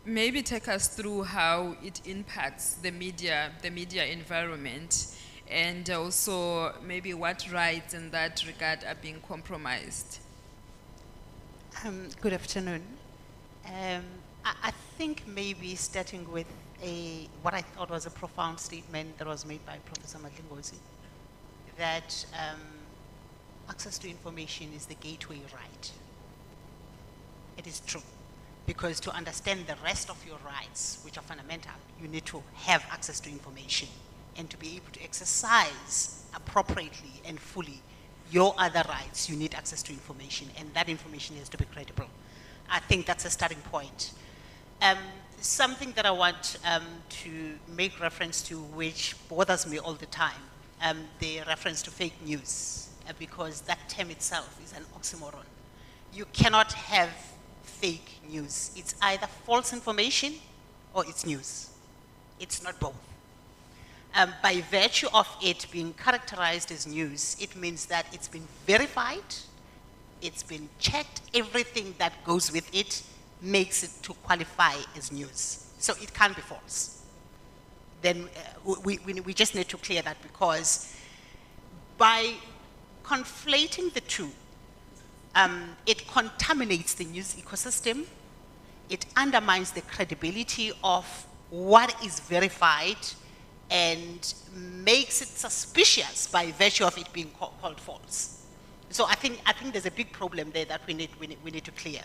maybe take us through how it impacts the media environment, and also maybe what rights in that regard are being compromised. Good afternoon. I think maybe starting with what I thought was a profound statement that was made by Professor Madlingozi, that access to information is the gateway right. It is true, because to understand the rest of your rights, which are fundamental, you need to have access to information, and to be able to exercise appropriately and fully your other rights, you need access to information, and that information has to be credible. I think that's a starting point. Something that I want to make reference to, which bothers me all the time, the reference to fake news, because that term itself is an oxymoron. You cannot have fake news. It's either false information or it's news. It's not both. By virtue of it being characterized as news, it means that it's been verified, it's been checked, everything that goes with it makes it to qualify as news. So it can't be false. Then we just need to clear that, because by conflating the two, it contaminates the news ecosystem, it undermines the credibility of what is verified, and makes it suspicious by virtue of it being called false. So I think there's a big problem there that we need to clear.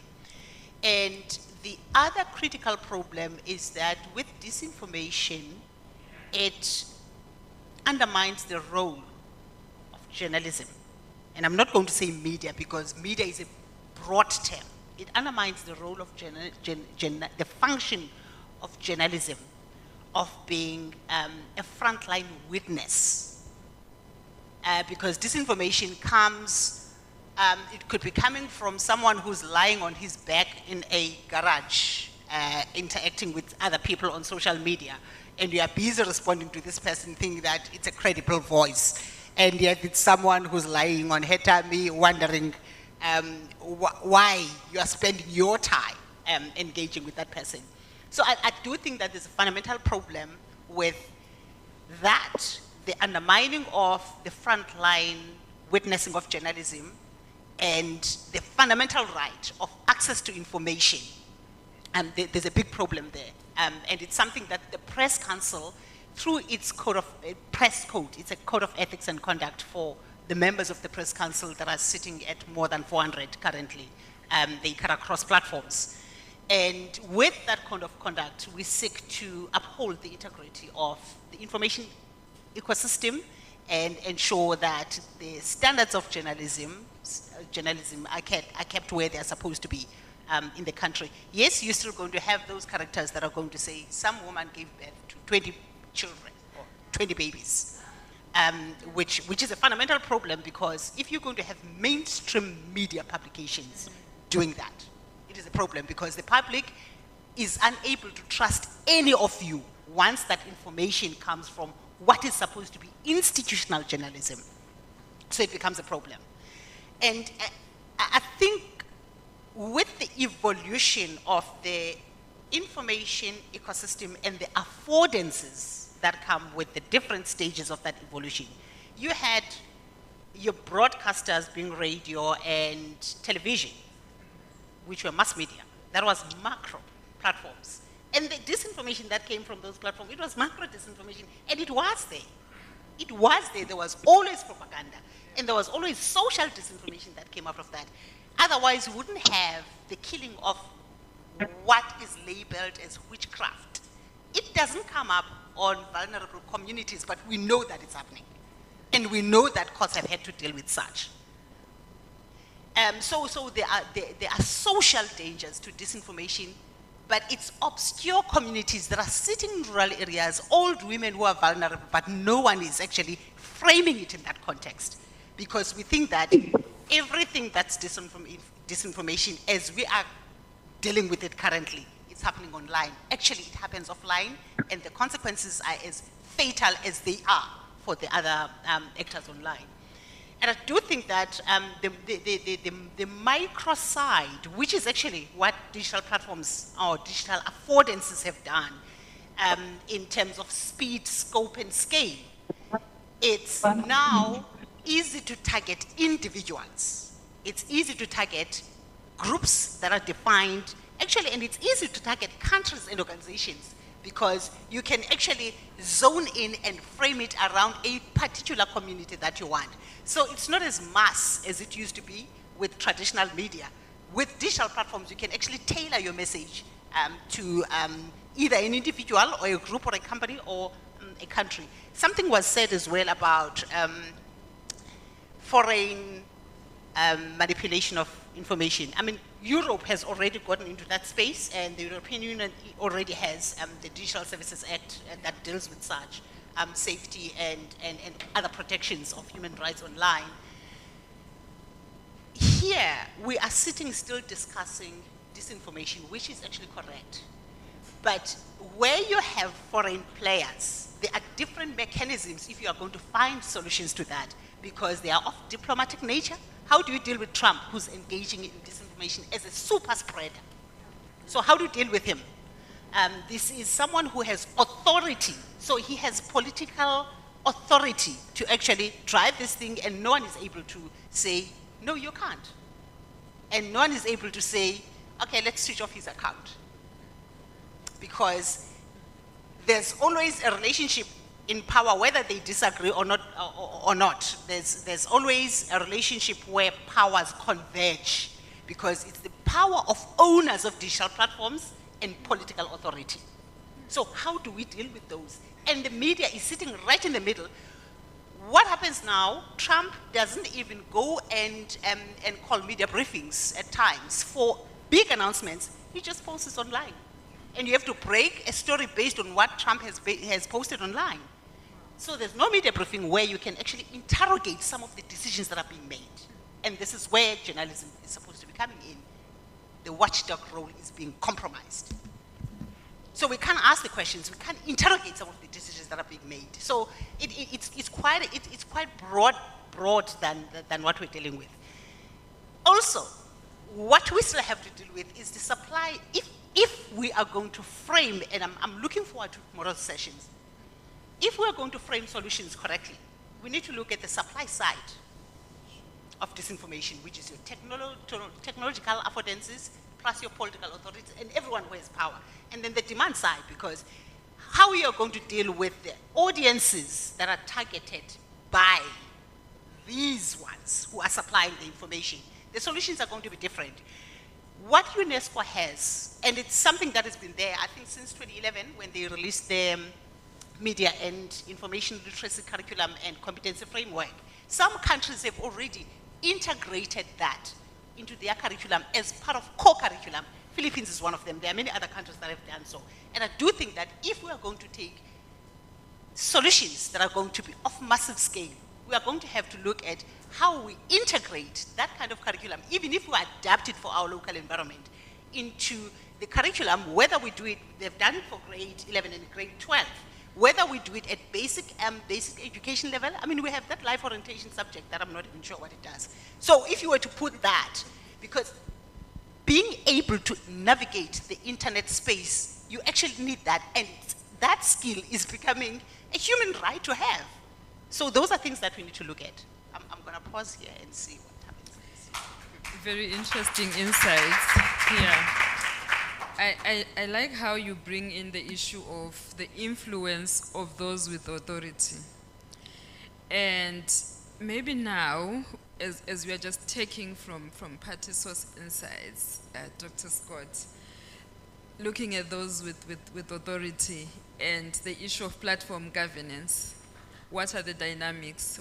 And the other critical problem is that with disinformation, it undermines the role of journalism. And I'm not going to say media, because media is a broad term. It undermines the role of the function of journalism, of being a frontline witness. Because disinformation comes, it could be coming from someone who's lying on his back in a garage, interacting with other people on social media, and you are busy responding to this person thinking that it's a credible voice, and yet it's someone who's lying on her tummy wondering why you are spending your time engaging with that person. So I do think that there's a fundamental problem with that, the undermining of the frontline witnessing of journalism, and the fundamental right of access to information. There's a big problem there. And it's something that the Press Council, through its press code, it's a code of ethics and conduct for the members of the Press Council that are sitting at more than 400 currently. They cut across platforms. And with that code of conduct, we seek to uphold the integrity of the information ecosystem and ensure that the standards of journalism are kept where they are supposed to be in the country. Yes, you're still going to have those characters that are going to say some woman gave birth to 20 children or 20 babies, which is a fundamental problem, because if you're going to have mainstream media publications doing that, it is a problem, because the public is unable to trust any of you once that information comes from what is supposed to be institutional journalism. So it becomes a problem. And I think with the evolution of the information ecosystem and the affordances that come with the different stages of that evolution, you had your broadcasters being radio and television, which were mass media. That was macro platforms. And the disinformation that came from those platforms, it was macro disinformation, and it was there. It was there. There was always propaganda, and there was always social disinformation that came out of that. Otherwise, we wouldn't have the killing of what is labeled as witchcraft. It doesn't come up on vulnerable communities, but we know that it's happening. And we know that courts have had to deal with such. So there are social dangers to disinformation, but it's obscure communities that are sitting in rural areas, old women who are vulnerable, but no one is actually framing it in that context. Because we think that everything that's disinformation, as we are dealing with it currently, it's happening online. Actually, it happens offline, and the consequences are as fatal as they are for the other actors online. And I do think that the micro side, which is actually what digital platforms or digital affordances have done in terms of speed, scope, and scale, it's now easy to target individuals. It's easy to target groups that are defined, actually, and it's easy to target countries and organizations, because you can actually zone in and frame it around a particular community that you want. So it's not as mass as it used to be with traditional media. With digital platforms, you can actually tailor your message to either an individual or a group or a company or a country. Something was said as well about foreign manipulation of information. I mean, Europe has already gotten into that space, and the European Union already has the Digital Services Act that deals with such safety and other protections of human rights online. Here, we are sitting still discussing disinformation, which is actually correct. But where you have foreign players, there are different mechanisms if you are going to find solutions to that, because they are of diplomatic nature. How do you deal with Trump, who's engaging in disinformation as a super spreader? So how do you deal with him? This is someone who has authority. So he has political authority to actually drive this thing, and no one is able to say, no, you can't. And no one is able to say, okay, let's switch off his account. Because there's always a relationship in power, whether they disagree or not. There's always a relationship where powers converge, because it's the power of owners of digital platforms and political authority. So how do we deal with those? And the media is sitting right in the middle. What happens now? Trump doesn't even go and call media briefings at times for big announcements. He just posts online. And you have to break a story based on what Trump has posted online. So there's no media briefing where you can actually interrogate some of the decisions that are being made. And this is where journalism is supposed to be coming in. The watchdog role is being compromised. So we can't ask the questions, we can't interrogate some of the decisions that are being made. So it's quite broad than what we're dealing with. Also, what we still have to deal with is the supply. If we are going to frame, and I'm looking forward to tomorrow's sessions, if we are going to frame solutions correctly, we need to look at the supply side of disinformation, which is your technological affordances, plus your political authorities, and everyone who has power. And then the demand side, because how you are going to deal with the audiences that are targeted by these ones who are supplying the information, the solutions are going to be different. What UNESCO has, and it's something that has been there, I think, since 2011, when they released the media and information literacy curriculum and competency framework. Some countries have already integrated that into their curriculum as part of core curriculum. Philippines is one of them. There are many other countries that have done so. And I do think that if we are going to take solutions that are going to be of massive scale, we are going to have to look at how we integrate that kind of curriculum, even if we adapt it for our local environment, into the curriculum, whether we do it, they've done it for grade 11 and grade 12, whether we do it at basic education level. I mean, we have that life orientation subject that I'm not even sure what it does. So if you were to put that, because being able to navigate the internet space, you actually need that, and that skill is becoming a human right to have. So those are things that we need to look at. I'm going to pause here and see what happens. Very interesting insights. Yeah. I like how you bring in the issue of the influence of those with authority. And maybe now, as we are just taking from party source insights, Dr. Scott, looking at those with authority and the issue of platform governance, what are the dynamics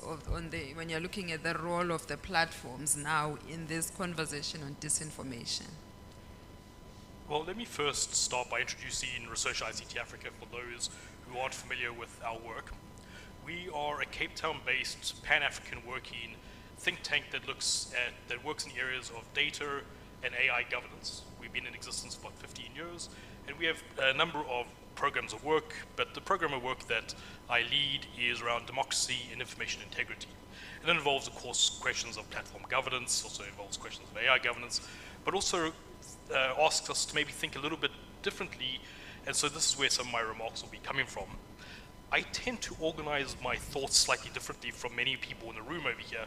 when you're looking at the role of the platforms now in this conversation on disinformation? Well, let me first start by introducing Research ICT Africa for those who aren't familiar with our work. We are a Cape Town-based Pan-African working think tank that works in areas of data and AI governance. We've been in existence for about 15 years, and we have a number of programs of work, but the program of work that I lead is around democracy and information integrity. And that involves, of course, questions of platform governance, also involves questions of AI governance, but also asks us to maybe think a little bit differently, and so this is where some of my remarks will be coming from. I tend to organize my thoughts slightly differently from many people in the room over here,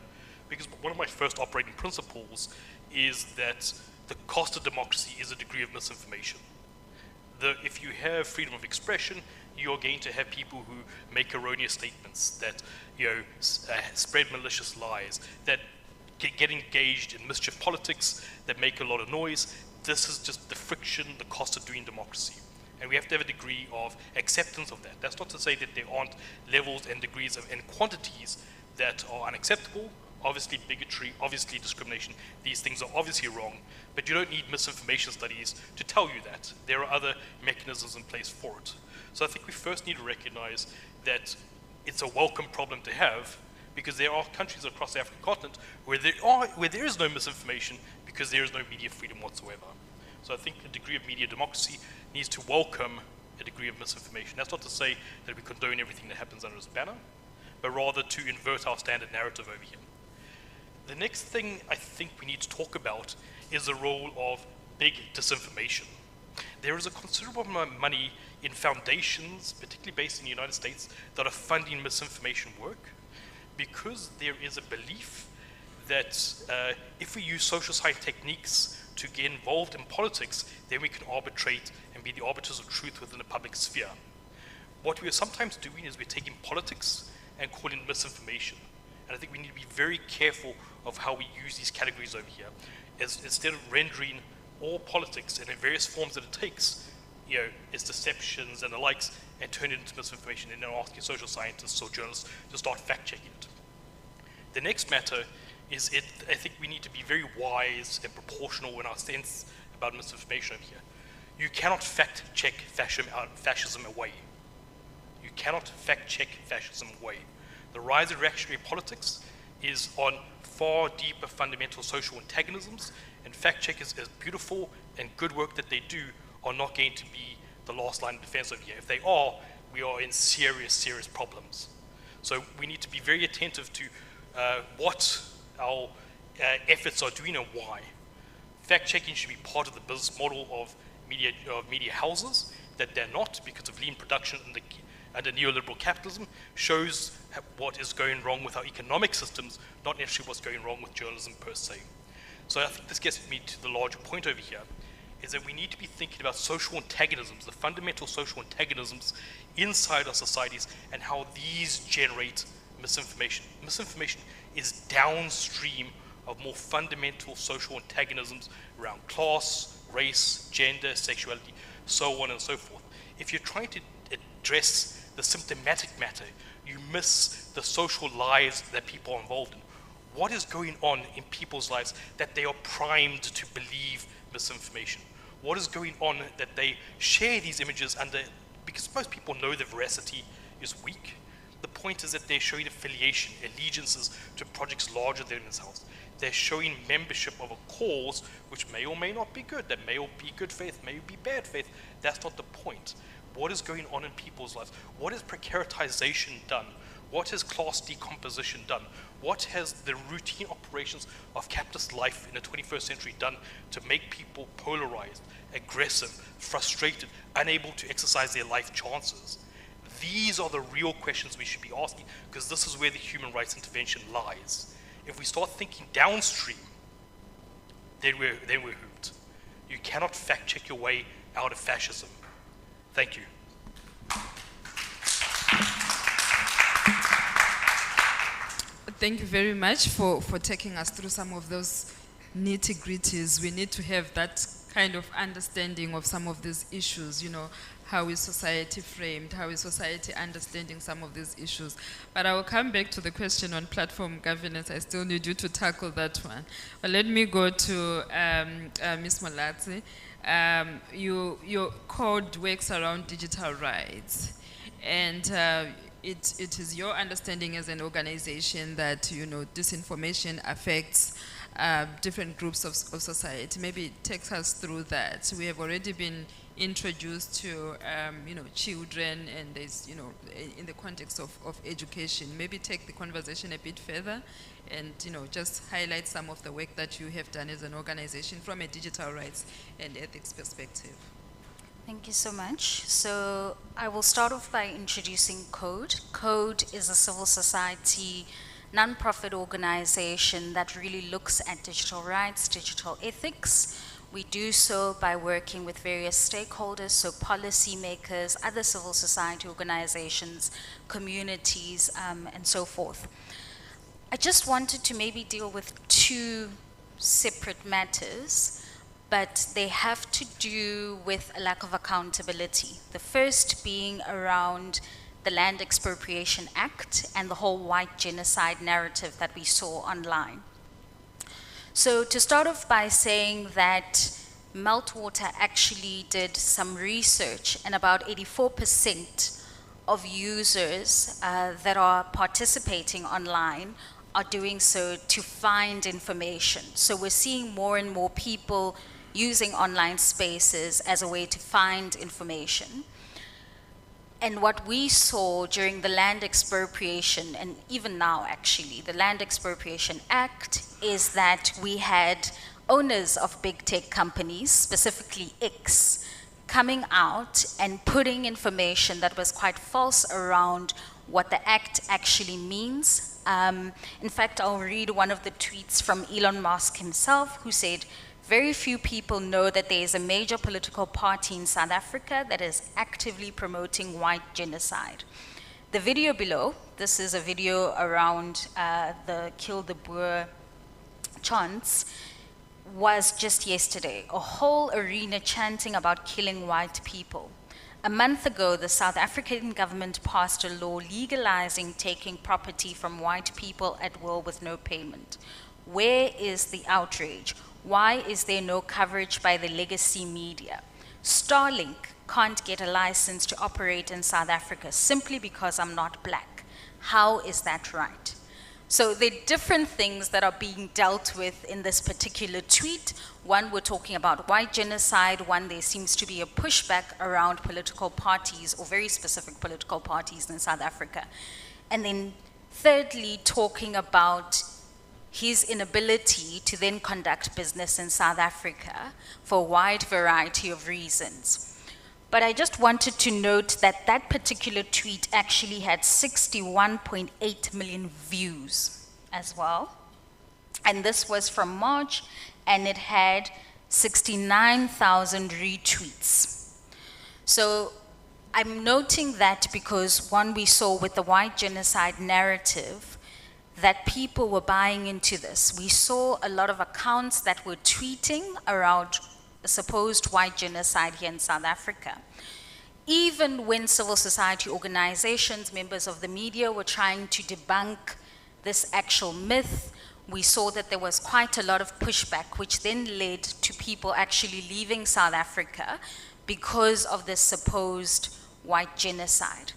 because one of my first operating principles is that the cost of democracy is a degree of misinformation. If you have freedom of expression, you're going to have people who make erroneous statements, that spread malicious lies, that get engaged in mischief politics, that make a lot of noise. This is just the friction, the cost of doing democracy. And we have to have a degree of acceptance of that. That's not to say that there aren't levels and degrees and quantities that are unacceptable. Obviously bigotry, obviously discrimination, these things are obviously wrong, but you don't need misinformation studies to tell you that. There are other mechanisms in place for it. So I think we first need to recognize that it's a welcome problem to have, because there are countries across the African continent where there is no misinformation because there is no media freedom whatsoever. So I think a degree of media democracy needs to welcome a degree of misinformation. That's not to say that we condone everything that happens under this banner, but rather to invert our standard narrative over here. The next thing I think we need to talk about is the role of big disinformation. There is a considerable amount of money in foundations, particularly based in the United States, that are funding misinformation work, because there is a belief that if we use social science techniques to get involved in politics, then we can arbitrate and be the arbiters of truth within the public sphere. What we are sometimes doing is we're taking politics and calling it misinformation. And I think we need to be very careful of how we use these categories over here. Instead of rendering all politics and in various forms that it takes, its deceptions and the likes, and turn it into misinformation, and then asking social scientists or journalists to start fact-checking it. The next matter is I think we need to be very wise and proportional in our sense about misinformation over here. You cannot fact-check fascism away. You cannot fact-check fascism away. The rise of reactionary politics is on far deeper fundamental social antagonisms, and fact-checkers, as beautiful and good work that they do, are not going to be the last line of defense over here. If they are, we are in serious, serious problems. So we need to be very attentive to what our efforts are doing and why. Fact-checking should be part of the business model of media houses, that they're not, because of lean production under neoliberal capitalism, shows what is going wrong with our economic systems, not necessarily what's going wrong with journalism per se. So I think this gets me to the larger point over here, is that we need to be thinking about social antagonisms, the fundamental social antagonisms inside our societies, and how these generate misinformation. Misinformation is downstream of more fundamental social antagonisms around class, race, gender, sexuality, so on and so forth. If you're trying to address the symptomatic matter. You miss the social lives that people are involved in. What is going on in people's lives that they are primed to believe misinformation? What is going on that they share these images under, because most people know the veracity is weak. The point is that they're showing affiliation, allegiances to projects larger than themselves. They're showing membership of a cause which may or may not be good, that may be good faith, may be bad faith. That's not the point. What is going on in people's lives? What has precaritization done? What has class decomposition done? What has the routine operations of capitalist life in the 21st century done to make people polarized, aggressive, frustrated, unable to exercise their life chances? These are the real questions we should be asking, because this is where the human rights intervention lies. If we start thinking downstream, then we're hooped. You cannot fact check your way out of fascism. Thank you. Thank you very much for taking us through some of those nitty-gritties. We need to have that kind of understanding of some of these issues, you know, how is society framed, how is society understanding some of these issues. But I will come back to the question on platform governance. I still need you to tackle that one. But let me go to Ms. Molatsi. Your code works around digital rights. And it is your understanding as an organization that, you know, disinformation affects different groups of society. Maybe take us through that. We have already been introduced to, you know, children, and there's, you know, in the context of education. Maybe take the conversation a bit further and, you know, just highlight some of the work that you have done as an organization from a digital rights and ethics perspective. Thank you so much. So I will start off by introducing CODE. CODE is a civil society non-profit organization that really looks at digital rights, digital ethics. We do so by working with various stakeholders, so policymakers, other civil society organizations, communities, and so forth. I just wanted to maybe deal with two separate matters, but they have to do with a lack of accountability. The first being around the Land Expropriation Act and the whole white genocide narrative that we saw online. So to start off by saying that Meltwater actually did some research, and about 84% of users that are participating online are doing so to find information. So we're seeing more and more people using online spaces as a way to find information. And what we saw during the Land Expropriation, and even now actually, the Land Expropriation Act, is that we had owners of big tech companies, specifically X, coming out and putting information that was quite false around what the act actually means. In fact, I'll read one of the tweets from Elon Musk himself, who said, "Very few people know that there is a major political party in South Africa that is actively promoting white genocide." The video below, this is a video around the Kill the Boer chants, was just yesterday, a whole arena chanting about killing white people. A month ago, the South African government passed a law legalizing taking property from white people at will with no payment. Where is the outrage? Why is there no coverage by the legacy media? Starlink can't get a license to operate in South Africa simply because I'm not black. How is that right? So there are different things that are being dealt with in this particular tweet. One, we're talking about white genocide. One, there seems to be a pushback around political parties, or very specific political parties in South Africa. And then thirdly, talking about his inability to then conduct business in South Africa for a wide variety of reasons. But I just wanted to note that that particular tweet actually had 61.8 million views as well. And this was from March, and it had 69,000 retweets. So I'm noting that because, one, we saw with the white genocide narrative that people were buying into this. We saw a lot of accounts that were tweeting around a supposed white genocide here in South Africa. even when civil society organizations, members of the media were trying to debunk this actual myth, we saw that there was quite a lot of pushback, which then led to people actually leaving South Africa because of this supposed white genocide.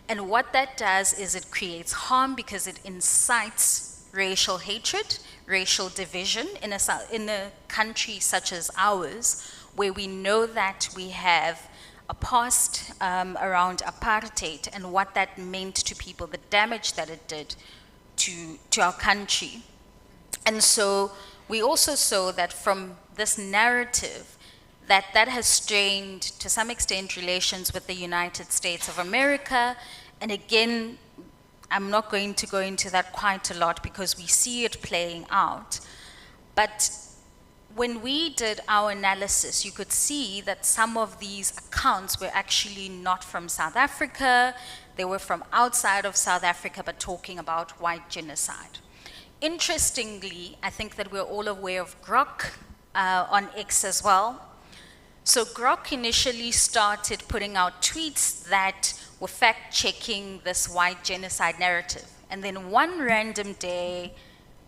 And what that does is it creates harm because it incites racial hatred, racial division in a country such as ours, where we know that we have a past around apartheid and what that meant to people, the damage that it did to our country. And so we also saw that from this narrative, that has strained to some extent relations with the United States of America. And again, I'm not going to go into that quite a lot because we see it playing out. But when we did our analysis, you could see that some of these accounts were actually not from South Africa. They were from outside of South Africa, but talking about white genocide. Interestingly, I think that we're all aware of Grok on X as well. So Grok initially started putting out tweets that were fact-checking this white genocide narrative. And then one random day,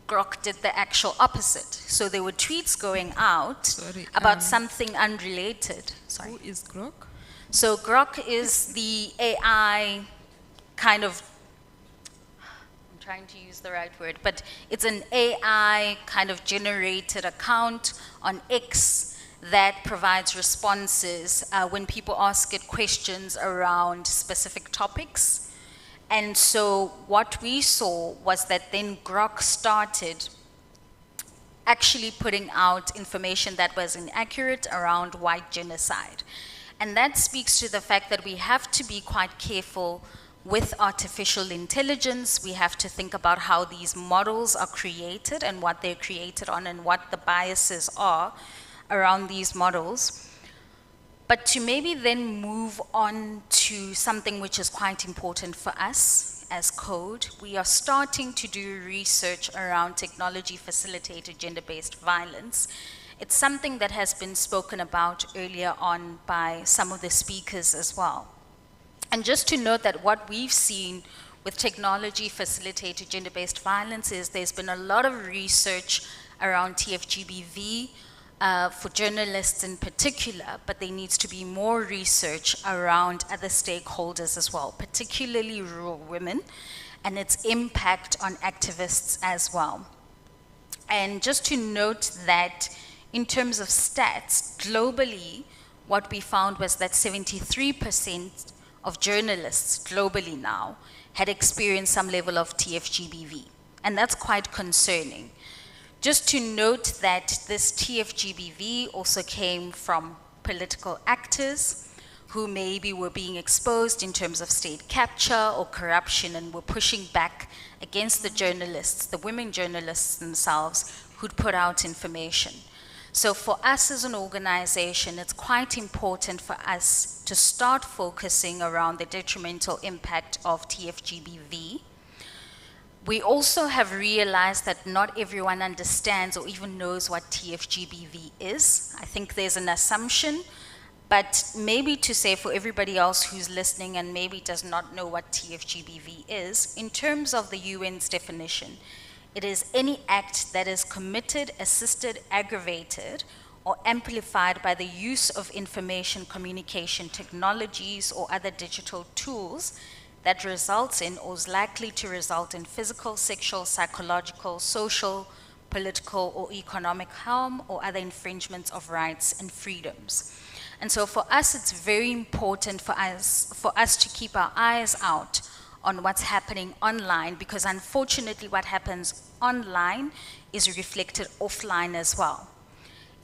Grok did the actual opposite. So there were tweets going out about something unrelated. Sorry. Who is Grok? So Grok is the AI kind of, I'm trying to use the right word, but it's an AI kind of generated account on X that provides responses when people ask it questions around specific topics. And so what we saw was that then Grok started actually putting out information that was inaccurate around white genocide. And that speaks to the fact that we have to be quite careful with artificial intelligence. We have to think about how these models are created and what they're created on and what the biases are around these models. But to maybe then move on to something which is quite important for us as Code, we are starting to do research around technology-facilitated gender-based violence. It's something that has been spoken about earlier on by some of the speakers as well. And just to note that what we've seen with technology-facilitated gender-based violence is there's been a lot of research around TFGBV, for journalists in particular, but there needs to be more research around other stakeholders as well, particularly rural women, and its impact on activists as well. And just to note that in terms of stats, globally, what we found was that 73% of journalists globally now had experienced some level of TFGBV, and that's quite concerning. Just to note that this TFGBV also came from political actors who maybe were being exposed in terms of state capture or corruption and were pushing back against the journalists, the women journalists themselves who'd put out information. So for us as an organization, it's quite important for us to start focusing around the detrimental impact of TFGBV. We also have realized that not everyone understands or even knows what TFGBV is. I think there's an assumption, but maybe to say for everybody else who's listening and maybe does not know what TFGBV is, in terms of the UN's definition, it is any act that is committed, assisted, aggravated, or amplified by the use of information communication technologies or other digital tools that results in or is likely to result in physical, sexual, psychological, social, political, or economic harm or other infringements of rights and freedoms. And so for us, it's very important for us to keep our eyes out on what's happening online, because unfortunately what happens online is reflected offline as well.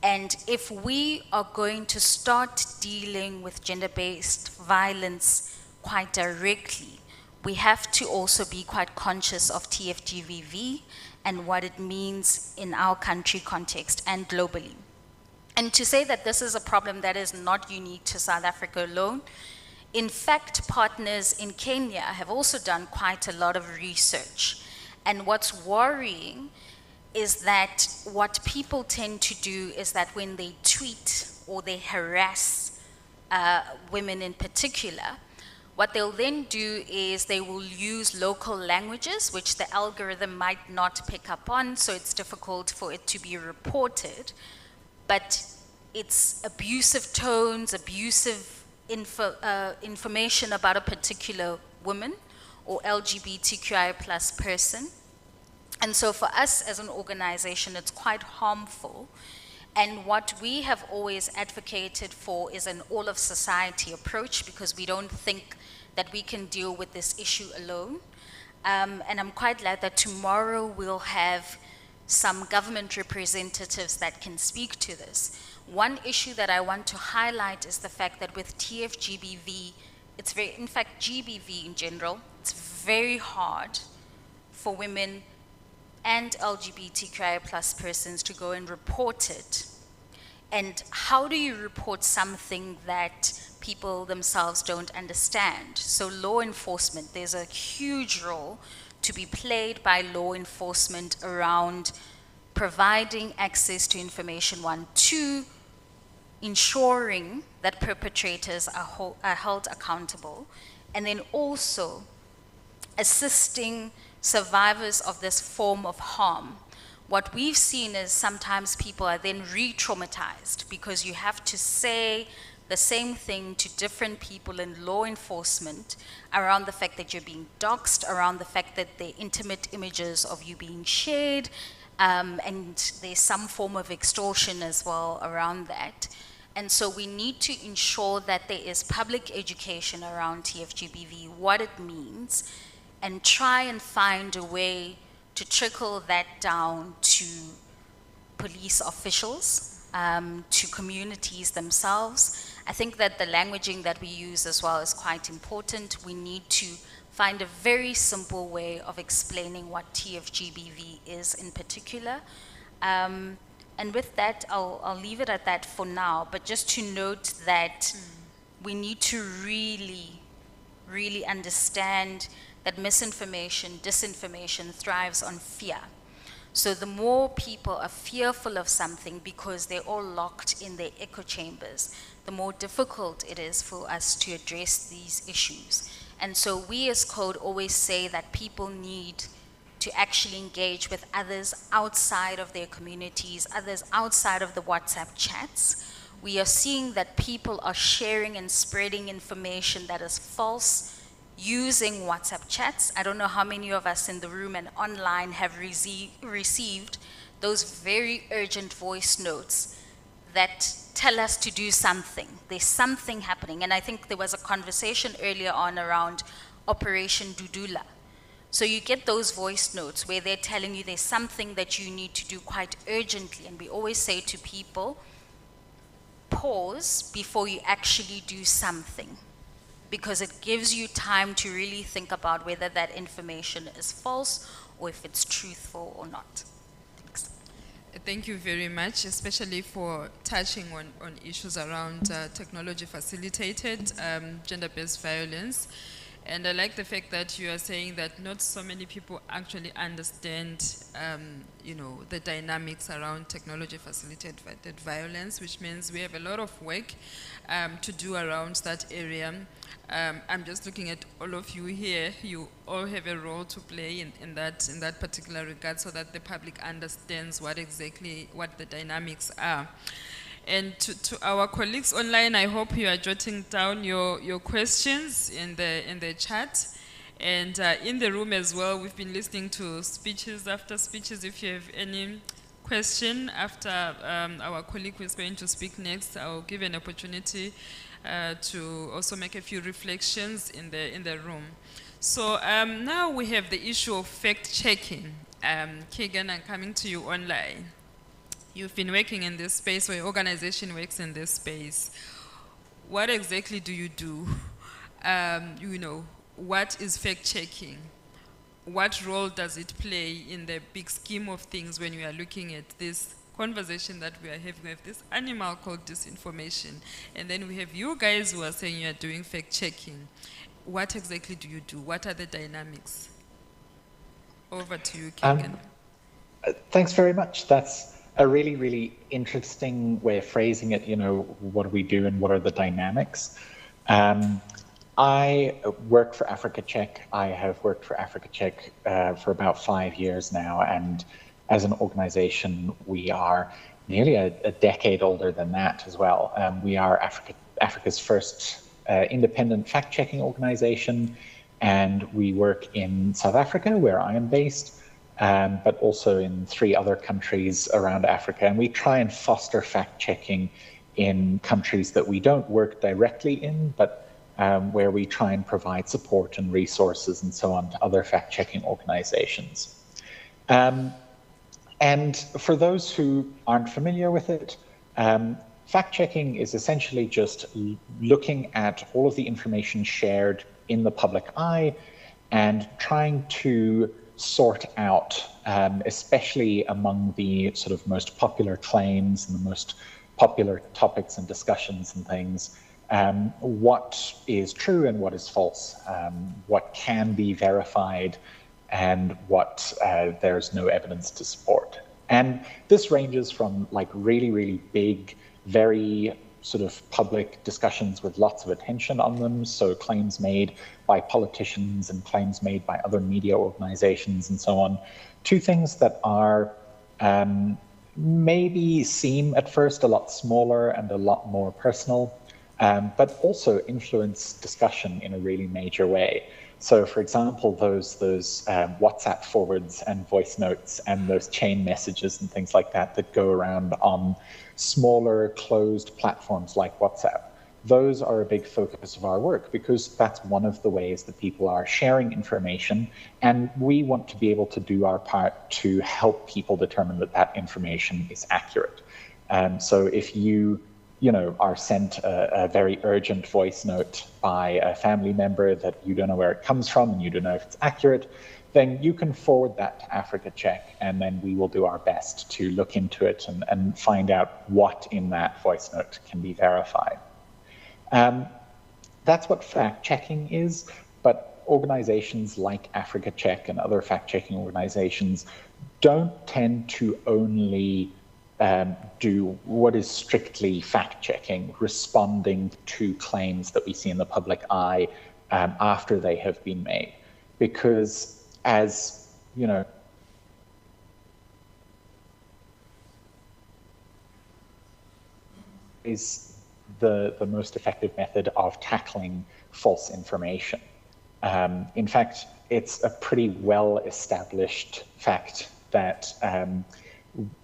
And if we are going to start dealing with gender-based violence quite directly, we have to also be quite conscious of TFGBV and what it means in our country context and globally. And to say that this is a problem that is not unique to South Africa alone, in fact, partners in Kenya have also done quite a lot of research. And what's worrying is that what people tend to do is that when they tweet or they harass women in particular, what they'll then do is they will use local languages, which the algorithm might not pick up on, so it's difficult for it to be reported. But it's abusive tones, abusive information about a particular woman or LGBTQI plus person. And so for us as an organization, it's quite harmful. And what we have always advocated for is an all of society approach, because we don't think that we can deal with this issue alone. And I'm quite glad that tomorrow we'll have some government representatives that can speak to this. One issue that I want to highlight is the fact that with TFGBV, it's very, in fact, GBV in general, it's very hard for women and LGBTQI plus persons to go and report it. And how do you report something that people themselves don't understand? So law enforcement, there's a huge role to be played by law enforcement around providing access to information, one, two, ensuring that perpetrators are held accountable, and then also assisting survivors of this form of harm. What we've seen is sometimes people are then re-traumatized because you have to say the same thing to different people in law enforcement around the fact that you're being doxxed, around the fact that there are intimate images of you being shared, and there's some form of extortion as well around that. And so we need to ensure that there is public education around TFGBV, what it means, and try and find a way to trickle that down to police officials, to communities themselves. I think that the languaging that we use as well is quite important. We need to find a very simple way of explaining what TFGBV is in particular. And with that, I'll leave it at that for now, but just to note that we need to really, really understand that misinformation, disinformation thrives on fear. So the more people are fearful of something because they're all locked in their echo chambers, the more difficult it is for us to address these issues. And so we as Code always say that people need to actually engage with others outside of their communities, others outside of the WhatsApp chats. We are seeing that people are sharing and spreading information that is false using WhatsApp chats. I don't know how many of us in the room and online have received those very urgent voice notes that tell us to do something. There's something happening. And I think there was a conversation earlier on around Operation Dudula. So you get those voice notes where they're telling you there's something that you need to do quite urgently. And we always say to people, pause before you actually do something, because it gives you time to really think about whether that information is false or if it's truthful or not. Thanks. Thank you very much, especially for touching on issues around technology facilitated gender-based violence. And I like the fact that you are saying that not so many people actually understand, the dynamics around technology-facilitated violence, which means we have a lot of work to do around that area. I'm just looking at all of you here. You all have a role to play in that particular regard, so that the public understands what the dynamics are. And to our colleagues online, I hope you are jotting down your questions in the chat. And in the room as well, we've been listening to speeches after speeches. If you have any question after our colleague who is going to speak next, I'll give an opportunity to also make a few reflections in the room. So now we have the issue of fact-checking. Keegan, I'm coming to you online. You've been working in this space, or your organization works in this space. What exactly do you do? What is fact-checking? What role does it play in the big scheme of things when we are looking at this conversation that we are having? We have this animal called disinformation. And then we have you guys who are saying you are doing fact-checking. What exactly do you do? What are the dynamics? Over to you, Keegan. Thanks very much. That's a really, really interesting way of phrasing it. You know, what do we do and what are the dynamics? I work for Africa Check. I have worked for Africa Check for about 5 years now, and as an organization, we are nearly a decade older than that as well. We are Africa's first independent fact-checking organization, and we work in South Africa, where I am based, but also in 3 other countries around Africa. And we try and foster fact-checking in countries that we don't work directly in, but where we try and provide support and resources and so on to other fact-checking organizations. And for those who aren't familiar with it, fact-checking is essentially just looking at all of the information shared in the public eye and trying to sort out, especially among the sort of most popular claims and the most popular topics and discussions and things, what is true and what is false, what can be verified and what there's no evidence to support. And this ranges from like really, really big, very sort of public discussions with lots of attention on them, so claims made by politicians and claims made by other media organizations and so on, to things that are maybe seem at first a lot smaller and a lot more personal, but also influence discussion in a really major way. So, for example, those WhatsApp forwards and voice notes and those chain messages and things like that that go around on smaller, closed platforms like WhatsApp, those are a big focus of our work because that's one of the ways that people are sharing information, and we want to be able to do our part to help people determine that that information is accurate. So if you are sent a very urgent voice note by a family member that you don't know where it comes from and you don't know if it's accurate, then you can forward that to Africa Check, and then we will do our best to look into it and find out what in that voice note can be verified. That's what fact-checking is, but organizations like Africa Check and other fact-checking organizations don't tend to only do what is strictly fact-checking, responding to claims that we see in the public eye after they have been made. Because as, is the most effective method of tackling false information. In fact, it's a pretty well-established fact that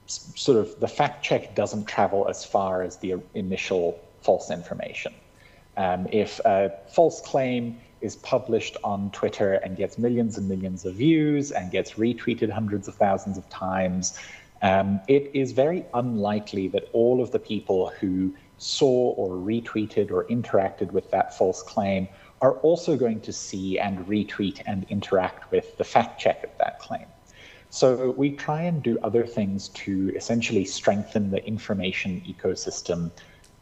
sort of the fact check doesn't travel as far as the initial false information. If a false claim is published on Twitter and gets millions and millions of views and gets retweeted hundreds of thousands of times, it is very unlikely that all of the people who saw or retweeted or interacted with that false claim are also going to see and retweet and interact with the fact check of that claim. So we try and do other things to essentially strengthen the information ecosystem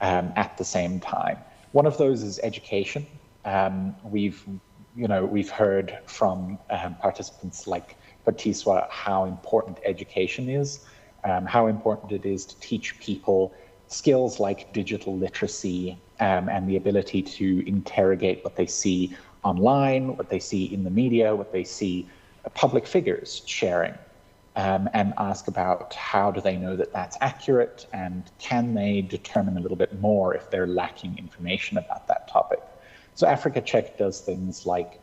at the same time. One of those is education. We've heard from participants like Patiswa how important education is, how important it is to teach people skills like digital literacy and the ability to interrogate what they see online, what they see in the media, what they see public figures sharing, and ask about how do they know that that's accurate, and can they determine a little bit more if they're lacking information about that topic. So Africa Check does things like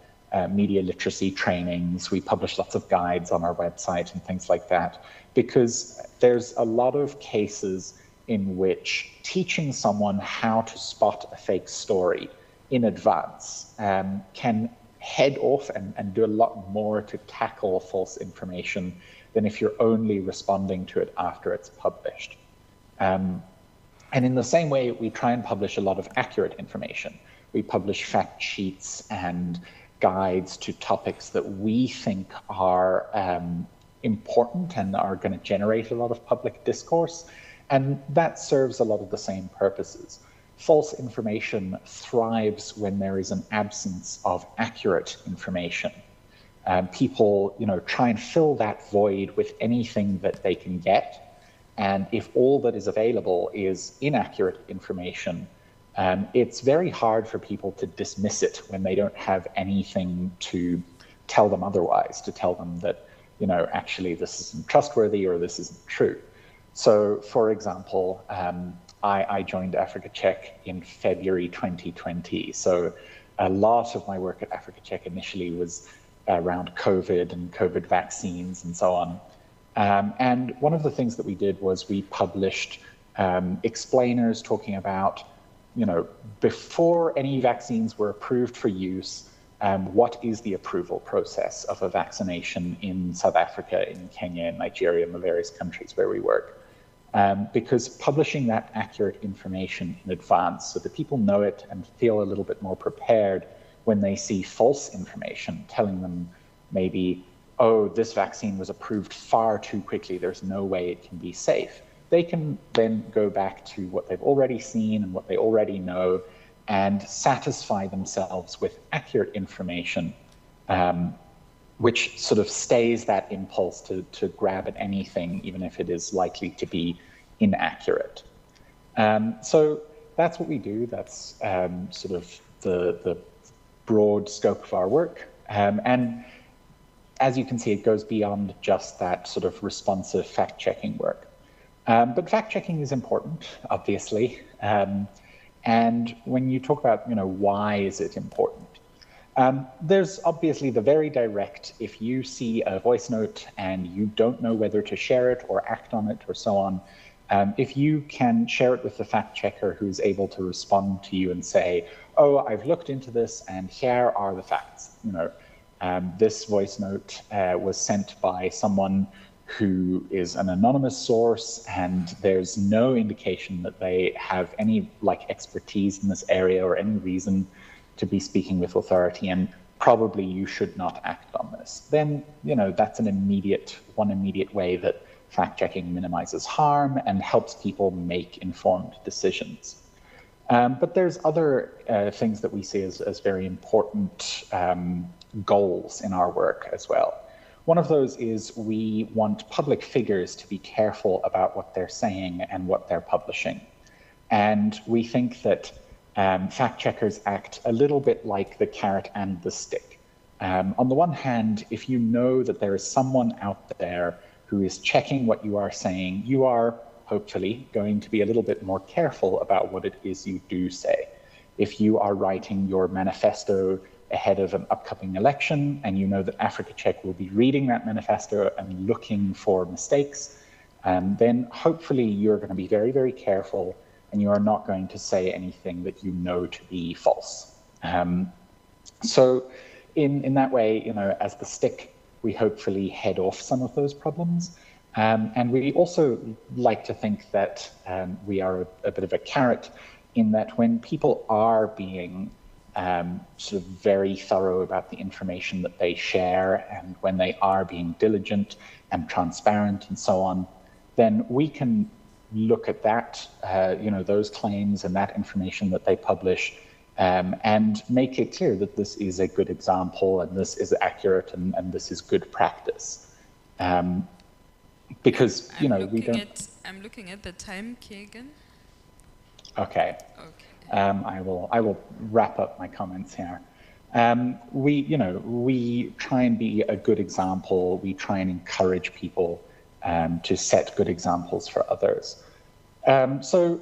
media literacy trainings. We publish lots of guides on our website and things like that, because there's a lot of cases in which teaching someone how to spot a fake story in advance can head off and do a lot more to tackle false information than if you're only responding to it after it's published. And in the same way, we try and publish a lot of accurate information. We publish fact sheets and guides to topics that we think are important and are going to generate a lot of public discourse. And that serves a lot of the same purposes. False information thrives when there is an absence of accurate information. People, try and fill that void with anything that they can get. And if all that is available is inaccurate information, it's very hard for people to dismiss it when they don't have anything to tell them otherwise, to tell them that, actually this isn't trustworthy or this isn't true. So, for example, I joined Africa Check in February 2020. So a lot of my work at Africa Check initially was around COVID and COVID vaccines and so on. And one of the things that we did was we published explainers talking about, before any vaccines were approved for use, what is the approval process of a vaccination in South Africa, in Kenya, in Nigeria, and the various countries where we work. Because publishing that accurate information in advance so that people know it and feel a little bit more prepared when they see false information telling them maybe, oh, this vaccine was approved far too quickly, there's no way it can be safe. They can then go back to what they've already seen and what they already know and satisfy themselves with accurate information, which sort of stays that impulse to grab at anything, even if it is likely to be inaccurate. So that's what we do. That's sort of the broad scope of our work. And as you can see, it goes beyond just that sort of responsive fact-checking work. But fact-checking is important, obviously. And when you talk about, why is it important? There's obviously the very direct, if you see a voice note and you don't know whether to share it or act on it or so on, if you can share it with the fact checker who's able to respond to you and say, oh, I've looked into this and here are the facts. This voice note was sent by someone who is an anonymous source and there's no indication that they have any expertise in this area or any reason to be speaking with authority, and probably you should not act on this. Then, that's one immediate way that fact-checking minimizes harm and helps people make informed decisions. But there's other things that we see as very important goals in our work as well. One of those is we want public figures to be careful about what they're saying and what they're publishing. And we think that fact checkers act a little bit like the carrot and the stick. On the one hand, if you know that there is someone out there who is checking what you are saying, you are hopefully going to be a little bit more careful about what it is you do say. If you are writing your manifesto ahead of an upcoming election and you know that Africa Check will be reading that manifesto and looking for mistakes, then hopefully you're going to be very, very careful and you are not going to say anything that you know to be false. So in that way, as the stick, we hopefully head off some of those problems. And we also like to think that we are a bit of a carrot in that when people are being sort of very thorough about the information that they share and when they are being diligent and transparent and so on, then we can look at that, those claims and that information that they publish and make it clear that this is a good example and this is accurate and this is good practice. Because, we don't... I'm looking at the time, Kagan. Okay. I will wrap up my comments here. We try and be a good example. We try and encourage people to set good examples for others. So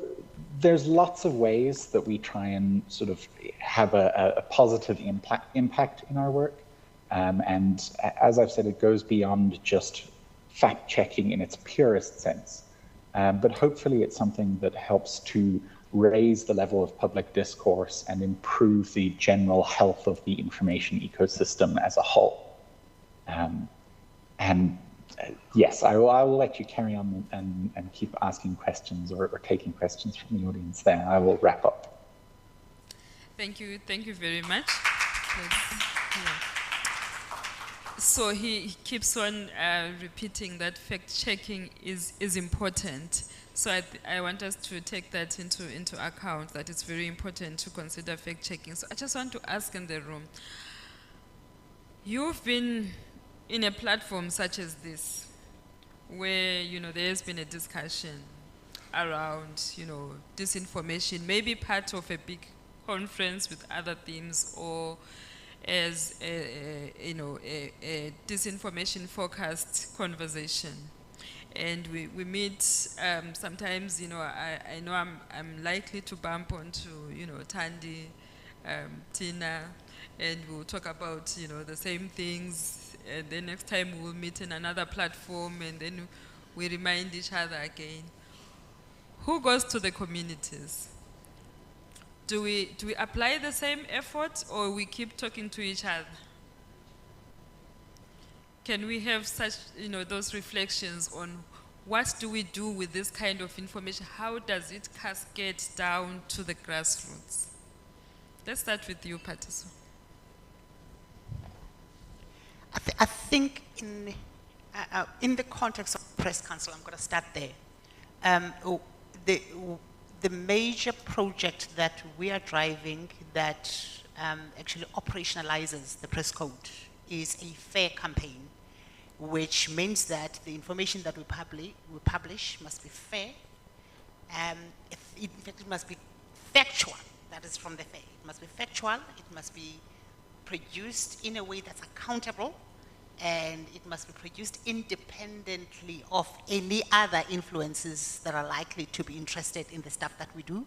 there's lots of ways that we try and sort of have a positive impact in our work. And as I've said, it goes beyond just fact-checking in its purest sense. But hopefully it's something that helps to raise the level of public discourse and improve the general health of the information ecosystem as a whole. Yes, I will let you carry on and keep asking questions or taking questions from the audience there. I will wrap up. Thank you very much. So he keeps on repeating that fact-checking is important. So I want us to take that into account, that it's very important to consider fact-checking. So I just want to ask in the room, you've been in a platform such as this where, there has been a discussion around, disinformation, maybe part of a big conference with other themes, or as a disinformation focused conversation. And we meet sometimes, I know I'm likely to bump onto, Tandy, Tina, and we'll talk about, the same things. And then next time we'll meet in another platform, and then we remind each other again. Who goes to the communities? Do we apply the same effort, or we keep talking to each other? Can we have such, those reflections on what do we do with this kind of information? How does it cascade down to the grassroots? Let's start with you, Patiso. I think in the context of Press Council, I'm going to start there. The major project that we are driving that actually operationalizes the press code is a fair campaign, which means that the information that we publish must be fair. In fact, it must be factual. That is from the fair. It must be factual. It must be produced in a way that's accountable, and it must be produced independently of any other influences that are likely to be interested in the stuff that we do.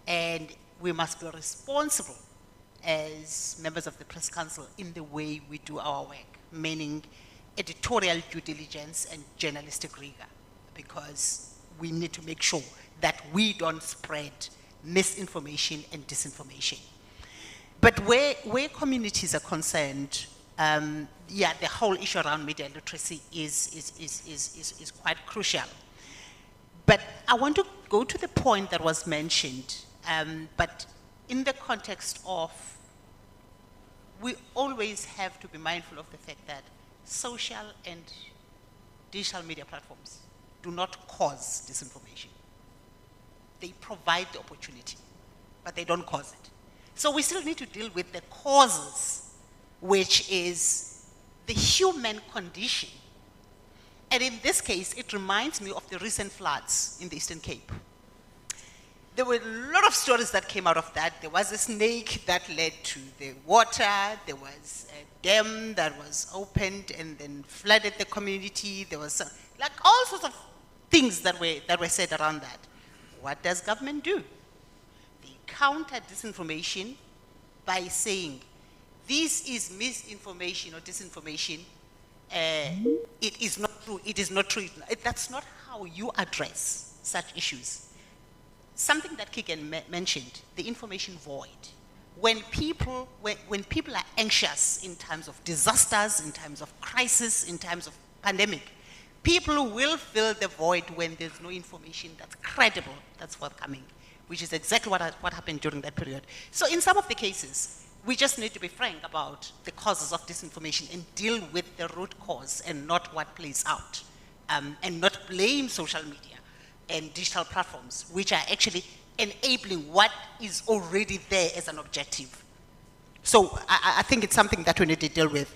And we must be responsible as members of the Press Council in the way we do our work, meaning editorial due diligence and journalistic rigor, because we need to make sure that we don't spread misinformation and disinformation. But where communities are concerned, the whole issue around media literacy is quite crucial. But I want to go to the point that was mentioned, but in the context of, we always have to be mindful of the fact that social and digital media platforms do not cause disinformation. They provide the opportunity, but they don't cause it. So we still need to deal with the causes, which is the human condition. And in this case, it reminds me of the recent floods in the Eastern Cape. There were a lot of stories that came out of that. There was a snake that led to the water. There was a dam that was opened and then flooded the community. There was like all sorts of things that were said around that. What does government do? They counter disinformation by saying, this is misinformation or disinformation. It is not true. It is not true. That's not how you address such issues. Something that Keegan mentioned, the information void. When people are anxious in times of disasters, in times of crisis, in times of pandemic, people will fill the void when there's no information that's credible, that's forthcoming, which is exactly what happened during that period. So in some of the cases, we just need to be frank about the causes of disinformation and deal with the root cause and not what plays out, and not blame social media and digital platforms, which are actually enabling what is already there as an objective. So I think it's something that we need to deal with.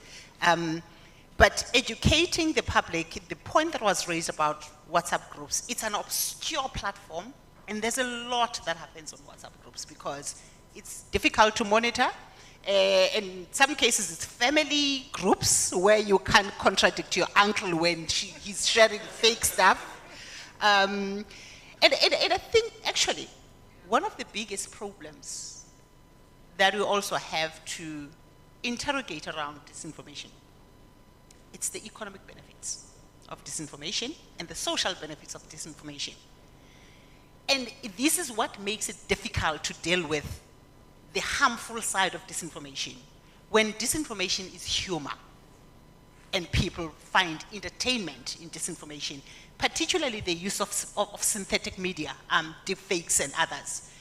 But educating the public, the point that was raised about WhatsApp groups, it's an obscure platform, and there's a lot that happens on WhatsApp groups because it's difficult to monitor. In some cases, it's family groups where you can't contradict your uncle when he's sharing fake stuff. And I think, actually, one of the biggest problems that we also have to interrogate around disinformation, it's the economic benefits of disinformation and the social benefits of disinformation. And this is what makes it difficult to deal with the harmful side of disinformation. When disinformation is humor and people find entertainment in disinformation, particularly the use of synthetic media, deepfakes and others.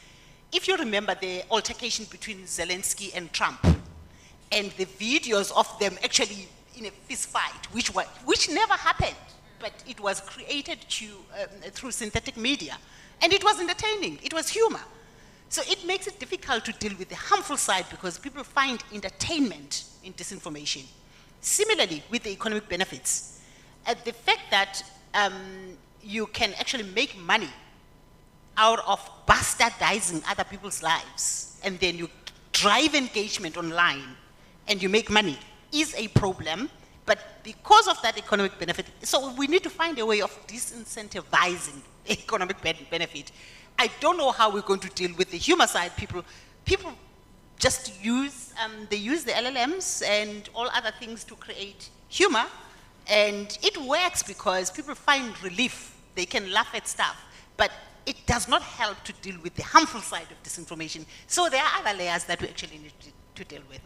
If you remember the altercation between Zelensky and Trump, and the videos of them actually in a fist fight, which never happened, but it was created through synthetic media, and it was entertaining, it was humor. So it makes it difficult to deal with the harmful side because people find entertainment in disinformation. Similarly, with the economic benefits, the fact that you can actually make money out of bastardizing other people's lives, and then you drive engagement online and you make money, is a problem. But because of that economic benefit, so we need to find a way of disincentivizing the economic benefit. I don't know how we're going to deal with the humor side. People just use, they use the LLMs and all other things to create humor, and it works because people find relief. They can laugh at stuff, but it does not help to deal with the harmful side of disinformation. So there are other layers that we actually need to deal with.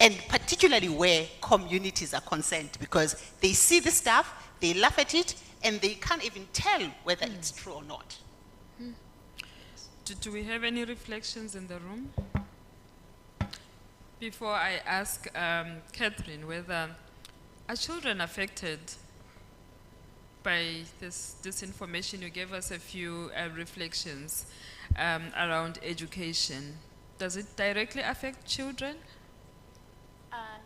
And particularly where communities are concerned, because they see the stuff, they laugh at it, and they can't even tell whether it's true or not. Do we have any reflections in the room? Before I ask Catherine whether are children affected by this disinformation? You gave us a few reflections around education. Does it directly affect children?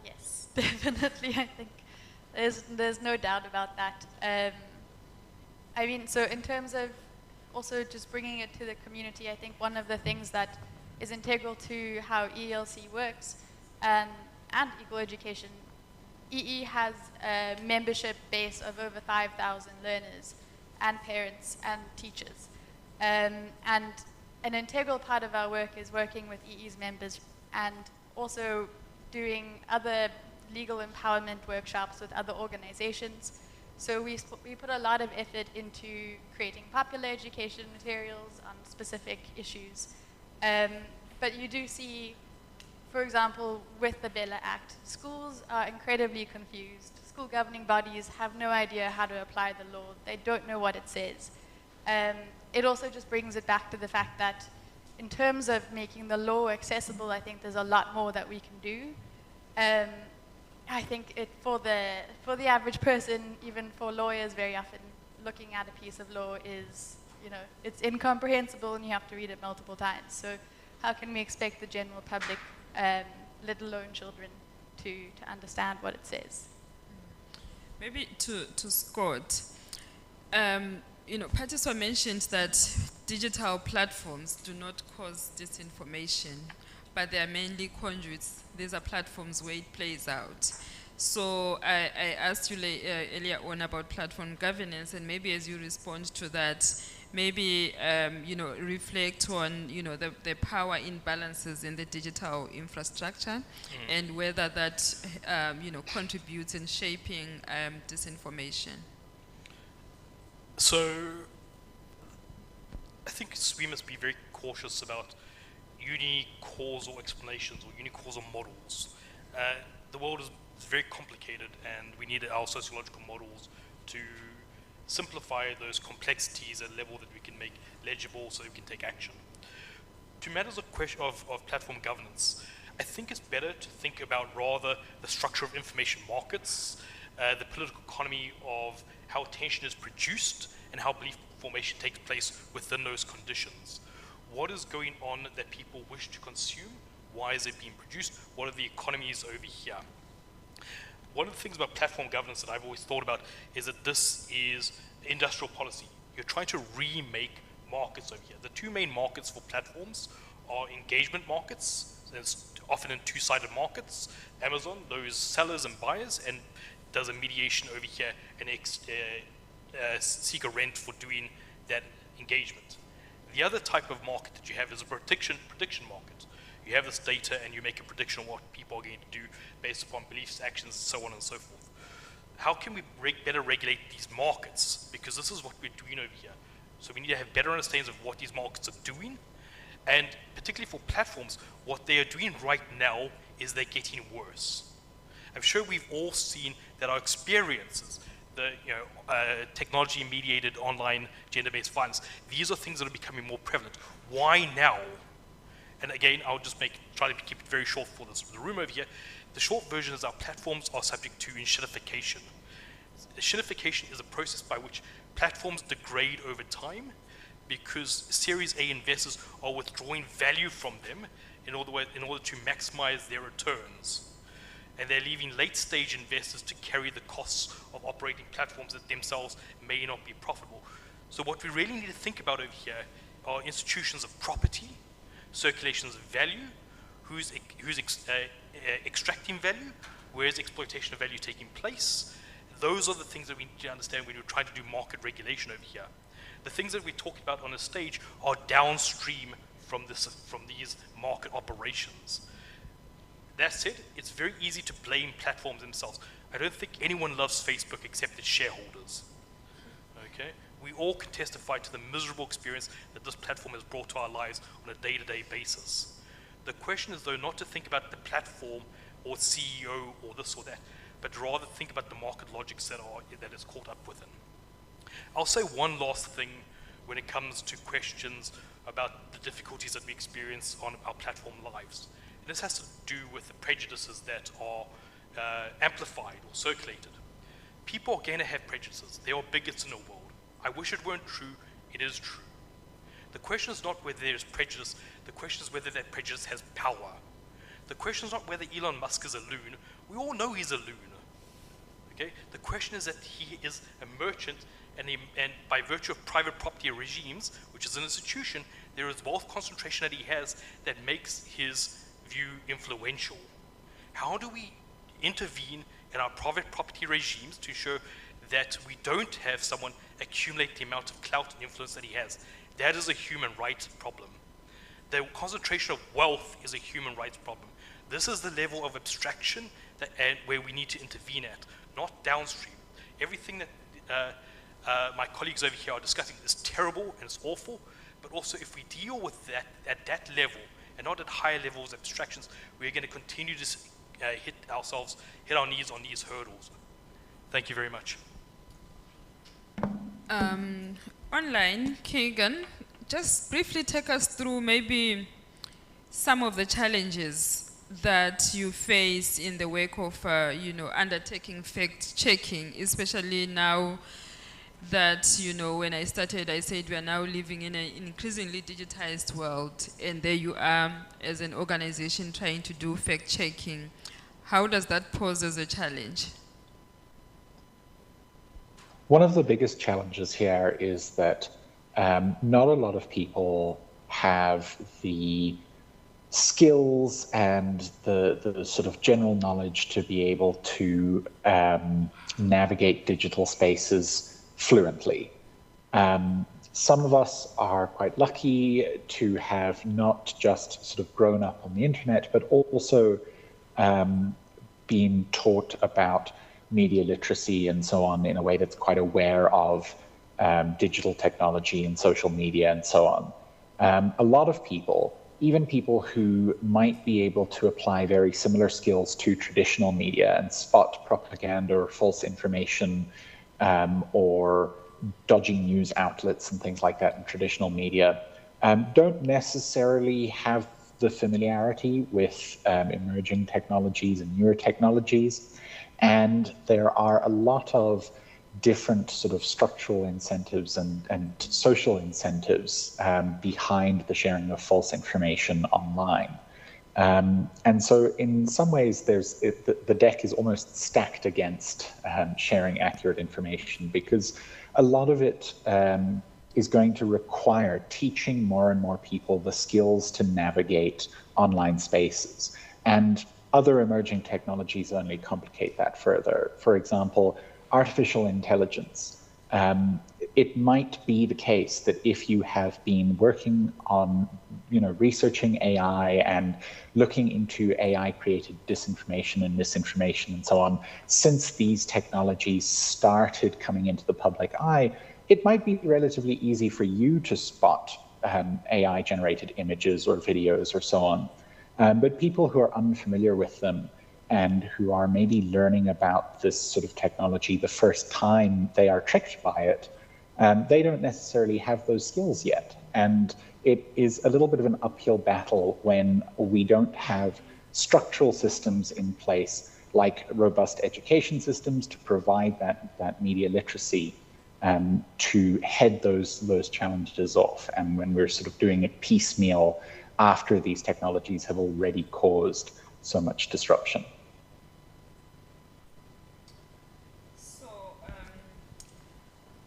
Yes, definitely. I think there's no doubt about that. I mean, so in terms of also just bringing it to the community, I think one of the things that is integral to how ELC works and equal education, EE has a membership base of over 5,000 learners and parents and teachers. And an integral part of our work is working with EE's members and also doing other legal empowerment workshops with other organizations. So we put a lot of effort into creating popular education materials on specific issues. But you do see, for example, with the Bella Act, schools are incredibly confused. School governing bodies have no idea how to apply the law. They don't know what it says. It also just brings it back to the fact that in terms of making the law accessible, I think there's a lot more that we can do. I think for the average person, even for lawyers, very often looking at a piece of law is, it's incomprehensible and you have to read it multiple times. So how can we expect the general public, let alone children, to understand what it says? Maybe to Scott, Patiswa mentioned that digital platforms do not cause disinformation, but they are mainly conduits. These are platforms where it plays out. So I asked you earlier on about platform governance, and maybe as you respond to that, maybe reflect on the power imbalances in the digital infrastructure, and whether that contributes in shaping disinformation. So I think we must be very cautious about uni-causal explanations or uni-causal models. The world is very complicated, and we need our sociological models to simplify those complexities at a level that we can make legible so that we can take action. To matters of platform governance, I think it's better to think about rather the structure of information markets, the political economy of how attention is produced and how belief formation takes place within those conditions. What is going on that people wish to consume? Why is it being produced? What are the economies over here? One of the things about platform governance that I've always thought about is that this is industrial policy. You're trying to remake markets over here. The two main markets for platforms are engagement markets. It's often in two-sided markets. Amazon, those sellers and buyers, and does a mediation over here and seek a rent for doing that engagement. The other type of market that you have is a prediction market. You have this data and you make a prediction of what people are going to do based upon beliefs, actions, so on and so forth. How can we better regulate these markets? Because this is what we're doing over here. So we need to have better understandings of what these markets are doing. And particularly for platforms, what they are doing right now is they're getting worse. I'm sure we've all seen that our experiences, the technology-mediated online gender-based violence, these are things that are becoming more prevalent. Why now? And again, I'll just try to keep it very short for the room over here. The short version is our platforms are subject to enshittification. Enshittification is a process by which platforms degrade over time because Series A investors are withdrawing value from them in order to maximize their returns. and they're leaving late-stage investors to carry the costs of operating platforms that themselves may not be profitable. So what we really need to think about over here are institutions of property, circulations of value, who's extracting value, where is exploitation of value taking place. Those are the things that we need to understand when we're trying to do market regulation over here. The things that we talk about on a stage are downstream from these market operations. That said, it's very easy to blame platforms themselves. I don't think anyone loves Facebook except its shareholders. Okay? We all can testify to the miserable experience that this platform has brought to our lives on a day-to-day basis. The question is, though, not to think about the platform or CEO or this or that, but rather think about the market logics that is caught up within. I'll say one last thing when it comes to questions about the difficulties that we experience on our platform lives. And this has to do with the prejudices that are amplified or circulated. People are going to have prejudices. There are bigots in the world. I wish it weren't true. It is true. The question is not whether there's prejudice. The question is whether that prejudice has power. The question is not whether Elon Musk is a loon. We all know he's a loon. Okay? The question is that he is a merchant, and by virtue of private property regimes, which is an institution, there is wealth concentration that he has that makes his view influential. How do we intervene in our private property regimes to ensure that we don't have someone accumulate the amount of clout and influence that he has? That is a human rights problem. The concentration of wealth is a human rights problem. This is the level of abstraction and where we need to intervene at, not downstream. Everything that my colleagues over here are discussing is terrible and it's awful, but also if we deal with that at that level and not at higher levels of abstractions, we're going to continue to hit our knees on these hurdles. Thank you very much. Online, Keegan, just briefly take us through maybe some of the challenges that you face in the wake of, undertaking fact-checking, especially now that, when I started, I said we are now living in an increasingly digitized world, and there you are as an organization trying to do fact-checking. How does that pose as a challenge? One of the biggest challenges here is that not a lot of people have the skills and the sort of general knowledge to be able to navigate digital spaces fluently. Some of us are quite lucky to have not just sort of grown up on the internet, but also been taught about media literacy and so on in a way that's quite aware of digital technology and social media and so on. A lot of people, even people who might be able to apply very similar skills to traditional media and spot propaganda or false information or dodgy news outlets and things like that in traditional media, don't necessarily have the familiarity with emerging technologies and newer technologies. And there are a lot of different sort of structural incentives and social incentives behind the sharing of false information online. And so in some ways, the deck is almost stacked against sharing accurate information, because a lot of it is going to require teaching more and more people the skills to navigate online spaces. And other emerging technologies only complicate that further. For example, artificial intelligence. It might be the case that if you have been working on, researching AI and looking into AI-created disinformation and misinformation and so on, since these technologies started coming into the public eye, it might be relatively easy for you to spot AI-generated images or videos or so on. But people who are unfamiliar with them and who are maybe learning about this sort of technology the first time they are tricked by it, they don't necessarily have those skills yet. And it is a little bit of an uphill battle when we don't have structural systems in place, like robust education systems to provide that media literacy to head those challenges off. And when we're sort of doing it piecemeal after these technologies have already caused so much disruption.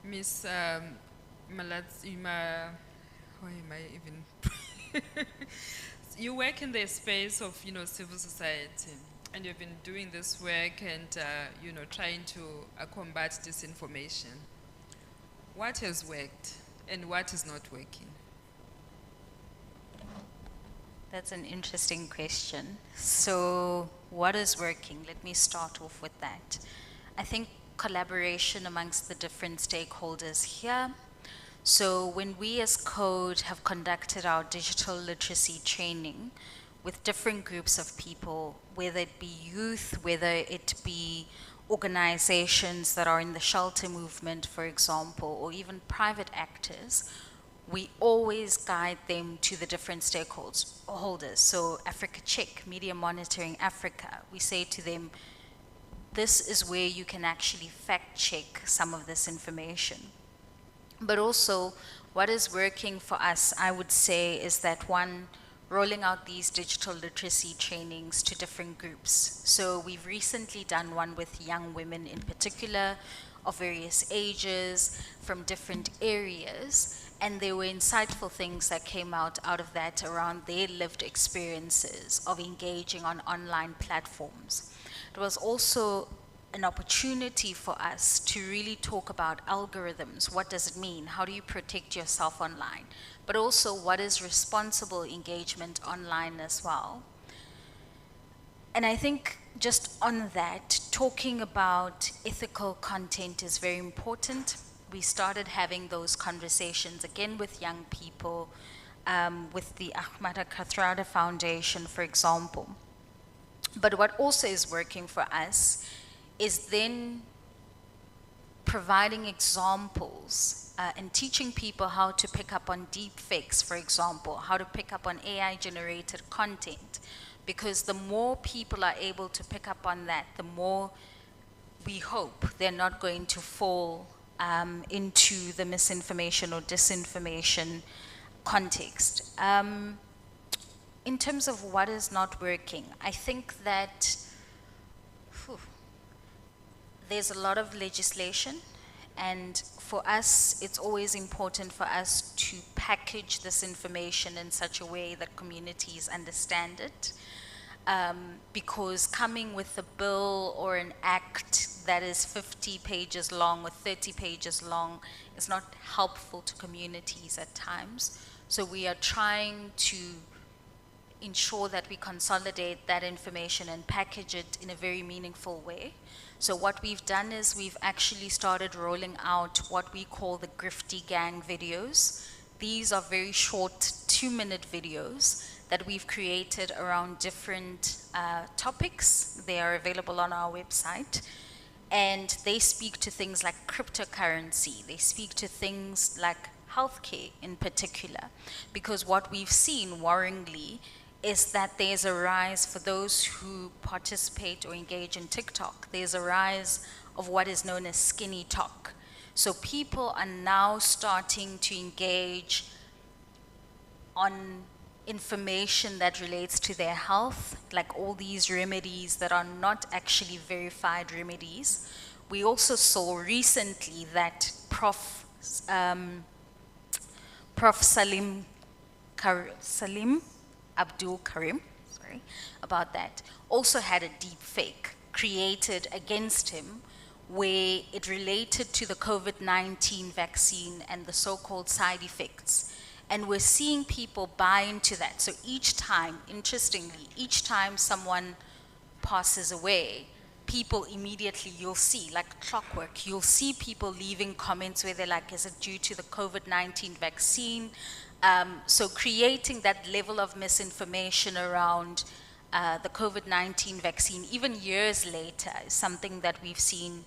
Miss Malatsima, why am I even? You work in the space of, civil society, and you've been doing this work and, trying to combat disinformation. What has worked and what is not working? That's an interesting question. So, what is working? Let me start off with that. I think collaboration amongst the different stakeholders here. So, when we as Code have conducted our digital literacy training with different groups of people, whether it be youth, whether it be organizations that are in the shelter movement, for example, or even private actors, we always guide them to the different stakeholders. So Africa Check, Media Monitoring Africa, we say to them, this is where you can actually fact check some of this information. But also, what is working for us, I would say, is that one, rolling out these digital literacy trainings to different groups. So we've recently done one with young women in particular, of various ages, from different areas, and there were insightful things that came out of that around their lived experiences of engaging on online platforms. It was also an opportunity for us to really talk about algorithms. What does it mean? How do you protect yourself online? But also, what is responsible engagement online as well? And I think just on that, talking about ethical content is very important. We started having those conversations again with young people, with the Ahmada Kathrada Foundation, for example. But what also is working for us is then providing examples and teaching people how to pick up on deep fakes, for example, how to pick up on AI-generated content. Because the more people are able to pick up on that, the more we hope they're not going to fall into the misinformation or disinformation context. In terms of what is not working, I think that there's a lot of legislation, and for us, it's always important for us to package this information in such a way that communities understand it. Because coming with a bill or an act that is 50 pages long or 30 pages long is not helpful to communities at times. So we are trying to ensure that we consolidate that information and package it in a very meaningful way. So what we've done is we've actually started rolling out what we call the Grifty Gang videos. These are very short 2-minute videos that we've created around different topics. They are available on our website. And they speak to things like cryptocurrency. They speak to things like healthcare in particular. Because what we've seen worryingly is that there's a rise for those who participate or engage in TikTok. There's a rise of what is known as skinny talk. So people are now starting to engage on information that relates to their health, like all these remedies that are not actually verified remedies. We also saw recently that Prof. Salim Abdul Karim, about that, also had a deep fake created against him where it related to the COVID-19 vaccine and the so-called side effects. And we're seeing people buy into that. So each time, interestingly, each time someone passes away, people immediately, you'll see, like clockwork, you'll see people leaving comments where they're like, is it due to the COVID-19 vaccine? So creating that level of misinformation around the COVID-19 vaccine, even years later, is something that we've seen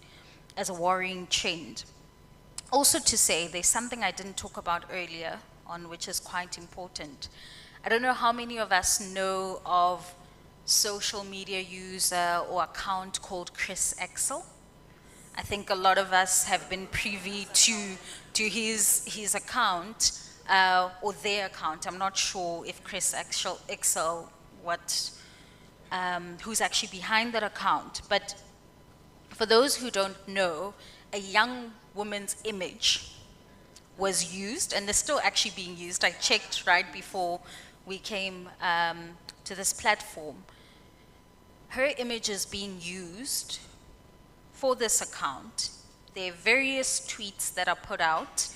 as a worrying trend. Also to say, there's something I didn't talk about earlier on, which is quite important. I don't know how many of us know of social media user or account called Chris Excel. I think a lot of us have been privy to his account, or their account. I'm not sure if Chris Excel who's actually behind that account. But for those who don't know, a young woman's image was used, and is still actually being used. I checked right before we came to this platform. Her image is being used for this account. There are various tweets that are put out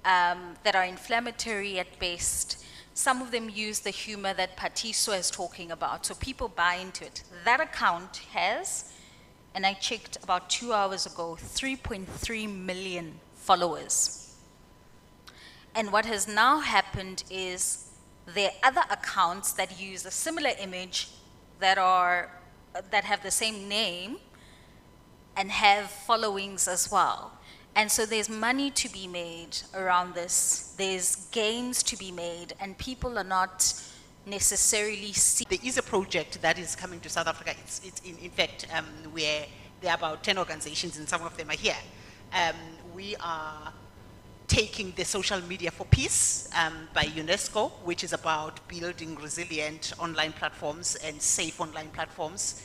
that are inflammatory at best. Some of them use the humor that Patiso is talking about, so people buy into it. That account has, and I checked about 2 hours ago, 3.3 million followers. And what has now happened is there are other accounts that use a similar image that have the same name and have followings as well. And so there's money to be made around this. There's gains to be made, and people are not necessarily see. There is a project that is coming to South Africa. It's in fact, where there are about 10 organizations, and some of them are here. We are taking the social media for peace by UNESCO, which is about building resilient online platforms and safe online platforms.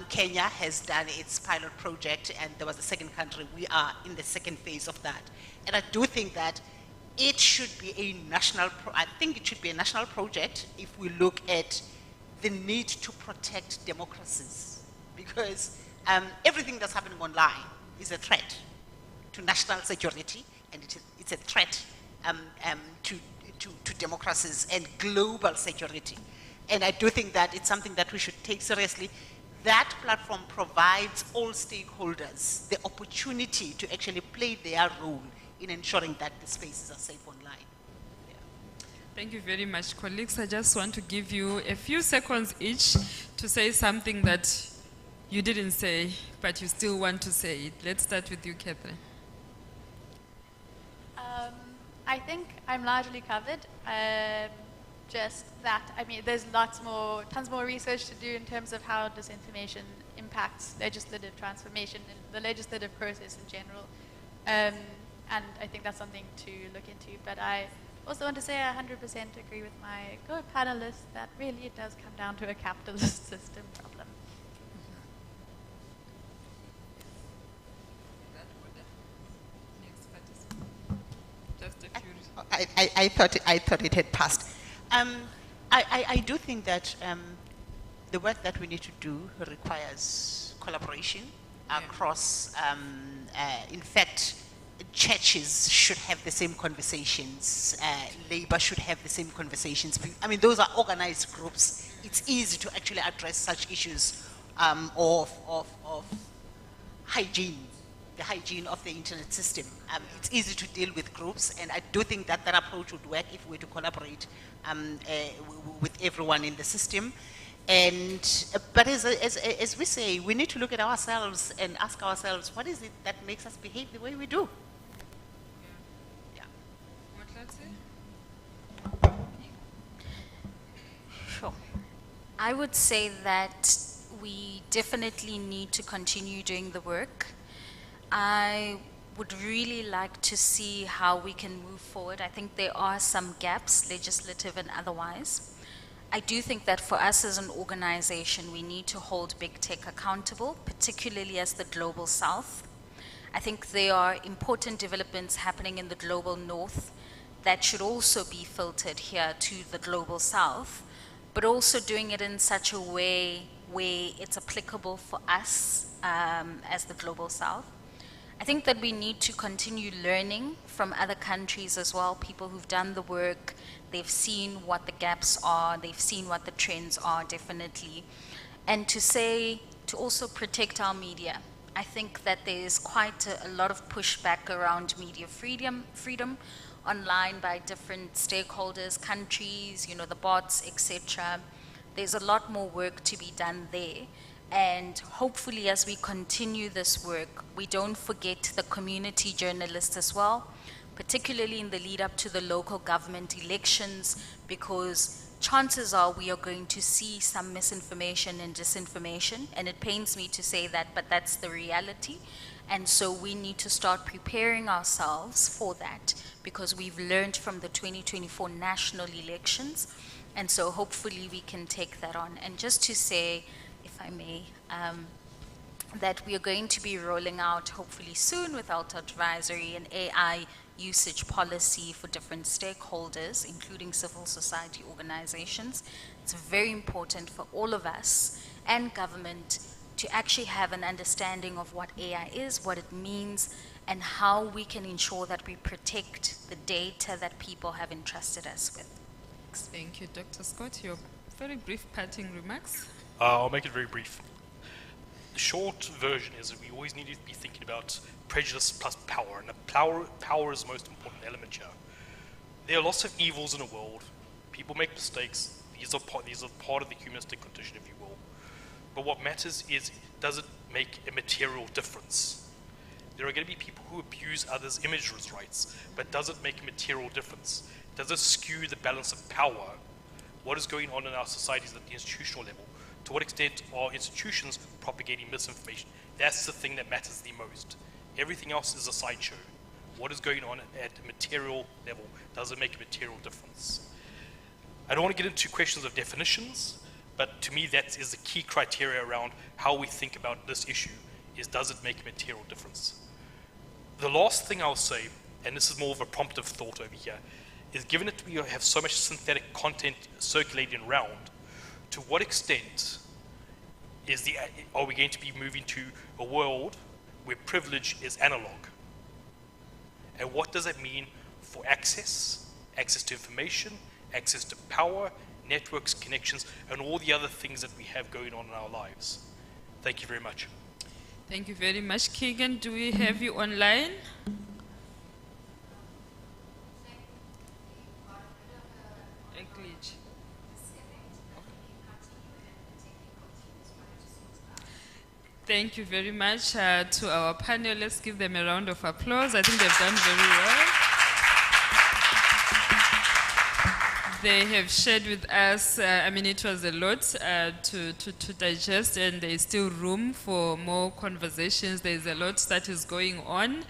Kenya has done its pilot project, and there was a second country. We are in the second phase of that. And I do think that it should be a national, I think it should be a national project if we look at the need to protect democracies, because everything that's happening online is a threat to national security, and it's a threat to democracies and global security. And I do think that it's something that we should take seriously. That platform provides all stakeholders the opportunity to actually play their role in ensuring that the spaces are safe online. Thank you very much, colleagues. I just want to give you a few seconds each to say something that you didn't say, but you still want to say it. Let's start with you, Catherine. I think I'm largely covered. Just that, I mean, there's tons more research to do in terms of how disinformation impacts legislative transformation and the legislative process in general. And I think that's something to look into. But I also want to say I 100% agree with my co-panelists that really it does come down to a capitalist system problem. I thought it had passed. I do think that the work that we need to do requires collaboration across, in fact, churches should have the same conversations, labor should have the same conversations. I mean, those are organized groups. It's easy to actually address such issues of hygiene, the hygiene of the internet system. It's easy to deal with groups, and I do think that that approach would work if we were to collaborate with everyone in the system. But as we say, we need to look at ourselves and ask ourselves, what is it that makes us behave the way we do? Sure. I would say that we definitely need to continue doing the work. I would really like to see how we can move forward. I think there are some gaps, legislative and otherwise. I do think that for us as an organization, we need to hold big tech accountable, particularly as the global south. I think there are important developments happening in the global north that should also be filtered here to the global south, but also doing it in such a way where it's applicable for us as the global south. I think that we need to continue learning from other countries as well, people who've done the work, they've seen what the gaps are, they've seen what the trends are, definitely. And to also protect our media. I think that there's quite a lot of pushback around media freedom online by different stakeholders, countries, you know, the bots, etc. There's a lot more work to be done there. And hopefully as we continue this work, we don't forget the community journalists as well, particularly in the lead up to the local government elections, because chances are we are going to see some misinformation and disinformation, and it pains me to say that, but that's the reality. And so we need to start preparing ourselves for that, because we've learned from the 2024 national elections, and so hopefully we can take that on. And just to say, if I may, that we are going to be rolling out, hopefully soon, with Alta Advisory, an AI usage policy for different stakeholders, including civil society organizations. It's very important for all of us and government to actually have an understanding of what AI is, what it means, and how we can ensure that we protect the data that people have entrusted us with. Thank you, Dr. Scott. Your very brief parting remarks. I'll make it very brief. The short version is that we always need to be thinking about prejudice plus power, and power is the most important element here. There are lots of evils in the world. People make mistakes. These are part of the humanistic condition, if you will. But what matters is, does it make a material difference? There are going to be people who abuse others' image rights, but does it make a material difference? Does it skew the balance of power? What is going on in our societies at the institutional level? To what extent are institutions propagating misinformation? That's the thing that matters the most. Everything else is a sideshow. What is going on at a material level? Does it make a material difference? I don't want to get into questions of definitions, but to me that is the key criteria around how we think about this issue, is does it make a material difference? The last thing I'll say, and this is more of a promptive thought over here, is given that we have so much synthetic content circulating around, to what extent are we going to be moving to a world where privilege is analog? And what does that mean for access to information, access to power, networks, connections, and all the other things that we have going on in our lives? Thank you very much. Thank you very much. Keegan, do we have you online? Thank you very much to our panel. Let's give them a round of applause. I think they've done very well. They have shared with us, I mean, it was a lot to digest, and there is still room for more conversations. There is a lot that is going on.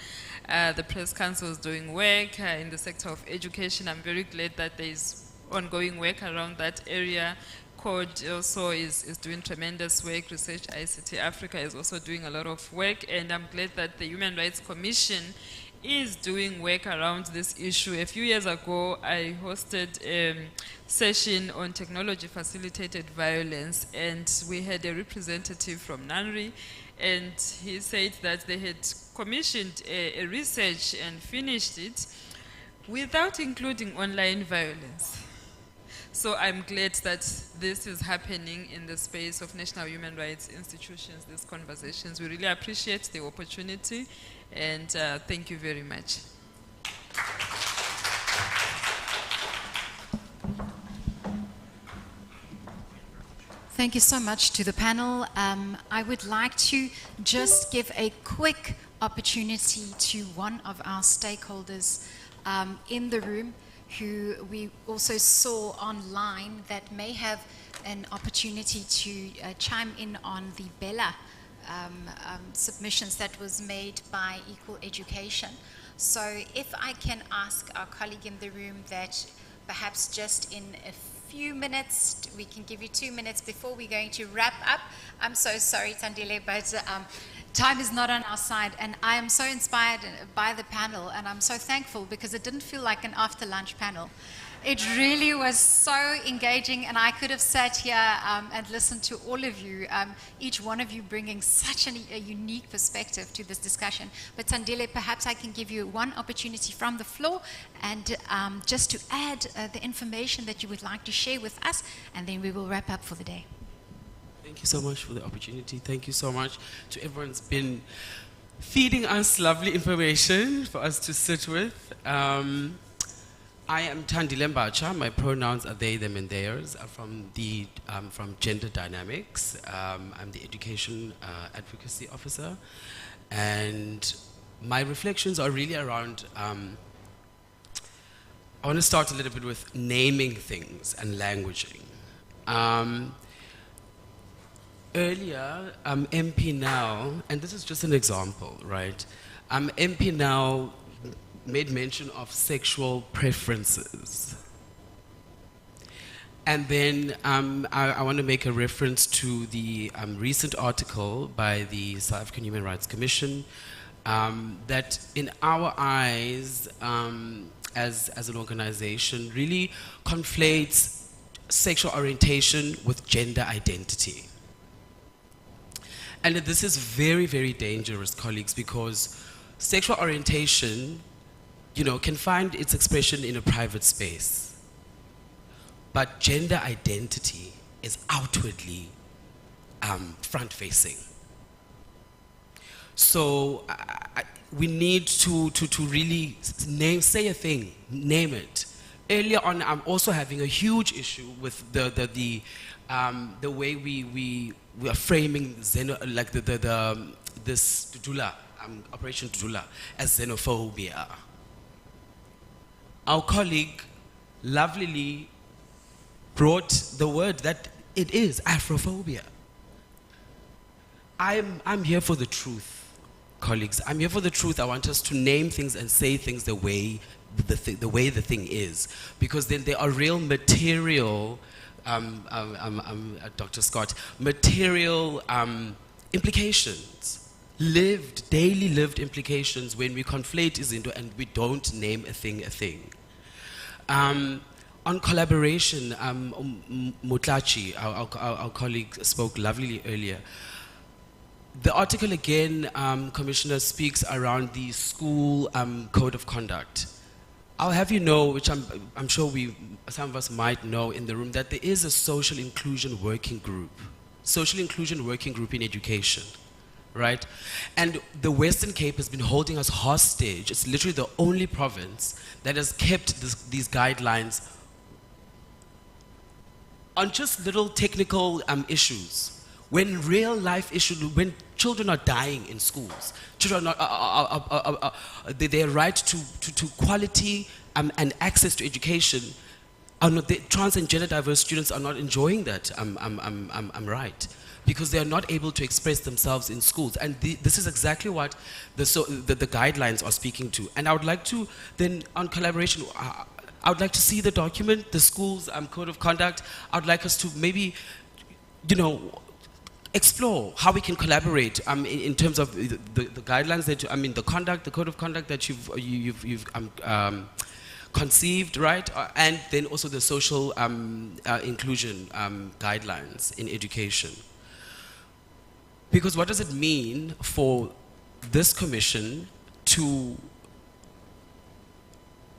The Press Council is doing work in the sector of education. I'm very glad that there is ongoing work around that area. CODE also is doing tremendous work. Research ICT Africa is also doing a lot of work, and I'm glad that the Human Rights Commission is doing work around this issue. A few years ago, I hosted a session on technology-facilitated violence, and we had a representative from NANRI, and he said that they had commissioned a research and finished it without including online violence. So I'm glad that this is happening in the space of national human rights institutions, these conversations. We really appreciate the opportunity, and thank you very much. Thank you so much to the panel. I would like to just give a quick opportunity to one of our stakeholders in the room who we also saw online that may have an opportunity to chime in on the Bella submissions that was made by Equal Education. So if I can ask our colleague in the room that perhaps just in a few minutes, we can give you 2 minutes before we're going to wrap up. I'm so sorry, Tandile, but time is not on our side, and I am so inspired by the panel, and I'm so thankful because it didn't feel like an after-lunch panel. It really was so engaging, and I could have sat here and listened to all of you, each one of you bringing such a unique perspective to this discussion. But Tandile, perhaps I can give you one opportunity from the floor, and just to add the information that you would like to share with us, and then we will wrap up for the day. Thank you so much for the opportunity. Thank you so much to everyone who's been feeding us lovely information for us to sit with. I am Tandile Mbacha. My pronouns are they, them, and theirs. I'm from Gender Dynamics. I'm the Education Advocacy Officer. And my reflections are really around, I want to start a little bit with naming things and languaging. Earlier, MP Now, and this is just an example, right? MP Now made mention of sexual preferences. And then I want to make a reference to the recent article by the South African Human Rights Commission that in our eyes, as an organization, really conflates sexual orientation with gender identity. And this is very, very dangerous, colleagues, because sexual orientation, can find its expression in a private space. But gender identity is outwardly front-facing. So we need to really say a thing, name it. Earlier on, I'm also having a huge issue with the way we are framing this Dudula, Operation Dudula, as xenophobia. Our colleague lovelily brought the word that it is Afrophobia. I'm here for the truth, colleagues. I'm here for the truth. I want us to name things and say things the way the thing is, because then there are real material, Dr. Scott, material implications, daily lived implications when we conflate Izinto and we don't name a thing. On collaboration, Mutlachi, our colleague, spoke lovelily earlier. The article again, Commissioner, speaks around the school code of conduct. I'll have you know, which I'm sure some of us might know in the room, that there is a social inclusion working group in education, right? And the Western Cape has been holding us hostage. It's literally the only province that has kept these guidelines on just little technical issues. When real life issues, when children are dying in schools, children are their right to quality and access to education, trans and gender diverse students are not enjoying that. I'm right, because they are not able to express themselves in schools, and this is exactly what the guidelines are speaking to. And I would like to then, on collaboration, I would like to see the document, the school's code of conduct. I would like us to maybe, explore how we can collaborate in terms of the guidelines that, the code of conduct that you've conceived, right? And then also the social inclusion guidelines in education. Because what does it mean for this commission to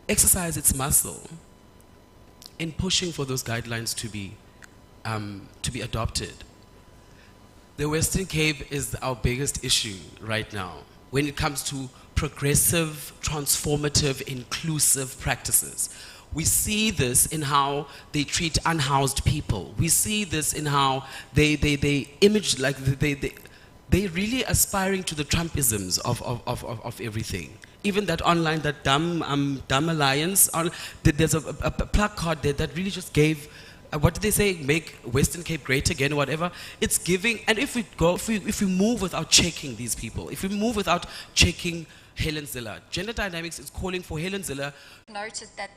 exercise its muscle in pushing for those guidelines to be adopted? The Western Cape is our biggest issue right now when it comes to progressive, transformative, inclusive practices. We see this in how they treat unhoused people. We see this in how they image, like they really aspiring to the Trumpisms of everything. Even that online, that dumb alliance, there's a placard there that really just gave, what did they say? Make Western Cape great again, or whatever. It's giving, and if we move without checking these people, if we move without checking Helen Ziller, Gender Dynamics is calling for Helen Ziller. Noted that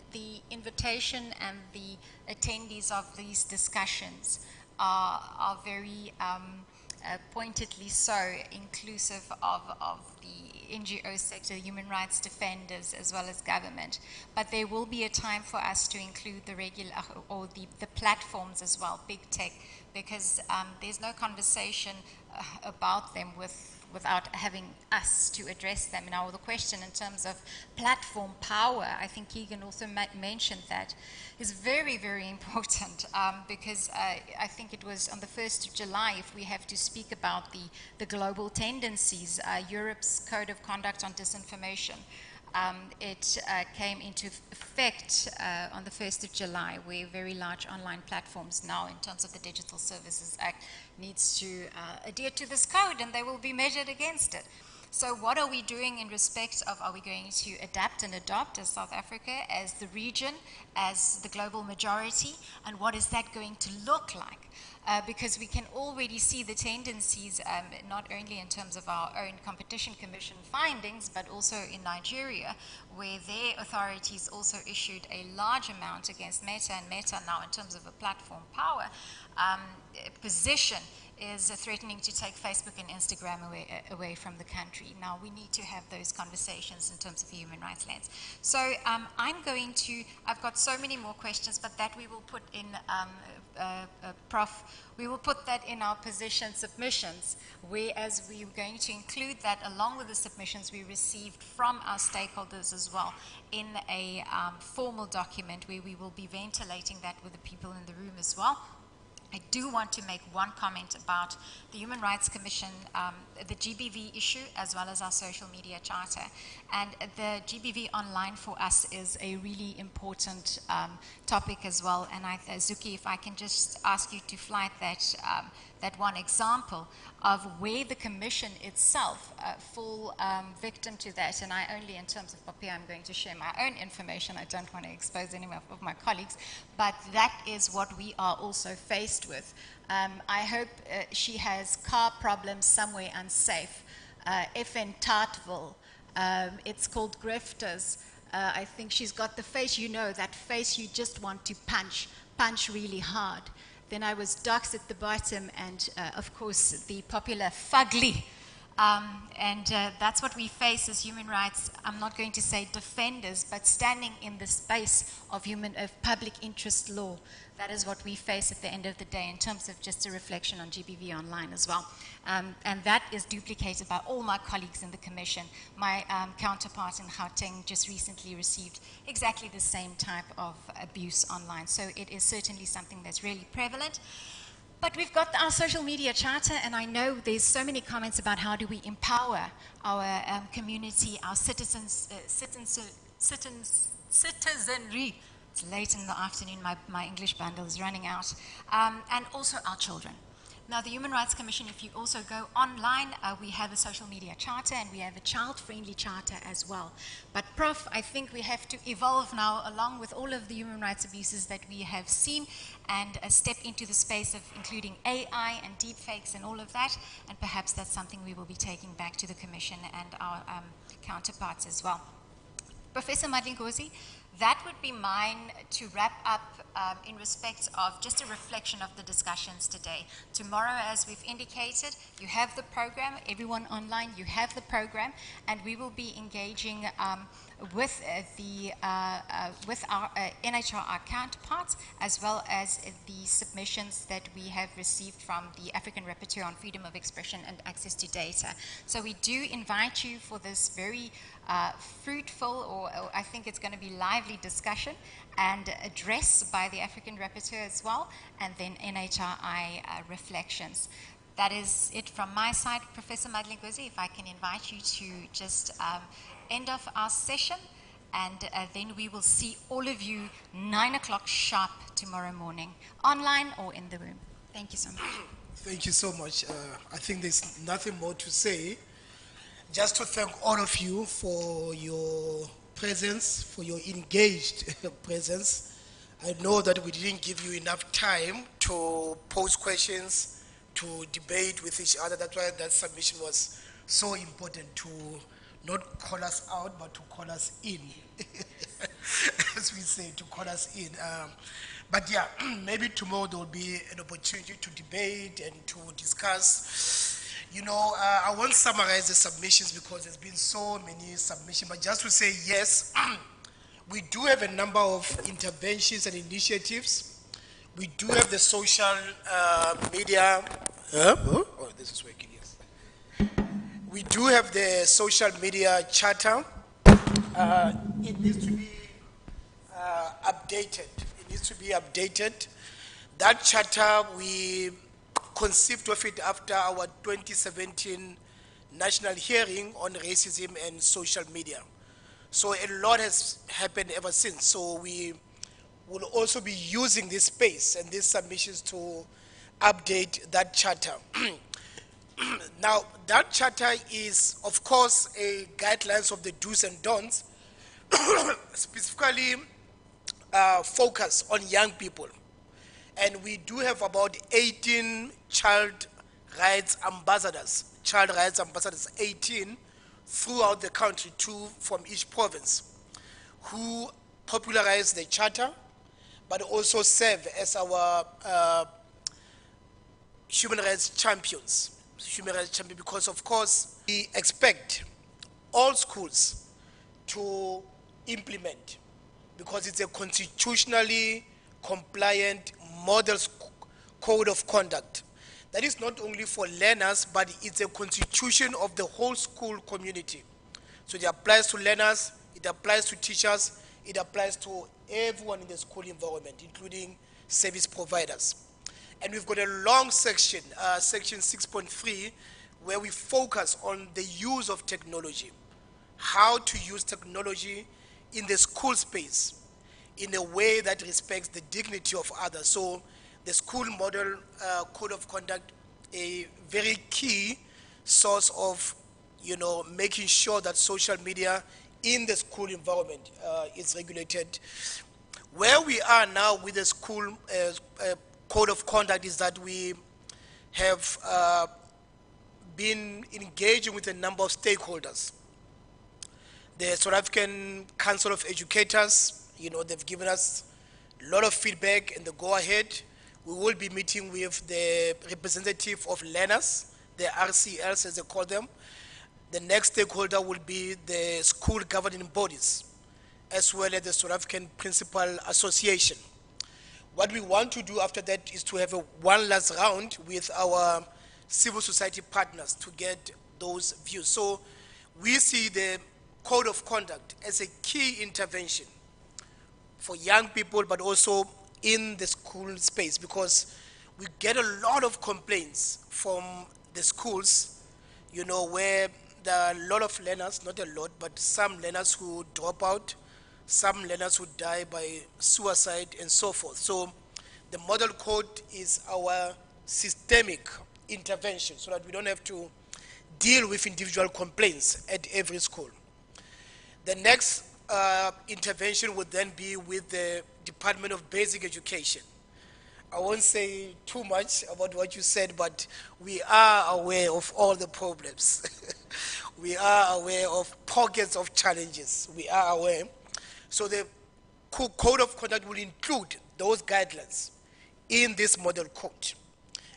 the invitation and the attendees of these discussions are very pointedly so inclusive of the NGO sector, human rights defenders, as well as government. But there will be a time for us to include the regular, or the platforms as well, big tech, because there's no conversation about them without having us to address them. Now, the question in terms of platform power, I think Keegan also mentioned that, is very, very important, because I think it was on the 1st of July, if we have to speak about the global tendencies, Europe's Code of Conduct on Disinformation, it came into effect on the 1st of July, where very large online platforms now, in terms of the Digital Services Act, needs to adhere to this code, and they will be measured against it. So what are we doing in respect of, are we going to adapt and adopt as South Africa, as the region, as the global majority, and what is that going to look like? Because we can already see the tendencies, not only in terms of our own competition commission findings, but also in Nigeria, where their authorities also issued a large amount against Meta, and Meta now, in terms of a platform power position, is threatening to take Facebook and Instagram away from the country. Now, we need to have those conversations in terms of the human rights lens. So I've got so many more questions, but that we will put in, Prof, we will put that in our position submissions, whereas we're going to include that along with the submissions we received from our stakeholders as well in a formal document where we will be ventilating that with the people in the room as well. I do want to make one comment about the Human Rights Commission, the GBV issue, as well as our social media charter. And the GBV online for us is a really important topic as well. And Zuki, if I can just ask you to flight that one example of where the commission itself fall victim to that. And I only, in terms of Papia, I'm going to share my own information. I don't want to expose any of my colleagues, but that is what we are also faced with. I hope she has car problems somewhere unsafe. FN Tartville, it's called Grifters. I think she's got the face, you know, that face you just want to punch really hard. Then I was doxxed at the bottom, and of course the popular fugly. That's what we face as human rights, I'm not going to say defenders, but standing in the space of public interest law. That is what we face at the end of the day in terms of just a reflection on GBV online as well. And that is duplicated by all my colleagues in the Commission. My counterpart in Gauteng just recently received exactly the same type of abuse online. So it is certainly something that's really prevalent. But we've got our social media charter, and I know there's so many comments about how do we empower our community, our citizenry. It's late in the afternoon, my English bundle is running out, and also our children. Now, the Human Rights Commission, if you also go online, we have a social media charter and we have a child-friendly charter as well. But Prof, I think we have to evolve now along with all of the human rights abuses that we have seen and step into the space of including AI and deepfakes and all of that. And perhaps that's something we will be taking back to the Commission and our counterparts as well. Professor Madlingozi, that would be mine to wrap up in respect of just a reflection of the discussions today. Tomorrow, as we've indicated, you have the program, everyone online, you have the program, and we will be engaging with our NHRR counterparts, as well as the submissions that we have received from the African Rapporteur on Freedom of Expression and Access to Data. So we do invite you for this very fruitful, or I think it's going to be lively discussion and address by the African Rapporteur as well, and then NHRI reflections. That is it from my side. Professor Madlingozi, if I can invite you to just end off our session, and then we will see all of you 9 o'clock sharp tomorrow morning, online or in the room. Thank you so much. Thank you so much. I think there's nothing more to say. Just to thank all of you for your presence, for your engaged presence. I know that we didn't give you enough time to pose questions, to debate with each other. That's why that submission was so important, to not call us out, but to call us in. As we say, to call us in. But yeah, maybe tomorrow there will be an opportunity to debate and to discuss. You know, I won't summarize the submissions because there's been so many submissions, but just to say yes, we do have a number of interventions and initiatives. We do have the social media. Oh, this is working, yes. We do have the social media charter. It needs to be updated. It needs to be updated. That charter, we conceived of it after our 2017 national hearing on racism and social media. So a lot has happened ever since. So we will also be using this space and these submissions to update that charter. Now, that charter is, of course, a guidelines of the do's and don'ts, specifically focus on young people. And we do have about 18 child rights ambassadors, 18 throughout the country, 2 from each province, who popularize the charter, but also serve as our human rights champions. Because, of course, we expect all schools to implement, because it's a constitutionally compliant model code of conduct that is not only for learners, but it's a constitution of the whole school community. So it applies to learners, it applies to teachers, it applies to everyone in the school environment, including service providers. And we've got a long section, section 6.3, where we focus on the use of technology, how to use technology in the school space in a way that respects the dignity of others. So the school model code of conduct, a very key source of, making sure that social media in the school environment is regulated. Where we are now with the school code of conduct is that we have been engaging with a number of stakeholders. The South African Council of Educators, they've given us a lot of feedback and the go-ahead. We will be meeting with the representative of learners, the RCLs as they call them. The next stakeholder will be the school governing bodies, as well as the South African Principal Association. What we want to do after that is to have one last round with our civil society partners to get those views. So we see the code of conduct as a key intervention for young people, but also in the school space, because we get a lot of complaints from the schools, where there are a lot of learners, not a lot, but some learners who drop out, some learners who die by suicide and so forth. So the model code is our systemic intervention so that we don't have to deal with individual complaints at every school. The next intervention would then be with the Department of Basic Education. I won't say too much about what you said, but we are aware of all the problems. We are aware of pockets of challenges. We are aware. So the code of conduct will include those guidelines in this model code.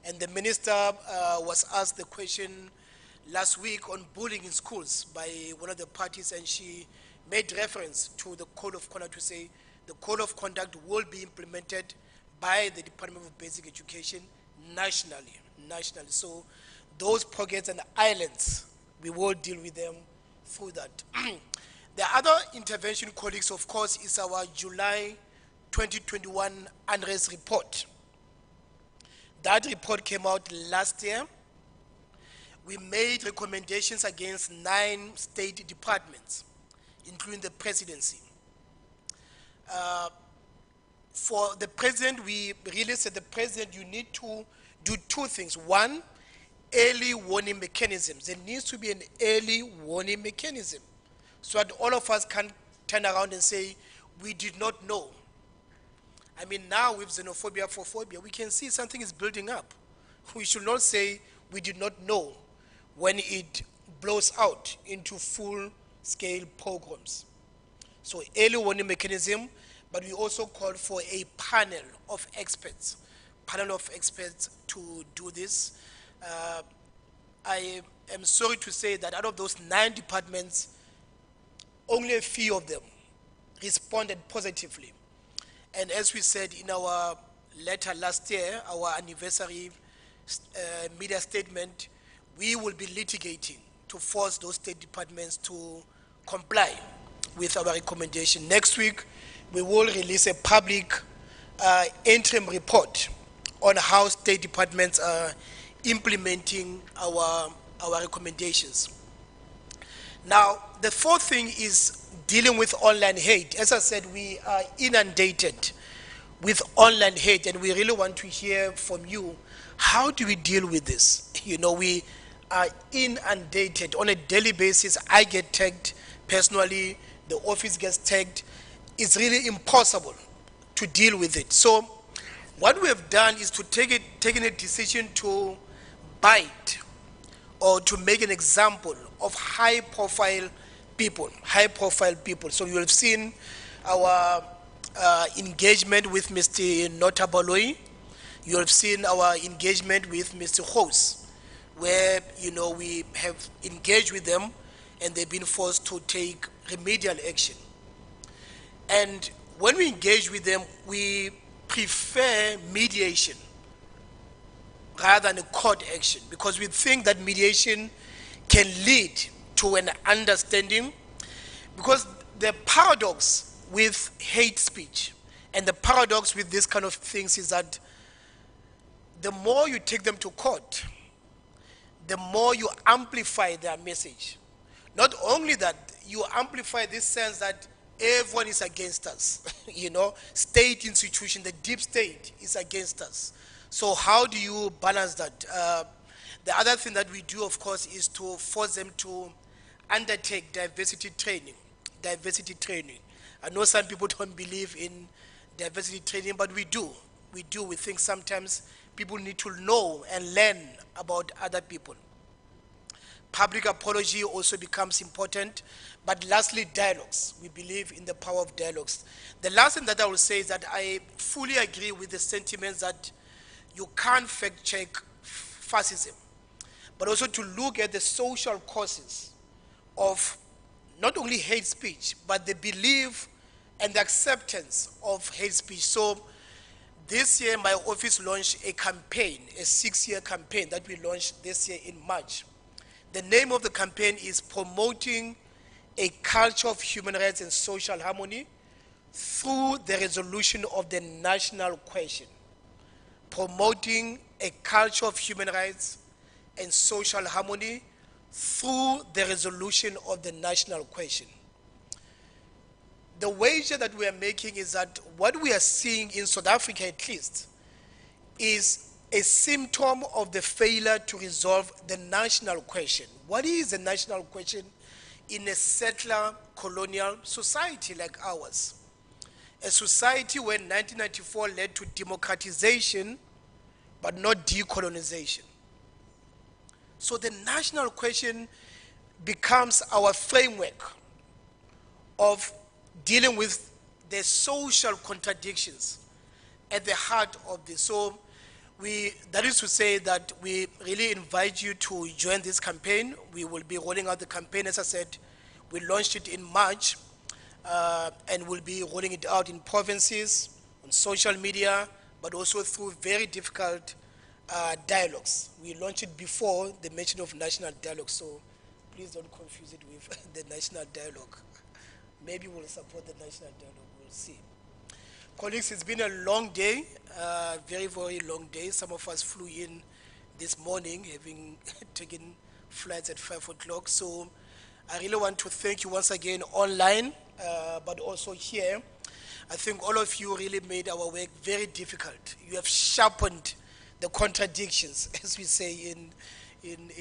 And the minister was asked the question last week on bullying in schools by one of the parties, and she made reference to the code of conduct to say the code of conduct will be implemented by the Department of Basic Education nationally. So those pockets and islands, we will deal with them through that. The other intervention, colleagues, of course, is our July 2021 unrest report. That report came out last year. We made recommendations against 9 state departments, including the presidency. For the president, we really said the president, you need to do 2 things. One, early warning mechanisms. There needs to be an early warning mechanism so that all of us can turn around and say, we did not know. I mean, now with xenophobia, phophobia, we can see something is building up. We should not say we did not know when it blows out into full-scale pogroms. So early warning mechanism, but we also called for a panel of experts to do this. I am sorry to say that out of those 9 departments, only a few of them responded positively. And as we said in our letter last year, our anniversary media statement, we will be litigating to force those state departments to comply with our recommendation. Next week, we will release a public interim report on how state departments are implementing our recommendations. Now, the 4th thing is dealing with online hate. As I said, we are inundated with online hate, and we really want to hear from you. How do we deal with this? We are inundated on a daily basis. I get tagged personally, the office gets tagged. It's really impossible to deal with it. So what we have done is to taken a decision to bite or to make an example of high-profile people. So you have seen our engagement with Mr. Notabaloi. You have seen our engagement with Mr. Hose, where we have engaged with them and they've been forced to take remedial action. And when we engage with them, we prefer mediation rather than a court action, because we think that mediation can lead to an understanding. Because the paradox with hate speech and the paradox with this kind of things is that the more you take them to court, the more you amplify their message. Not only that, you amplify this sense that everyone is against us. State institution, the deep state is against us. So how do you balance that? The other thing that we do, of course, is to force them to undertake diversity training. I know some people don't believe in diversity training, but we do. We think sometimes people need to know and learn about other people. Public apology also becomes important. But lastly, dialogues. We believe in the power of dialogues. The last thing that I will say is that I fully agree with the sentiments that you can't fact check fascism, but also to look at the social causes of not only hate speech, but the belief and the acceptance of hate speech. So this year, my office launched a campaign, a 6-year campaign that we launched this year in March. The name of the campaign is Promoting a Culture of Human Rights and Social Harmony through the Resolution of the National Question. Promoting a culture of human rights and social harmony through the resolution of the national question. The wager that we are making is that what we are seeing in South Africa, at least, is a symptom of the failure to resolve the national question. What is the national question in a settler colonial society like ours? A society where 1994 led to democratization, but not decolonization. So the national question becomes our framework of dealing with the social contradictions at the heart of this. So that is to say that we really invite you to join this campaign. We will be rolling out the campaign. As I said, we launched it in March, and we'll be rolling it out in provinces, on social media, but also through very difficult dialogues. We launched it before the mention of national dialogue, so please don't confuse it with the national dialogue. Maybe we'll support the national dialogue, we'll see. Colleagues, it's been a long day, very, very long day. Some of us flew in this morning, having taken flights at 5 o'clock. So I really want to thank you once again online, but also here. I think all of you really made our work very difficult. You have sharpened the contradictions, as we say in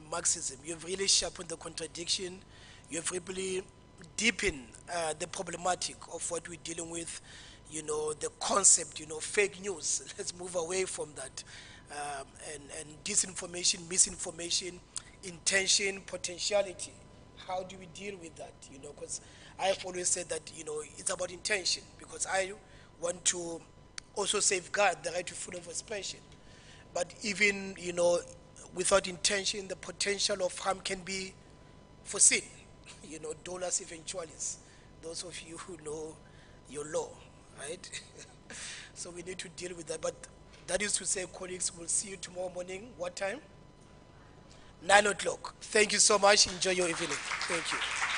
Marxism. You have really sharpened the contradiction. You have really deepened the problematic of what we're dealing with, the concept, fake news. Let's move away from that. And disinformation, misinformation, intention, potentiality. How do we deal with that? Because I've always said that, it's about intention, because I want to also safeguard the right to freedom of expression. But even, without intention, the potential of harm can be foreseen. Dolus eventualis, those of you who know your law, right? So we need to deal with that. But that is to say, colleagues, we'll see you tomorrow morning. What time? 9 o'clock. Thank you so much. Enjoy your evening. Thank you.